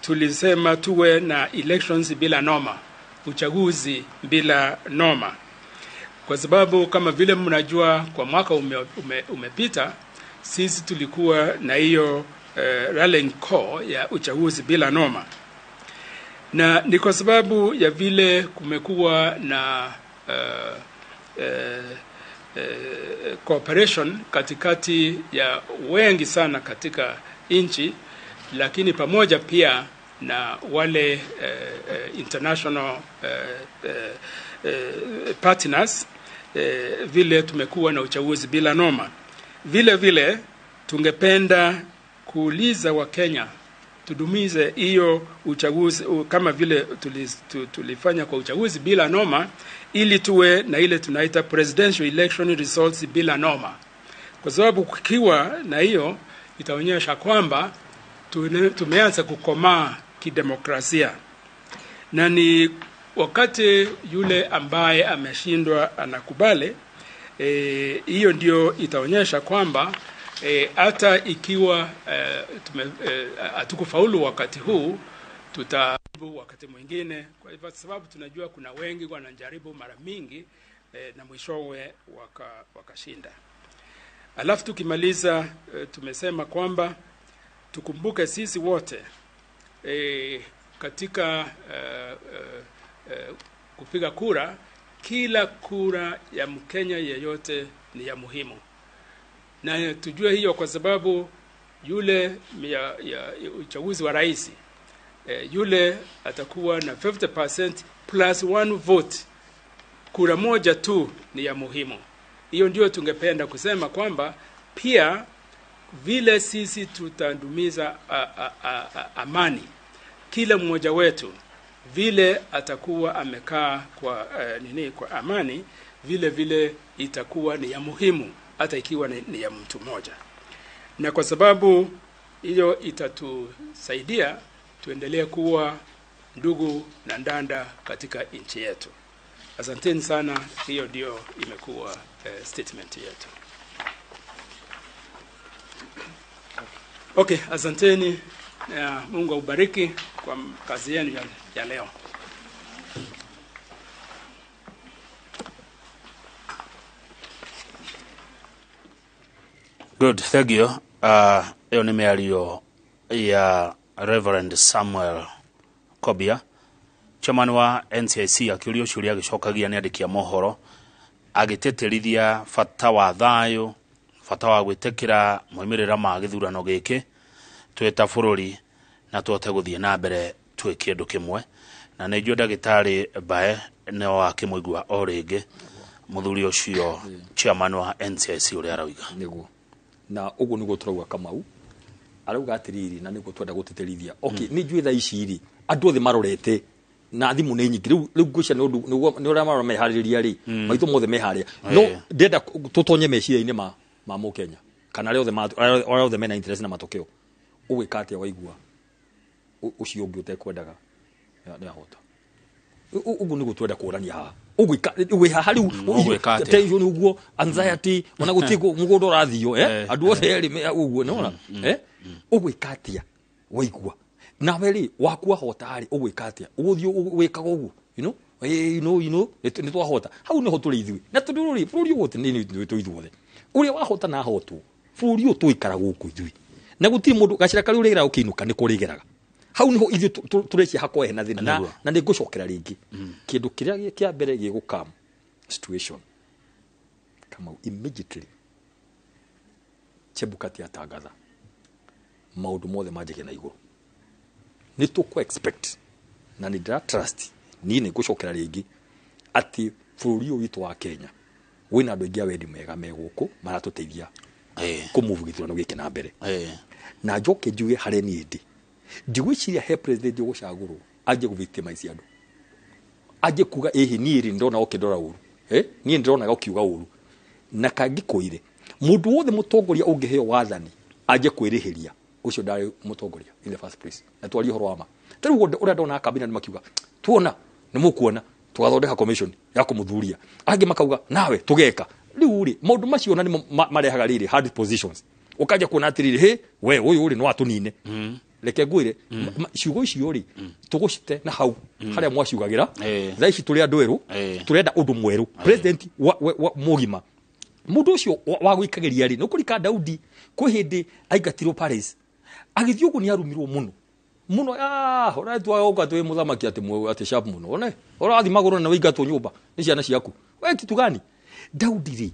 tulisema tuwe na elections bila noma, uchaguzi bila noma, kwa sababu kama vile mnajua kwa mwaka umepita sisi tulikuwa na hiyo rallying call ya uchaguzi bila noma, na ni kwa sababu ya vile kumekuwa na cooperation katikati ya wengi sana katika nchi, lakini pamoja pia na wale international partners, vile tumekuwa na uchaguzi bila noma. Vile vile tungependa kuuliza Wakenya tudumize hiyo uchaguzi kama vile tulifanya kwa uchaguzi bila noma, ili tuwe na ile tunaita presidential election results bila noma, kwa sababu kukiwa na hiyo itaonyesha kwamba tumeanza kukomaa kidemokrasia, na ni wakati yule ambaye ameshindwa anakubali, hiyo ndio itaonyesha kwamba hata ikiwa hatukufaulu wakati huu, tutajaribu wakati mwingine, kwa hivyo sababu tunajua kuna wengi wanajaribu mara mingi na mwishowe wakashinda. Alafu tukimaliza, tumesema kwamba tukumbuke sisi wote katika kupiga kura, kila kura ya Mkenya yeyote ni ya muhimu. Na tujue hiyo kwa sababu yule ya uchaguzi wa rais, yule atakuwa na 50% plus 1 vote. Kura moja tu ni ya muhimu. Hiyo ndio tungependa kusema kwamba pia vile sisi tutadumiza amani, kila mmoja wetu vile atakuwa amekaa kwa kwa amani, vile itakuwa ni ya muhimu, hata ikiwa ni ya mtu mmoja. Na kwa sababu hiyo itatusaidia tuendelee kuwa ndugu na ndanda katika nchi yetu. Asanteni sana, hiyo ndio imekuwa statement yetu. Okay, asanteni. Mungu aubariki kwa kazi yenu ya leo. Good, thank you. Hiyo ni miario ya Reverend Samuel Kobia, chairman wa NCIC, akiurio ciuria gicokagia ni andiki a mohoro agiteterithia fata wa thayo, fata wa gwitekira moimirira ma githurano giki tweta bururi na twote guthie na mbere twi kindu kimwe. Na nä njue ndagĩtarĩ Bae nĩ wakĩmũigua o rĩngĩ mũthuri ũcio chairman wa NCIC ũrĩa arauga nĩguo. Na ũguo nĩguo tũrauga Kamau arauga atĩrĩrĩ, na nĩguo twenda gũteterithia. Okay, nĩ njue thaa ici rĩ andũ othe marorete na thimu nĩ nyingĩ, rĩu ngũcia nĩ ũrĩa marora meharĩria rĩ maitho mothe meharĩa. No ndenda tũtonye meciria-inĩ ma Mũkenya kana arĩa othe mena interest na matokeo. Ũgwĩka atĩa waigua ũcio ũngĩ ũtekwendaga nĩ ahota? Ũguo nĩguo twenda kũrania haha. Ũgwĩka haha rĩu tension ũguo, anxiety, ona gũtirĩ mũgũnda ũrathio andũ othe erĩ ũguo nĩona ũgwĩka atĩa waigua nawe rĩ waku ahota rĩ ũgwĩka atĩa? Ũgũthiĩ wĩkaga ũguo nĩ twahota. Hau nĩho tũrĩ ithuĩ na tondũ rĩ bũrũri ũyũ nĩ ithuothe ũrĩa wahota na ahotwo. Bũrũri ũyũ tũikara gũkũ ithuĩ na gũtirĩ mũndũ gacira karĩ ũrĩgera ũkĩinũka nĩ kũrĩgeraga. Hau niho ithuĩ tũrĩcia hakwa hena thĩna na nĩ ngũcokera rĩngĩ kĩndũ kĩrĩa kĩa mbere gĩgũkam situation Kamau immediately Chebukati atangatha maũndũ mothe manjĩke na igũrũ. Nĩ tũkũ expect na nĩ ndĩra trust niĩ nĩ ngũcokera rĩngĩ atĩ bũrũri ũyũ witũ wa Kenya wĩna andũ aingĩ a wendi mega megũkũ maratũteithia kũmove gĩthurano gĩkĩ na mbere. Na njoke njuge harĩ niĩ ndĩ ndigwĩciria he president ũgũcagũrwo aje gũvictimize andũ, aje kuga niĩ rĩ ndona okĩndora ũru niĩ ndĩronaga ũkiuga ũru na kangĩkũire mũndũ wothe mũtongoria ũngĩheo wathani aje kwĩrĩhĩria ũcio ndarĩ mũtongoria in the first place. Na twarie ũhoro wa ma tarĩu ũrĩa ndona kabina nĩ makiuga tuona nĩ mũkuona tũgathondeka commission ya kũmũthuria, angĩ makauga nawe tũgeka. Rĩu rĩ maũndũ macio na nĩ marehaga rĩrĩ hard positions. Ũkaja kuona atĩrĩrĩ we ũyũ rĩ no atũnine reke ngwĩre ciugo icio rĩ tũgũcite na hau harĩa mwaciugagĩra thaa ici tũrĩ andũ erũ tũrenda ũndũ mwerũ. President mũgima mũndũ ũcio wa gũikagĩria rĩ nĩũkũrika Daudi kwĩ hĩndĩ aingatirwo Paris agĩthiĩ ũguo nĩ arumirwo mũno ũratwa ũka twĩ mũthamaki atĩ sharp mũno one ũrathi magũrũ na wĩingatwo nyũmba nĩ ciana ciaku we kitu gani? Daudi rĩ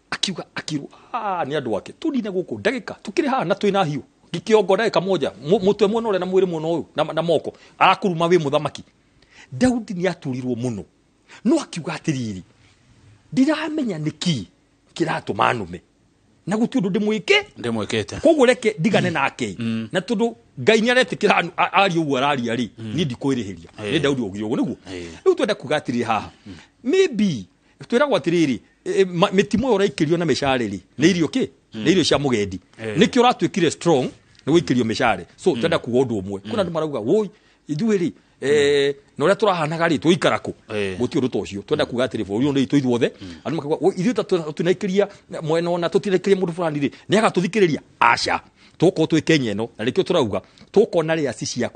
akiuga akirwo nĩ andũ ake tũnine gũkũ ndagĩka tũkĩrĩ haha na twĩna hiũ gĩkĩongo ndagĩka moja mũtwe mwena ũrĩa na mwĩrĩ mwena ũyũ na moko arakuruma wĩ mũthamaki. Daudi nĩ aturirwo mũno no akiuga atĩrĩrĩ ndiramenya nĩkĩ kĩratũma nũme na gũtirĩ ũndũ ndĩmwĩkĩte koguo reke ndigane nake na tondũ Ngai nĩ aretĩkĩra ariũ ũguo araria rĩ niĩ ndikwĩrĩhĩria. Nĩ Daudi oigire ũguo nĩguo. Rĩu twenda kuga atĩrĩrĩ haha maybe twĩragwo atĩrĩrĩ mĩtimo ĩyo ũraikĩrio na mĩcarĩ rĩ nĩ irio nĩ irio cia mũgendi nĩkĩo ũratuĩkire strong nĩ gũikĩrio mĩcarĩ. So twenda kuga ũndũ ũmwe kuna andũ marauga woi ithuĩ rĩ na ũrĩa tũrahanaga rĩ tũikara kũ gũtirĩ ũndũ ta ũcio. Twenda kuga atĩrĩ bũrũri ũyũ nĩ itũ ithuothe andũ makauga ithuĩ tũnaikĩria mwena ona tũtinaikĩria mũndũ fulani rĩ nĩ agatũthikĩrĩria aca tũkorwo twĩ Kenya ĩno na nĩkĩo tũrauga tũkona rĩa cia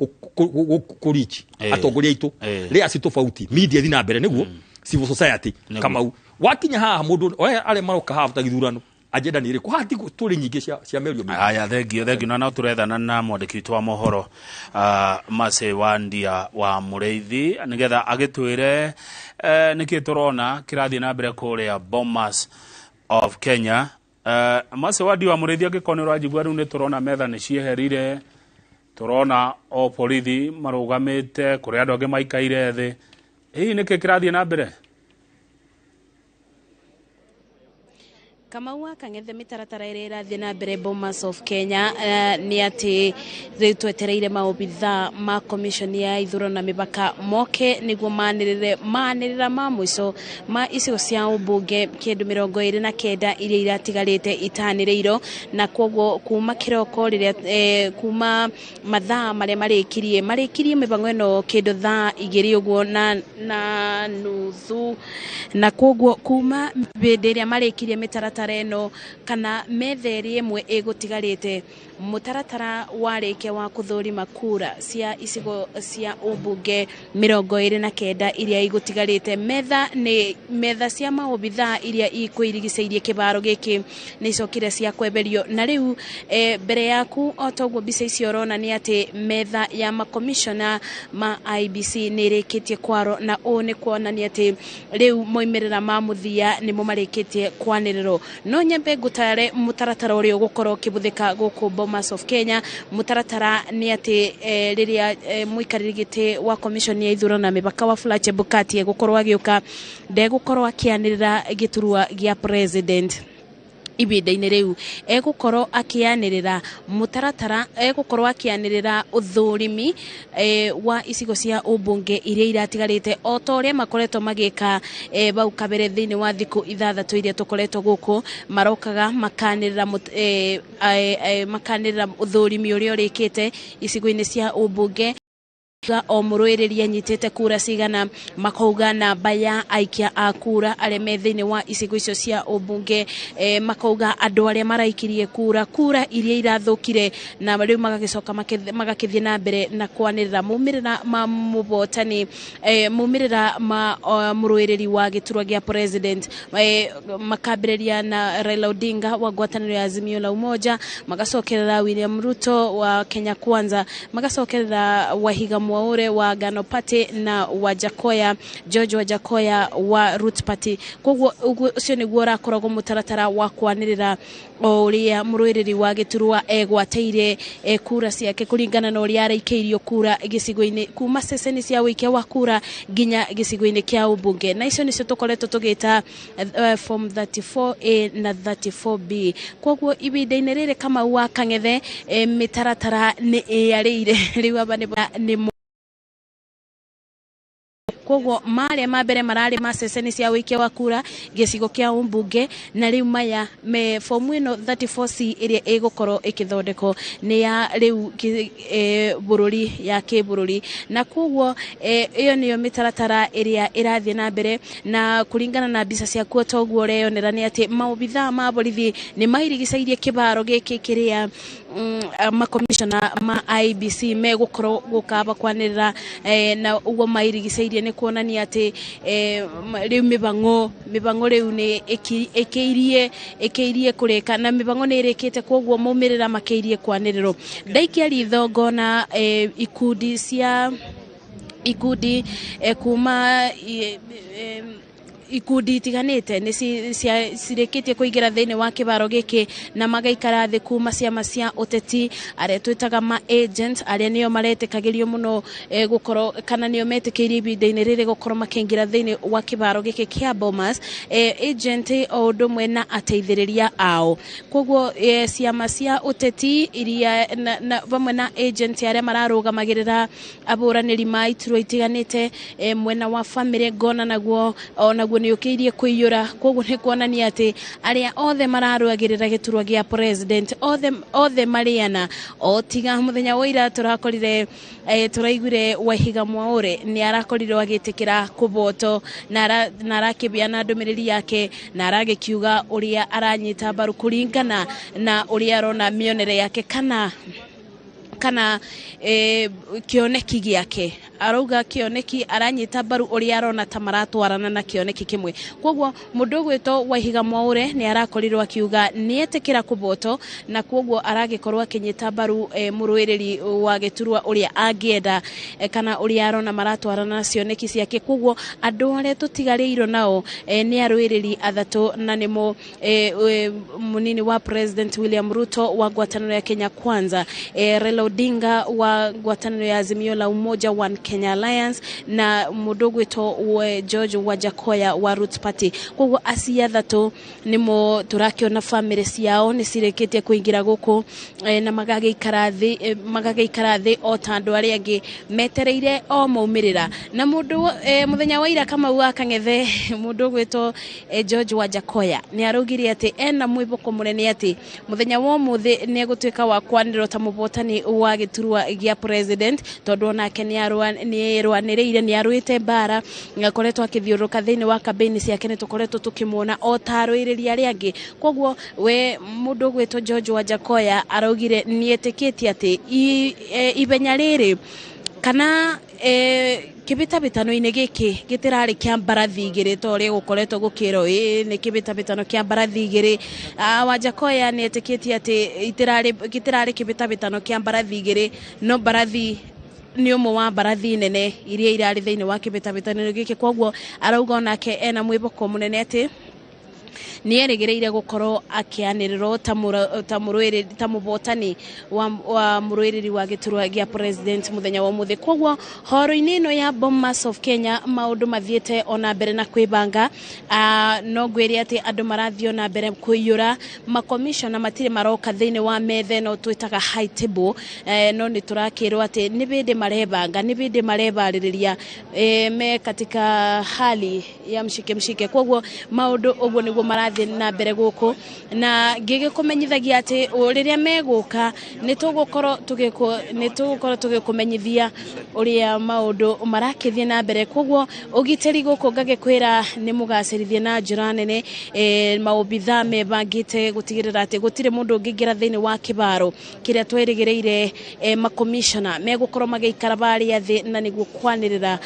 kũrichi atongoria aitũ rĩa ci tofauti media thina mbere nĩguo civil society. Kamau wakinya haha mũndũ arĩa maroka haha ta githurano agenda nä rä kå hati tå rä nyingä cia mä rio aya thengio na turethana na mwandiki witũ wa mohoro Mase Wandia wa Mũrĩithi nĩ getha agĩtwĩre nĩkĩ tũrona kĩrathiĩ na mbere kũrĩa Bomas of Kenya. Mase Wandia wa Mũrĩithi angĩkorwo nĩ ũranjigua rĩu nĩ tũrona metha nĩ cieherire, tũrona o borithi marũgamĩte kũrĩ andũ angĩ maikaire thĩ. Hihi nĩkĩ kĩrathiĩ na mbere? Kamau Kang'ethe mitaratara ĩrĩa ĩrathiĩ na mbere Bomas of Kenya nĩ atĩ rĩu twetereire maobitha ma commission ya ithurano na mĩbaka moke nĩguo manĩrĩra ma mũico ma icigo cia ũmbunge kĩndũ 29 iria iratigarĩte itanĩrĩirwo, na kwoguo kuma kĩroko rĩrĩa kuma mathaa marĩa marĩkirie mĩbango ĩno kĩndũ thaa 2 ũguo na nuthu, na kwoguo kuma hĩndĩ ĩrĩa marĩkirie mĩtaratara eno kana metha ĩmwe ĩgũtigarĩte mũtaratara warĩkia wa kũthũrima kura cia icigo cia ũmbunge 29 iria igũtigarĩte. Metha cia maobitha iria ikwĩrigicĩirie kĩbaro gĩkĩ nĩ icokire cia kweberio, na rĩu mbere yaku o toguo mbica icio ũrona nĩ atĩ metha ya makomishona ma IBC nĩ ĩrĩkĩtie kwaro, na ũũ nĩ kuonania atĩ rĩu moimĩrĩra ma mũthia nĩmo marĩkĩtie kwanĩrĩrwo. No nyambe ngũtare mũtaratara ũrĩa ũgũkorwo ũkĩbũthĩka gũkũ Bomas of Kenya. Mũtaratara nĩ atĩ rĩrĩa mũikarĩri gĩtĩ wa commission ya ithurano na mĩbaka wa Fletcher Bukati egũkorwo agĩũka, ndegũkorwo akĩanĩrĩra gĩturwa gĩa president ibinda-inĩ rĩu, egũkorwo akĩanĩrĩra mũtaratara, egũkorwo akĩanĩrĩra ũthũrimi wa icigo cia ũmbunge iria iratigarĩte o ta ũrĩa makoretwo magĩka bau kabere thĩinĩ wa thikũ 6 iria tũkoretwo gũkũ, marokaga makanĩrĩra ũthũrimi ũrĩa ũrĩkĩte icigo-inĩ cia ũmbunge. O mũrũĩrĩri anyitĩte kura cigana, makauga namba ya aikia a kura arĩa me thĩinĩ wa icigo icio cia ũmbunge, makauga andũ arĩa maraikirie kura iria irathũkire, na rĩu magagĩcoka magakĩthiĩ na mbere na kwanĩrĩra maumĩrĩra ma mũbotani, maumĩrĩra ma mũrũĩrĩri wa gĩturwa gĩa president, makambĩrĩria na Raila Odinga wa ngwatanĩro ya Azimio la Umoja, magacokerera William Ruto wa Kenya Kwanza, magacokerera Wahiga Mũthure wa Gano Party na George Wajakoya wa Root Party. Kwoguo ũcio nĩguo ũrakoragwo mũtaratara wa kwanĩrĩra o ũrĩa mũrũĩrĩri wa gĩturwa egwateire kura ciake kũringana na ũrĩa araikĩirio kura gĩcigo-inĩ kuma ceceni cia ũikia wa kura nginya gĩcigo-inĩ kĩa ũmbunge, na icio nĩcio tũkoretwo tũgĩta form 34A na 34B. Kwoguo ibinda-inĩ rĩrĩ Kamau wa Kang'ethe mĩtaratara nĩ ĩarĩire rĩu aba nĩ kwoguo marĩa ma mbere mararĩ ma ceceni cia ũikia wa kura gĩcigo kĩa ũmbunge, na rĩu maya me form ĩno 34C ĩrĩa ĩgũkorwo ĩkĩthondekwo nĩ ya rĩu bũrũri ya kĩbũrũri, na kwoguo ĩyo nĩyo mĩtaratara ĩrĩa ĩrathiĩ na mbere, na kũringana na mbica ciakuo toguo ũreyonera nĩ atĩ maobitha ma borithi nĩ mairigicĩirie kĩbaro gĩkĩ kĩrĩa makomishona ma IBC megũkorwo gũkaba kwanĩrĩra, na ũguo mairigicĩirie nĩ kuonania atĩ rĩu mĩbango rĩu nĩ ĩkĩirie kũrĩka, na mĩbango nĩ ĩrĩkĩte, kwoguo maumĩrĩra makĩirie kwanĩrĩrwo. Ndaikia ritho na ikundi kuma ikundi itiganĩte nĩ cirĩkĩtie kũingĩra thĩinĩ wa kĩbaro gĩkĩ na magaikara thĩ kuma ciama cia ũteti arĩa twĩtaga ma agent arĩa nĩo maretĩkagĩrio mũno gũkorwo kana nĩo metĩkĩirie ibinda-inĩ rĩrĩ gũkorwo makĩingĩra thĩinĩ wa kĩbaro gĩkĩ kĩa Bomas, agent o ũndũ ũmwe na ateithĩrĩria ao. Kwoguo ciama cia ũteti iria vamwe na agent arĩa mararũgamagĩrĩra abũranĩri ma iturwa itiganĩte mwena wa family ngona naguo nĩ ũkĩirie kũiyũra, kwoguo nĩ kuonania atĩ arĩa othe mararũagĩrĩra gĩturwa gĩa president othe marĩana, o tiga mũthenya wa ira tũraiguire Wahiga Mũthure nĩ arakorirwo agĩtĩkĩra kũboto na arakĩbeana ndũmĩrĩri yake na aragĩkiuga ũrĩa aranyita mbaru kũringana na ũrĩa arona mĩonere yake kana kana kioneki giake arauga kioneki aranyita baru uria arona ta maratwarana na kioneki kimwe kwoguo mundu gwito Waihiga Mwaure ni arakorirwo akiuga nietekira kuboto na kwoguo aragikorwo akinyita baru muruiriri wa giturwa uria angienda kana uria arona maratwarana na cioneki ciake kwoguo andu aria tutigarirwo nao ni aruiriri athatu na nimo munini wa President William Ruto wa ngwataniro ya Kenya Kwanza, Raila Odinga wa ngwataniro ya Azimio la Umoja One Kenya Alliance na mundu gwito George Wajakoya wa Roots Party. Kwoguo acia thatu nimo turakiona family ciao ni cireketie kuingira guku na magageikara thi o tandu ari angi metereire o maumirira na mundu muthenya wa ira kama wa kangethe mundu gwito George Wajakoya ni arugiri ati ena mwiboko munene ati muthenya wa muthe ni egutwika wa kwanirwo ta mubotani wa giturwa gia president tondu onake ni arwaniriire ni arwite bara ngakoretwo akithiuruka thiini wa campaign ciake ni tukoretwo tukimwona o tarwiriria ari angi kwoguo we mundu gwito George Wajakoya araugire ni etikitie ati ibenya riri kana kibitabitano-ini giki gitirari kia mbarathi igiri tori gukoretwo gukiro ni kibitabitano kia mbarathi igiri Wajakoya ni etikitie ati gitirari kibitabitano kia mbarathi igiri no mbarathi ni umwe wa mbarathi nene iria irari thiini wa kibitabitano giki kwoguo arauga onake ena mwiboko munene ati ni erigereire gukorwo akianirirwo ta mubotani wa muruiriri wa giturwa gia president muthenya wa muthi kwoguo horo-ini ino ya Bomas of Kenya maundu mathiete ona mbere na kwibanga no ngwiri ati andu marathio na mbere kuiyura makomishona matire maroka thiini wa methe no twitaga high table no ni turakirwo ati ni bindi marebanga ni bindi marebaririria me katika hali ya mshike kwoguo maundu uguo niguo marathi na mbere guku na ngigikumenyithagia ati riria meguka nitugukorwo tugikumenyithia uria maundu marakithie na mbere kwoguo ugiteri guku ngagikwira ni mugacirithie na njira nene maobitha mebangite gutigirira ati gutire mundu ungingira thiini wa kibaro kiria twerigereire makomishona megukorwo magiikara bari thi na niguo kwanirira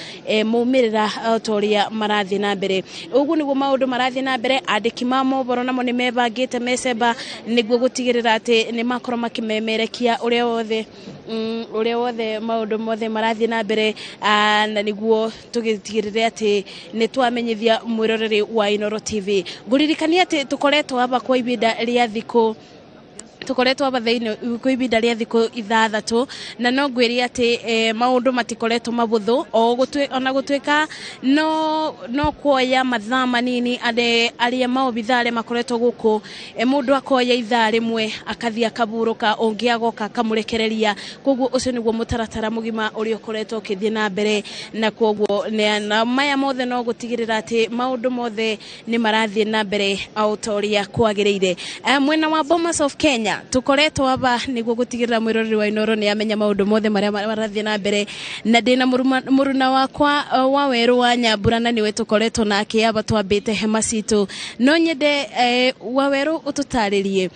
maumirira toria marathi na mbere ugu niguo maundu marathi na mbere andiki mohoro namo ni mebangite mecemba niguo gutigirira ati ni makorwo makimemerekia uria wothe maundu mothe marathi na mbere na niguo tugitigirire ati ni twamenyithia mwiroreri wa Inooro TV nguririkania ati tukoretwo aba kwa ibinda ria thiku tukoretwo aba thiini kwa ibinda ria thiku ithathatu na no ngwiri ati maundu matikoretwo mabuthu ona gutwika no kuoya mathaa manini aria maobithare makoretwo guku mundu akoya ithaa rimwe akathia akaburuka ongiagoka akamurekereria kwoguo ucio niguo mutaratara mugima uria ukoretwo ukithie na mbere na kwoguo na maya mothe no gutigirira ati maundu mothe ni marathie na mbere autoria kwagiriire mwena wa Bomas of Kenya tukoretwo aba niguo gutigirira mwiroreri wa Inooro ni amenya maundu mothe maria marathie na mbere na ndina muruna wakwa wa weru wa Nyambura na niwe tukoretwo nake aba twambite hema citu no nyende wa weru ututaririe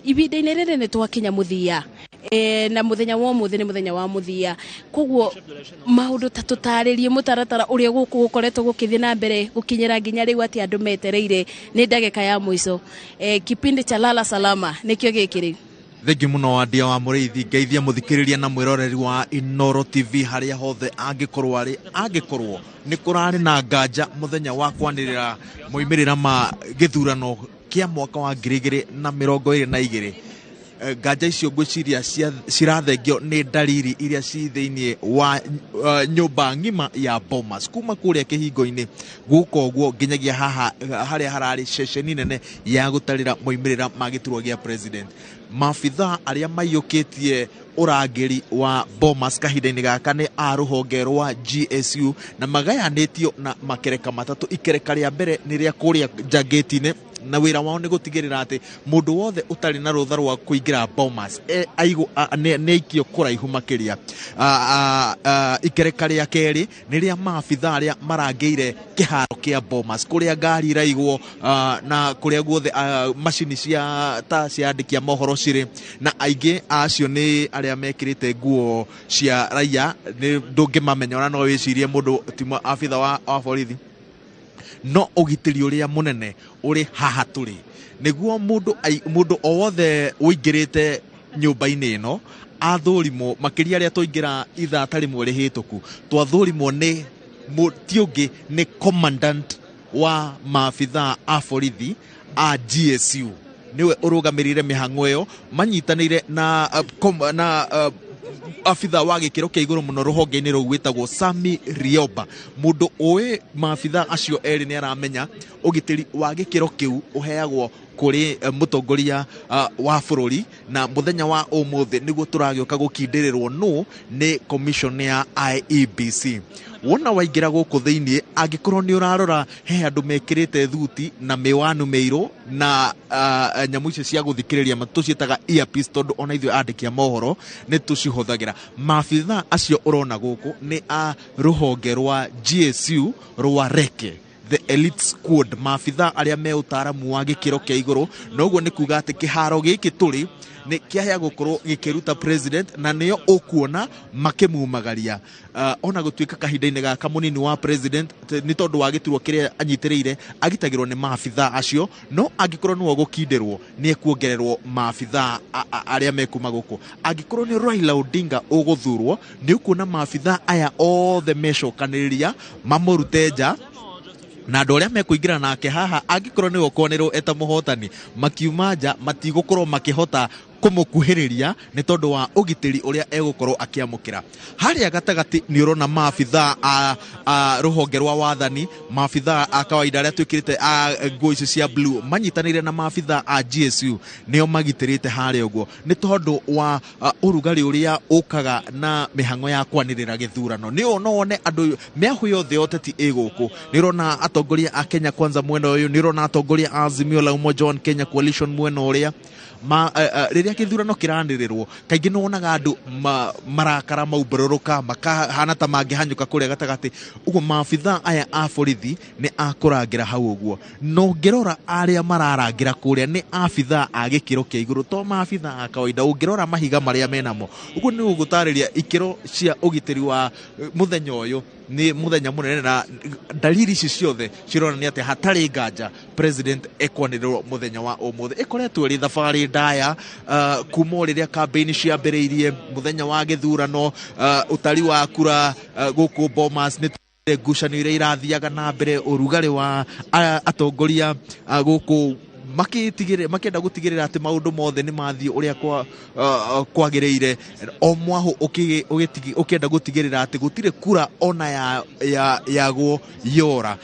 ibinda-ini riri ni twakinya muthia na muthenya wa muthi ni muthenya wa muthia kwoguo maundu ta tutaririe mutaratara uria guku gukoretwo gukithie na mbere gukinyira nginya riu ati andu metereire ni ndagika ya mwiso kipindi cha lala salama nikio gikiri thengi muno wa ndia wa muriithi ngeithia muthikiriria na mwiroreri wa Inooro TV haria hothe angikorwo ni kurari na nganja muthenya wa kwanirira moimirira ma githurano kia mwaka wa 2022 nganja icio ngwiciria cirathengio ni ndariri iria ci thiini wa nyumba ngima ya Bomas kuma kuria kihingo-ini guko guo nginyagia haha haria harari ceceni nene ya gutarira moimirira magiturwa gia president mafitha aria maiyukitie urangiri wa Bomas kahinda-ini gaka ni a ruhonge rwa GSU na magayanitio na makereka matatu ikereka ria mbere ni ria kuria njangeti-ini na wira wao ni gutigirira ati mundu wothe utari na rutha rwa kuingira Bomas aigo ne ikio kuraihu makiria ikereka ria keri ni ria maabitha aria marangeire kiharo kia Bomas kuria ngari raigwo na kuria guothe macini cia ta cia andikia mohoro ciri na aingi acio ni aria mekirite nguo cia raia ni ndungimamenya ona no wicirie mundu timo abitha wa borithi no ugitiri uria munene uri haha turi niguo mundu o wothe uingirite nyumba-ini ino athurimo makiria aria tuingira ithata rimwe rihituku twathurimo ni mutiungi ni commandant wa maabitha a borithi a GSU niwe urugamirire mihango iyo manyitanire na afitha wa gikiro kia iguru muno ruhonge-ini ruu witagwo Sami Rioba mundu uwi maabitha acio eri ni aramenya ugitiri wa gikiro kiu uheagwo kuri mutongoria wa bururi na muthenya wa umuthi niguo turagioka gukindirirwo no ni commission ya IEBC wona waingira guku thiini angikorwo ni urarora he andu mekirite thuti na miwanu meiro na nyamu icio cia guthikiriria matucietaga earpiece tondu ona ithuĩ andikia mohoro ni tucihuthagira maabitha acio urona guku ni a ruhonge rwa GSU rwa reke the elite squad maabitha aria me utaramu wa gikiro kia iguru noguo ni kuga ati kiharo giki turi ni kiahya gukorwo gikiruta president na niyo ukuona makimumagaria ona gutuika kahinda-ini gaka munini wa president ni tondu wa giturwo kiria anyitiriire agitagirwo ni maabitha acio no angikorwo niwo gukindirwo ni ekuongererwo maabitha aria mekuma guku angikorwo ni Raila Odinga uguthurwo ni ukuona maabitha aya othe mecokaniriria mamurute nja na andu aria mekuingira nake haha angikorwo ni gukonerwo eta muhotani makiuma nja matigukorwo makihota kumukuhiriria ni tondu wa ugitiri uria egukorwo akiamukira haria gatagati ni urona maabitha a ruhonge rwa wathani maabitha a kawaida aria twikirite nguo icio cia blue manyitanire na maabitha a GSU nio magitirite haria uguo ni tondu wa urugari uria ukaga na mihango ya kwanirira githurano ni no one andu mehu yothe oteti iguku ni urona atongoria a Kenya Kwanza mwena uyu ni urona atongoria a Azimio la Umoja wa Kenya Coalition mwena uria riria githurano kirandirirwo kaingi no onaga andu marakara mauboroka makahana ta mangihanyuka kuria gatagati uguo maabitha aya a borithi ni akurangira hau uguo no ngirora aria mararangira kuria ni abitha a gikiro kia iguru to maabitha a kawaida ungirora mahiga maria menamo uguo ni ugutariria ikiro cia ugitiri wa muthenya uyu ni muthenya munene na dalili ici ciothe cironania ati hatari nganja president ekwanirwo muthenya wa umuthi ikoretwo ri thabari ndaya kuma riria campaign ciambiriirie muthenya wa githurano utari wa kura guku Bomas ni ngucanio iria irathiaga na mbere urugari wa atongoria guku makienda gutigirira ati maundu mothe ni mathii uria kwagiriire o mwaho ukienda gutigirira ati gutire kura ona yago yora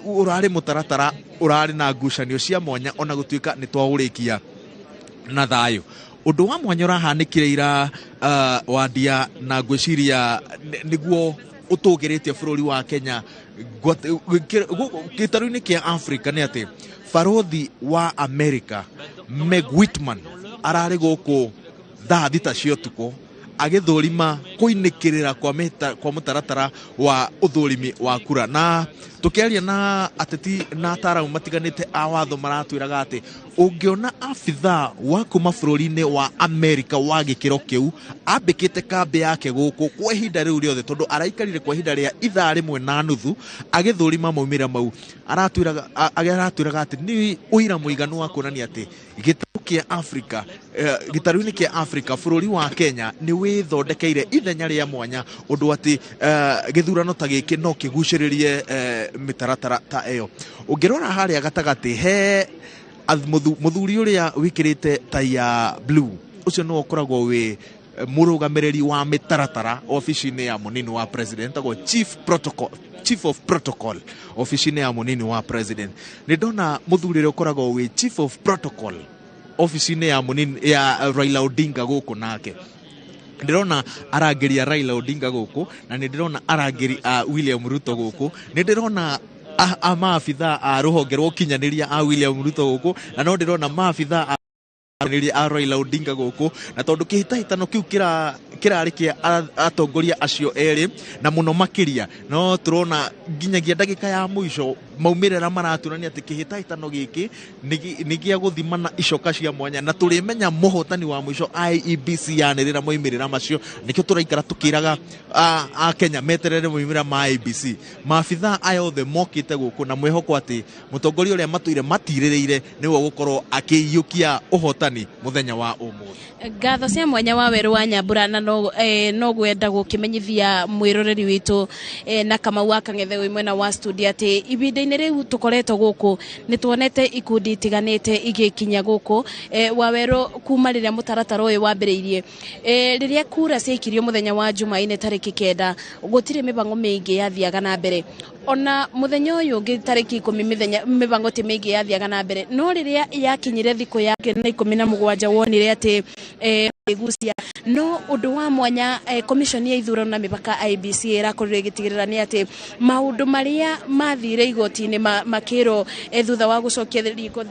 urari mutaratara urari na ngucanio cia mwanya ona gutuika ni twaurikia na thayo undu wa mwanya urahanikire ira wandia na ngwiciria niguo utugiritie bururi wa Kenya gitaru-ini kia Africa ni ati farodhi wa America Meg Whitman arari guku thaa thita cia utuku agithurima kuinikirira kwa mutaratara wa uthurimi wa kura na tukiaria na ateti na ataramu matiganite a watho maratwiraga ati ungiona abitha wa kuma bururi-ini wa America wa gikiro kiu ambikite kambi yake guku kwa ihinda riu riothe tondu araikarire kwa ihinda ria ithaa rimwe na nuthu agithurima maumira mau aratwiraga ati ni uira muiganu wa kuonania ati gitaru kia Africa gitaru-ini kia Africa bururi wa Kenya ni withondekeire ithenya ria mwanya undu ati githurano ta giki no kiguciririe mitaratara ta eyo ungirora haria gatagati he muthuri uria wikirite tai ya blue ucio no ukoragwo wi murugamiriri wa mitaratara office-ini ya munini wa president agwo chief of protocol office-ini ya munini wa president ni ndona muthuri uria ukoragwo wi chief of protocol office-ini ya munini ya Raila Odinga guku nake ndirona arangeri a Raila Odinga guku na ni ndirona arangeri a William Ruto guku ni ndirona maabitha a ruhonge rwa ukinyaniria a William Ruto guku na no ndirona maabitha a Raila Odinga guku na tondu kihitahitano kiu kirari kia atongoria acio eri na muno makiria no turona nginyagia ndagika ya muico maumirira maraturania ati kihitahitano giki ni gia guthimana icoka cia mwanya na turimenya muhotani wa muico IEBC yanirira moimirira macio nikio turaikara tukiraga a Kenya meterere moimirira ma IEBC maabitha aya othe mokite guku na mwihoko ati mutongoria uria matuire matiririire niwe gukorwo akiyukia uhotani muthenya wa umuthi. Ngatho cia mwanya wa weru wa Nyambura na no gwenda gukimenyithia mwiroreri witu na Kamau Akang'ethe wi mwena wa studio ati ibinda-ini riu tukoretwo guku ni tuonete ikundi tiganite igikinya guku wa weru kuma riria mutaratara uyu wambiriirie riria kura ciaikirio muthenya wa Jumaine tariki 9 gutire mibango mingi yathiaga na mbere ona muthenya uyu ungi tariki 10 mibango ti mingi yathiaga na mbere no riria yakinyire thiku yake na 17 wonire ati gucia no undu wa mwanya commission ya ithurano na mipaka IEBC irakorire gitigirira ni ati maundu maria mathire igoti-ini makiro thutha wa gucokia riko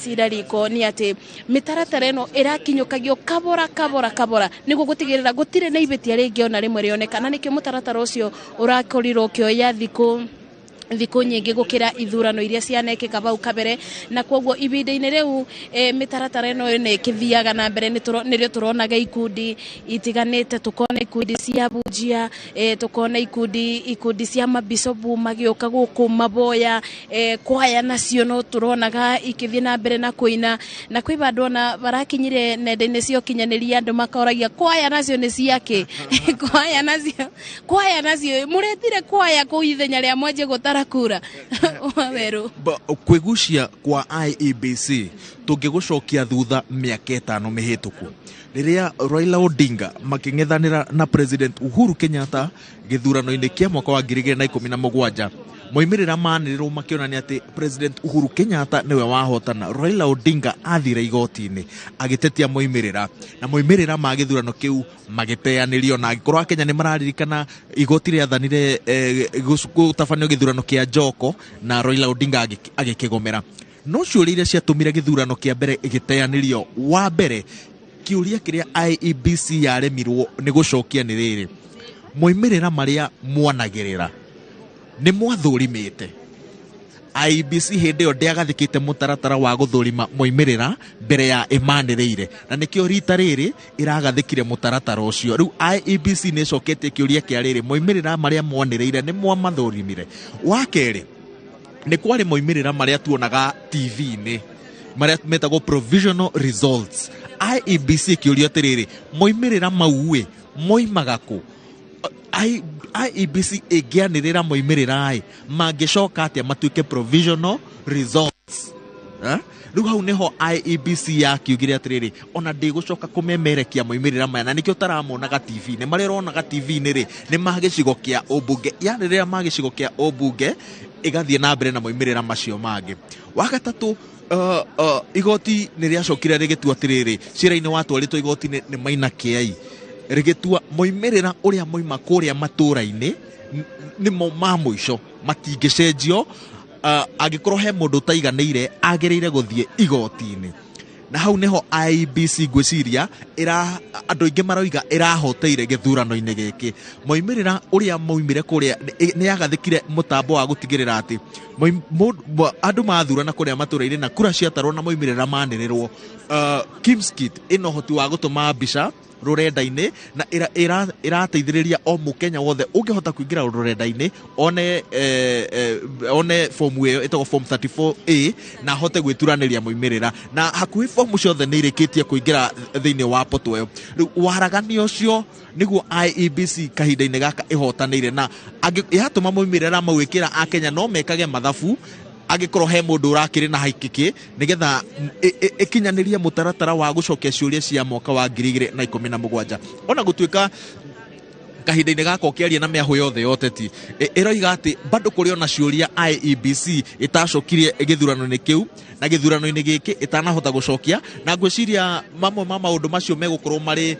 cira riko ni ati mitaratara ino irakinyukagio kabora niguo gutigirira gutire na ibetia ringi ona rimwe rionekana nikio mutaratara ucio urakorirwo kioya thiku nyingi gukira ithurano iria cianekeka bau kabere na kwoguo ibinda-ini riu mitaratara ino ni kithiaga na mbere nirio turonaga ikundi itiganite tukona ikundi cia bujia tukona ikundi cia mabisobu magioka guku maboya kwaya nacio no turonaga ikithie na mbere na kuina na kwi bandu ona barakinyire nenda-ini cio kinyaniria andu makoragia kwaya nacio ni ciake kwaya nacio muretire kwaya ku ithenya ria mwanje gutara kura waweru kwigucia kwa IEBC tungigucokia thutha miaka 5 mihituku riria Raila Odinga making'ethanira na President Uhuru Kenyatta githurano-ini kia mwaka wa 2017 moimirira manirwo makionania ati President Uhuru Kenyatta niwe wahotana Raila Odinga athire igoti-ini agitetia moimirira na moimirira ma githurano kiu magiteanirio na agikorwo Kenya ni mararirikana igoti ria thanire gutafanio githurano kia Joko na Raila Odinga agikigomera no ciuria iria ciatumire githurano kia mbere igiteanirio wa mbere kiuria kiria IEBC yaremirwo ni gucokia ni riri moimirira maria mwanagirira ni mwathurimite IEBC hindi yo ndiagathikite mutaratara wa guthurima moimirira mbere ya imaniriire na nikio rita riri iragathikire mutaratara ucio riu IEBC ni cokete kiuria kia riri moimirira maria mwaniriire ni mwamathurimire wa keri ni kwari moimirira maria tuonaga TV-ini maria metagwo provisional results IEBC kiuria tiriri moimirira mauwe moimaga ku IEBC igianirira moimirira mangicoka atia matuike provisional results riu hau niho IEBC yakiugire atiriri ona ndigucoka kumemerekia moimirira maya na nikio taramonaga TV-ini maria ronaga TV-ini ri ni magicigo kia obunge yani riria magicigo kia obunge igathie na mbere na moimirira macio mangi wagatatu igoti ni riacokire rigitua atiriri cira-ini watwaritwo igoti ni Maina Kiai rigitua moimirira uria moima kuria matura-ini ni mo ma muico matingicenjio agikorwo he mundu taiganire agereire guthie igoti-ini na hau niho IEBC gwiciria andu ingi maroiga irahoteire githurano-ini giki moimirira uria moimire kuria ni yagathikire mutambo wa gutigirira ati andu mathurana kuria matura-ini na kura ciatarwo na moimirira manirirwo Kimskit ino hoti wa gutuma mbica rurenda-ini na irateithiriria o mukenya wothe ungihota kuingira rurenda-ini one form iyo itago form 34A na hote gwituraniria moimirira na hakuhi form ciothe ni irikitie kuingira thiini wa portal iyo riu waragani ucio niguo IEBC kahinda-ini gaka ihotanire na yatuma moimirira mawikira a Kenya no mekage mathabu agikorwo he mundu urakiri na haikiki nigetha ikinyanirie mutaratara wa gucokia ciuria cia mwaka wa 2017 ona gutuika kahinda-ini gaka ukiaria na miahu yothe yoteti iroiga ati bado kuri ona ciuria IEBC itacokirie githurano-ini kiu na githurano-ini giki itanahota gucokia na ngwiciria mamwe ma maundu macio megukorwo mari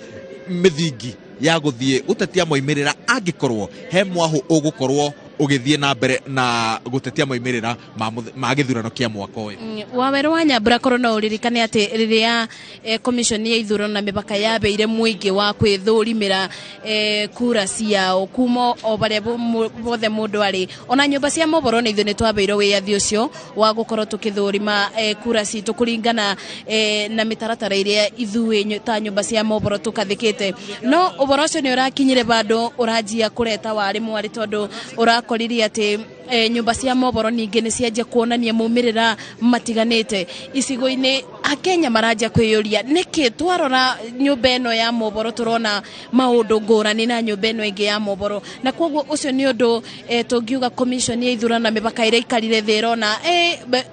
mithingi ya guthie utetia moimirira angikorwo he mwahu ugukorwo ugithie na mbere na gutetia moimirira ma githurano kia mwaka uyu. Waweru wa Nyambura korona uririkane ati riria commission ya ithurano na mipaka yabeire muingi wa kwithurimira kura ciao kuma o baria bothe mundu ari ona nyumba cia mohoro ni ithu ni twabeirwo wiathi ucio wa gukorwo tukithurima kura citu kuringana na mitaratara iria ithuĩ ta nyumba cia mohoro tukathikite no uboro ucio ni urakinyire bado urajia kureta wari mwari tondu urakoririe ati nyumba cia mohoro ningi ni cianjia kuonania mumirira matiganite icigo-ini akenya marajia kwiyuria niki twarora nyumba eno ya mohoro turona maundu ngurani na nyumba eno ingi ya mohoro na koguo ucio ni undu tungiuga commission ya ithurano na mipaka iria ikarire thirona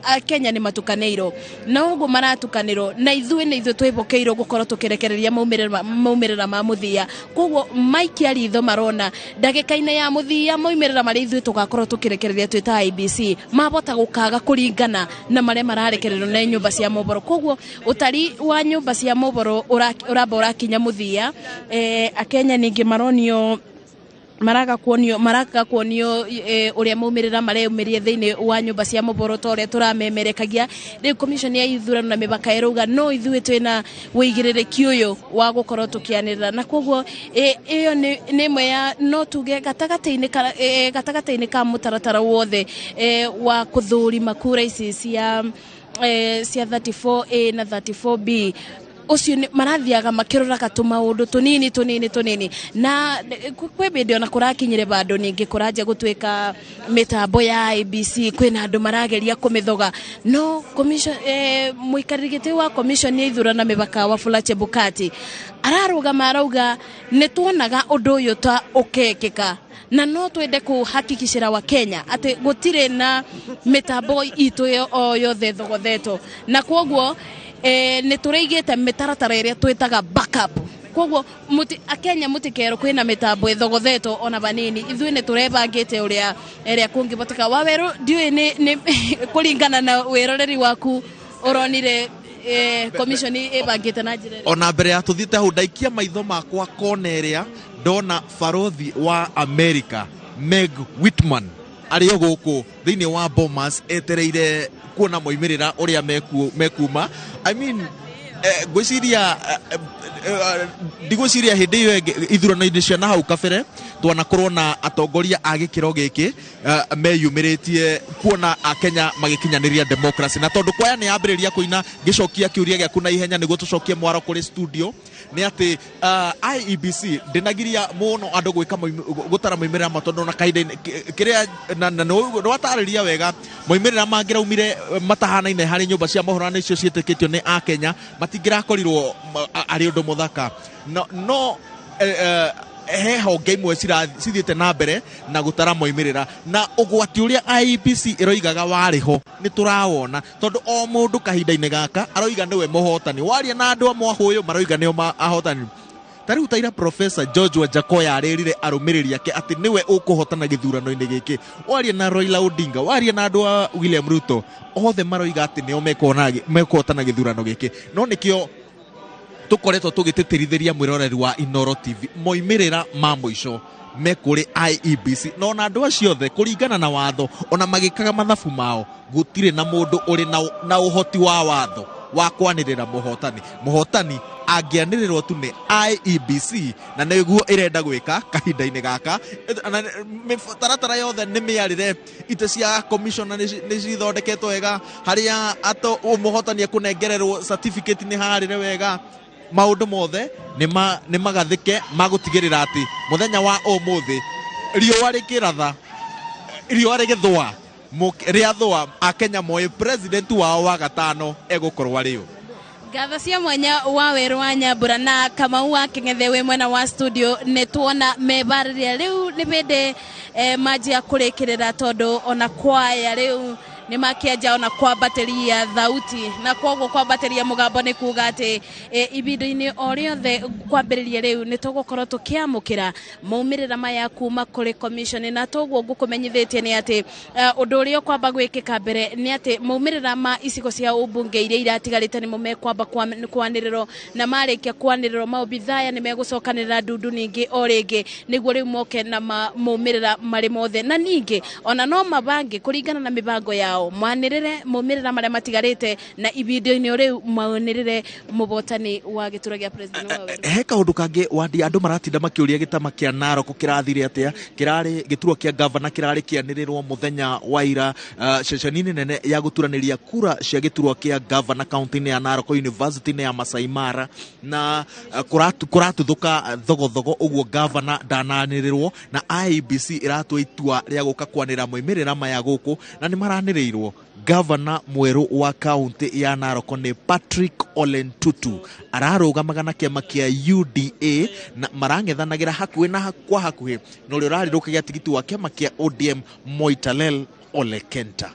akenya ni matukaneiro na uguo maratukaniro na ithuĩ ni ithuĩ twibokeirwo gukorwo tukirekereria maumirira ma muthia koguo maiki aritho marona ndagika-ini ya muthia maumirira mari ithuĩ tugakorwo tukirekereria twita IBC mabota gukaga kuringana na maria mararekererio na nyumba cia mohoro koguo utari wa nyumba cia mohoro urabora kinya muthia akenya ningi maronio maraga kuonio uria maumirira mareumirie thiini wa nyumba cia mohoro tore turamemerekagia riu commission ya ithurano na mipaka iruga no ithuĩ twina wĩigĩrĩrĩki uyu wa gukorwo tukianirira na koguo iyo ni imwe ya no tuge gatagataini ka mutaratara wothe wa kuthurima kura ici cia 34A na 34B ucio marathiaga makirora tumaundu tunini na kwe bende na kurakinyire bado ningi kuraje gutwika mitambo ya IBC kwina andu marageria kumithoga no commission muikarigite wa commission ya ithurano na mipaka wa Fulache Bukati arauga nituonaga undu uyu ta ukekeka na no twende kuhakikishira wa Kenya ati gutire na mitambo itu o yothe thogothetwo na koguo ni turaigite mitaratara iria twitaga backup koguo akenya mutikero kwina mitambo ithogothetwo ona banini ithuĩ ni turebangite uria kungiboteka waweru ndiwe ni kuringana na wiroreri waku uronire commission ibangite na njira ona mbere ya tuthite hau ndaikia maitho makwa kona iria ndona barothi wa America Meg Whitman ari oguku thiini wa Bomas etereire kuona moimirira uria mekuma I mean gwiciria ndigwiciria hindi iyo ithurano-ini cia na hau kabere twanakorwo na atongoria a gikiro giki meyumiritie kuona akenya magikinyaniria democracy na tondu kwaya ni ambiriria kuina gicokia kiuria giaku na ihenya niguo tucokie mwaro kuri studio ni ati IEBC ndinagiria muno andu gwika gutara moimirira matondu na kaida kiria na watariria wega moimirira mangiraumire matahana-ine hari nyumba cia mohoro nicio cietikitio ni akenya matingirakorirwo ari undu muthaka no heho imwe cithiite na mbere na gutara moimirira na ugwati uria IEBC iroigaga wariho ni turawona tondu o mundu kahinda-ini gaka aroiga niwe muhotani waria na andu amwe huyu maroiga nio ahotani tariu taira Professor George Wajakoya aririre arumiriri yake ati niwe ukuhotana githurano-ini giki waria na Raila Odinga waria na andu a William Ruto othe maroiga ati nio mekuhotana githurano giki no nikio tukoretwo tugititirithĩria mwiroreri wa Inoro TV moimirira ma muico mekuri IEBC no na andu acio othe kuringana na watho ona magikaga mathabu mao gutire na mundu uri na uhoti wa watho wa kwanirira muhotani angianirirwo tu ni IEBC na niguo irenda gwika kahinda-ini gaka mitaratara yothe ni miarire ite cia commission ni cithondeketwo wega haria ato muhotani kunengererwo certificate ni harire wega maundu mothe ni magathike magutigirira ati muthenya wa umuthi riua rikiratha riua rigithwa riathwa akenya moe president wao wa gatano egukorwa riu gatha cia mwanya wa weru wa Nyambura na Kamau wa King'ethe we mwena wa studio ni tuona mebariria riu ni bende majia kurikirira tondu ona kwaya riu nĩ makĩanja ona kwambatĩria thauti na kwoguo kwambatĩria mũgambo nĩ kuuga atĩ ibinda-inĩ o rĩothe kwambĩrĩria rĩu nĩ tũgũkorwo tũkĩamũkĩra maumĩrĩra maya kuma kũrĩ commission na toguo ngũkũmenyithĩtie nĩ atĩ ũndũ ũrĩa ũkwamba gwĩkĩka mbere nĩ atĩ maumĩrĩra ma icigo cia ũmbunge iria iratigarĩte nĩmo mekwamba kwanĩrĩrwo na marĩkia kwanĩrĩrwo maobithaya nĩ megũcokanĩrĩra ndundu ningĩ o rĩngĩ nĩguo rĩu moke na maumĩrĩra marĩ mothe na ningĩ ona no mabange kũringana na mĩbango yao manĩrĩre maumĩrĩra marĩa matigarĩte na ibinda-inĩ rĩu manĩrĩre mũbotani wa gĩturwa gĩa president he kaũndũ kangĩ wandi andũ maratinda makĩũria gĩtama kĩa Narok kĩrathire atĩa kĩrarĩ gĩturwa kĩa gavana kĩrarĩ kĩanĩrĩrwo mũthenya wa ira ceceni nene ya gũturanĩria kura cia gĩturwa kĩa gavana kaunti-inĩ ya Narok university-inĩ ya Masai Mara na kũratũthũka thogothogo ũguo gavana ndananĩrĩrwo na IEBC ĩratua itua rĩa gũka kwanĩra moimĩrĩra maya gũkũ na nĩ maranĩrĩirwo gavana mwerũ wa kaunti ya Narok nĩ Patrick Ole Ntutu ararũgamaga na kĩama kĩa UDA na marang'ethanagĩra hakuhĩ na kwa hakuhĩ na ũrĩa ũrarĩ rũkĩgia tigiti wa kĩama kĩa ODM Moitalel Ole Kenta.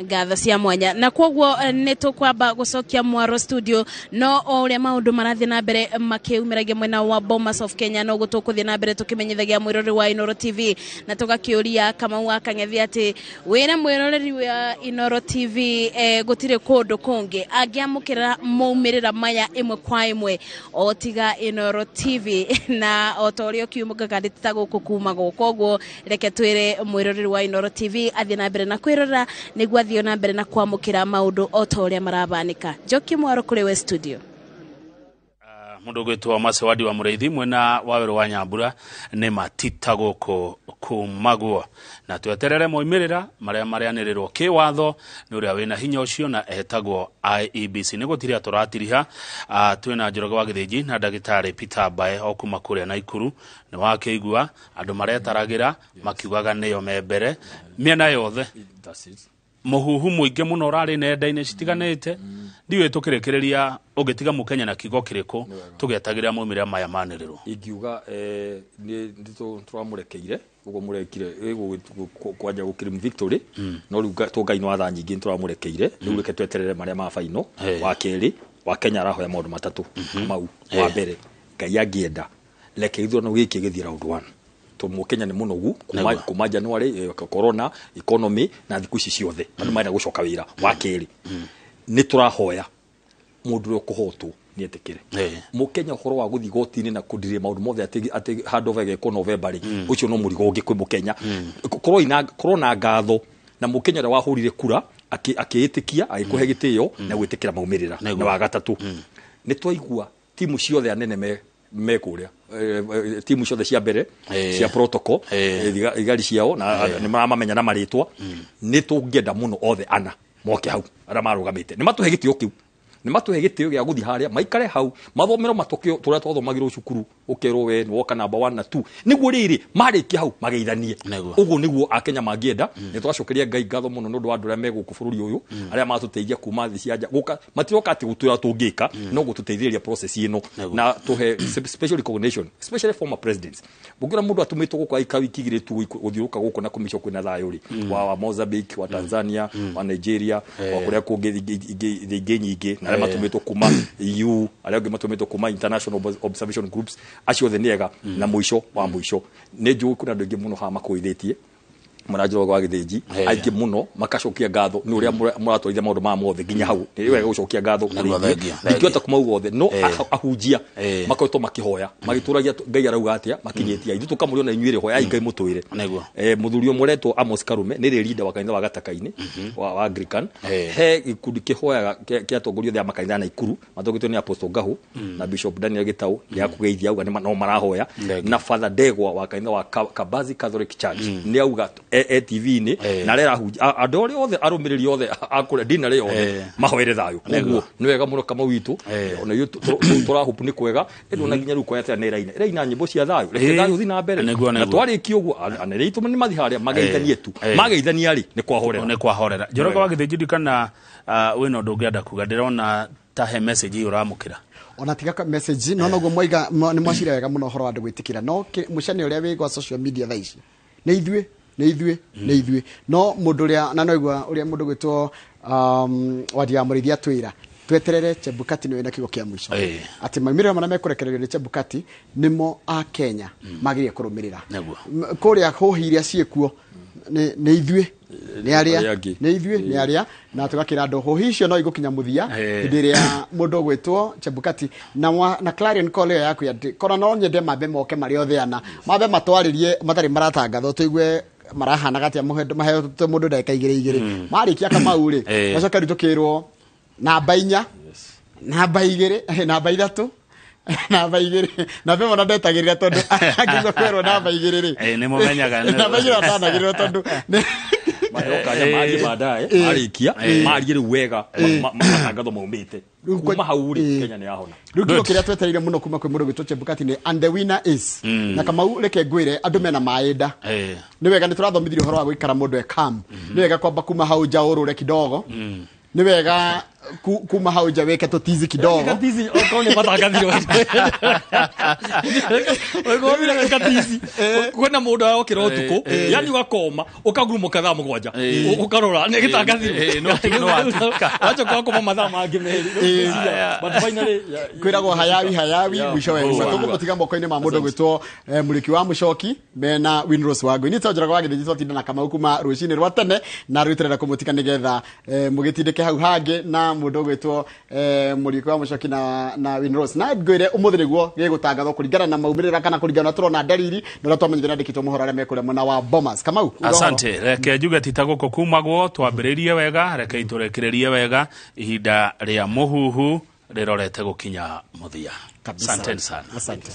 Ngatho cia mwanya na kwoguo nĩ tũkwamba gũcokia mwaro studio no o ũrĩa maũndũ marathiĩ na mbere makĩumĩragia mwena wa Bomas of Kenya no gũtũkũthiĩ na mbere tũkĩmenyithagia mwĩroreri wa Inoro TV na tũgakĩũria Kamau wa Kang'ethi atĩ wĩra mwĩroreri wa Inoro TV gũtirĩ kũndũ kũngĩ angĩamũkĩra maumĩrĩra maya ĩmwe kwa ĩmwe o tiga Inoro TV na o ta ũrĩa ũkiumũka kandĩta gũkũ kuma gũkũ ũguo reke twĩre mwĩroreri wa Inoro TV athiĩ na mbere na kwĩrora nĩguo athiĩ na mbere na kwamũkĩra maũndũ o ta ũrĩa marabanĩka. Njoki mwaro kũrĩ we studio. Mũndũ gwĩtwo Macewadi wa Mũrĩithi mwena wa Werũ wa Nyambura nĩ matita gũkũ kumaguo na tweterere moimĩrĩra marĩa mareanĩrĩrwo kĩwatho nĩ ũrĩa wĩna hinya ũcio na etagwo IEBC nĩ gũtirĩ atũratiriha twĩna Njoroge wa Gĩthĩnji na ndagĩtarĩ Peter Mbae o kuma kũrĩa Naikuru nĩ wakĩigua andũ maretaragĩra makiugaga nĩyo membere mĩena yothe mũhuhu mũingĩ mũno ũrarĩ nenda-inĩ citiganĩte ndiũĩ tũkĩrĩkĩrĩria ũngĩtiga mũkenya na kiugo kĩrĩkũ tũgĩetagĩrĩra maumĩrĩra maya manĩrĩrwo ingiuga nĩ tũramũrekeire ũguo mũrekire kwanja gũkĩrĩm victory no rĩu tũngai no atha nyingĩ tũramũrekeire rĩu reke tweterere marĩa ma final wa kerĩ wa Kenya arahoya maũndũ matatũ mau wa mbere Ngai angĩenda reke ithurano gĩkĩ gĩthiĩ round 1 Mũkenya nĩ mũnogu kuma January corona economy na thikũ ici ciothe andũ marenda gũcoka wĩra wa kerĩ nĩ tũrahoya mũndũ ũrĩa ũkũhotwo nĩ etĩkĩre Mũkenya ũhoro wa gũthiĩ goti-inĩ na kũndiria maũndũ mothe atĩ handover gĩko November ũcio no mũrigo ũngĩ kwĩ Mũkenya korwo na ngatho na Mũkenya ũrĩa wahũrire kura akĩĩtĩkia agĩkũhe gĩtĩo na gwĩtĩkĩra maumĩrĩra na wa gatatũ nĩ twaigua timu ciothe anene mekũrĩa timu ciothe cia mbere cia protocol igari ciao na nĩ maramamenya na marĩtwa nĩ tũngĩenda mũno othe ana moke hau arĩa marũgamĩte nĩ matũhe gĩtĩo kĩu nĩ matũhe gĩtĩo gĩa gũthiĩ harĩa maikare hau mathomero matokeo tũrĩa twathomagĩrwo cukuru ũkerwo we nĩ woka namba 1 na 2 nĩguo rĩrĩ marĩkia hau mageithanie ũguo nĩguo akenya mangĩenda nĩ twacokeria Ngai ngatho mũno nĩ ũndũ wa andũ arĩa megũkũ bũrũri ũyũ arĩa matũteithia kuma thĩ cia nja gũka matiroka atĩ gũtura tũngĩka no gũtũteithĩrĩria process ĩno na tũhe special recognition especially former presidents bũgira mũndũ atũmĩtwo gũkũ aika wiki igĩrĩ tu gũthiũrũka gũkũ na commission kwĩna thayũ rĩ wa Mozambique wa Tanzania wa Nigeria wa kũrĩa kũngĩ thĩngĩ nyingĩ na arĩa matũmĩtwo kuma EU arĩa angĩ matũmĩtwo kuma international observation groups acio othe nĩega na mũico wa mũico nĩ njũĩ kuna andũ aingĩ mũno haha makoithĩtie Njoroge wa Gĩthĩnji aingĩ mũno makacokia ngatho nĩ ũrĩa mũratwarithia maũndũ ma mothe nginya hau nĩ wega gũcokia ngatho ndingĩhota kumauga othe no ahunjia makoretwo makĩhoya magĩtũragia Ngai arauga atĩa makinyĩtie ithuĩ tũkamũria na inyuĩ hoya Ngai mũtwĩre mũthuri ũmwe ũretwo Amos Karume nĩ rĩrinda wa kanitha wa Gataka-inĩ wa Anglican he gĩkundi kĩhoyaga kĩatongorio thĩa makanitha ya Naikuru matongitwo nĩ Apostle Ngahu na Bishop Daniel Gitau ya kũgeithia auga no marahoya na Father Degwa wa kanitha wa Kabazi Catholic Church nĩ auga TV-inĩ na rera andũ arĩa othe arũmĩrĩri othe akũrĩa ndina rĩ othe mahoere thayũ ũguo nĩ wega mũno kama witũ ona yo tũrahope nĩ kwega na nginya rĩu kwaya nĩ raina nyĩmbo cia thayũ reke thayũ thi na mbere na twarĩki ũguo anĩrĩitũ nĩ mathi harĩa mageithanie tu mageithania rĩ nĩ kwahorera Njoroge wa Gĩthĩnji kana wĩna ũndũ ũngĩenda kuga ndĩrona ta he message ũramũkĩra ona tiga message no noguo moiga nĩ mwacira wega mũno ũhoro wa andũ gwĩtĩkĩra no mũcene ũrĩa wĩ gwa social media thaa ici nĩ ithuĩ nĩ ithuĩ no mũndũ ũrĩa na noigua ũrĩa mũndũ gwĩtwo wadi ya mũrĩithia twĩra tweterere Chebukati niwe na kigo kia mwisho ati maumĩrĩra marĩa mekũrekererio nĩ Chebukati nĩmo a Kenya magĩrĩire kũrũmĩrĩra kũrĩa hũhi iria ciĩkuo nĩ ithuĩ nĩ ithuĩ nĩ arĩa na tũgakĩra andũ hũhi icio no igũkinya mũthia hĩndĩ ĩrĩa mũndũ gwĩtwo Chebukati na clarion call ĩyo yaku atĩ korwo no nyende mambe moke marĩ othe ana mambe matwarĩrie matarĩ maratangathwo tũigue marahana gatia maheo mũndũ ndagĩka igĩrĩ marĩkia Kamau rĩ gacoka rĩu tũkĩrwo namba 4 namba 2 namba 3 namba 2 na bemo na ndetagĩrĩra tondũ angĩzo kwerwo namba 2 rĩ nĩ mũmenyaga namba 2 atanagĩrĩrwo tondũ mayoka ya maji baadaye marikia marigire wega matangatho maumite kuma hau rĩ Kenya nĩ yahona rĩu kĩgo kĩrĩa twetereire mũno kuma kwĩ mũndũ gwĩtwo Chebukati nĩ and the winner is na Kamau reke ngwĩre andũ mena maĩnda nĩ wega nĩ tũrathomithirio ũhoro wa gũikara mũndũ calm nĩ wega kwamba kuma hau nja ũrũre kidogo nĩ wega kuma hau nja weke tũtizi kidogo tizi okone matangathiro wegomira katizi kwena mũndũ ayokĩra ũtukũ yani ũgakoma ũkagurumuka thaa 7 ũkarora nĩ gĩtangathiro acha kwakoma mathaa mangĩ merĩ but finally kwĩragwo hayawi mwisho wega tũgũtiga moko-inĩ ma mũndũ gwĩtwo mũriki wa mũcoki mena Winrose Wangũ nĩ tũnjaraga wagĩthĩnji tũtinda na Kamau kuma rũcinĩ rwa tene na rwĩterera kũmũtika nĩgetha mũgĩtindĩke hau hangĩ na mũndũ gwĩtwo mũriki wa mũcoki na Winrose na ngwĩre ũmũthĩ nĩguo gĩgũtangathwo kũringana na maumĩrĩra kana kũringana na tũrona dalili na twamenyithia ndĩkĩtwo mohoro arĩa mekũrĩa mwena wa Bomas Kamau asante reke njuge titagũkũ kumagwo twambĩrĩrie wega reke itũrekererie wega ihinda rĩa mũhuhu rĩrorete gũkinya mũthia asante sana asante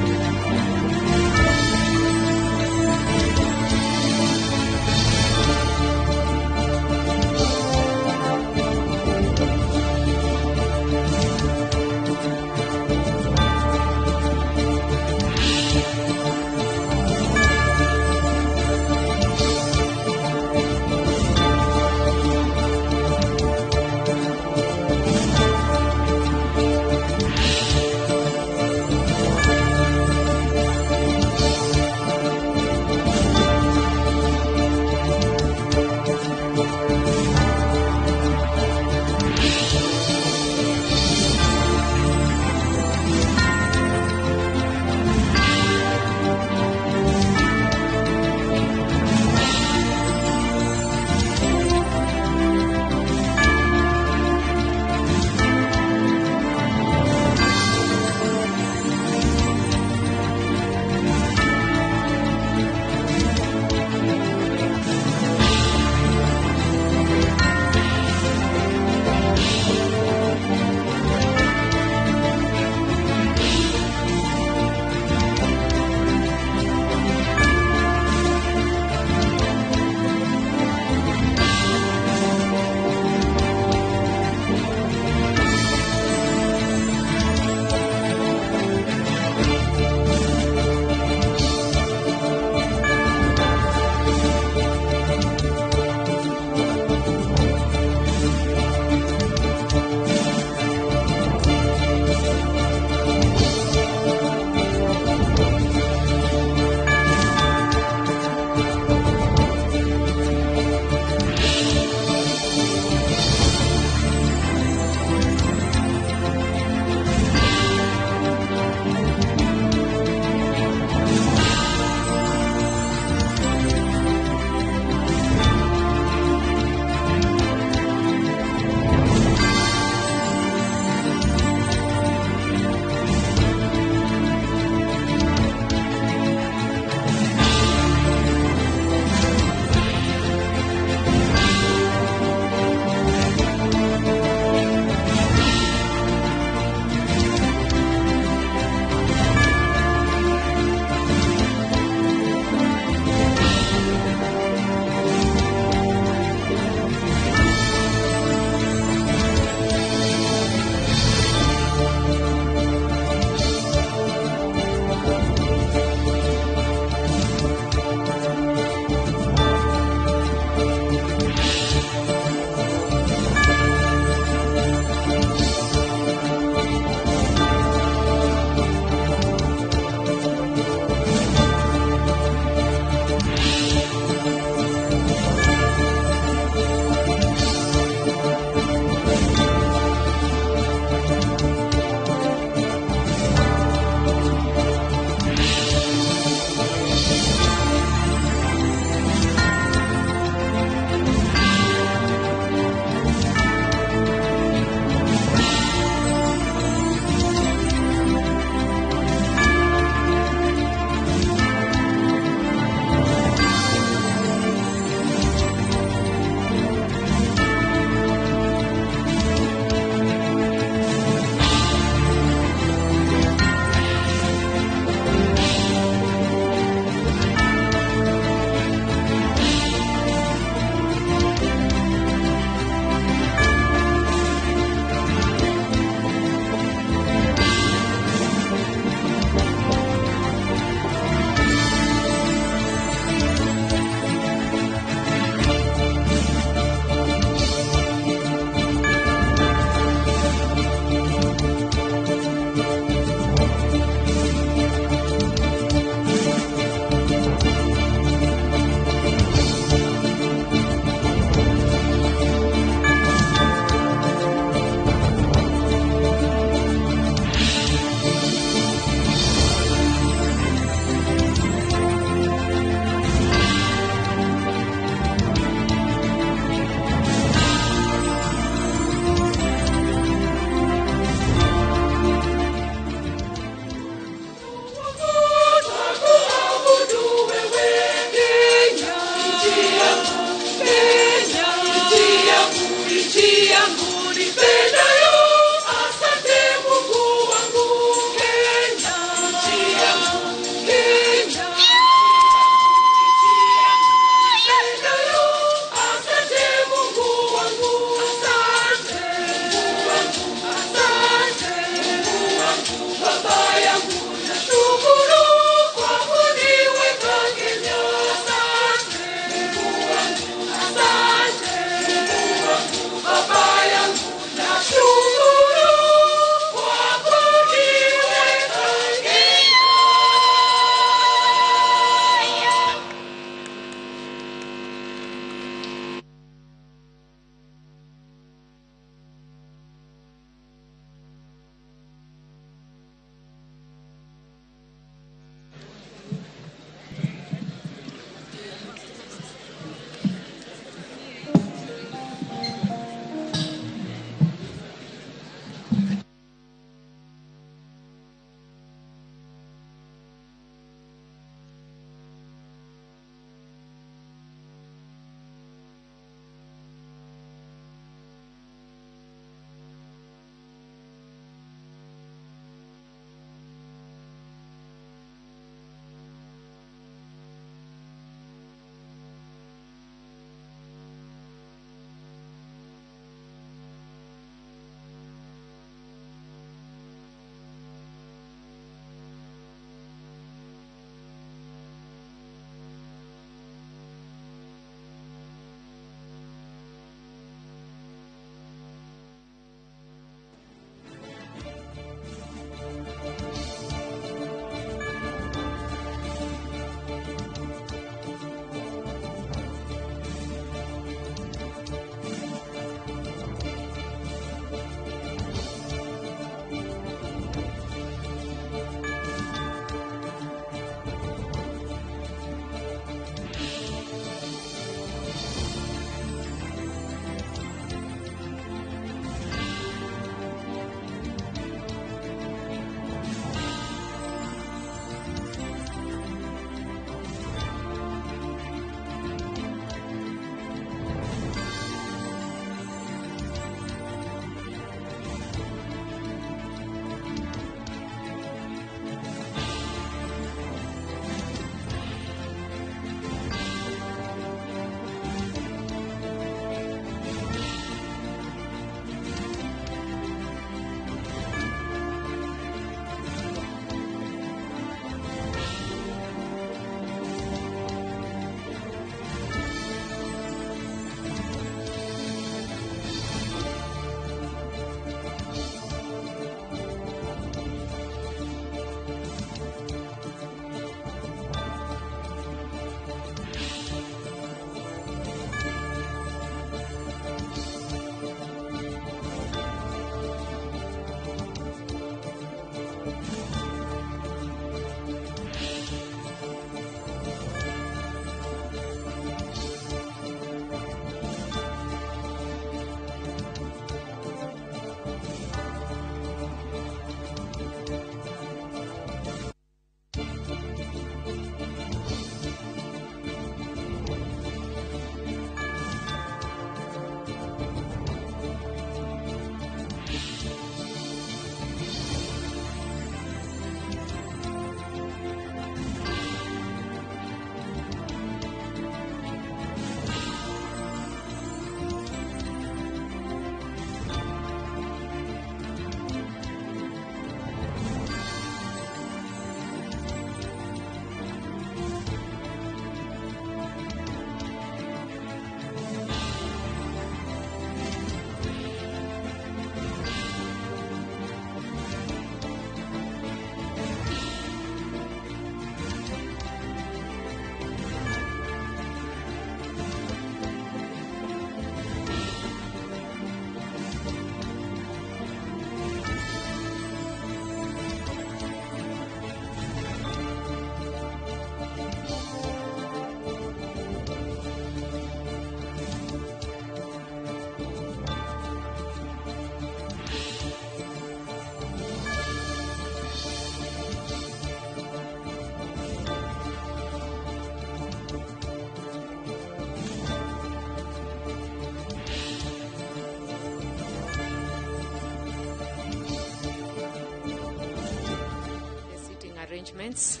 friends,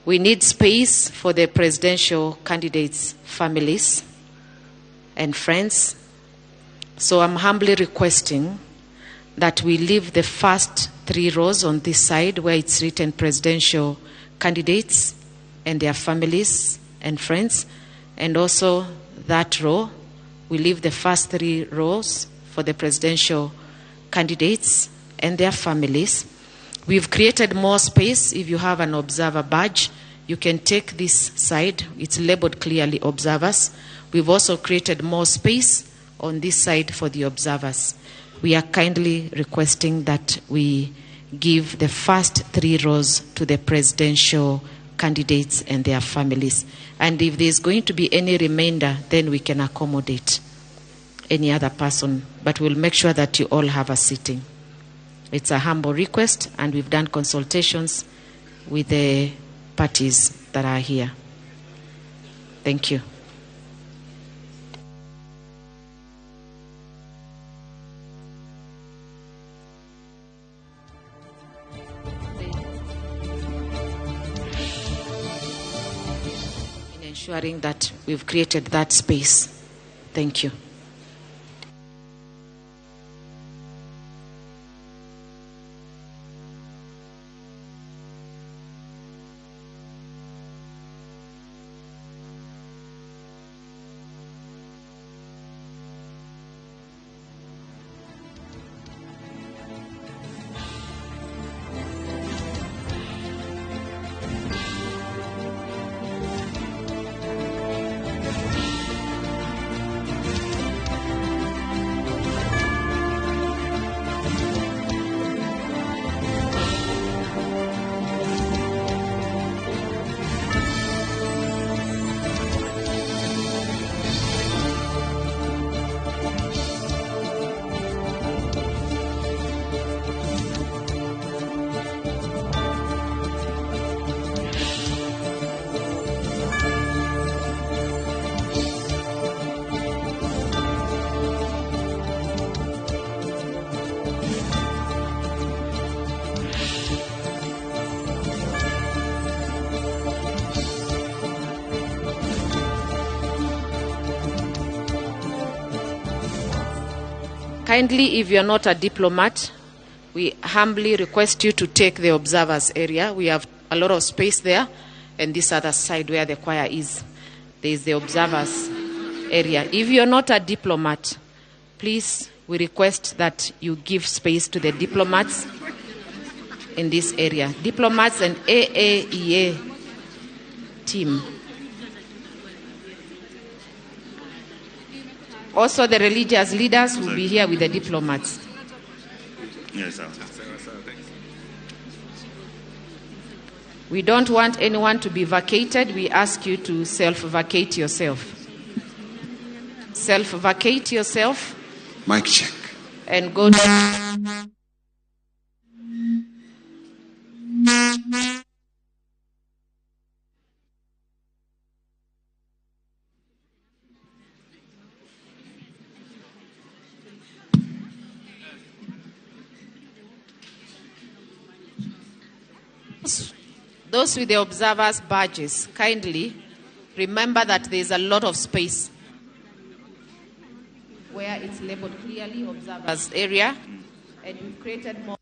we need space for the presidential candidates' families and friends. So I'm humbly requesting that we leave the first 3 rows on this side where it's written presidential candidates and their families and friends, and also that row, we leave the first 3 rows for the presidential candidates and their families. We've created more space. If you have an observer badge, you can take this side. It's labeled clearly observers. We've also created more space on this side for the observers. We are kindly requesting that we give the first 3 rows to the presidential candidates and their families. And if there's going to be any remainder, then we can accommodate any other person. But we'll make sure that you all have a sitting. It's a humble request, and we've done consultations with the parties that are here. Thank you. In ensuring that we've created that space. Thank you. Kindly, if you're not a diplomat, we humbly request you to take the observers area. We have a lot of space there, and this other side where the choir is, there is the observers area. If you're not a diplomat, please, we request that you give space to the diplomats in this area. Diplomats and AAEA team. Also, the religious leaders will be here with the diplomats. Yes, sir. We don't want anyone to be vacated. We ask you to self-vacate yourself. Self-vacate yourself. Mic check. And go to... Those with the observers badges, kindly remember that there is a lot of space where it's labeled clearly observers area, and we've created more.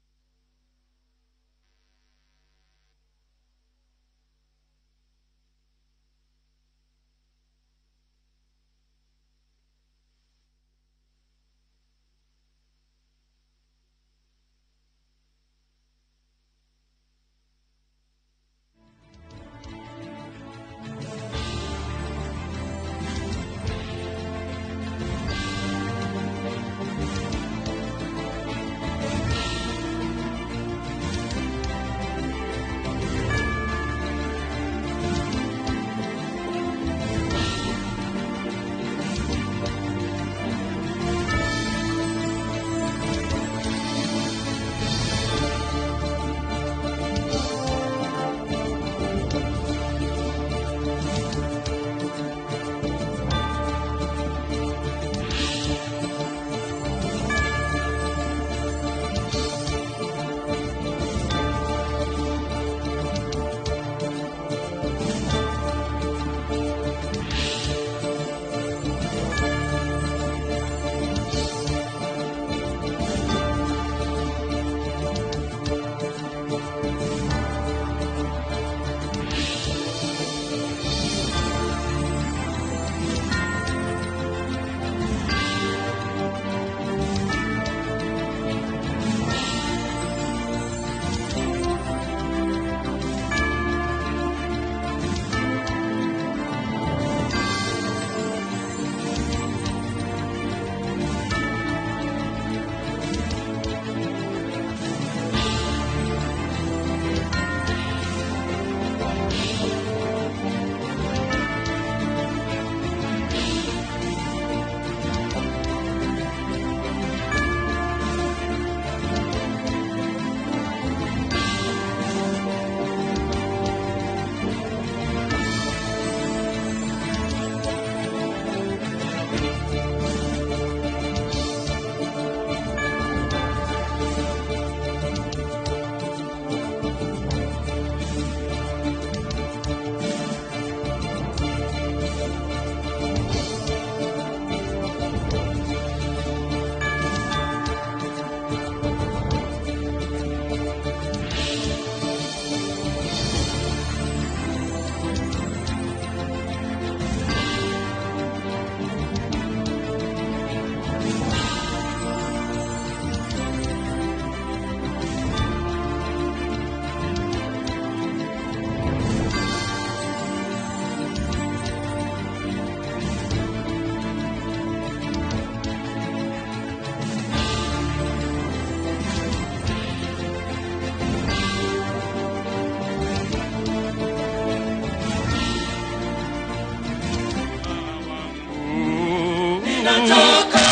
Ninataka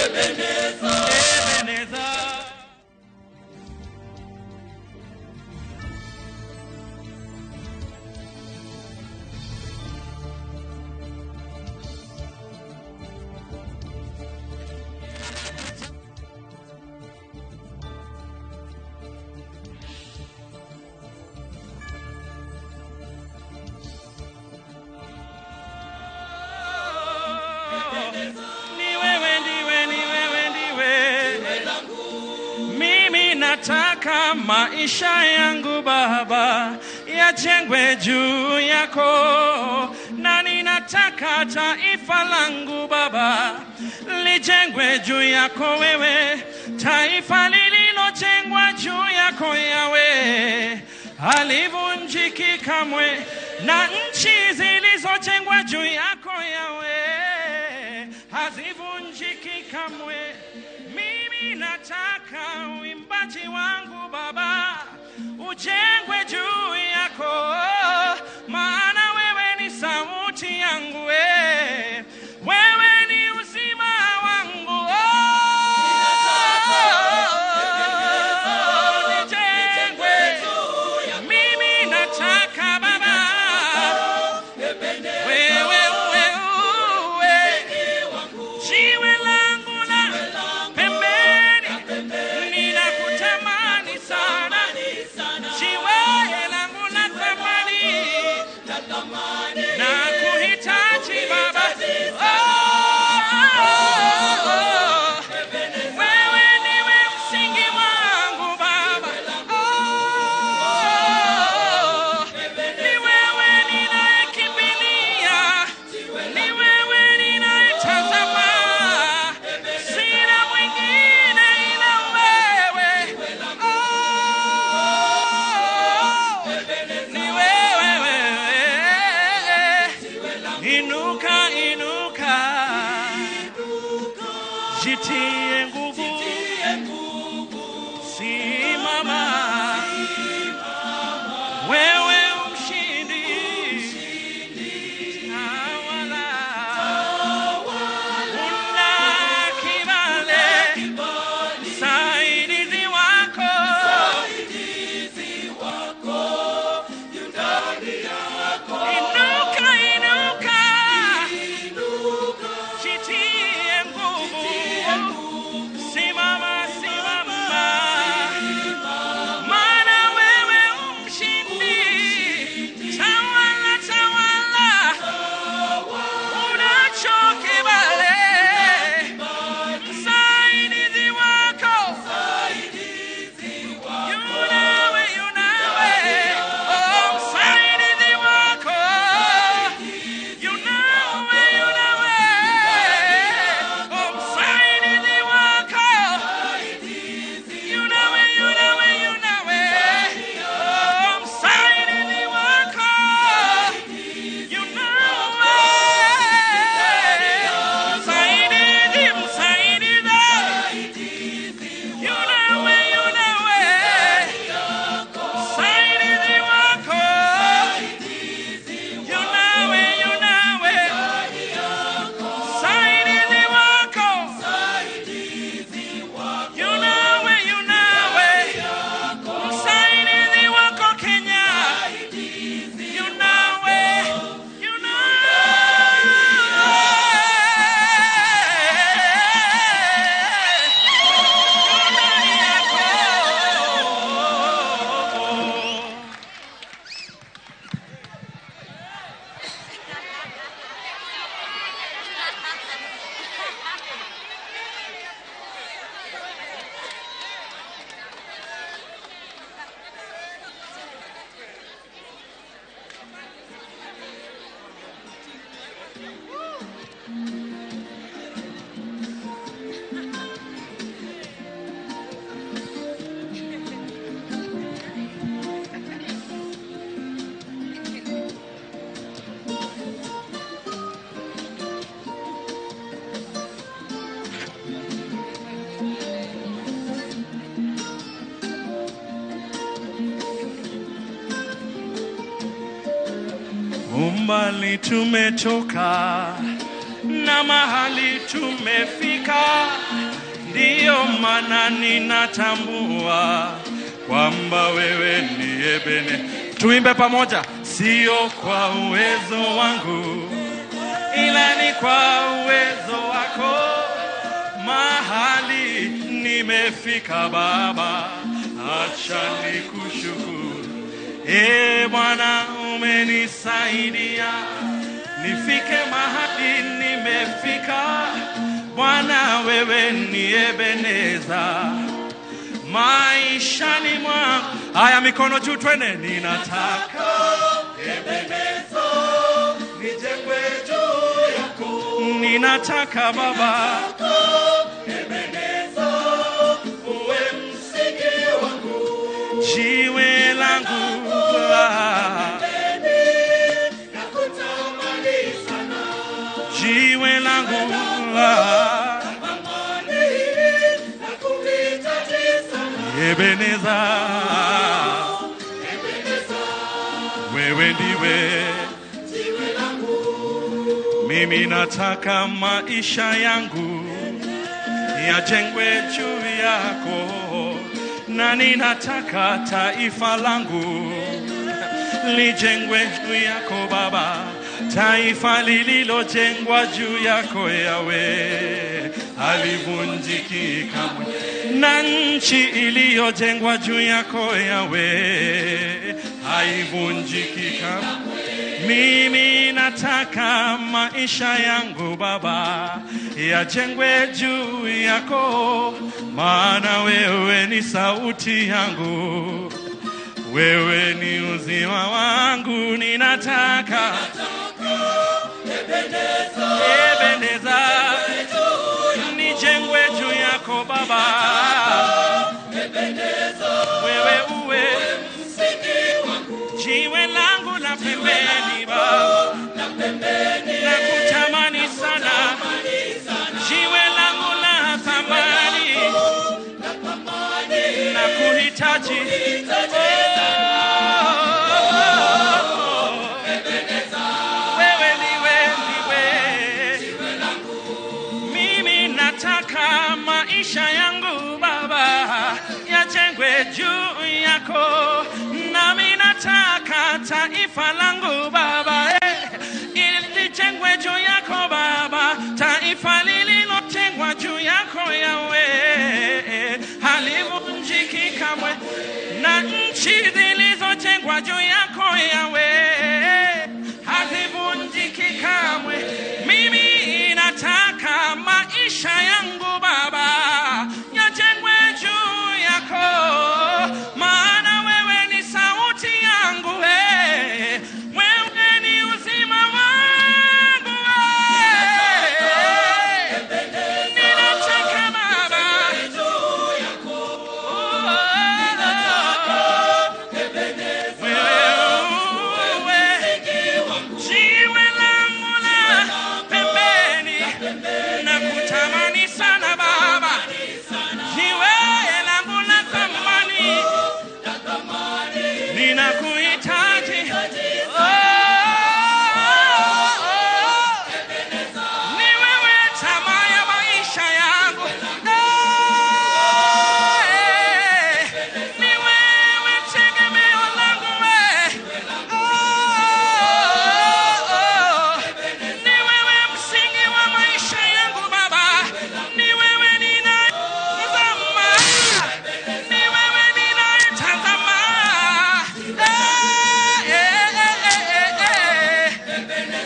Ebeneza. Nataka maisha yangu Baba yajengwe juu yako, na ninataka taifa langu Baba lijengwe juu yako wewe, taifa lililojengwa juu yako Yawe halivunjiki kamwe, na nchi zilizojengwa juu yako Yawe hazivunjiki kamwe. Mimi nataka uimbaji wangu Baba ujengwe juu yako, maana wewe ni sauti yangu, wewe ni uzima wangu. Nijengwe, mimi nataka Baba wewe jiwe langu la pembeni, ninakutamani sana, jiwe langu la thamani, nakuhitaji Baba. Wewe ndiwe msingi wangu Baba, ni wewe ninayekimbilia, ni wewe ninayetazama, sina mwingine ila wewe. Ni wewe. Inuka, inuka, jitie nguvu, simama, wewe mshindi, tawala, una kibale, msaidizi wako yu ndani yako. Inuka, inuka, jitie nguvu, simama, simama, maana wewe mshindi, tawala, tawala, unacho kibale, msaidizi wako yunawe, oh, msaidizi wako yunawe, oh, msaidizi wako yunawe, oh, msaidizi wako yunawe, msaidizi, yunawe, msaidizi wako yunawe, msaidizi wako yunawe, msaidizi wako Kenya yunawe, umbali tumetoka na mahali tumefika, ndiyo maana ninatambua kwamba wewe ndiye Bene. Tuimbe pamoja. Sio kwa uwezo wangu, ila ni kwa uwezo wako. Mahali nimefika Baba, acha nikushukuru. Bwana umenisaidia nifike mahali nimefika. Bwana wewe ni Ebeneza maishani mwangu. Haya, mikono juu twende. Ninataka Ebeneza nijengwe juu yako. Ninataka Baba Ebeneza uwe msingi wangu, jiwe langu jiwe langu Ebeneza, wewe ndiwe jiwe langu. Mimi nataka maisha yangu yajengwe juu yako, na ninataka taifa langu lijengwe juu yako Baba. Taifa lililojengwa juu yako Yawe halivunjiki kamwe, na nchi iliyojengwa juu yako Yawe haivunjiki kamwe. Mimi nataka maisha yangu Baba yajengwe juu yako, maana wewe ni sauti yangu, wewe ni uzima wangu. Ninataka Ebeneza nijengwe juu yako Baba, wewe uwe jiwe langu la pembeni Baba, nakutamani sana, jiwe langu la thamani, nakuhitaji maisha yangu Baba yajengwe juu yako, nami nataka taifa langu Baba lijengwe juu yako Baba. Taifa lililojengwa juu yako Yawe halivunjiki kamwe, na nchi zilizojengwa juu yako Yawe hazivunjiki kamwe. Mimi nataka maisha yangu Baba yajengwe juu yako, maana wewe ni sauti yangu, wewe ni uzima wangu. Ninataka Baba juu yako, jiwe langu la pembeni, nakutamani sana Baba, jiwe langu la thamani, ninakuhitaji. Ni wewe tamaa ya maisha yangu, ni wewe tegemeo langu, ni wewe msingi wa maisha yangu Baba, ni wewe ninayetazama, ni wewe ninayetazama.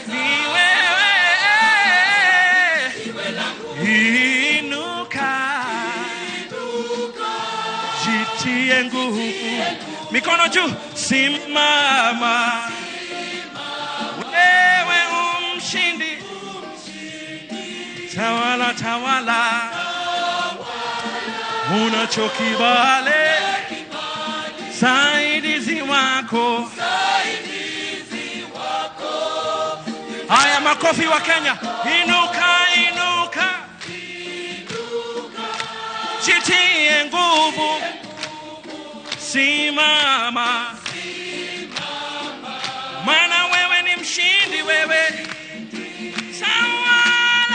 Ni wewe. Inuka, jitie nguvu, mikono juu, simama, wewe umshindi, tawala tawala, unachokibale, saidizi wako. Haya, makofi wa Kenya. Inuka, inuka, jitie nguvu, simama, maana wewe ni mshindi, wewe tawala.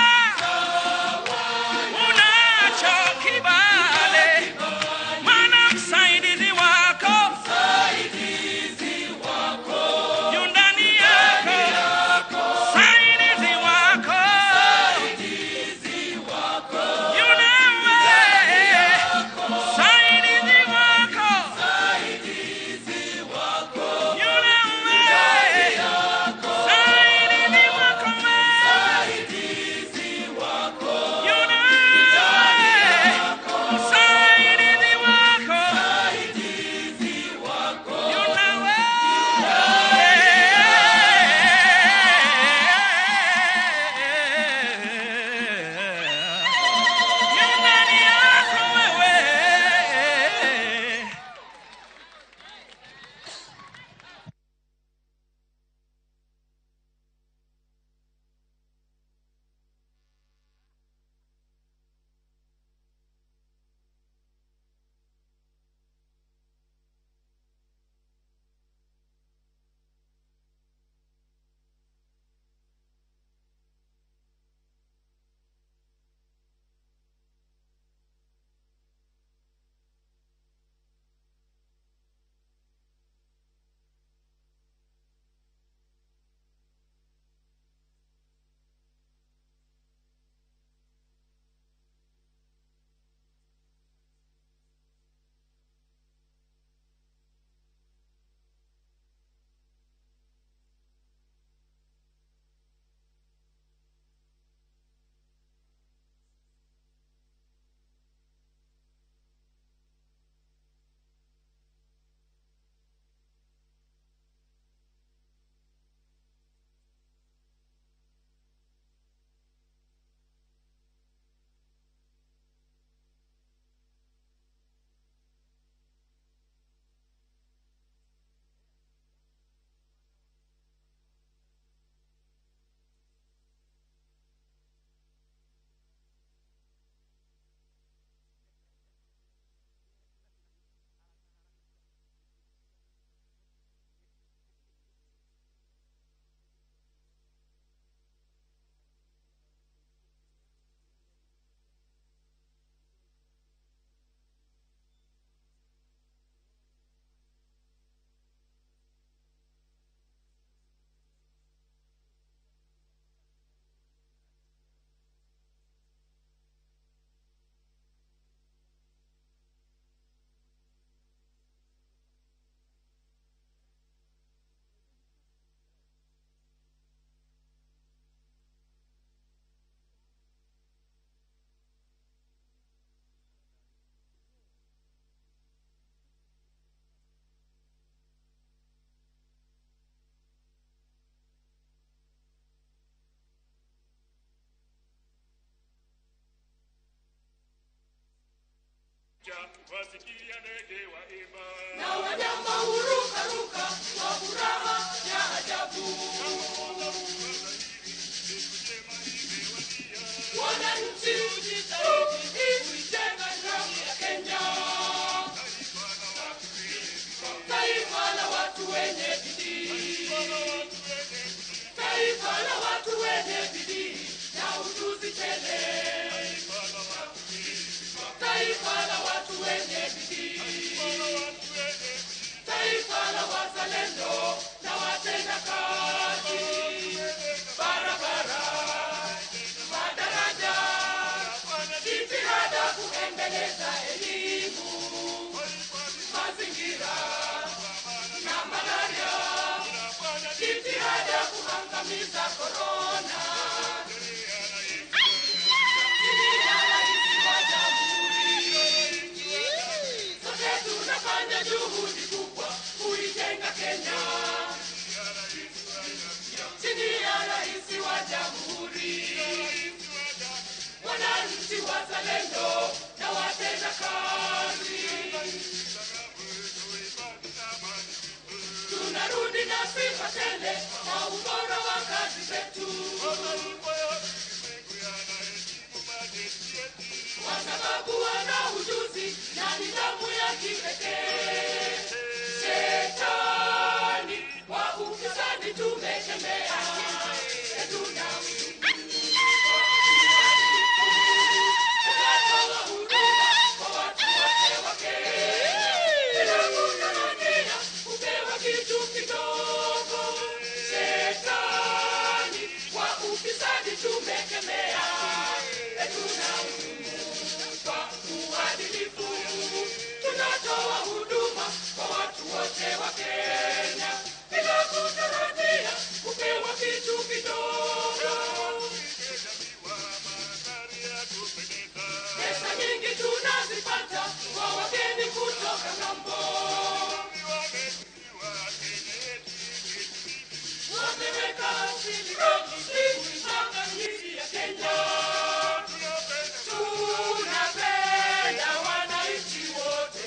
Wasikia ndege waimba na wanyama huruka ruka kwa furaha ya ajabu. Wananchi ujitahidi kuijenga nchi ya Kenya, taifa la watu wenye bidii, taifa la watu wenye bidii na ujuzi tele, taifa la watu wenye bidii, taifa la wazalendo na watenda kazi, barabara, madaraja, jitihada kuendeleza elimu, mazingira na malaria, jitihada kuangamiza korona. Sote tunafanya juhudi kubwa kuijenga Kenya chini ya rais wa jamhuri, wananchi wazalendo na watenda kazi. Tunarudi na sifa tele na ubora wa kazi zetu, kwa sababu wana ujuzi na nidhamu ya kipekee. Shetani wa ufisadi tumekemea, tunatoa huduma kwa watu wote wa Kenya, bila kutarajia kupewa kitu kidogo. Shetani wa ufisadi tumekemea, kwa uadilifu tunatoa huduma kwa watu wote wa Kenya, bila kutarajia kupewa kitu kidogo. Pesa nyingi tunazipata kwa wageni kutoka ng'ambo, wameweka asili kuipanga nchi ya Kenya. Tunapenda wananchi wote,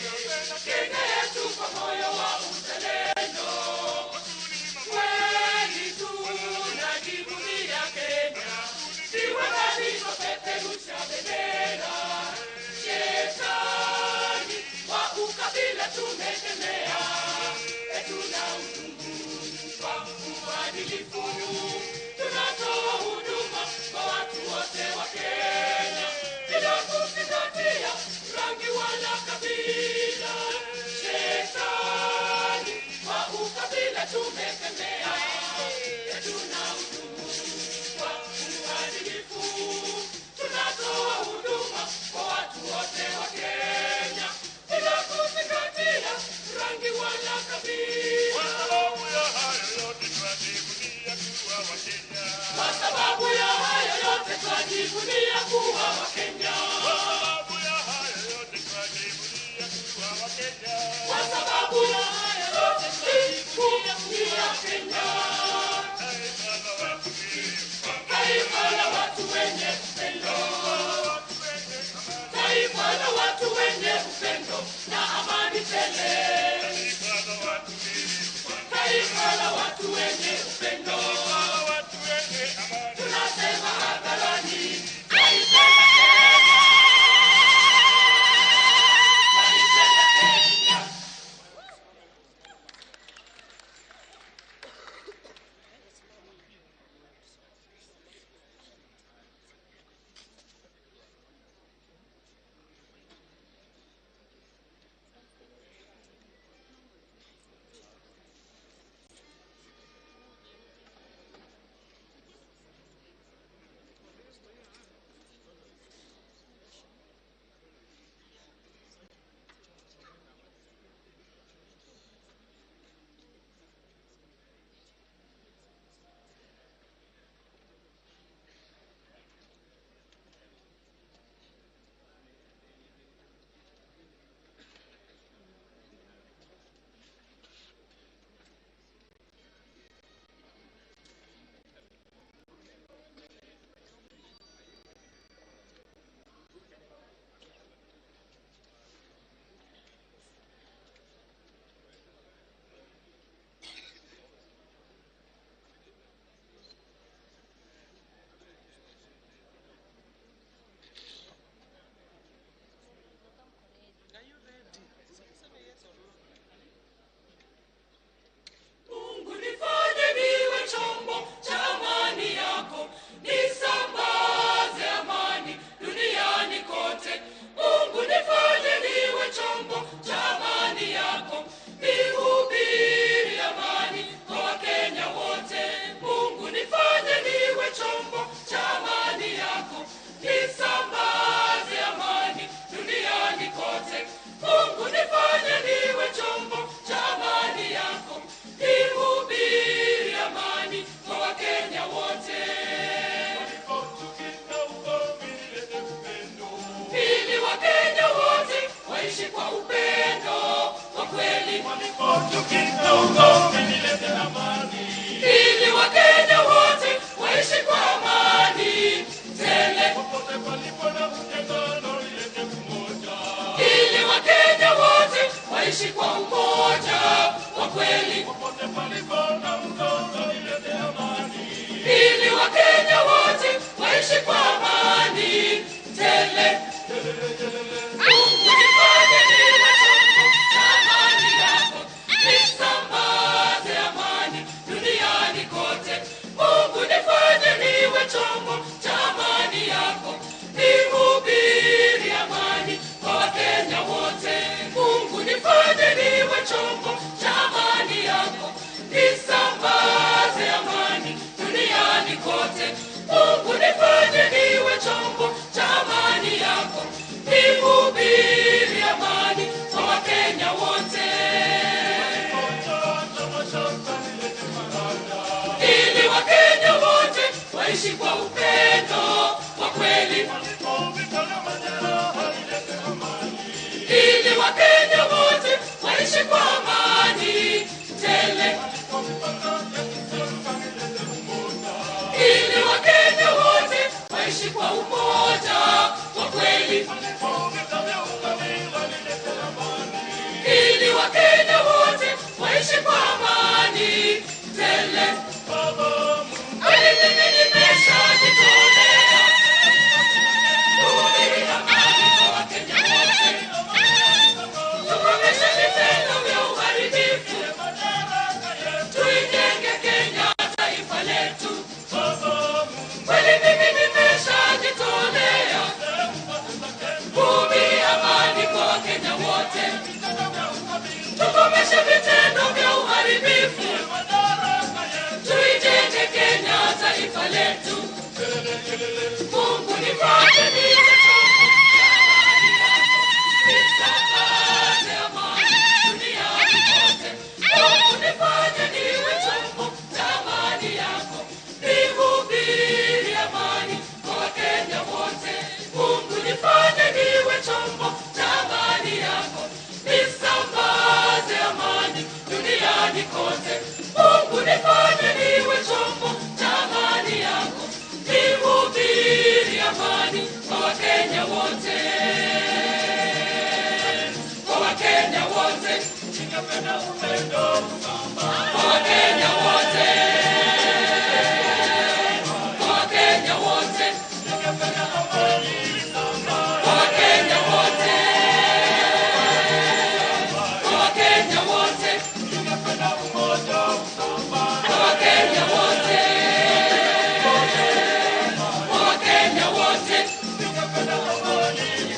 Kenya yetu kwa moyo wa uzalendo. Kweli tunajivunia Kenya, viwandani twapeperusha bendera. Shetani wa ukabila tumekemea, tuna kwa uadilifu tunatoa huduma kwa watu wote wa Kenya, bila kuzingatia rangi wala kabila. Shetani wa ukabila tumekemea, tuna kwa uadilifu tunatoa huduma kwa watu wote wa Kenya, bila kuzingatia rangi wala kabila. Kwa sababu ya hayo yote twajivunia kuwa Wakenya. Kwa sababu ya hayo yote twajivunia Kenya, taifa la watu wenye upendo, taifa la watu wenye upendo na amani tele, taifa la watu wenye upendo. Tunasema hadharani ili Wakenya wote waishi kwa amani tele, ili Wakenya wote waishi kwa umoja wa kweli, ili Wakenya wote waishi kwa amani tele. Mungu nifanye niwe chombo cha amani yako, nisambaze amani duniani kote. Mungu nifanye niwe chombo cha amani yako, nihubiri amani kwa Wakenya wote. Mungu nifanye niwe chombo cha amani yako, nisambaze amani duniani kote. Mungu nifanye niwe chombo cha amani yako, nihubiri amani kwa Wakenya wote. Ili Wakenya wote waishi kwa upendo wa kweli, ili Wakenya wote waishi kwa amani tele, ili Wakenya wote waishi kwa umoja wa kweli, ili Wakenya wote waishi kwa amani tele. Mimi nimeshajitolea kuhubiri amani kwa Wakenya wote, tukomeshe vitendo vya uharibifu, tuijenge Kenya taifa letu. Kweli mimi nimeshajitolea kuhubiri amani kwa Wakenya wote, tukomeshe vitendo vya uharibifu, tuijenge Kenya taifa letu. Mungu nifanye niwe chombo cha amani yako, nisambaze amani duniani kote. Mungu nifanye niwe chombo cha amani yako, nihubiri amani kwa Wakenya wote. Mungu nifanye niwe chombo cha amani yako, nisambaze amani duniani kote. Mungu nifanye niwe chombo cha amani yako, nihubiri amani kwa Wakenya wote. Kwa Wakenya wote, ningependa upendo kwa Wakenya wote. Kwa Wakenya wote, ningependa amani kwa Wakenya wote. Kwa Wakenya wote, ningependa umoja kwa Wakenya wote. Kwa Wakenya wote, ningependa amani.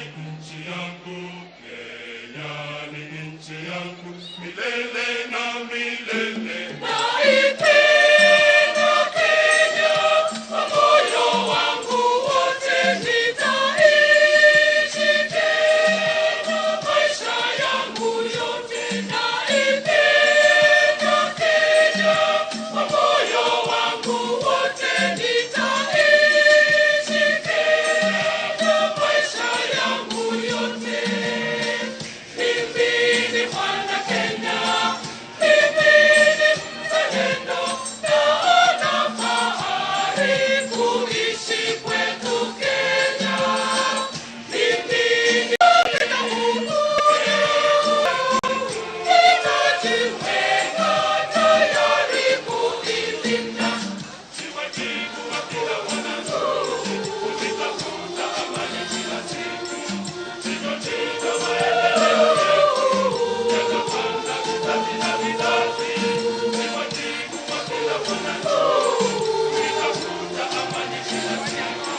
nchi yangu, Kenya ni nchi yangu, milele na milele. Naipenda Kenya, kwa moyo wangu wote nitaishi Kenya, maisha yangu yote. Naipenda Kenya, kwa moyo wangu wote nitaishi Kenya, maisha yangu yote. Mimi ni mwana Kenya, mimi ni mzalendo, naona fahari kuishi kwetu Kenya. Mimi ni nitajiweka tayari kuilinda wajibu wa kila mwananchi, kutafuta amani kila siku, kujenga maendeleo yatapanda vizazi na vizazi. Ni wajibu wa kila mwananchi, kutafuta amani kila siku,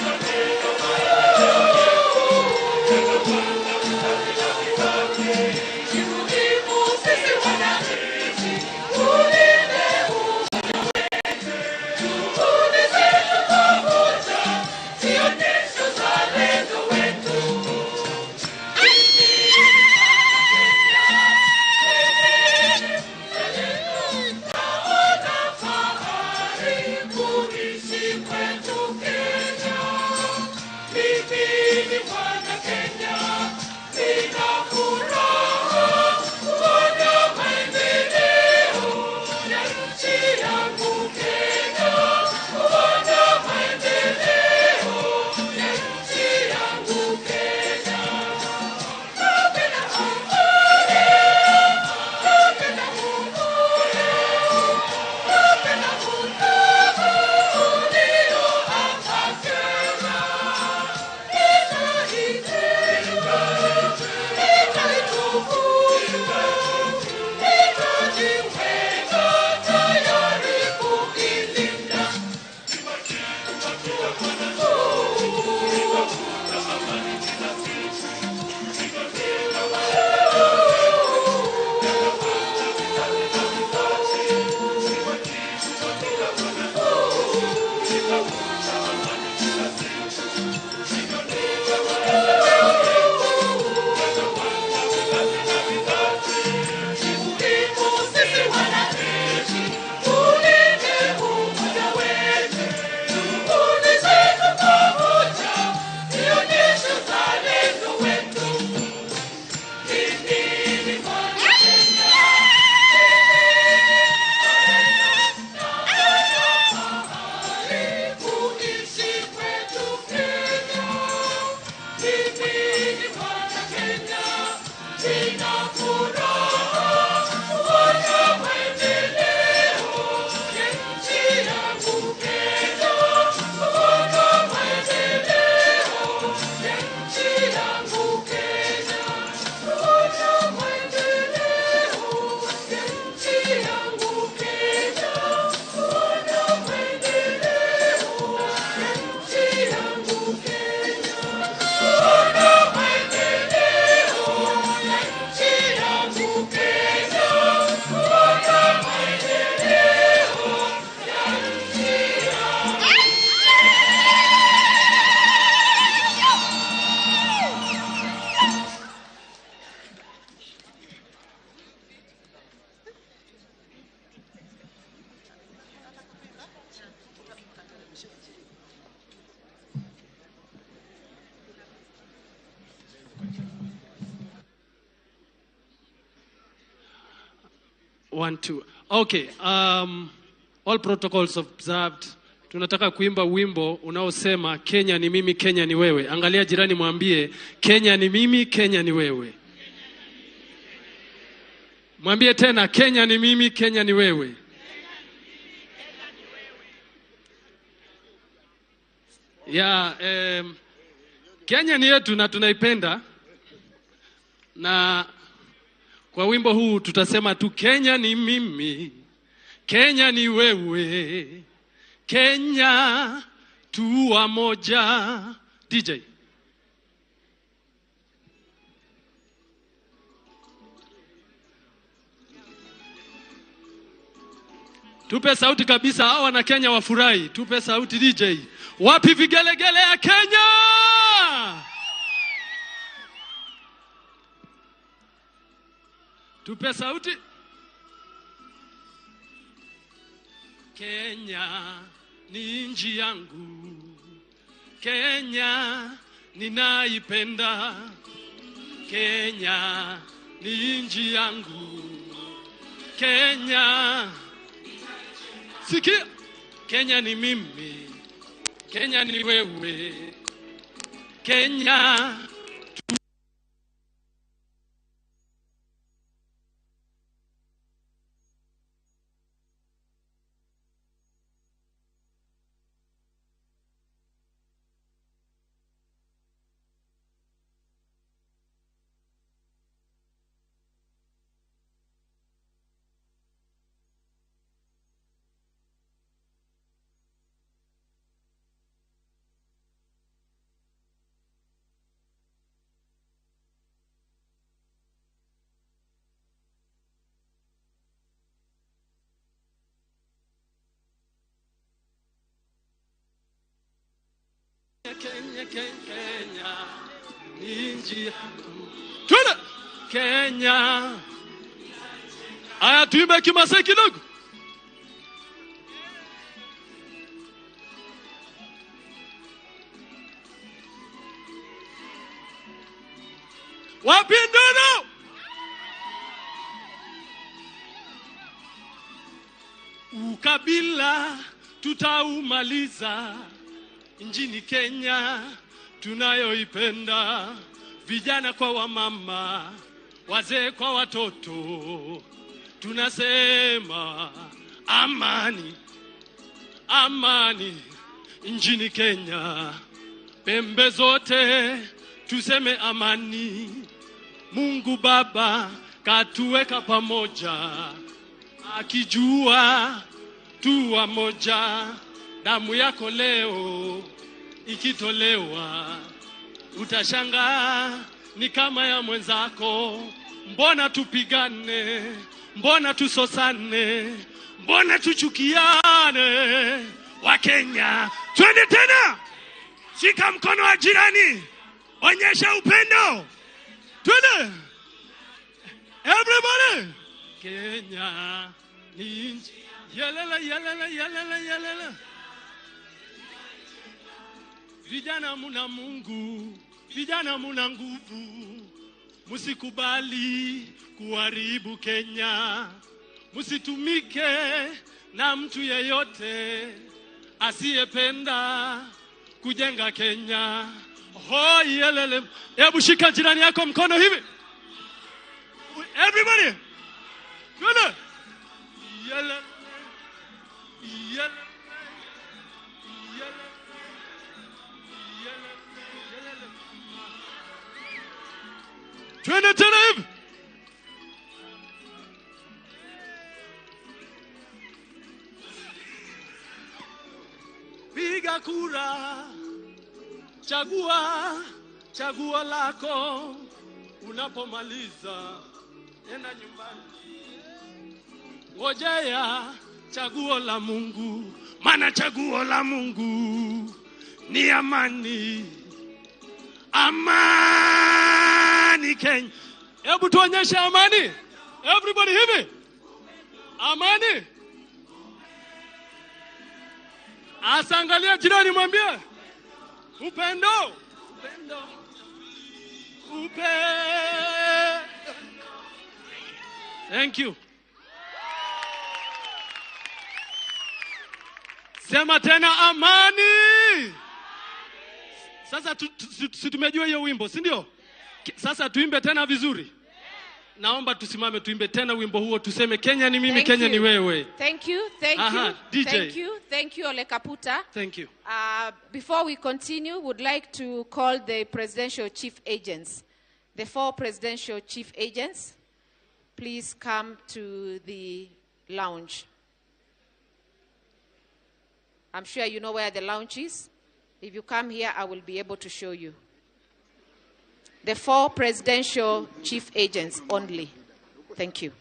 kujenga maendeleo yatapanda vizazi na vizazi. Ni muhimu sisi wananchi tulinde umoja wetu, juhudi zetu pamoja zionyeshe uzalendo wetu. Naona fahari kuishi kwetu Kenya. Mimi ni mwana Kenya, nina furaha kuona maendeleo ya nchi yangu Kenya, kuona maendeleo ya nchi yangu Kenya. Napenda Mũthure, napenda Mũthure, napenda Mũthure ulio hapa Kenya. Nitaitenga, nitaitukuza, nitajiweka tayari kuilinda. Ni wajibu wa kila mwananchi, kutafuta amani kila siku, kujenga maendeleo yatapanda vizazi na vizazi. Ni wajibu wa kila mwananchi, kutafuta amani kila siku, kujenga maendeleo yatapanda vizazi na vizazi. Ni muhimu sisi wananchi tulinde umoja wetu, juhudi zetu pamoja zionyeshe uzalendo wetu. Mimi ni mwana Kenya, fahari kuishi kwetu Kenya. Mimi ni mwana Kenya, nina furaha kuona maendeleo ya nchi yangu Kenya, kuona maendeleo ya nchi yangu Kenya, kuona maendeleo ya nchi yangu Kenya, kuona maendeleo ya nchi yangu Kenya, kuona maendeleo ya nchi yangu Kenya, kuona One, two. Okay. All protocols observed. Tunataka kuimba wimbo unaosema Kenya ni mimi, Kenya ni wewe. Angalia jirani, mwambie Kenya ni mimi, Kenya ni wewe. Mwambie tena Kenya ni mimi, Kenya ni wewe. Ya, Kenya ni yetu na tunaipenda. Na kwa wimbo huu tutasema tu Kenya ni mimi, Kenya ni wewe, Kenya tu wamoja. DJ. Tupe sauti kabisa, hawa na Kenya wafurahi. Tupe sauti DJ. Wapi vigelegele ya Kenya? Tupe sauti. Kenya ni nchi yangu. Kenya ninaipenda. Kenya ni nchi yangu. Kenya. Sikia. Kenya ni mimi. Kenya ni wewe. Kenya. Kenya, Kenya, nchi yangu. Twende! Kenya. Aya, tuimbe Kimasai kidogo. Wapi ndono? Ukabila tutaumaliza. Nchini Kenya tunayoipenda, vijana kwa wamama, wazee kwa watoto, tunasema amani, amani nchini Kenya. Pembe zote tuseme amani. Mungu Baba katuweka pamoja, akijua tu wamoja. Damu yako leo ikitolewa, utashangaa ni kama ya mwenzako. Mbona tupigane? Mbona tusosane? Mbona tuchukiane? Wa Kenya, twende tena. Shika mkono wa jirani, onyesha upendo. Twende everybody. Kenya ni nchi. Yelele, yelele, yelele, yelele. Vijana muna Mungu, vijana muna nguvu. Musikubali kuharibu Kenya. Musitumike na mtu yeyote asiyependa kujenga Kenya. Ho yelele. Hebu shika jirani yako mkono hivi. Everybody. Twende. Yelele. Yelele. Twende tena hivi. Piga kura. Chagua lako. Unapomaliza nenda nyumbani. Ngojea chaguo la Mungu. Maana chaguo la Mungu ni amani. Amani Kenya. Hebu tuonyeshe amani. Everybody hivi. Amani. Asangalia jirani mwambie. Upendo. Upendo. Thank you. Sema tena amani. Sasa tumejua hiyo wimbo, si ndio? Sasa tuimbe tena vizuri. Naomba tusimame tuimbe tena wimbo huo, tuseme Kenya ni mimi, Kenya ni wewe. Thank you. DJ. Thank you Ole Kaputa. Thank you. Before we continue, would like to call the presidential chief agents. The 4 presidential chief agents, please come to the lounge. I'm sure you know where the lounge is. If you come here, I will be able to show you. The 4 presidential chief agents only. Thank you.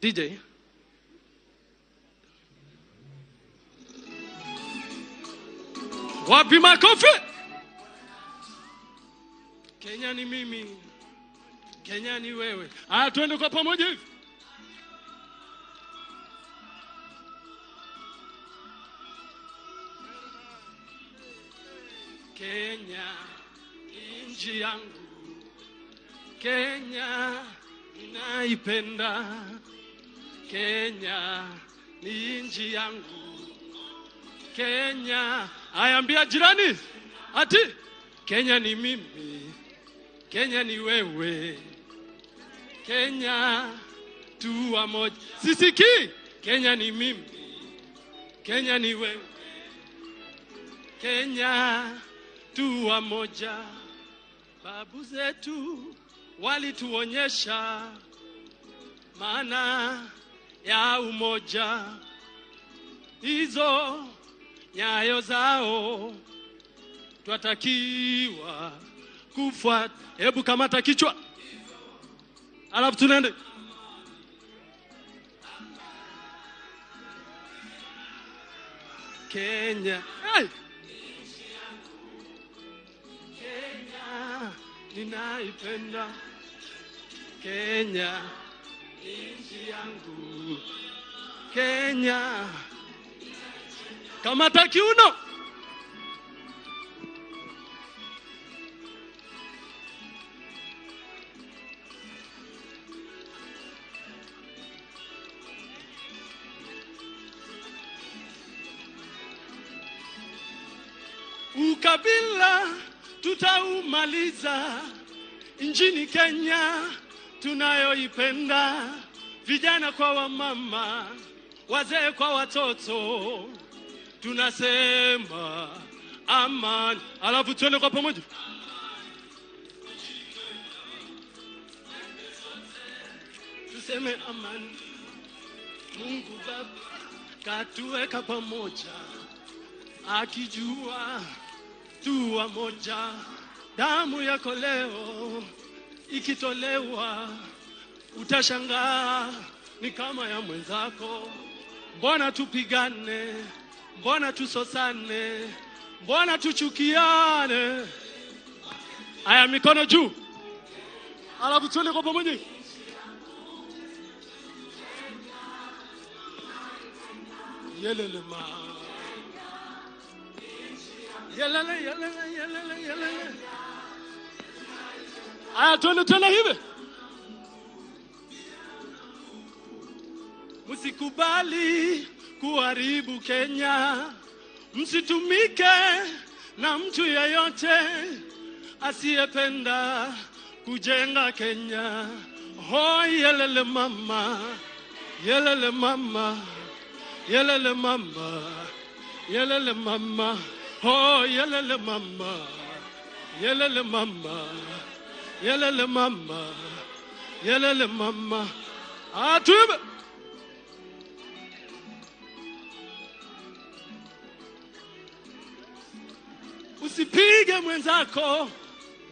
DJ. Wapi makofi? Kenya ni mimi, Kenya ni wewe. Twende kwa pamoja hivi. Kenya nchi yangu, Kenya ninaipenda, Kenya ni nchi yangu, Kenya. Ayambia jirani ati Kenya ni mimi, Kenya ni wewe, Kenya tu wamoja. Sisiki, Kenya ni mimi, Kenya ni wewe, Kenya tu wamoja. Babu zetu walituonyesha maana ya umoja, hizo nyayo zao twatakiwa kufuata. Hebu kamata kichwa, alafu tunaende. Kenya, hey! Kenya ninaipenda, Kenya nchi yangu, Kenya. Kamata kiuno. Ukabila tutaumaliza nchini Kenya tunayoipenda, vijana kwa wamama, wazee kwa watoto, tunasema amani. Alafu tuende kwa pamoja. Tuseme amani. Mungu Baba katuweka pamoja, akijua tu wamoja. Damu yako leo ikitolewa, utashangaa ni kama ya mwenzako. Mbona tupigane? Mbona tusosane? Mbona tuchukiane? Aya, mikono juu. Alafu tuende kwa pamoja. Yelele ma. Yelele, yelele, yelele, yelele. Aya, tuende tena hivi. Msikubali kuharibu Kenya, msitumike na mtu yeyote asiyependa kujenga Kenya. Ho, yelele mama, yelele mama, yelele mama, yelele mama. Ho, yelele mama, yelele mama, yelele mama, yelele mama. Atuibe. Usipige mwenzako,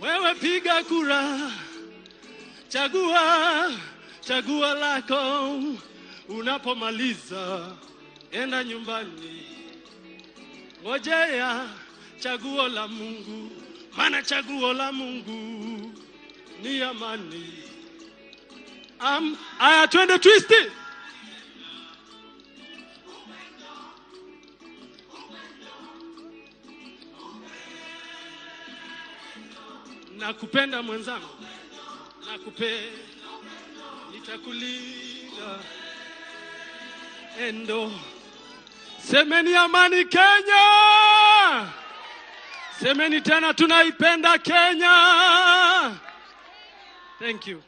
wewe piga kura. Chagua lako. Unapomaliza enda nyumbani, ngojea chaguo la Mungu, maana chaguo la Mungu ni amani. Aya, twende twisti. Nakupenda mwenzangu, nitakulinda endo. Semeni amani Kenya. Semeni tena tunaipenda Kenya. Thank you.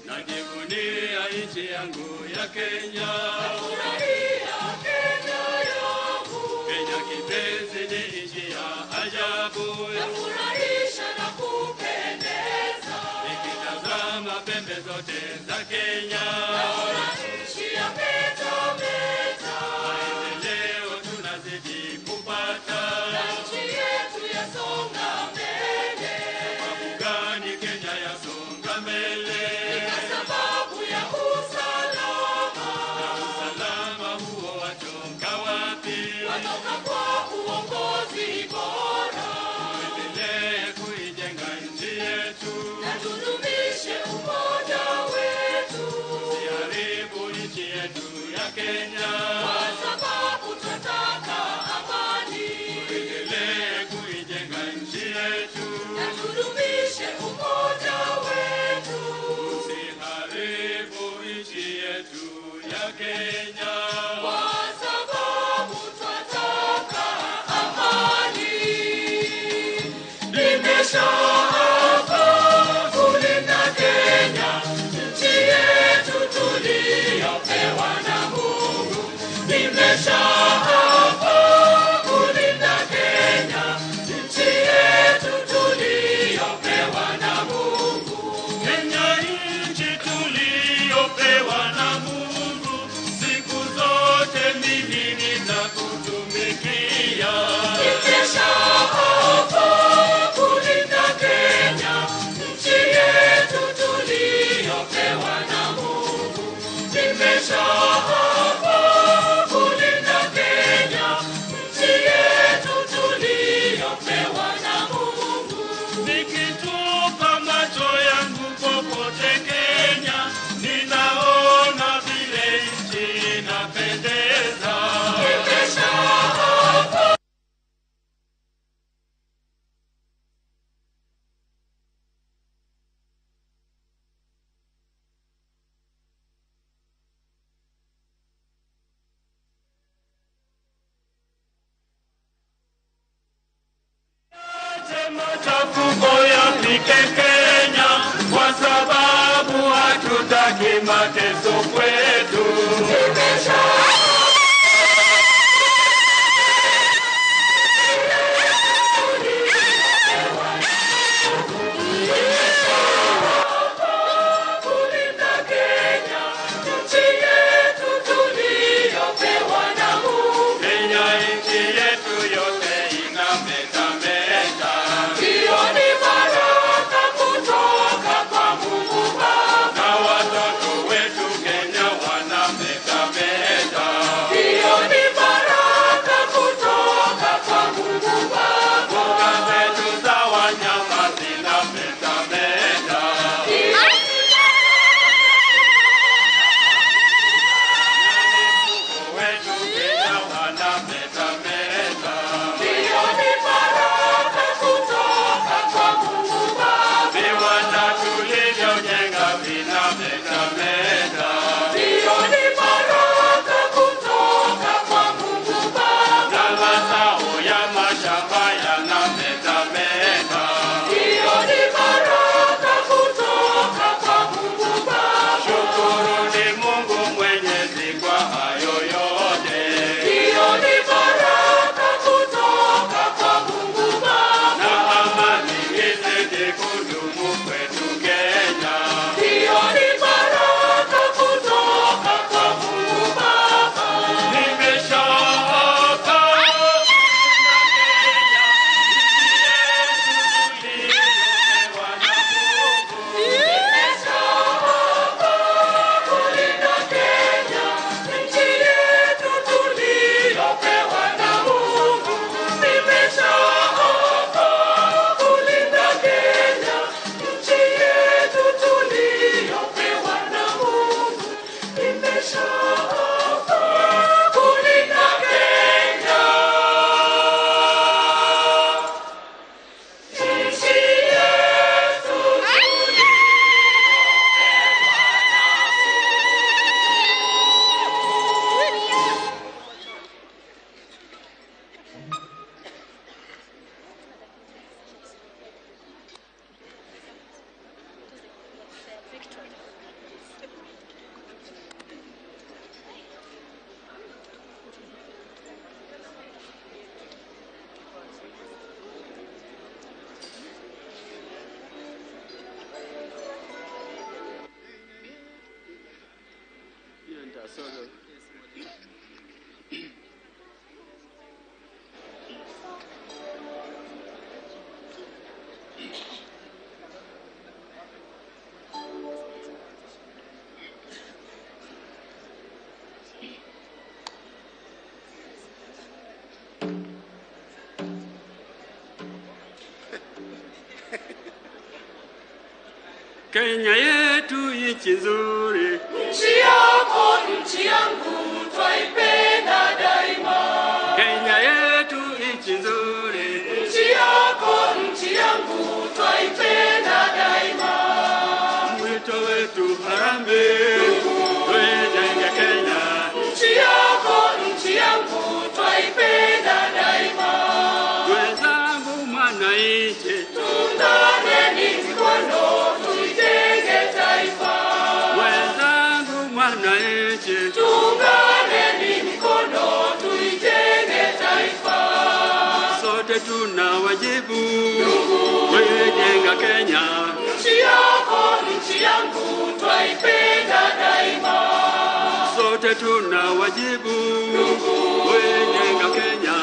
Najivunia nchi yangu ya Kenya. Nafurahia Kenya yangu. Kenya kipenzi ni nchi ya ajabu. Nafurahisha na kupendeza. Nikitazama pembe zote za Kenya. Naona nchi ya metameta. Maendeleo tunazidi kupata. Na nchi yetu yasonga mbele. Sababu gani Kenya yasonga mbele? Watoka kwa uongozi bora. Tuendelee kuijenga nchi yetu. Na tudumishe umoja wetu. Tusiharibu nchi yetu ya Kenya. Kwa sababu tunataka amani. Tuendelee kuijenga nchi yetu. Na tudumishe umoja wetu. Tusiharibu nchi yetu ya Kenya. Nimeshaapa kulinda Kenya, nchi yetu tuliyopewa na Mungu. Nimeshaapa kulinda Kenya, nchi yetu tuliyopewa na Mungu. Kenya nchi tuliyopewa na Mungu, siku zote mimi nitakutumikia. Nimeshaapa kulinda Kenya, nchi yetu tuliyopewa na Mungu. Nimeshaapa kulinda Kenya, nchi yetu tuliyopewa na Mungu. Nikitupa macho yangu popote Kenya, ninaona vile nchi inapendeza. Nimeshaapa machafuko yapike Kenya, kwa sababu hatutaki mateso kwetu. Kulinda Kenya, nchi yetu tuliyopewa na Mungu. Kenya nchi yetu yote inametameta. Hiyo ni baraka kutoka kwa Mungu Baba. Na watoto wetu Kenya wanametameta. Kenya yetu nchi nzuri, nchi yako, nchi yangu, twaipenda daima. Kenya yetu nchi nzuri, nchi yako, nchi yangu, twaipenda daima. Mwito wetu harambee, tuijenge Kenya. Nchi yako, nchi yangu, twaipenda daima. Wenzangu mwananchi, tuunganeni mikono, tuijenge taifa. Wenzangu mwananchi, tuunganeni mikono, tuijenge taifa. Sote tuna wajibu kuijenga Kenya. Nchi yako, nchi yangu, twaipenda daima. Sote tuna wajibu kuijenga Kenya.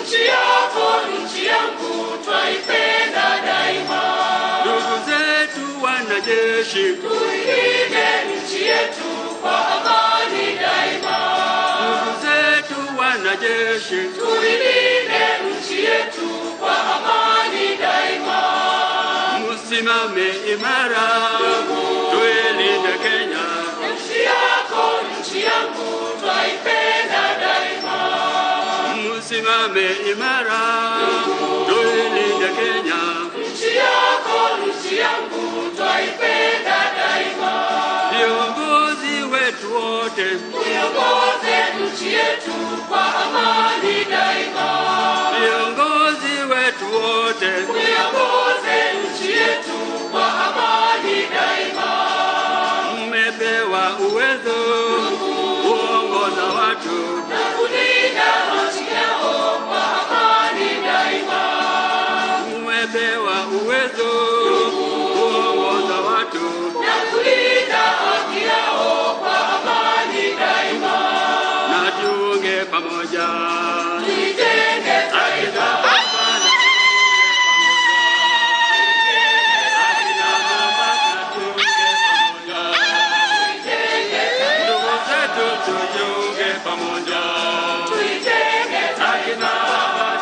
Nchi yako, nchi yangu, twaipenda daima. Ndugu zetu wanajeshi, tuilinde nchi yetu kwa amani daima. Ndugu zetu wanajeshi, tuilinde nchi yetu kwa amani daima. Musimame imara, tuilinde Kenya. Nchi yako, nchi yangu, twaipenda daima. Musimame imara, tuilinde Kenya. Nchi yako, nchi yangu, twaipenda daima. Viongozi wetu wote, tuiongoze nchi yetu kwa amani daima. Viongozi wetu wote, tuiongoze nchi yetu kwa amani daima. Mmepewa uwezo kuongoza watu na kulinda nchi yao kwa amani daima. Mmepewa uwezo kuongoza watu na kulinda haki yao kwa amani daima. Na tuunge pamoja, tuijenge taifa. Tujiunge pamoja, tuijenge taifa.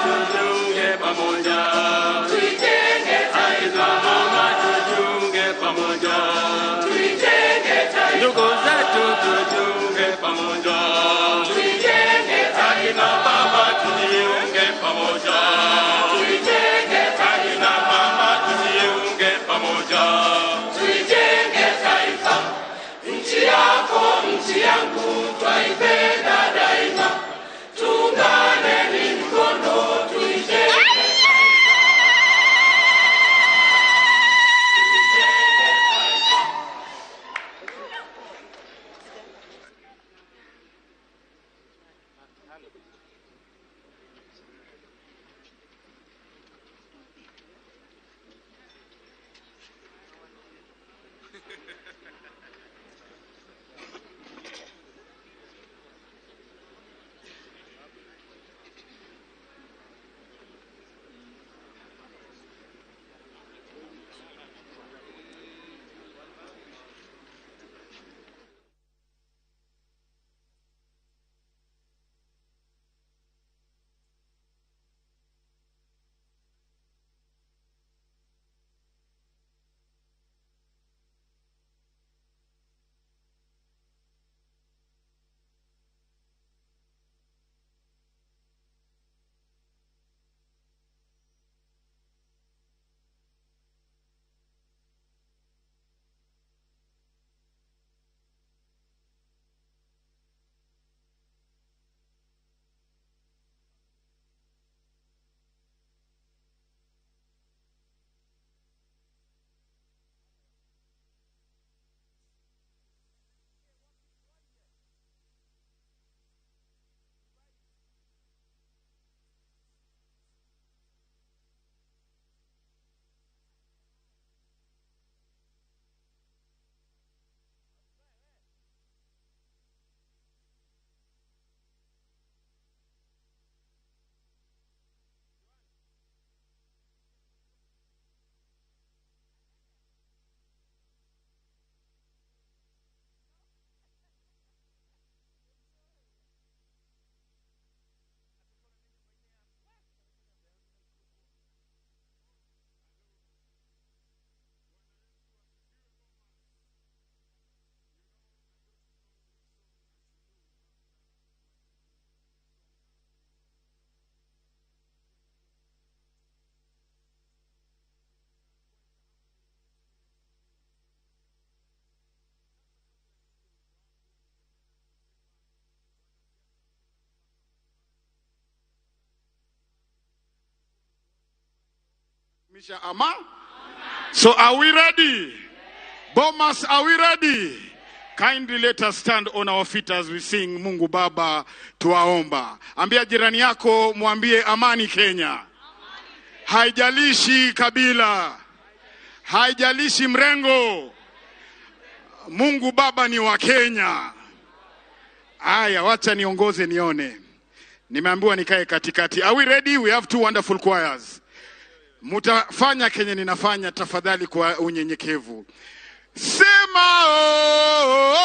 Tujiunge pamoja, tuijenge taifa. Tujiunge pamoja, tuijenge taifa. Ndugu zetu tujiunge pamoja, tuijenge taifa. Baba tujiunge pamoja, tuijenge taifa. Mama tujiunge pamoja, tuijenge taifa. Nchi yako, nchi yangu, twaipenda daima. Tuunganeni mikono, tuijenge So are we ready? Bomas, are we ready? Kindly let us stand on our feet as we sing Mungu Baba tuwaomba. Ambia jirani yako, mwambie amani Kenya. Haijalishi kabila, haijalishi mrengo, Mungu Baba ni wa Kenya. Aya, wacha niongoze nione. Nimeambiwa nikae katikati. Are we ready? We have two wonderful choirs. Mutafanya Kenya ninafanya, tafadhali kwa unyenyekevu. Sema oh,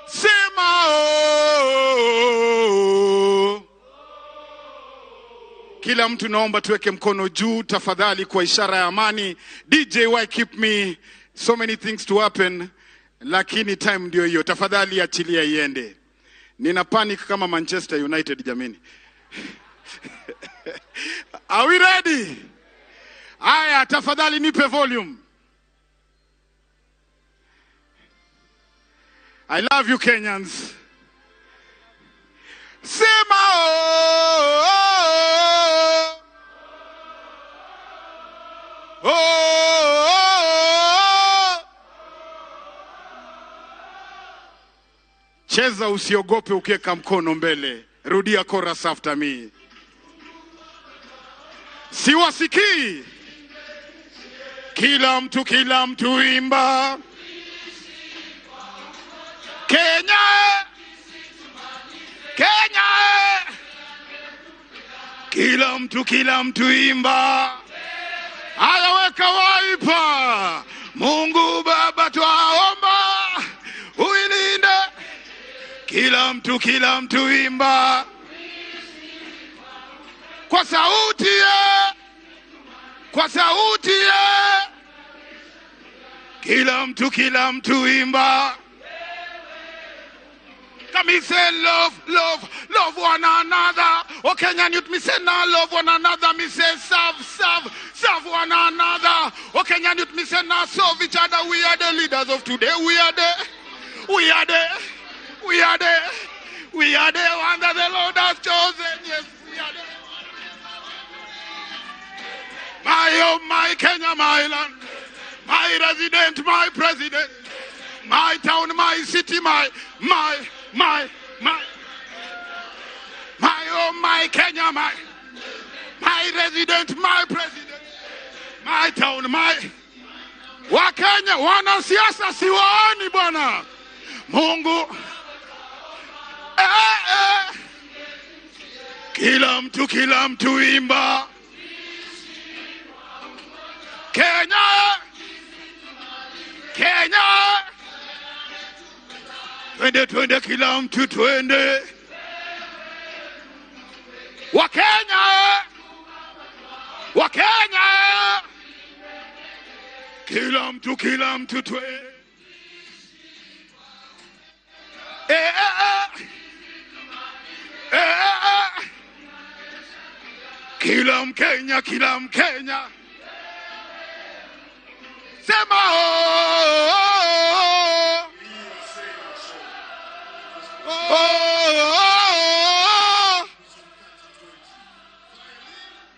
sema oh. Kila mtu naomba tuweke mkono juu tafadhali kwa ishara ya amani. DJ, why keep me? So many things to happen. Lakini time ndio hiyo. Tafadhali achilia iende. Nina panic kama Manchester United jamini. Are we ready? Aya, tafadhali nipe volume. I love you Kenyans. Sema oh, oh, oh, oh. Cheza usiogope ukiweka mkono mbele. Rudia chorus after me. Siwasikii. Kila mtu imba. Kenya, Kenya. Kila mtu imba. Haya, weka waipa. Mungu Baba twaomba uilinde. Kila mtu imba. Kwa sauti ya, kwa sauti ya. Kila mtu imba. Come me say love one another. Oh Kenyan youth, me say now love one another. Me say serve one another. Oh Kenyan youth, me say now serve each other. We are the leaders of today. We are the one that the Lord has chosen. Yes, we are the my Kenya, my land, my resident, my president, my town, my city, my Kenya, my resident, my president, my town, my Wakenya, wanasiasa siwaoni bwana. Mungu kila mtu imba. Kenya, Kenya. Twende kila mtu twende. Wakenya, kila mtu twende. Kila Mkenya. Sema oh, oh, oh.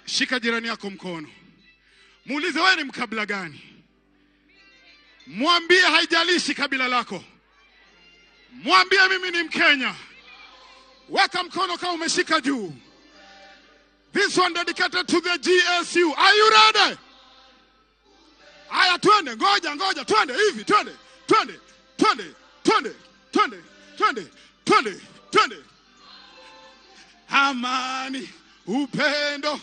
Shika jirani yako mkono. Muulize wewe ni mkabila gani? Mwambie haijalishi kabila lako. Mwambie mimi ni Mkenya. Weka mkono kama umeshika juu. This one dedicated to the GSU. Are you ready? Aya twende, ngoja, twende hivi, twende. Amani, upendo,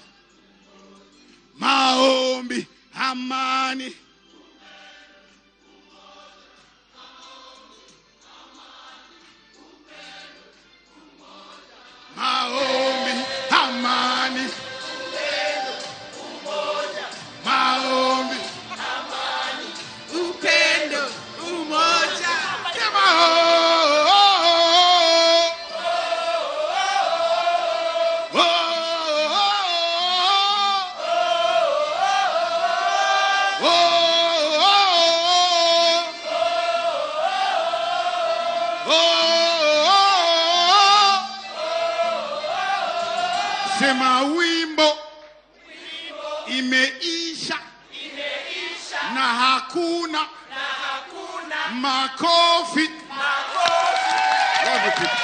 maombi, amani. Maombi, amani. Maombi. Upendo, umoja. Sema Nasema wimbo imeisha na hakuna makofi. Love you people.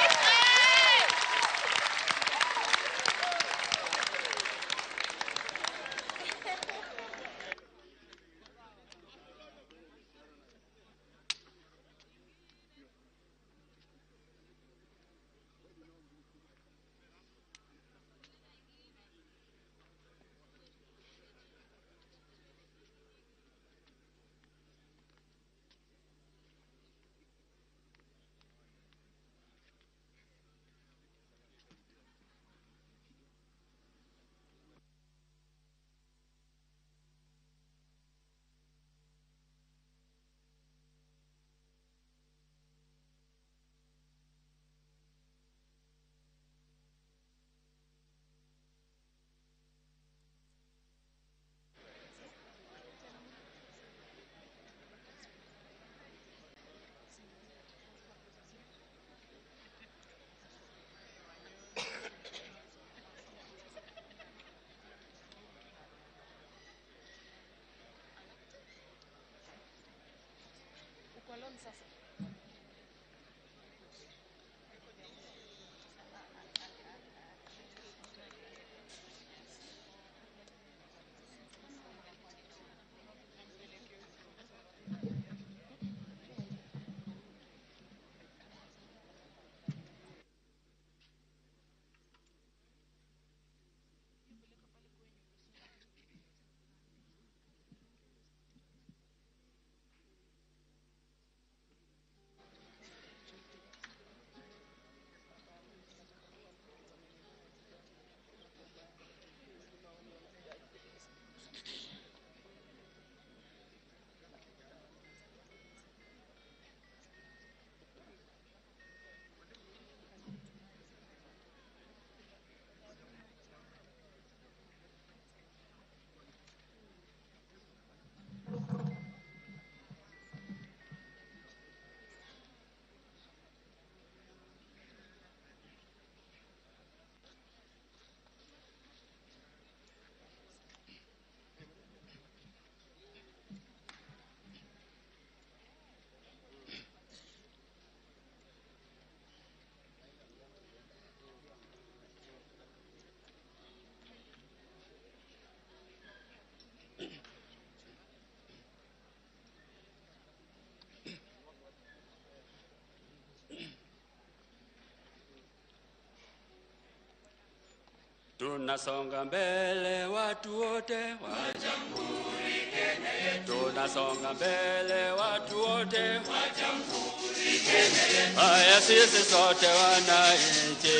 Tunasonga mbele watu wote wa Jamhuri Kenya yetu. Tunasonga mbele watu wote wa Jamhuri Kenya yetu. Haya sisi sote wananchi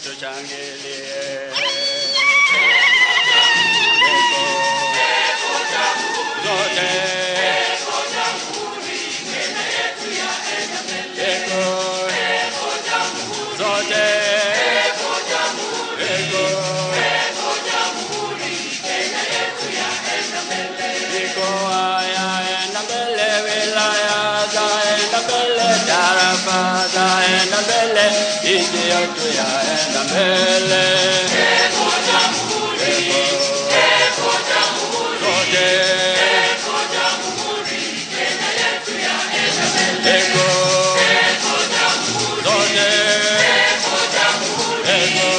tushangilie. Zote Jamhuri Kenya yetu yaenda mbele. Zote zaenda mbele, nchi yetu yaenda mbele. Eko Jamhuri, eko Jamhuri, zote eko Jamhuri, Kenya yetu yaenda mbele. Eko Jamhuri, zote eko Jamhuri, eko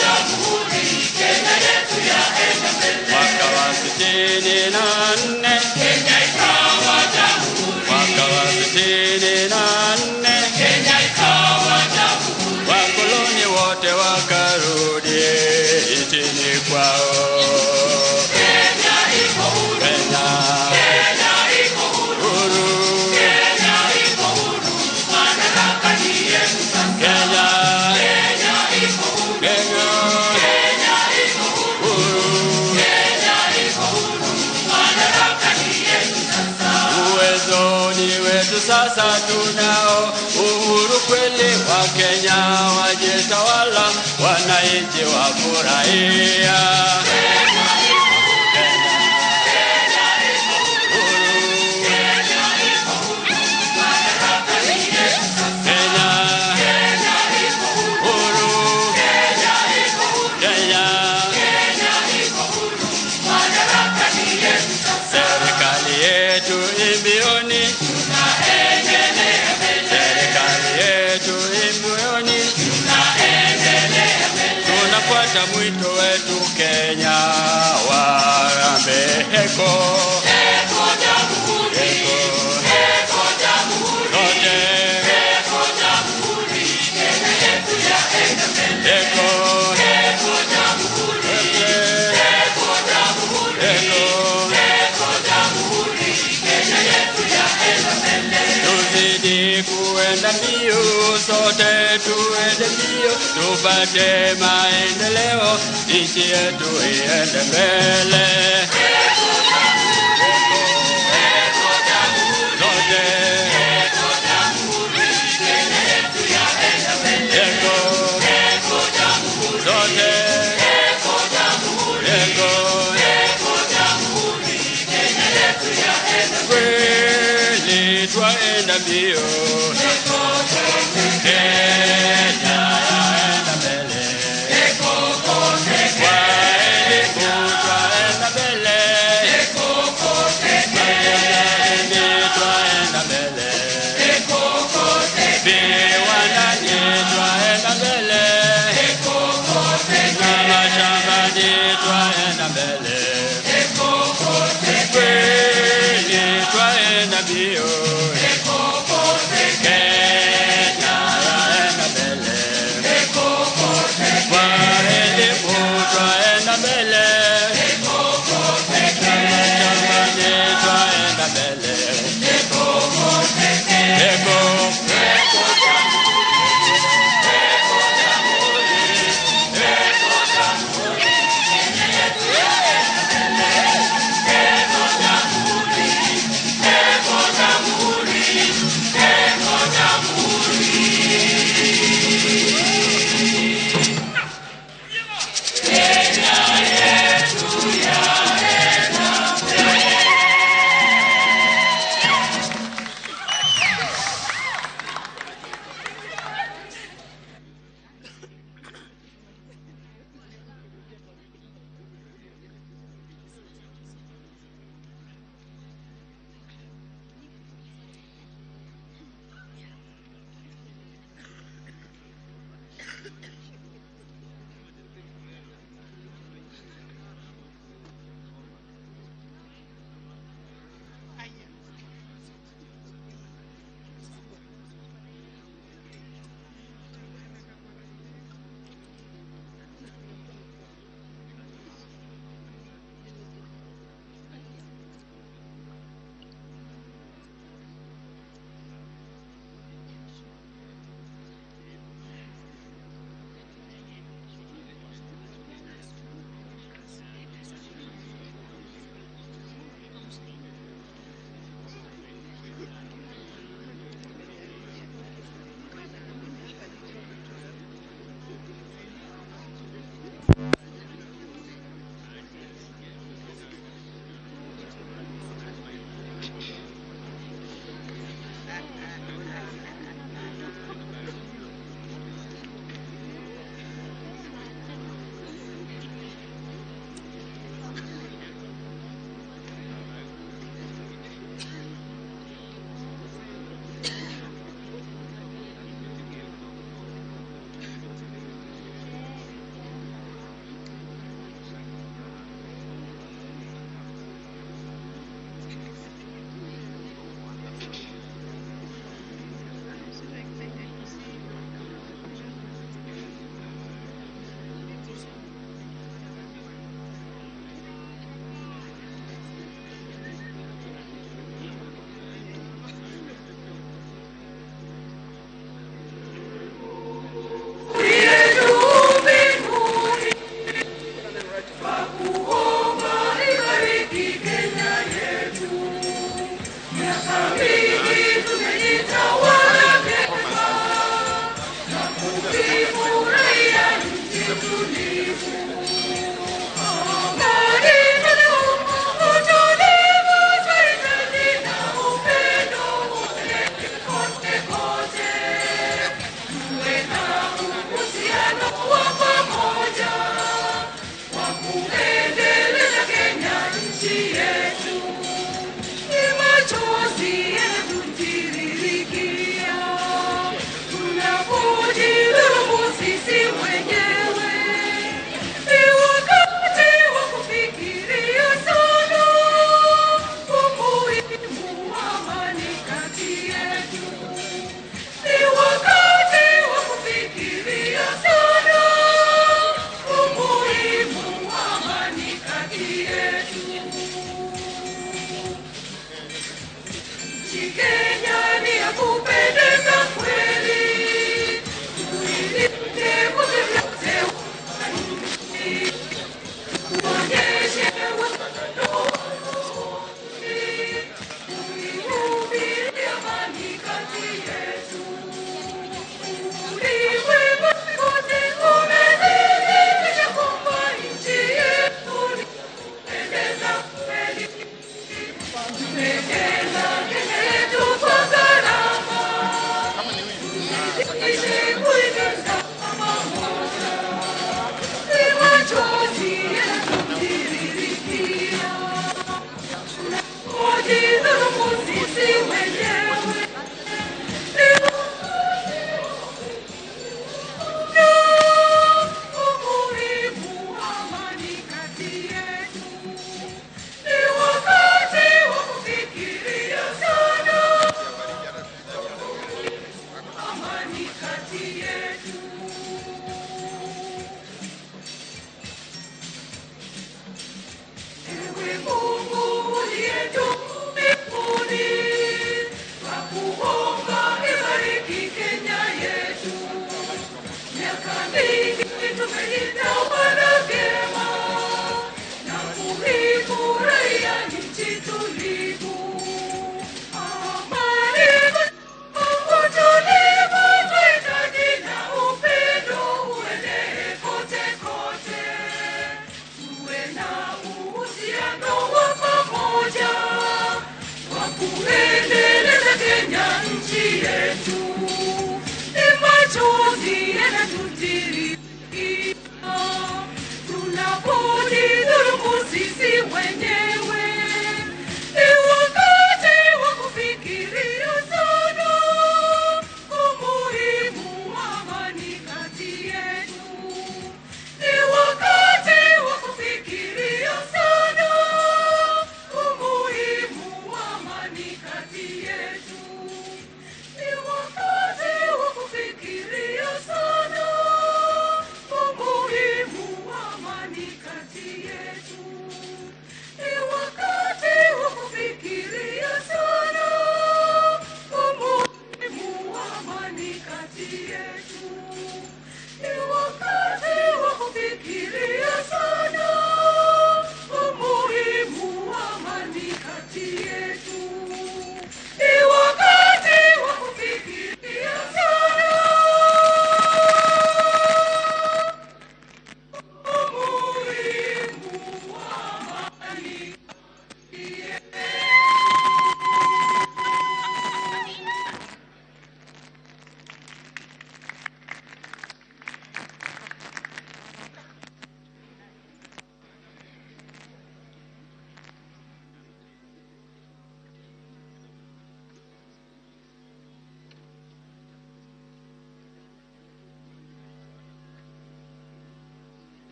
Jamhuri, Kenya yetu yaenda mbele. Mwaka wa 64 Kenya ikawa jamhuri. Mwaka wa 64 Kenya ikawa jamhuri. Wakoloni wote wakarudi nchini kwao. Kenya iko huru. Kenya iko huru. Kenya iko huru. Madaraka ni yetu sasa. Kenya iko huru. Kenya iko huru. Kenya iko huru. Madaraka ni yetu sasa. Uwezo ni wetu sasa, tunao uhuru kweli. Wa Kenya wajitawala, wananchi wafurahia. kwenda mbio, sote tuende mbio, tupate maendeleo, nchi yetu iende mbele. Twaenda mbio, Kenya yaenda mbele, kwa elimu twaenda mbele, maendeleo twaenda mbele, viwandani twaenda mbele, na mashambani twaenda mbele, kweli twaenda mbio.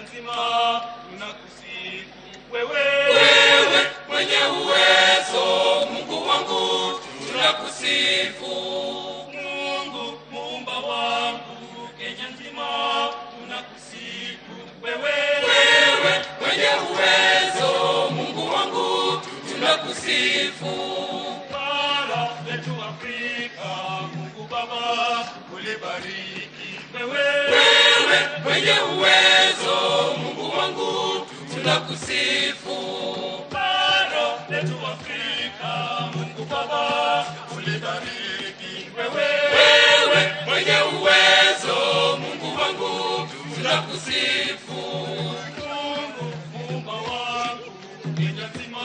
nzima tunakusifu wewe, wewe mwenye uwezo, Mungu wangu tunakusifu. Mungu muumba wangu, Kenya nzima tunakusifu wewe, wewe mwenye uwezo, Mungu wangu tunakusifu. Bara letu Afrika, Mungu Baba ulibariki wewe, wewe mwenye uwezo, Mungu wangu tunakusifu. Bara letu Afrika, Mungu Baba ulibariki. Wewe mwenye uwezo, Mungu wangu, tunakusifu. Mungu muumba wangu, Kenya nzima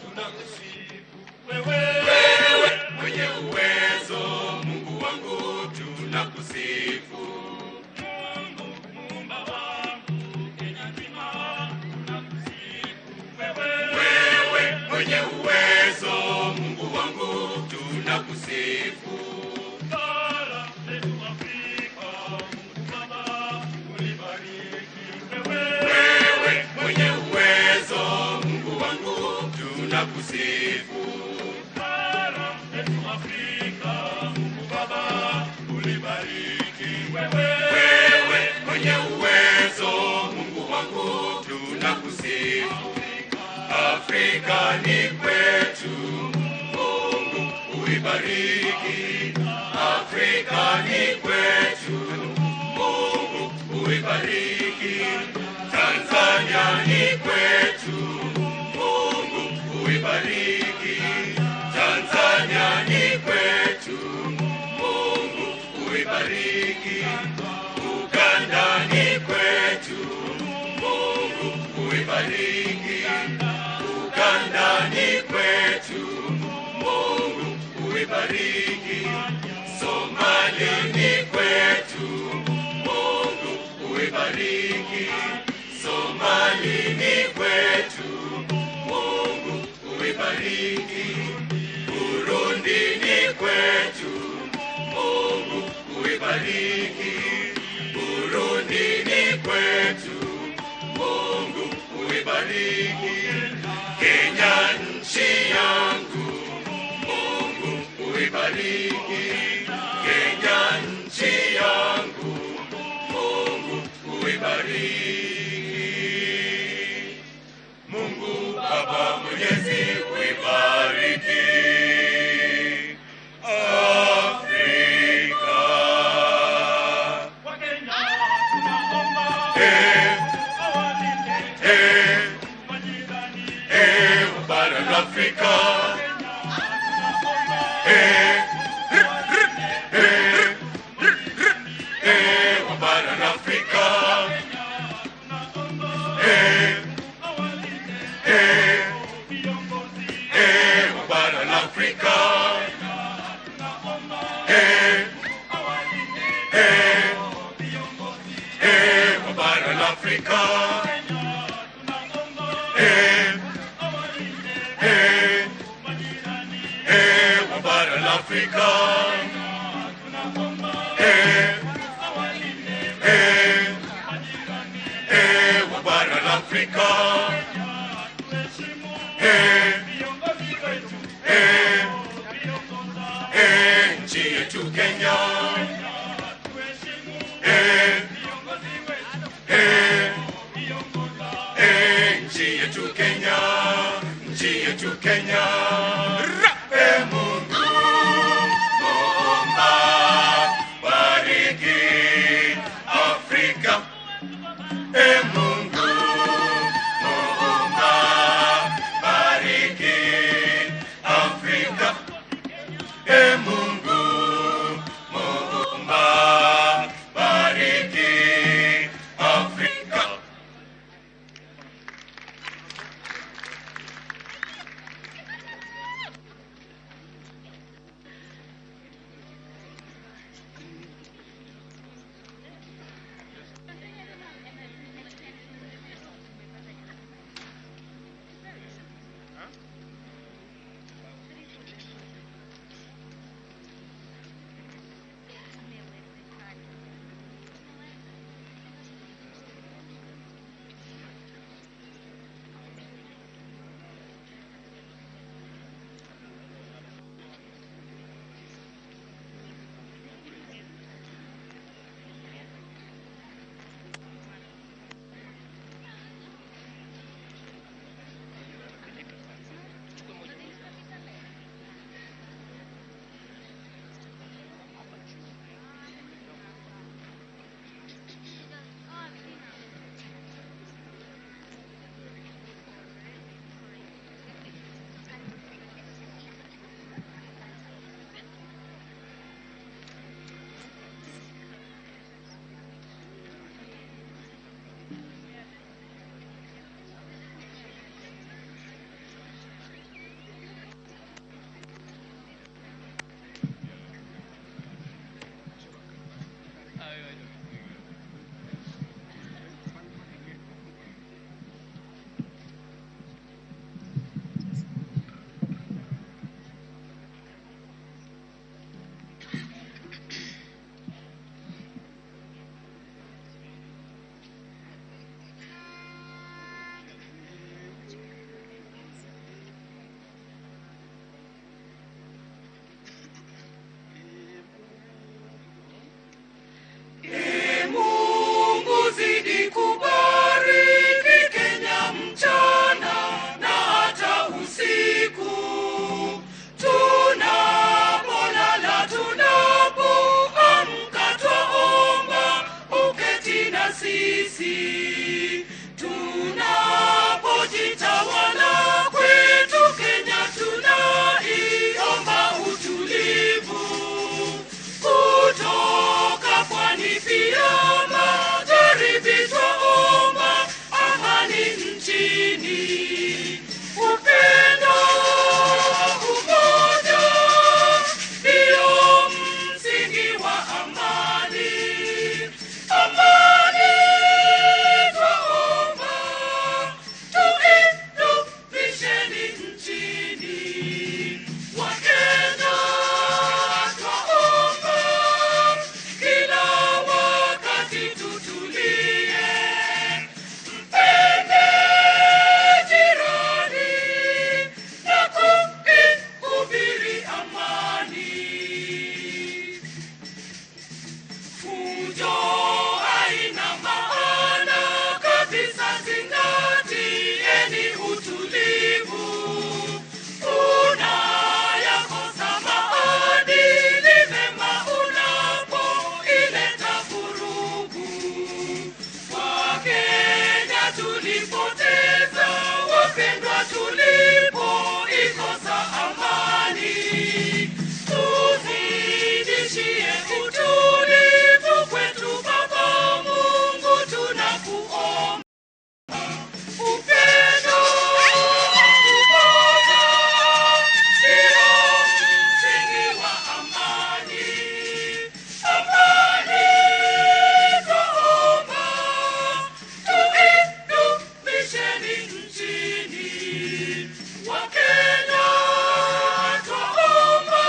tunakusifu. Wewe mwenye uwezo, Mungu wangu, tunakusifu. Mungu muumba wangu, Kenya nzima tunakusifu. Wewe mwenye uwezo, Mungu wangu, tunakusifu. Bara letu Afrika, Mungu Baba, ulibariki. Wewe mwenye uwezo, Mungu wangu, tunakusifu. Bara letu Afrika, Mungu Baba, ulibariki. Wewe mwenye uwezo, Mungu wangu, tunakusifu. Afrika ni kwetu, Mungu uibariki. Afrika ni kwetu, Mungu uibariki. Tanzania ni kwetu, Mungu uibariki. Tanzania ni kwetu, Mungu uibariki. Uganda ni kwetu, Mungu uibariki. Uganda ni kwetu, Mungu uibariki. Somali ni kwetu, Mungu uibariki. Somali ni kwetu, Mungu uibariki. Burundi ni kwetu, Mungu uibariki. Burundi ni kwetu, Mungu uibariki. Kenya nchi yangu, Mungu uibariki. Kenya nchi yangu, Mungu uibariki. Mungu Baba Mwenyezi uibariki Afrika. Bara la Afrika. Bara la Afrika. Bara la Afrika. Bara la Afrika. Bara la Afrika. Bara la Afrika. Nchi yetu Kenya. Nchi yetu Kenya. Nchi yetu Kenya. Mungu Muumba, bariki Afrika. Mungu Muumba, bariki Afrika. Mungu Muumba, bariki Afrika. tuzidishie utulivu kwetu Baba Mungu tunakuomba. Upendo, umoja, ndio msingi wa amani. Amani twaomba, tuidumisheni nchini. Wakenya twaomba,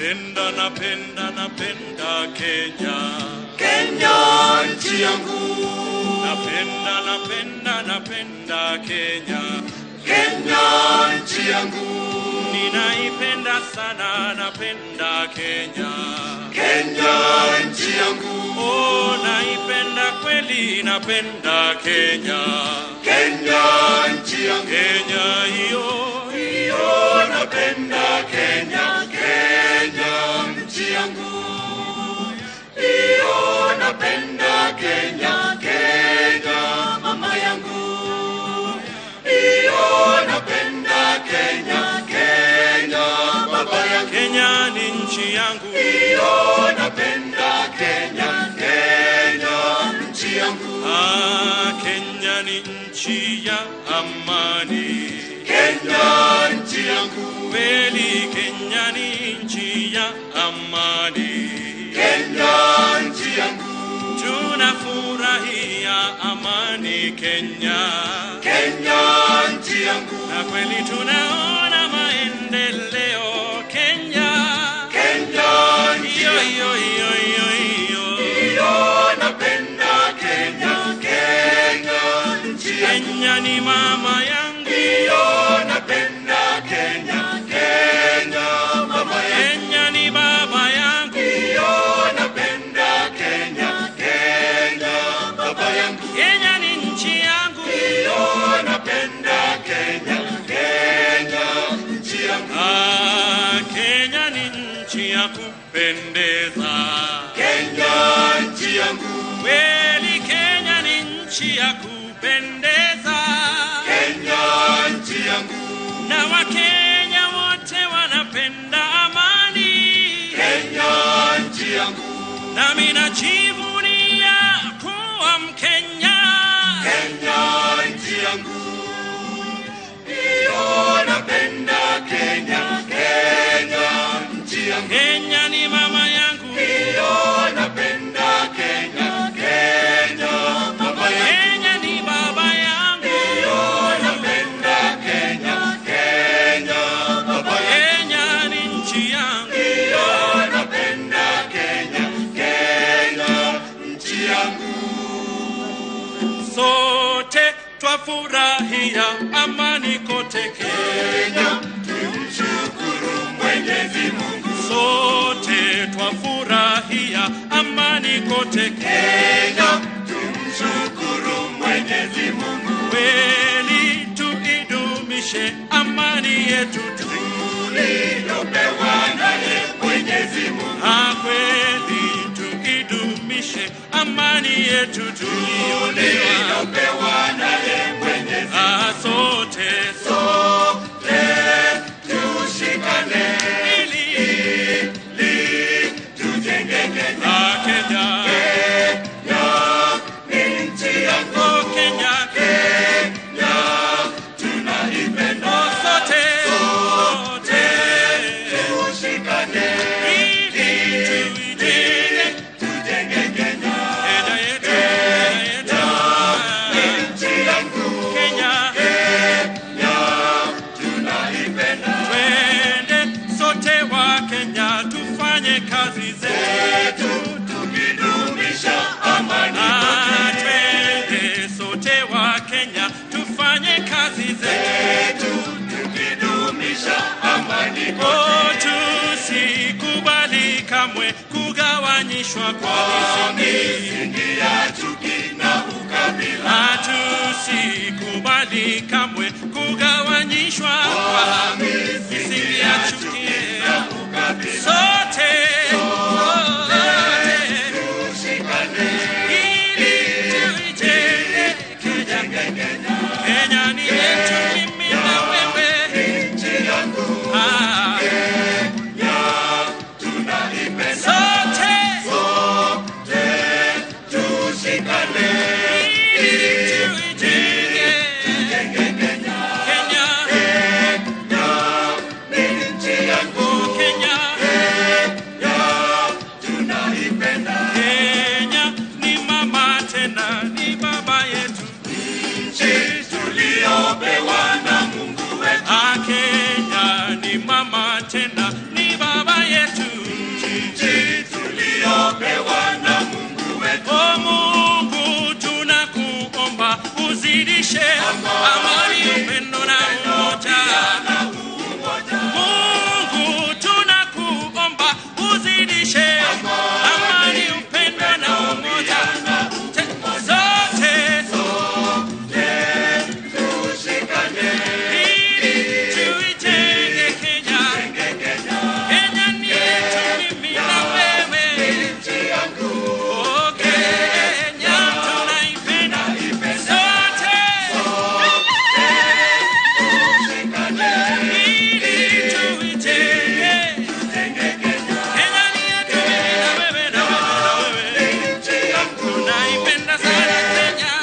napenda napenda napenda Kenya, Kenya nchi yangu. napenda napenda napenda Kenya, Kenya nchi yangu. ninaipenda sana napenda Kenya, Kenya nchi yangu. oh naipenda kweli napenda Kenya, Kenya nchi yangu. Kenya hiyo napenda Kenya, Kenya nchi yangu. Iyo napenda Kenya, Kenya mama yangu. Iyo napenda Kenya, Kenya baba yangu. Kenya ni nchi yangu. Iyo napenda Kenya, Kenya nchi yangu. Kenya ni nchi ya amani. Kenya nchi yangu. Kweli Kenya ni nchi ya amani. Kenya nchi yangu. Tunafurahia amani Kenya. Kenya nchi yangu. Na kweli tunaona maendeleo Kenya. Kenya nchi yangu. Iyo napenda Kenya, Kenya nchi yangu. Kenya ni mama yangu. Iyo napenda Kenya, Kenya mama yangu. Kenya ni baba yangu. Iyo napenda Kenya, Kenya baba yangu. Kenya ni nchi yangu. Iyo napenda Kenya, Kenya nchi yangu. Kenya ni nchi ya kupendeza. Kenya nchi yangu. Kweli Kenya ni nchi ya kupendeza. Kenya nchi yangu. Na Wakenya wote wanapenda amani. Kenya nchi yangu. Nami najivunia kuwa Mkenya. Kenya nchi yangu. Iyo napenda Kenya, Kenya nchi yangu. Kenya ni mama yangu. Iyo napenda Kenya, Kenya baba yangu. Kenya ni baba yangu. Iyo napenda Kenya, Kenya baba yangu. Kenya ni nchi yangu. Iyo napenda Kenya, Kenya nchi yangu. Sote twafurahia amani kote Kenya, tumshukuru Mwenyezi Mungu. Sote twafurahia amani kote Kenya, tumshukuru Mwenyezi Mungu. Kweli tuidumishe amani yetu tuliyopewa naye Mwenyezi Mungu. Kweli tuidumishe amani yetu tuliyopewa naye Mwenyezi Mungu. Sote tushikane ili tujenge Kenya. Kenya. Kenya ni nchi yangu. Kenya. Kenya tunaipenda. Sote tushikane ili tujenge Kenya. Kenya yetu. Kenya ni nchi yangu. Kenya. Kenya tunaipenda. Twende sote wa Kenya tufanye kazi zetu tukidumisha amani. Twende sote wa Kenya tufanye kazi zetu tukidumisha amani. Tusikubali kamwe kugawanyishwa kwa misingi ya chuki na ukabila. Tusikubali kamwe kugawanyishwa kwa misingi ya chuki na ukabila. Sote tushikane ili tuijenge Kenya. Kenya ni yetu mimi na wewe. Nchi yangu. Kenya tunaipenda. Sote tushikane ili tuijenge Kenya. uzidishe amani, upendo na umoja. Mungu tunakuomba uzidishe amani, upendo na umoja. Sote tushikane ili tuitenge Kenya. Kenya ni yetu, mimi na wewe. Nchi yangu. Oh, Kenya tunaipenda. Sote tushikane ili tuitenge Kenya. Kenya ni yetu, mimi na wewe. Nchi yangu. Tunaipenda sana Kenya.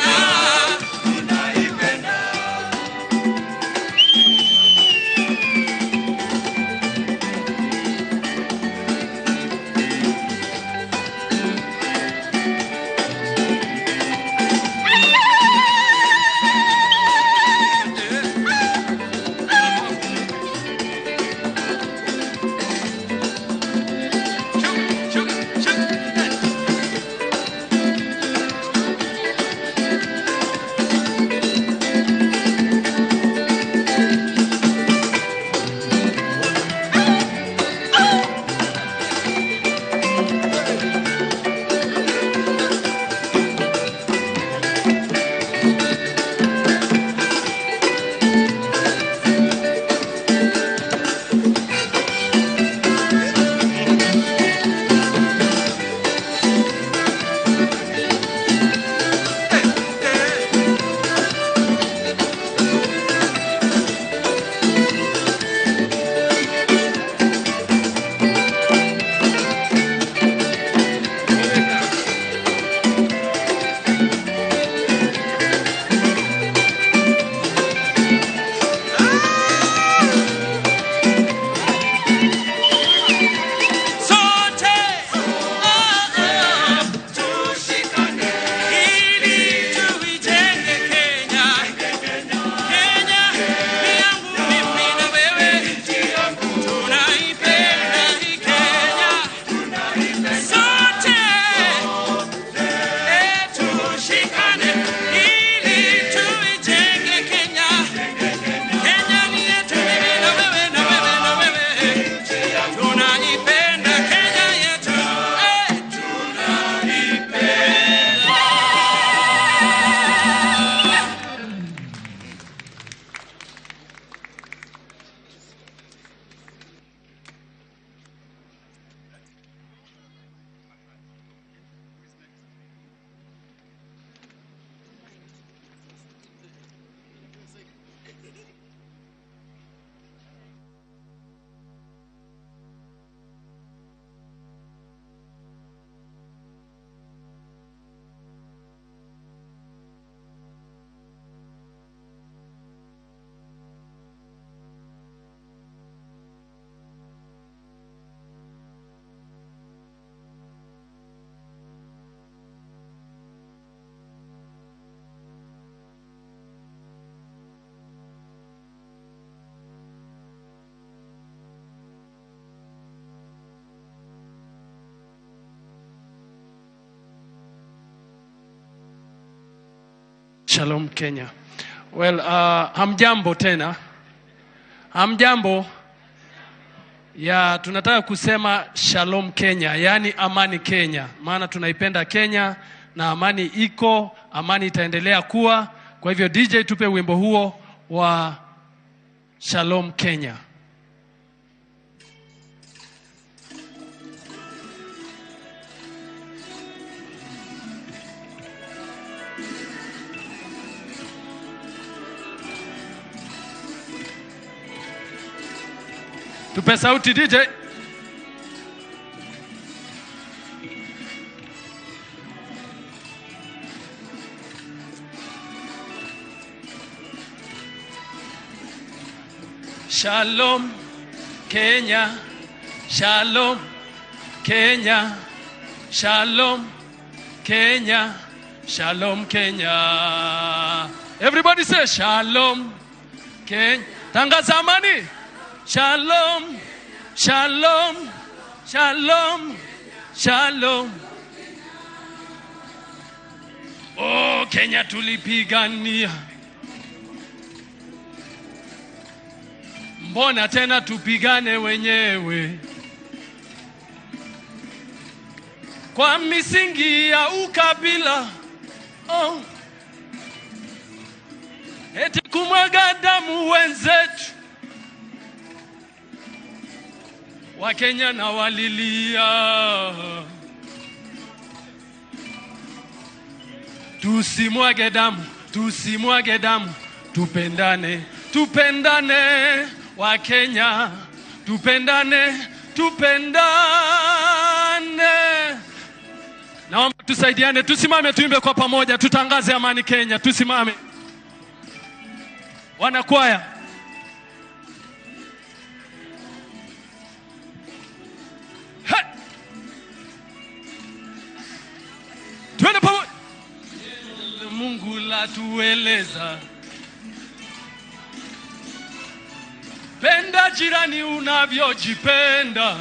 Shalom Kenya. Well, hamjambo tena. Hamjambo. Ya tunataka kusema Shalom Kenya, yani amani Kenya. Maana tunaipenda Kenya na amani iko, amani itaendelea kuwa. Kwa hivyo DJ tupe wimbo huo wa Shalom Kenya. Tupe sauti DJ. Shalom Kenya, Shalom Kenya, Shalom Kenya, Shalom Kenya. Everybody say Shalom Kenya. Tangaza amani. Shalom, Shalom, Shalom, Shalom. Oh, Kenya tulipigania. Mbona tena tupigane wenyewe? Kwa misingi ya ukabila. Oh. Eti kumwaga damu wenzetu. Wakenya na walilia. Tusimwage damu, tusimwage damu, tupendane, tupendane, Wakenya, tupendane, tupendane. Naomba tusaidiane, tusimame tuimbe kwa pamoja, tutangaze amani Kenya, tusimame. Wanakwaya. Hey! Twende pamoja. Mungu la tueleza. Penda jirani unavyojipenda.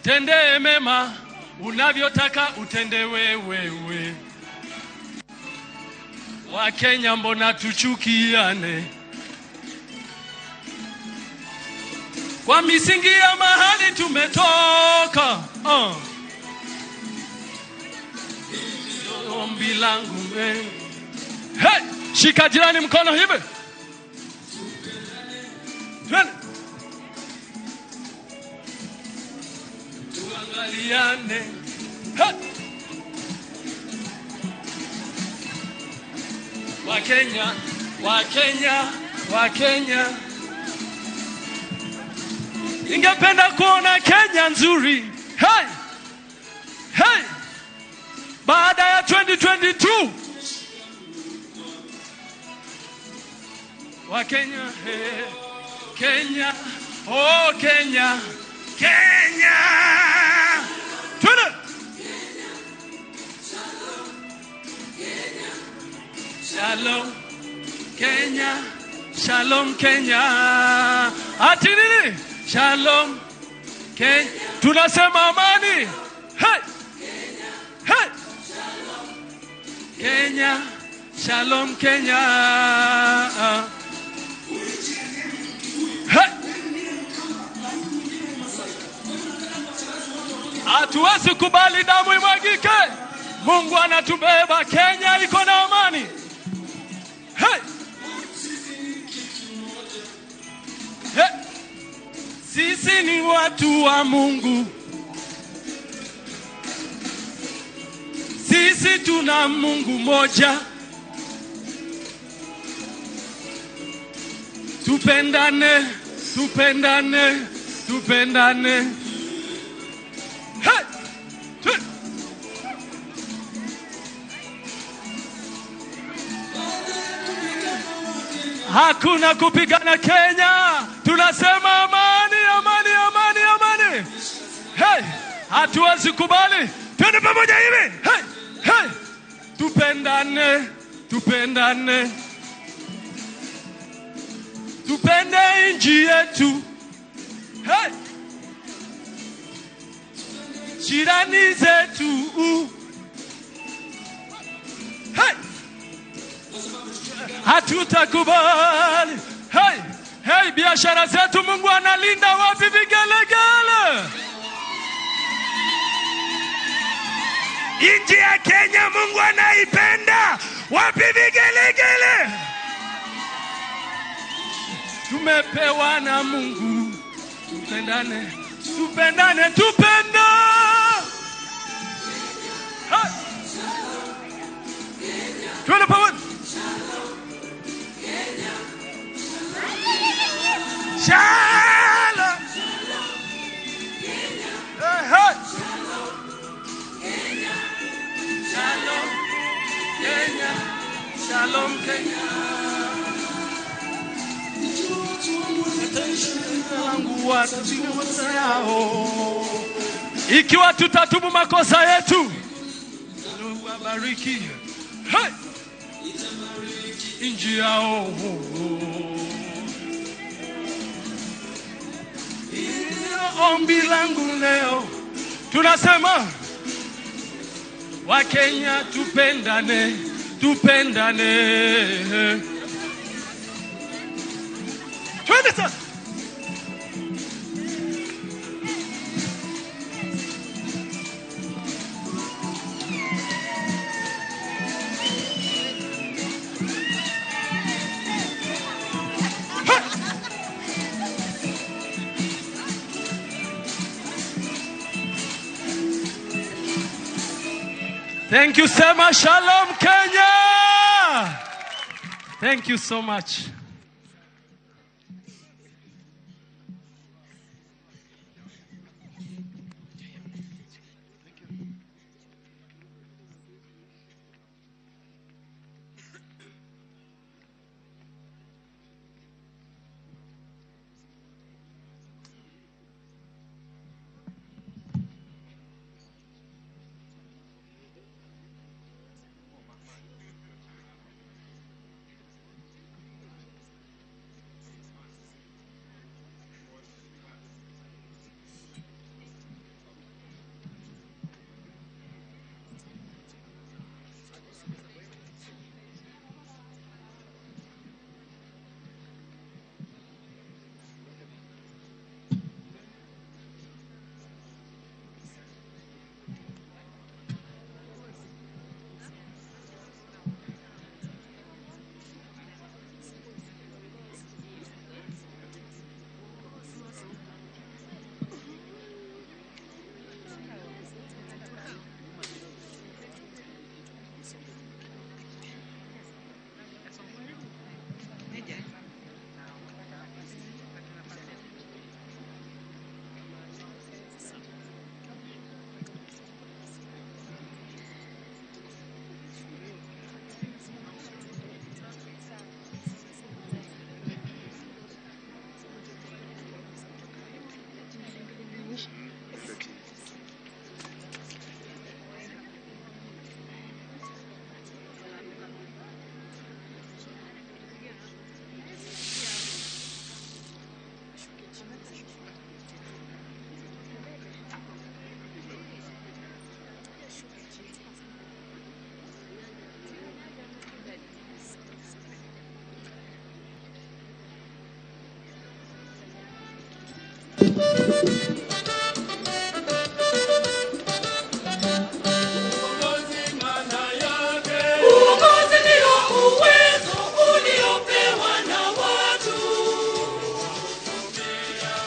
Tende mema unavyotaka utende wewe. Wakenya mbona tuchukiane? Kwa misingi ya mahali tumetoka. Ombi langu hey, shika jirani mkono hivi. Tuangaliane. Hey. Wakenya, Wakenya, Wakenya. Ningependa kuona Kenya nzuri. Hey! Hey! Baada ya 2022. Wakenya, hey, Kenya, oh Kenya, Kenya. Tuna. Shalom, Kenya, Shalom, Kenya. Ati nini? Shalom, Kenya. Tunasema amani. Hey, hey. Kenya, Shalom, Kenya. Hey. Hatuwezi kubali damu imwagike. Mungu anatubeba. Kenya iko na amani. Hey. Hey. Sisi ni watu wa Mungu. Sisi tuna Mungu moja. Tupendane, tupendane, tupendane. Hey! Hakuna kupigana Kenya. Tunasema amani, amani, amani, amani. Hey! Hatuwezi kubali. Twende pamoja hivi. Hey! Hey! Tupendane, tupendane. Tupende nchi yetu. Hey! Jirani zetu. Hey! Hatutakubali. Hey! Hey, biashara zetu Mungu analinda. Wapi vigelegele? Nchi ya Kenya Mungu anaipenda. Wapi vigelegele? Tumepewa na Mungu. Tupendane, tupendane, tupenda. Hey. Twende pamoja. Shalom. Hey, hey. Shalom, Kenya. Shalom, Kenya. Ikiwa tutatubu makosa yetu, Mungu abariki. Hey! Inji yao. Ombi langu leo tunasema Wakenya tupendane, tupendane. Twende sasa. Thank you so much. Shalom, Kenya. Thank you so much. Uongozi ndio uwezo uliopewa na watu,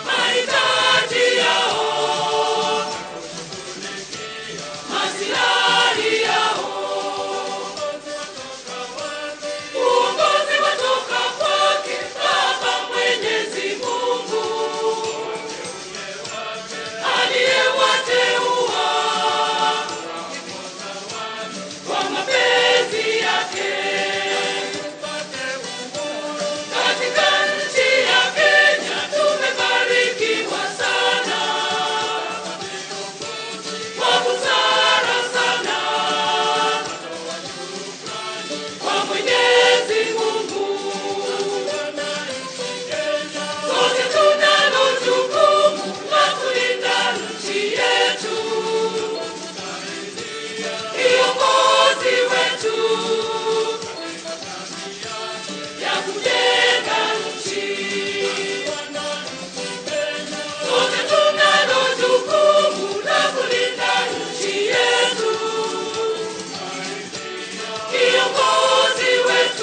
mahitaji yao, maslahi yao. Uongozi watoka kwake Baba Mwenyezi Mungu aliyewateua kwa mapenzi yake. Katika nchi ya Kenya tumebarikiwa sana, kwa busara sana, kwa Mwenyezi Mungu. Sote tunalo jukumu la kulinda nchi yetu, kiongozi wetu ya kujenga nchi. Sote tunalo jukumu la kulinda nchi yetu, kiongozi wetu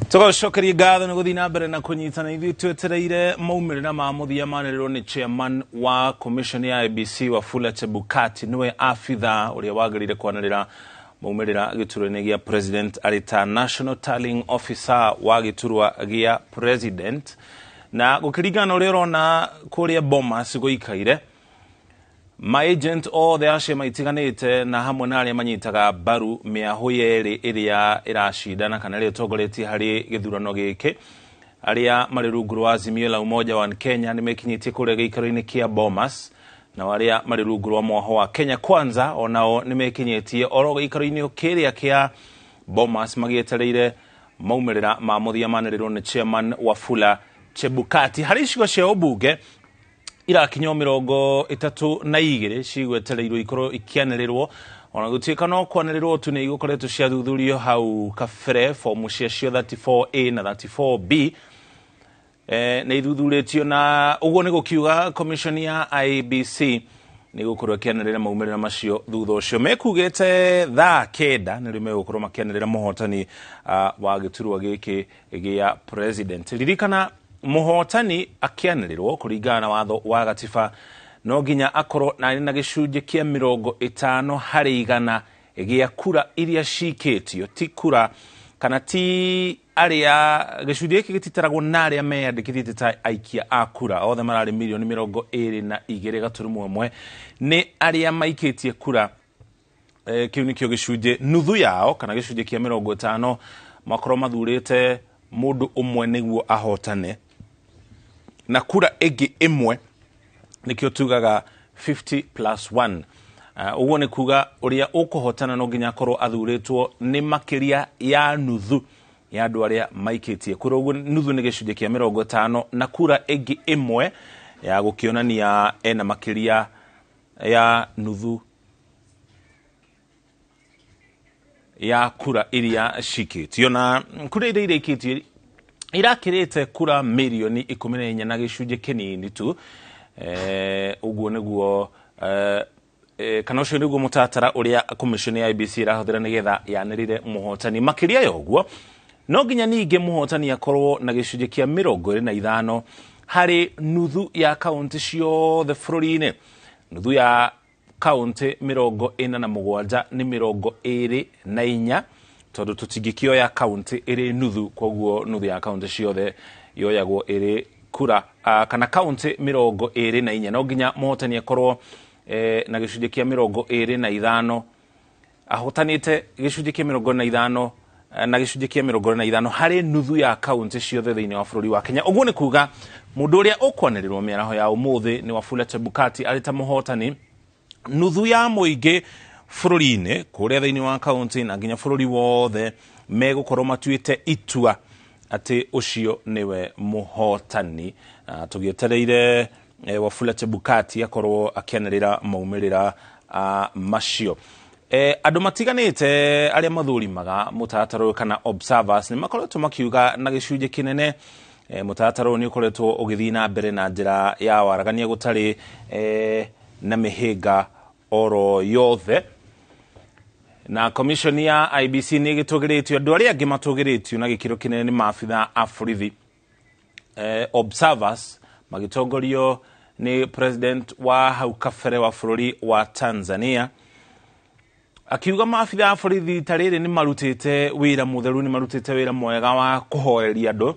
Tugocokeria ngatho nĩ gũthiĩ na mbere na kũnyitana ithuĩ twetereire maumĩrĩra ma mũthia manĩrĩrwo nĩ chairman wa commission ya IEBC Wafula Chebukati niwe afitha ũrĩa wagĩrĩire kwanĩrĩra maumĩrĩra gĩturwa-inĩ gĩa president arĩ ta national tallying officer wa gĩturwa gĩa president na gũkĩringana ũrĩa ũrona kũrĩa Bomas gũikaire ma agent othe acio maitiganĩte na hamwe na arĩa manyitaga mbaru mĩahũ yerĩ ĩrĩa ĩracindana kana ĩrĩa ĩtongoretie harĩ gĩthurano gĩkĩ arĩa marĩ rungu rwa Azimio la Umoja wa Kenya nĩ mekinyĩtie kũrĩa gĩikaro-inĩ kĩa Bomas na arĩa marĩ rungu rwa mwaho wa Kenya Kwanza onao nĩ mekinyĩtie oro gĩikaro-inĩ kĩrĩa kĩa Bomas magĩetereire maumĩrĩra ma mũthia manĩrĩrwo nĩ chairman Wafula Chebukati harĩ icigo cia ũmbunge irakinya 32 cigwetereirwo ikorwo ikianĩrĩrwo ona gũtuĩka no kwanĩrĩrwo tu nĩ igũkoretwo ciathuthurio hau kabere fomu ciacio 34A na 34B nĩ ithuthurĩtio na ũguo nĩ gũkiuga commission ya IEBC nĩ gũkorwo ĩkĩanĩrĩra maumĩrĩra macio thutha ũcio mekugĩte thaa 9 nĩrĩo megũkorwo makĩanĩrĩra mũhotani wa gĩturwa gĩkĩ gĩa president ririkana muhotani akianĩrĩrwo kũringana na watho wa gatiba no nginya akorwo na gĩcunjĩ kĩa 50 harĩ igana gĩa kura iria cikĩtio ti kura kana ti arĩa gĩcunjĩ gĩkĩ gĩtitaragwo na arĩa meyandĩkithĩtie ta aikia a kura othe mararĩ milioni 22.1 nĩ arĩa maikĩtie kura kĩu nĩkĩo gĩcunjĩ nuthu yao kana gĩcunjĩ kĩa 50 makorwo mathurĩte mũndũ ũmwe nĩguo ahotane na kura ĩngĩ ĩmwe nĩkĩo tugaga 50+1 ũguo nĩ kuga ũrĩa ũkũhotana no nginya akorwo athurĩtwo nĩ makĩria ya nuthu ya andũ arĩa maikĩtie kura ũguo nuthu nĩ gĩcunjĩ kĩa 50 na kura ĩngĩ ĩmwe ya gũkĩonania ena makĩria ya nuthu ya kura iria cikĩtio na kura iria irĩkĩtio irakĩrĩte kura milioni 14 na gĩcunjĩ kĩnini tu ũguo nĩguo kana ũcio nĩguo mũtaratara ũrĩa commission ya IEBC ĩrahũthĩra nĩgetha yanĩrĩre mũhotani makĩria ya ũguo no nginya ningĩ mũhotani akorwo na gĩcunjĩ kĩa 25 harĩ nuthu ya kaunti ciothe bũrũri-inĩ nuthu ya kaunti 47 nĩ 24 tondũ tũtingĩkĩoya kaunti ĩrĩ nuthu koguo nuthu ya kaunti ciothe yoyagwo ĩrĩ kura kana kaunti 24 no nginya mũhotani akorwo na gĩcunjĩ kĩa 25 ahotanĩte gĩcunjĩ kĩa 25 na gĩcunjĩ kĩa 25 harĩ nuthu ya kaunti ciothe thĩinĩ wa bũrũri wa Kenya ũguo nĩ kuga mũndũ ũrĩa ũkwanĩrĩrwo mĩaraho ya ũmũthĩ nĩ Wafula Chebukati arĩ ta mũhotani nuthu ya mũingĩ bũrũri-inĩ kũrĩa thĩinĩ wa kaunti na nginya bũrũri wothe megũkorwo matuĩte itua atĩ ũcio nĩwe mũhotani tũgĩetereire Wafula Chebukati akorwo akĩanĩrĩra maumĩrĩra macio andũ matiganĩte arĩa mathũrimaga mũtaratara kana observers nĩ makoretwo makiuga na gĩcunjĩ kĩnene mũtaratara nĩ ũkoretwo ũgĩthiĩ na mbere na njĩra ya waragania gũtarĩ na mĩhĩnga oro yothe na commission ya IEBC nĩ gĩtũgĩrĩtio andũ arĩa angĩ matũgĩrĩtio na gĩkĩro kĩnene nĩ maabitha a borithi observers magĩtongorio nĩ president wa hau kabere wa bũrũri wa Tanzania akiuga maabitha a borithi ta rĩrĩ nĩ marutĩte wĩra mũtheru nĩ marutĩte wĩra mwega wa kũhoreria andũ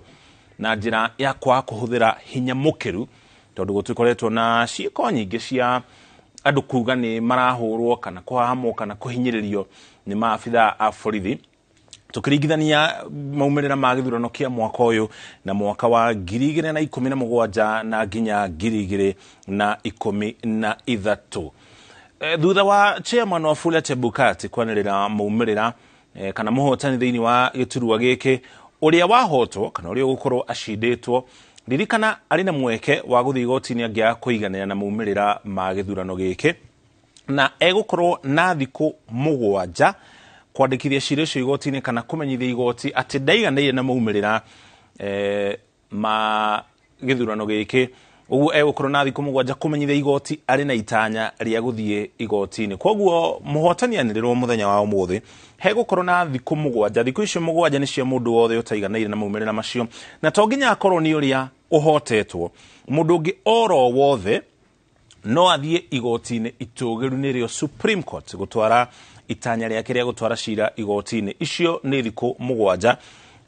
na njĩra ya kwaga kũhũthĩra hinya mũkĩru tondũ gũtikoretwo na ciĩko nyingĩ cia andũ kuga nĩ marahũrwo kana kũhahamwo kana kũhinyĩrĩrio nĩ maabitha a borithi tukĩringithania maumĩrĩra ma gĩthurano kĩa mwaka ũyũ na mwaka wa 2017 na nginya 2013 thutha wa chairman Wafula Chebukati kwanĩrĩra maumĩrĩra kana mũhotani thĩinĩ wa gĩturwa gĩkĩ ũrĩa wahotwo kana ũrĩa gũkorwo acindĩtwo ririkana arĩ na mweke wa gũthiĩ igoti-inĩ angĩaga kũiganĩra na maumĩrĩra ma gĩthurano gĩkĩ na egũkorwo na thikũ 7 kwandĩkithia ciira icio igoti-inĩ kana kũmenyithia igoti atĩ ndaiganĩire na maumĩrĩra ma gĩthurano gĩkĩ uguo egũkorwo na thikũ mũgwanja kũmenyithia igoti arĩ na itanya rĩa gũthiĩ igoti-inĩ. Koguo mũhotani anĩrĩrwo mũthenya wa ũmũthĩ hegũkorwo na thikũ mũgwanja. Thikũ icio mũgwanja nĩ cia mũndũ wothe ũtaiganĩire na maumĩrĩra macio, na to nginya akorwo nĩ ũrĩa ũhotetwo. Mũndũ ũngĩ oro wothe no athiĩ igoti-inĩ itũgĩru nĩrĩo Supreme Court gũtwara itanya rĩake rĩa gũtwara cira igoti-inĩ. Icio nĩ thikũ mũgwanja,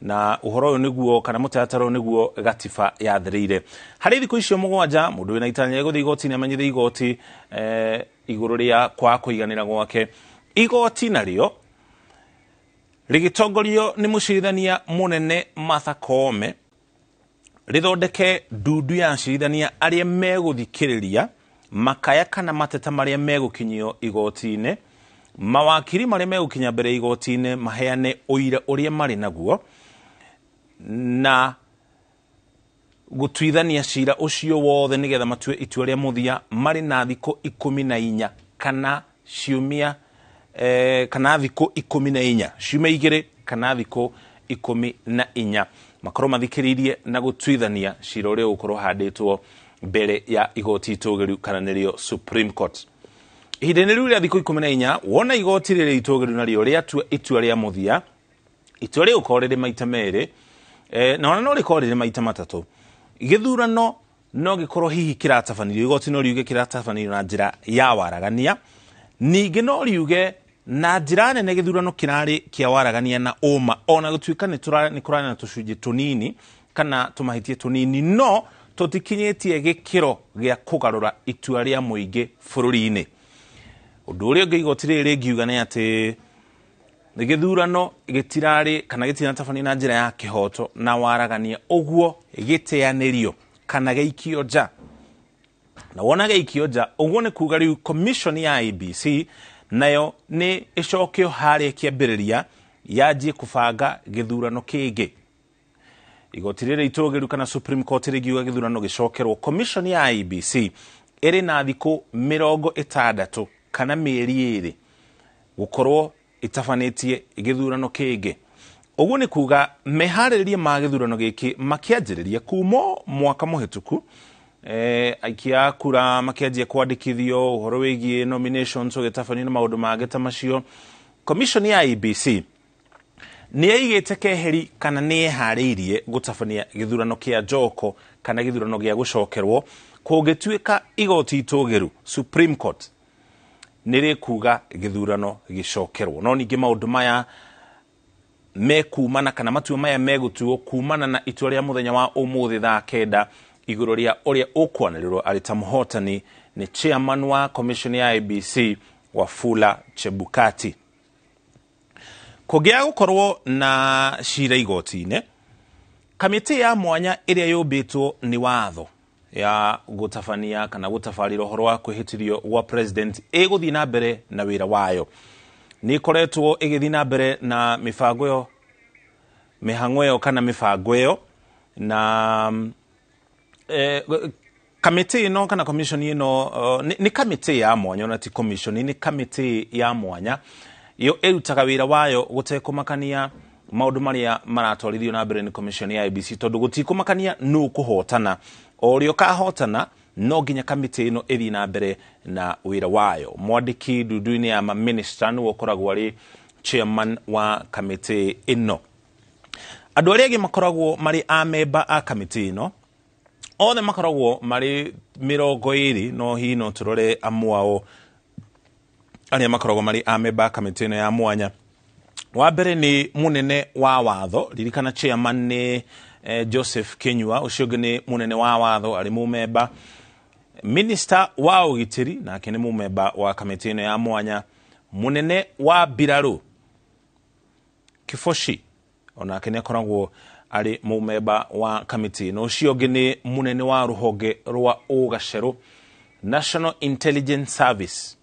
na ũhoro ũyũ nĩguo kana mũtaratara nĩguo gatiba yathĩrĩire. Harĩ thikũ icio mũgwanja mũndũ wĩna itanya rĩa gũthiĩ igoti-inĩ amenyithie igoti igũrũ rĩa kwa kũiganĩra gwake. Igoti narĩo rĩgĩtongorio nĩ mũcirithania mũnene Martha Koome rĩthondeke ndundu ya acirithania arĩa megũthikĩrĩria makaya kana mateta marĩa megũkinyio igoti-inĩ. Mawakiri marĩa megũkinya mbere igoti-inĩ maheane ũira ũrĩa marĩ naguo na gũtuithania cira ũcio wothe nĩgetha matue itua rĩa mũthia marĩ na thikũ 14 kana ciumia kana thikũ 14, ciumia 2 kana thikũ 14 makorwo mathikĩrĩirie na gũtuithania cira ũrĩa ũkorwo handĩtwo mbere ya igoti itũgĩru kana nĩrĩo Supreme Court. Ihinda-inĩ rĩu rĩa thikũ 14 wona igoti rĩrĩ itũgĩru narĩo rĩatua itua rĩa mũthia, itua rĩu rĩkorwo rĩrĩ maita merĩ na ona no rĩkorwo rĩrĩ maita matatũ. Gĩthurano no gĩkorwo hihi kĩratabanĩrio, igoti no riuge kĩratabanĩrio na njĩra ya waragania, ningĩ no riuge na njĩra nene gĩthurano kĩrarĩ kĩa waragania na ũma, ona gũtuĩka nĩ kũrarĩ na tũcunjĩ tũnini kana tũmahĩtia tũnini, no tũtikinyĩtie gĩkĩro gĩa kũgarũra itua rĩa mũingĩ bũrũri-inĩ. Ũndũ ũrĩa ũngĩ igoti rĩrĩ rĩngiuga nĩ atĩ gĩthurano gĩtirarĩ kana gĩtiratabanĩrio na njĩra ya kĩhoto na waragania, ũguo gĩteanĩrio kana gĩikio nja. Na wona gĩikio nja, ũguo nĩ kuga rĩu commission ya IEBC nayo nĩ ĩcokio harĩa kĩambĩrĩria yanjie kũbanga gĩthurano kĩngĩ. Igoti rĩrĩ itũgĩru kana Supreme Court rĩngiuga gĩthurano gĩcokerwo, commission ya IEBC ĩrĩ na thikũ 60 kana mĩeri 2 gũkorwo itabanĩtie gĩthurano kĩngĩ. Ũguo nĩ kuga meharĩrĩria ma gĩthurano gĩkĩ makĩanjĩrĩria kuma mwaka mũhĩtũku, aikia kura makĩanjia kwandĩkithio, ũhoro wĩgiĩ nominations ũgĩtabanio na maũndũ mangĩ ta macio. Commission ya IEBC nĩ yaigĩte keheri kana nĩ yeharĩirie gũtabania gĩthurano kĩa njoko kana gĩthurano gĩa gũcokerwo kũngĩtuĩka igoti itũgĩru Supreme Court nĩ rĩkuga gĩthurano gĩcokerwo. No ningĩ maũndũ maya mekumana kana matua maya megũtuo kumana na itua rĩa mũthenya wa ũmũthĩ thaa 9 igũrũ rĩa ũrĩa ũkwanĩrĩrwo arĩ ta mũhotani nĩ chairman wa commission ya IEBC Wafula Chebukati. Kũngĩa gũkorwo na cira igoti-inĩ, kamĩtĩ ya mwanya ĩrĩa yũmbĩtwo nĩ watho ya gũtabania kana gũtabarĩra ũhoro wa kwĩhĩtithio gwa president ĩgũthiĩ na mbere na wĩra wayo. Nĩ ĩkoretwo ĩgĩthiĩ na mbere na mĩhang'o ĩyo kana mĩbango ĩyo, na kamĩtĩ ĩno kana commission ĩno nĩ kamĩtĩ ya mwanya, ona ti commission, nĩ kamĩtĩ ya mwanya yo ĩrutaga wĩra wayo gũtekũmakania maũndũ marĩa maratwarithio na mbere nĩ commission ya IEBC, tondũ gũtikũmakania nũ kũhotana. O ũrĩa ũkahotana no nginya kamĩtĩ ĩno ĩthiĩ na mbere na wĩra wayo. Mwandĩki ndundu-inĩ ya minister nĩwe ũkoragwo arĩ chairman wa kamĩtĩ ĩno. Andũ arĩa angĩ makoragwo marĩ a member a kamĩtĩ ĩno othe makoragwo marĩ 20, no hihi no tũrore amwe ao arĩa makoragwo marĩ a member a kamĩtĩ ĩno ya mwanya. Wa mbere nĩ mũnene wa watho, ririkana chairman nĩ Joseph Kenyua, ũcio ũngĩ nĩ mũnene wa watho arĩ mũmemba. Minister wa ũgitĩri nake nĩ mũmemba wa kamĩtĩ ĩno ya mwanya. Mũnene wa mbirarũ Kiboshi onake nĩ akoragwo arĩ mũmemba wa kamĩtĩ ĩno. Ũcio ũngĩ nĩ mũnene wa rũhonge rwa ũgacerũ National Intelligence Service.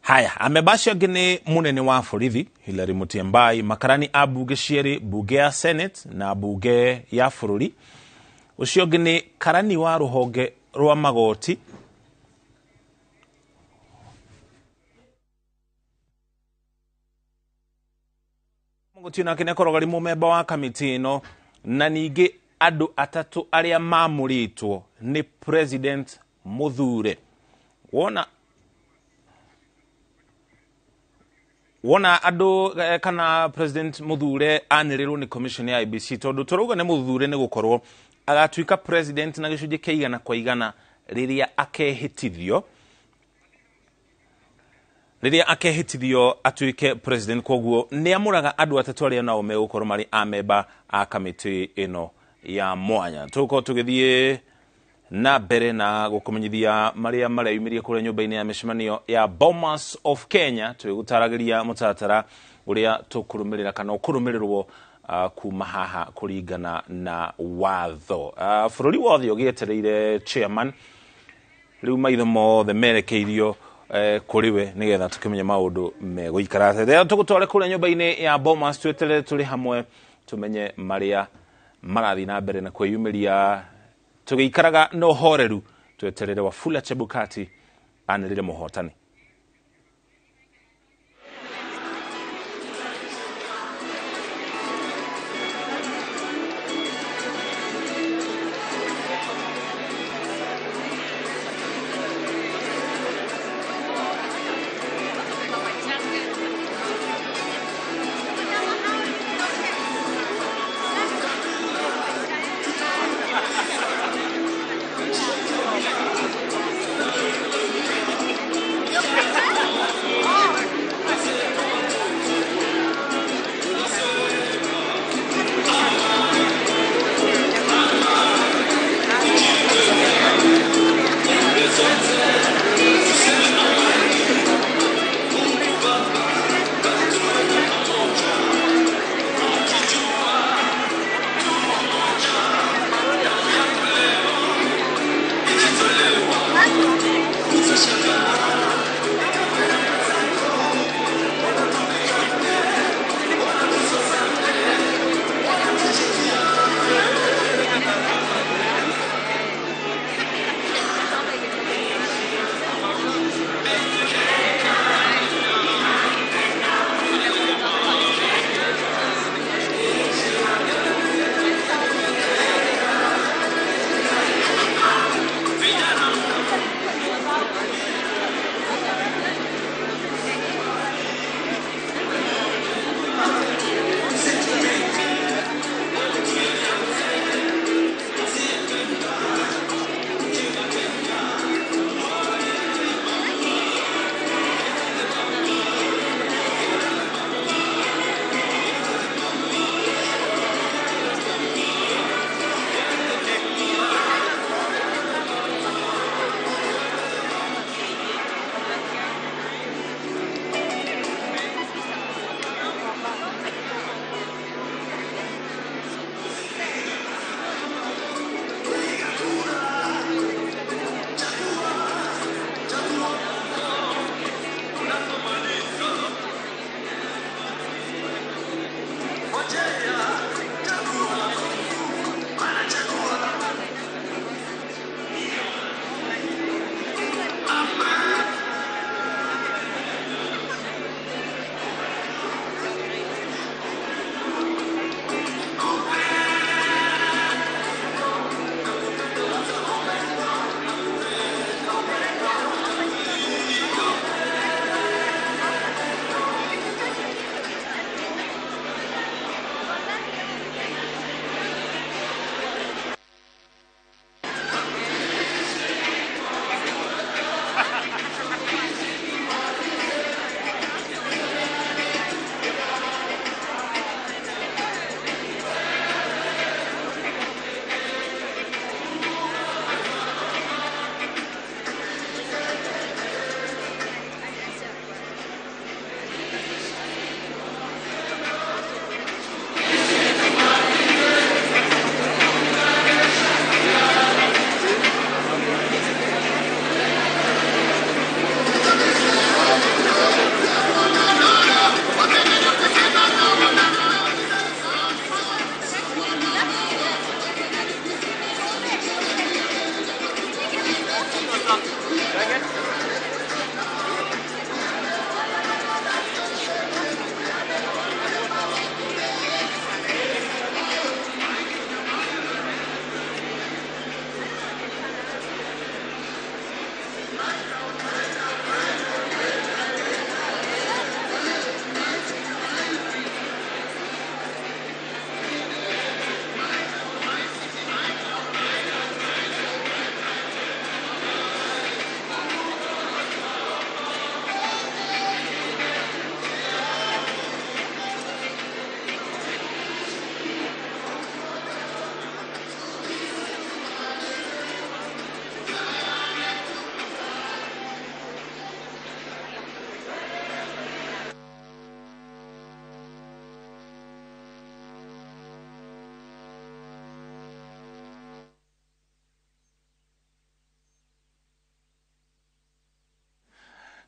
Haya, amemba acio angĩ nĩ mũnene wa borithi Hilary Mutyambai, makarani a mbunge cierĩ, mbunge ya Senate na mbunge ya bũrũri. Ũcio ũngĩ nĩ karani wa rũhonge rwa magoti magoti nake nĩ akoragwo arĩ mũmemba wa kamĩtĩ ĩno, na ningĩ andu atatu aria mamuritwo ni President Mũthure. Wona andu kana President Mũthure anirirwo ni commission ya IBC tondu turuga ni Mũthure ni gukorwo agatuika president na gicunje kĩigana kwa igana riria akehitithio atuike president. Koguo ni amuraga andu atatu aria nao megukorwo mari amemba a kamiti ino ya mwanya. Tuko tugithie na mbere na gukumenyithia maria mareyumirie kure nyumba-ini ya mishemanio ya Bomas of Kenya, twigutaragiria mutatara uria tukurumirira kana ukurumirirwo kuma haha kuringana na watho. Bururi wothe ugietereire chairman riu maitho mothe merekeirio kuriwe nigetha tukimenya maundu meguikara atia. Tugutware kure nyumba-ini ya Bomas tweterere turi hamwe tumenye maria marathi na mbere na kwiyumiria, tugikaraga no horeru tweterere Wafula Chebukati anirire muhotani.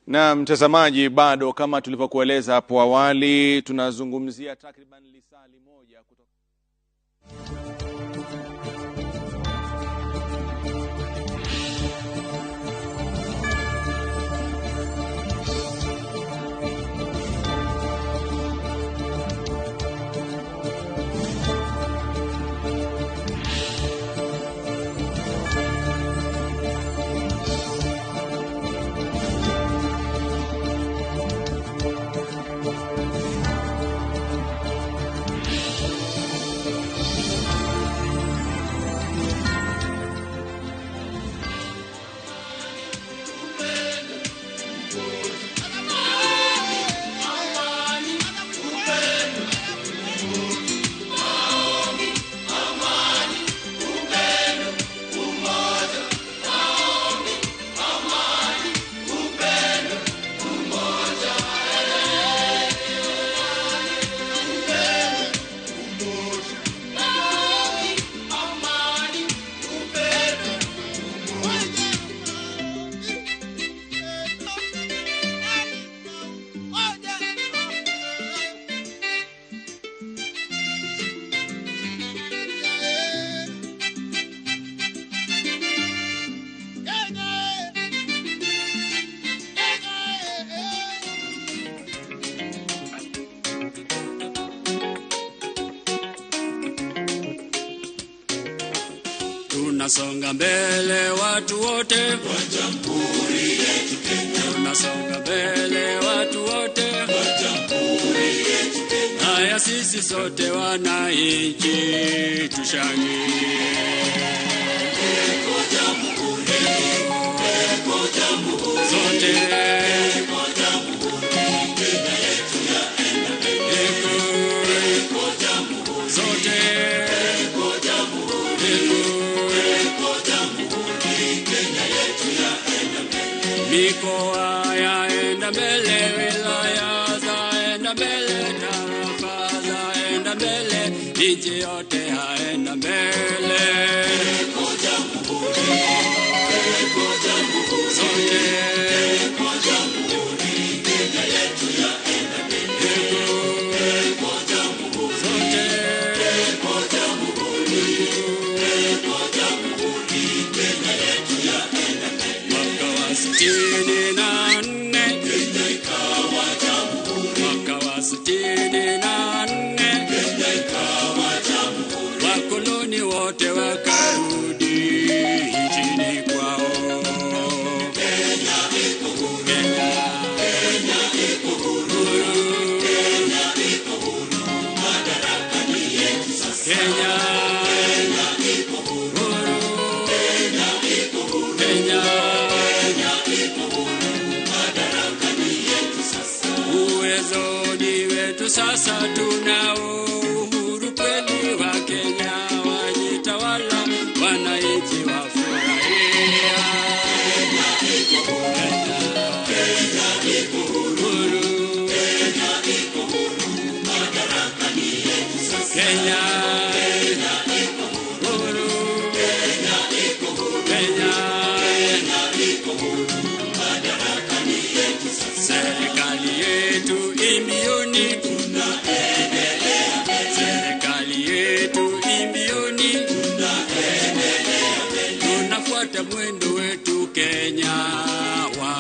Na mtazamaji, bado kama tulivyokueleza hapo awali, tunazungumzia takriban lisali moja kutoka Tunasonga mbele watu wote wa Jamhuri yetu Kenya. Tunasonga mbele watu wote wa Jamhuri yetu Kenya. Haya sisi sote wananchi tushangilie. Eko Jamhuri, eko Jamhuri sote, eko Jamhuri Kenya yetu yaenda mbele. Eko Jamhuri sote, eko Jamhuri, eko Jamhuri Kenya yetu yaenda mbele. Mikoa yaenda mbele, wilaya zaenda mbele, tarafa zaenda mbele, nchi yote yaenda mbele. Eko Jamhuri, eko Jamhuri sote, eko Jamhuri Kenya yetu yaenda mbele. Eko Jamhuri sote, eko Jamhuri, eko Jamhuri Kenya yetu yaenda mbele. Mwaka wa 64 Kenya ikawa jamhuri. Mwaka wa 64 Kenya ikawa jamhuri. Wakoloni wote wakarudi nchini kwao. Kenya iko huru. Kenya iko huru. Kenya iko huru. Madaraka ni yetu sasa. Kenya iko huru. Kenya iko huru. Kenya iko huru. Madaraka ni yetu sasa. Uwezo ni wetu sasa, tunao uhuru kweli wa Kenya, wajitawala wananchi wafurahia. Kenya iko huru. Kenya iko huru. Kenya iko huru. Madaraka ni yetu sasa. Kenya iko huru. Kenya iko huru. Kenya iko huru. Madaraka ni yetu sasa. Serikali yetu imbioni, tunaendelea mbele. Serikali yetu imbioni, tunaendelea mbele. Tunafuata mwendo wetu Kenya wa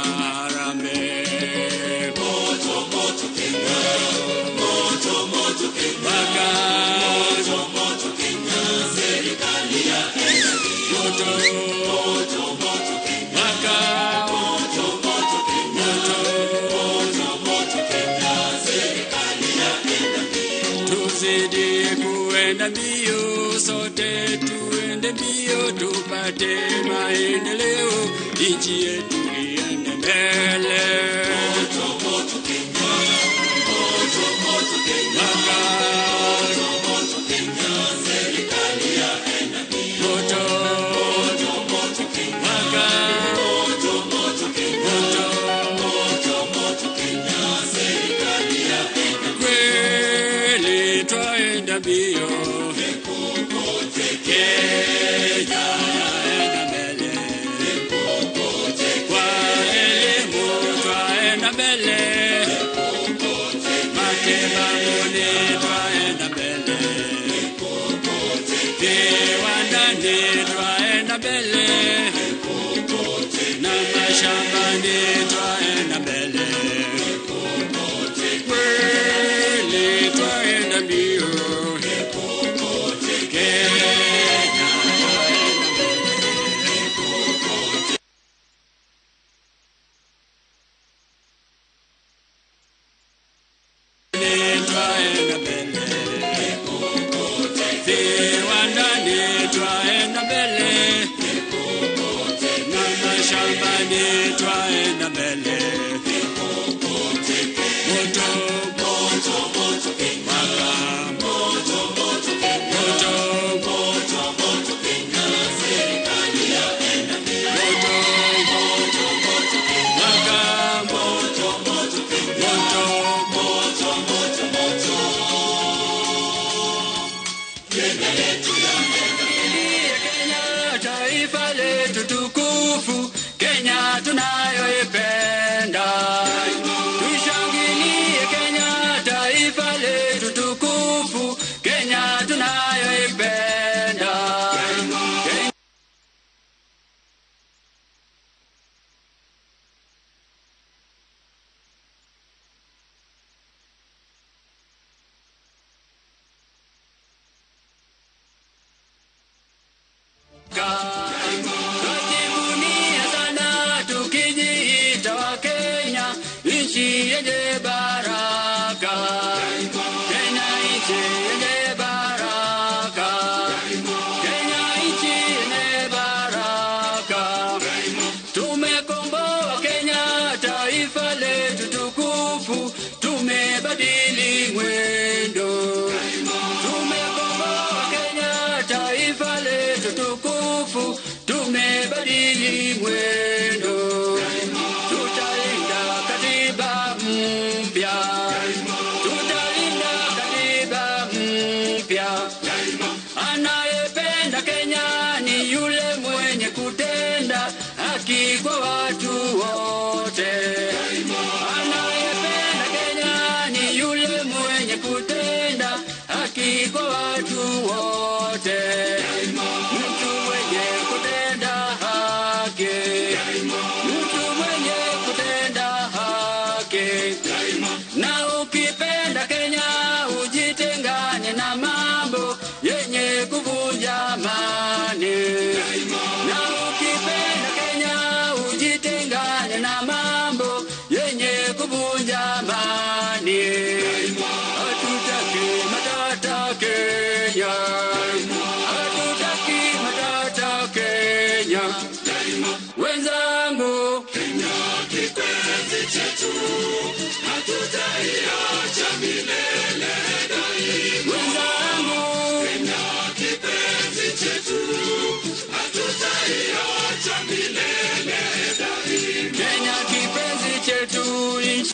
harambee. Moto moto Kenya, moto moto Kenya, moto moto Kenya. Serikali yaenda mbele. Moto moto moto Kenya, moto moto Kenya, moto moto Kenya. Serikali yaenda mbele. Tuzidi kuenda mbio, sote tuende mbio, tupate maendeleo, nchi yetu iende mbele. Moto moto Kenya, moto moto Kenya, moto moto Kenya. Serikali yaenda mbele. Moto moto Kenya, moto moto Kenya, moto moto Kenya. Serikali yaenda kweli, twaenda mbio kokote. Kenya yaenda mbele kokote. Kwa elimu twaenda viwandani twaenda mbele, na mashambani twaenda mbele, kweli twaenda mbio, Kenya twaenda mbele, viwandani twaenda mbele, na mashambani twaenda mbele, moto moto moto Kenya, moto moto Kenya, moto moto moto Kenya, serikali yaenda mbele, moto moto moto Kenya, moto moto Kenya, moto moto moto moto Kenya yetu yaenda mbele, Kenya taifa letu tukufu, Kenya tunayoipenda. Tushangilie Kenya taifa letu tukufu, Kenya tunayoipenda. Twajivunia sana tukijiita wa Kenya, nchi yenye baraka. Kenya nchi yenye baraka. Kenya nchi yenye baraka. Tumekomboa Kenya taifa letu tukufu, tumebadili mwendo. Tumekomboa Kenya taifa letu tukufu, tumebadili mwendo. Tutalinda katiba mpya, tutalinda katiba mpya. Anayependa Kenya ni yule mwenye kutenda haki kwa watu wote. Anayependa Kenya ni yule mwenye kutenda haki kwa watu wote. Mtu mwenye kutenda haki, mtu mwenye kutenda haki. Na ukipenda Kenya ujitengane na mambo yenye kuvunja amani. Na ukipenda Kenya ujitengane na mambo yenye kuvunja amani. Hatutaki matata Kenya, hatutaki matata Kenya. Wenzangu, Kenya kipenzi chetu, hatutaiacha milele daima. Wenzangu, Kenya kipenzi chetu, hatutaiacha milele daima. Kenya kipenzi chetu, nchi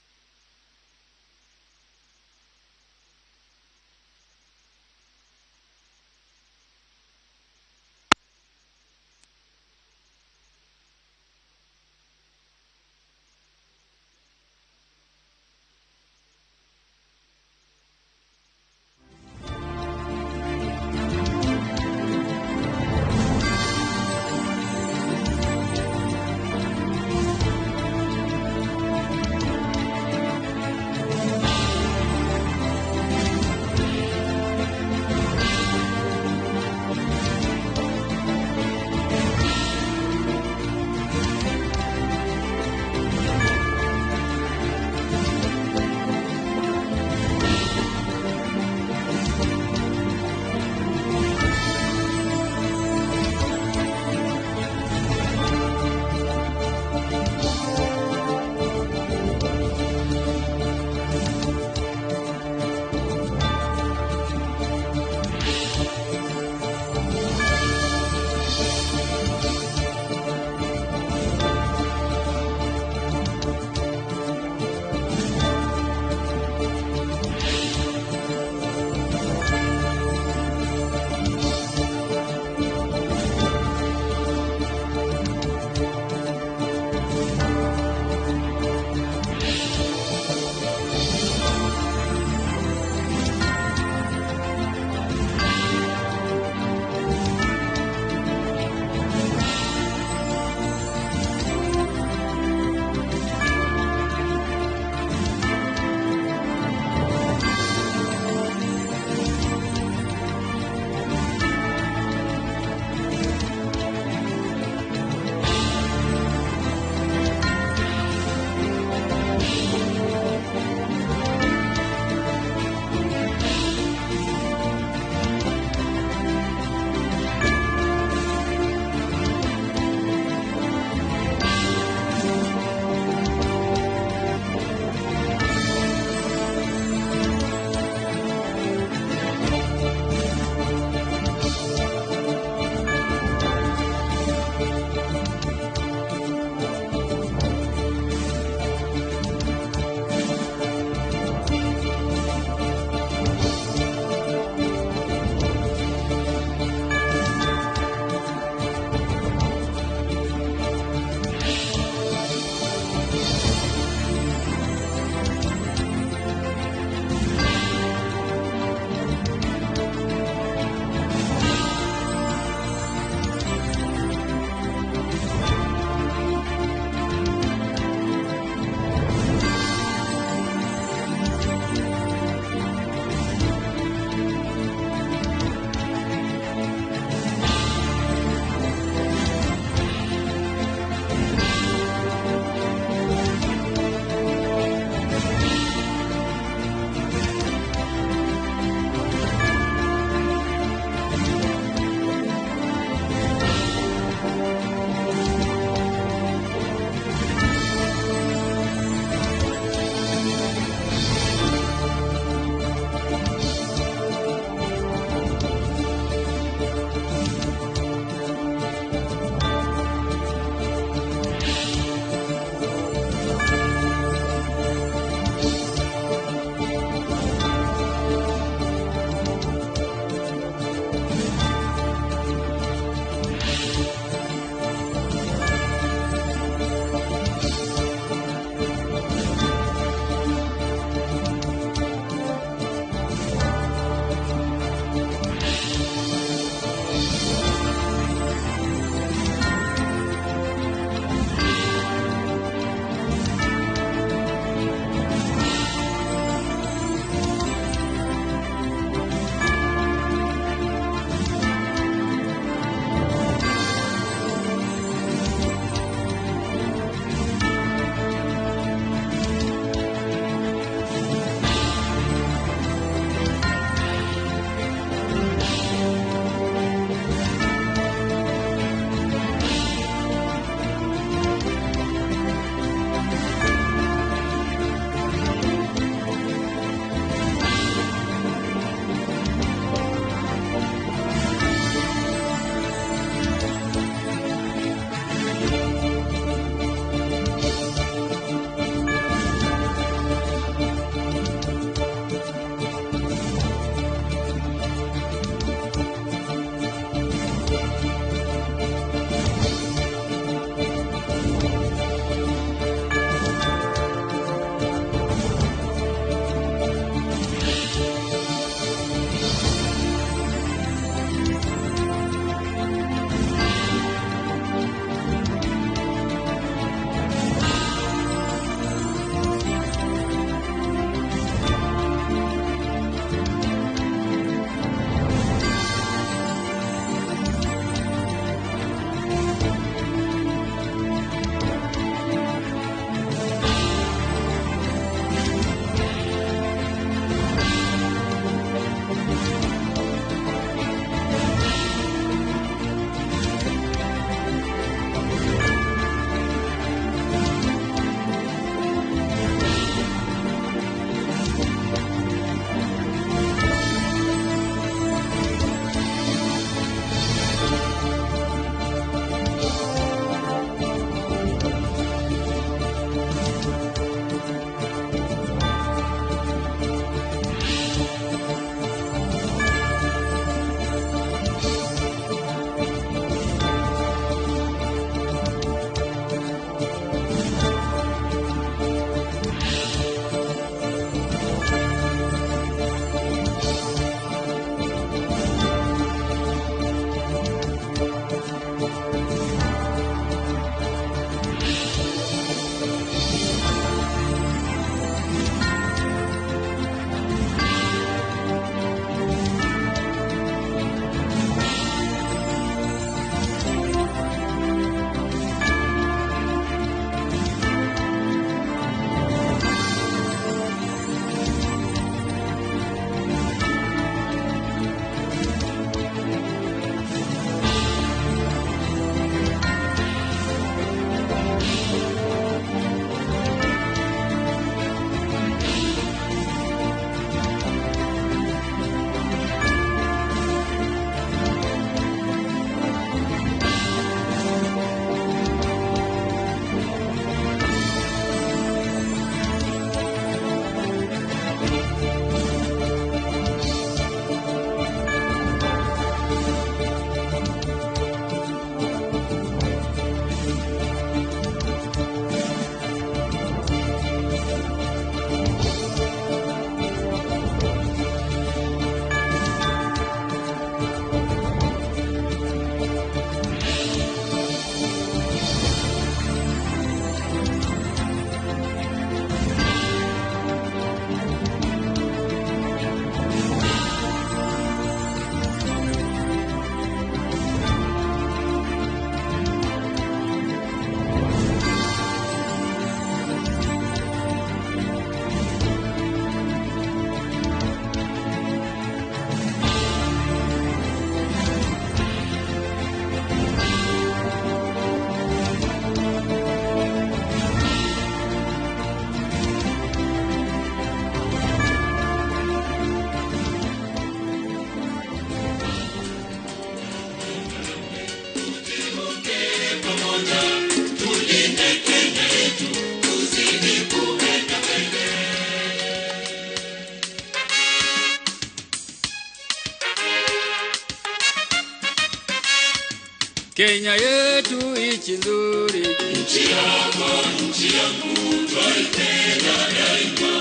Kenya yetu nchi nzuri, nchi yako, nchi yangu, twaipenda daima.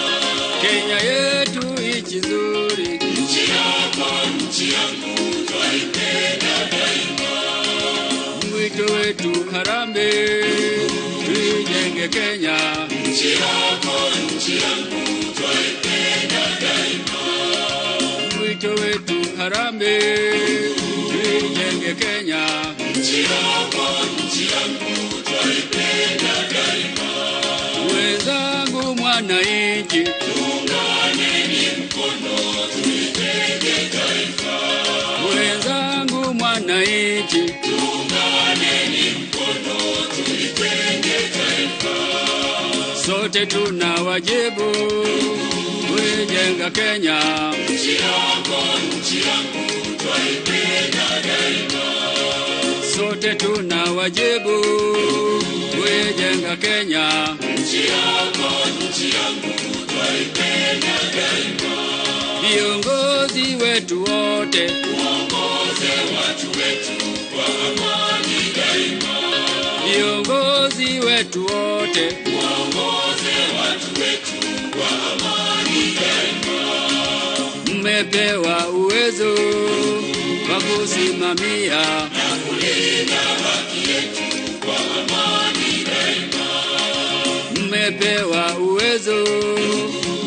Kenya yetu nchi nzuri, nchi yako, nchi yangu, twaipenda daima. Mwito wetu Harambee, tuijenge Kenya, nchi yako, nchi yangu, twaipenda daima. Mwito wetu Harambee, tuijenge Kenya, nchi yako, nchi yangu, twaipenda daima. Wenzangu mwananchi, tuunganeni mkono, tuijenge taifa. Wenzangu mwananchi, tuunganeni mkono, tuijenge taifa. Sote tuna wajibu kuijenga Kenya, nchi yako, nchi yangu, twaipenda daima. Sote tuna wajibu kuijenga Kenya, nchi yako, nchi yangu, twaipenda daima. Viongozi wetu wote, uongoze watu wetu kwa amani daima. Viongozi wetu wote, uongoze watu wetu kwa amani daima. Mmepewa uwezo wa kusimamia na kulinda haki yetu kwa amani daima. Mmepewa uwezo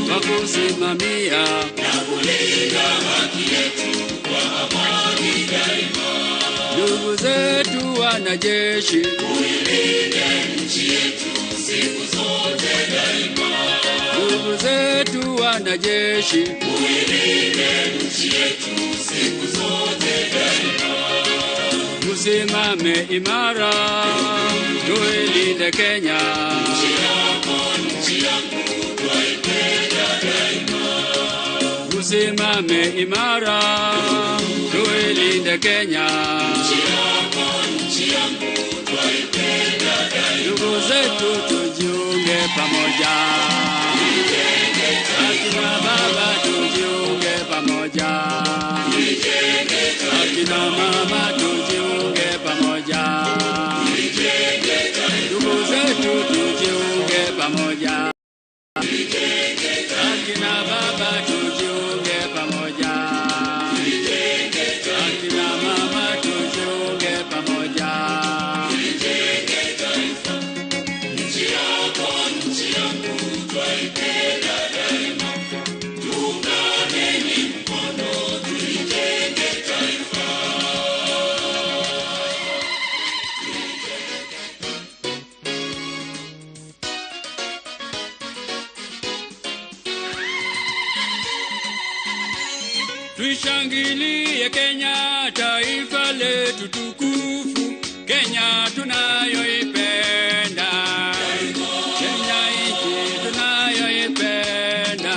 wa kusimamia na kulinda haki yetu kwa amani daima. Ndugu zetu wanajeshi, uilinde nchi yetu siku zote daima. Ndugu zetu wanajeshi, uilinde nchi yetu siku zote daima. Tusimame imara, tuilinde Kenya, nchi yako, nchi yangu, twaipenda daima. Tusimame imara, tuilinde Kenya, nchi yako, nchi yangu, twaipenda daima. Ndugu zetu tujiunge pamoja, akina baba tujiunge pamoja, akina mama tujiunge pamoja, ndugu zetu tujiunge pamoja, akina baba tujiunge pamoja, akina mama tujiunge pamoja. Nchi yako, nchi yangu, twaipenda daima. Tuunganeni mkono, tuijenge taifa. Tuishangilie Kenya, taifa letu tukufu, Kenya tunayoipenda, Kenya nchi tunayoipenda,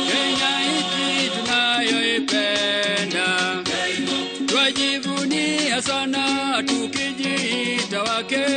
Kenya nchi tunayoipenda. Twajivunia sana tukijiita wake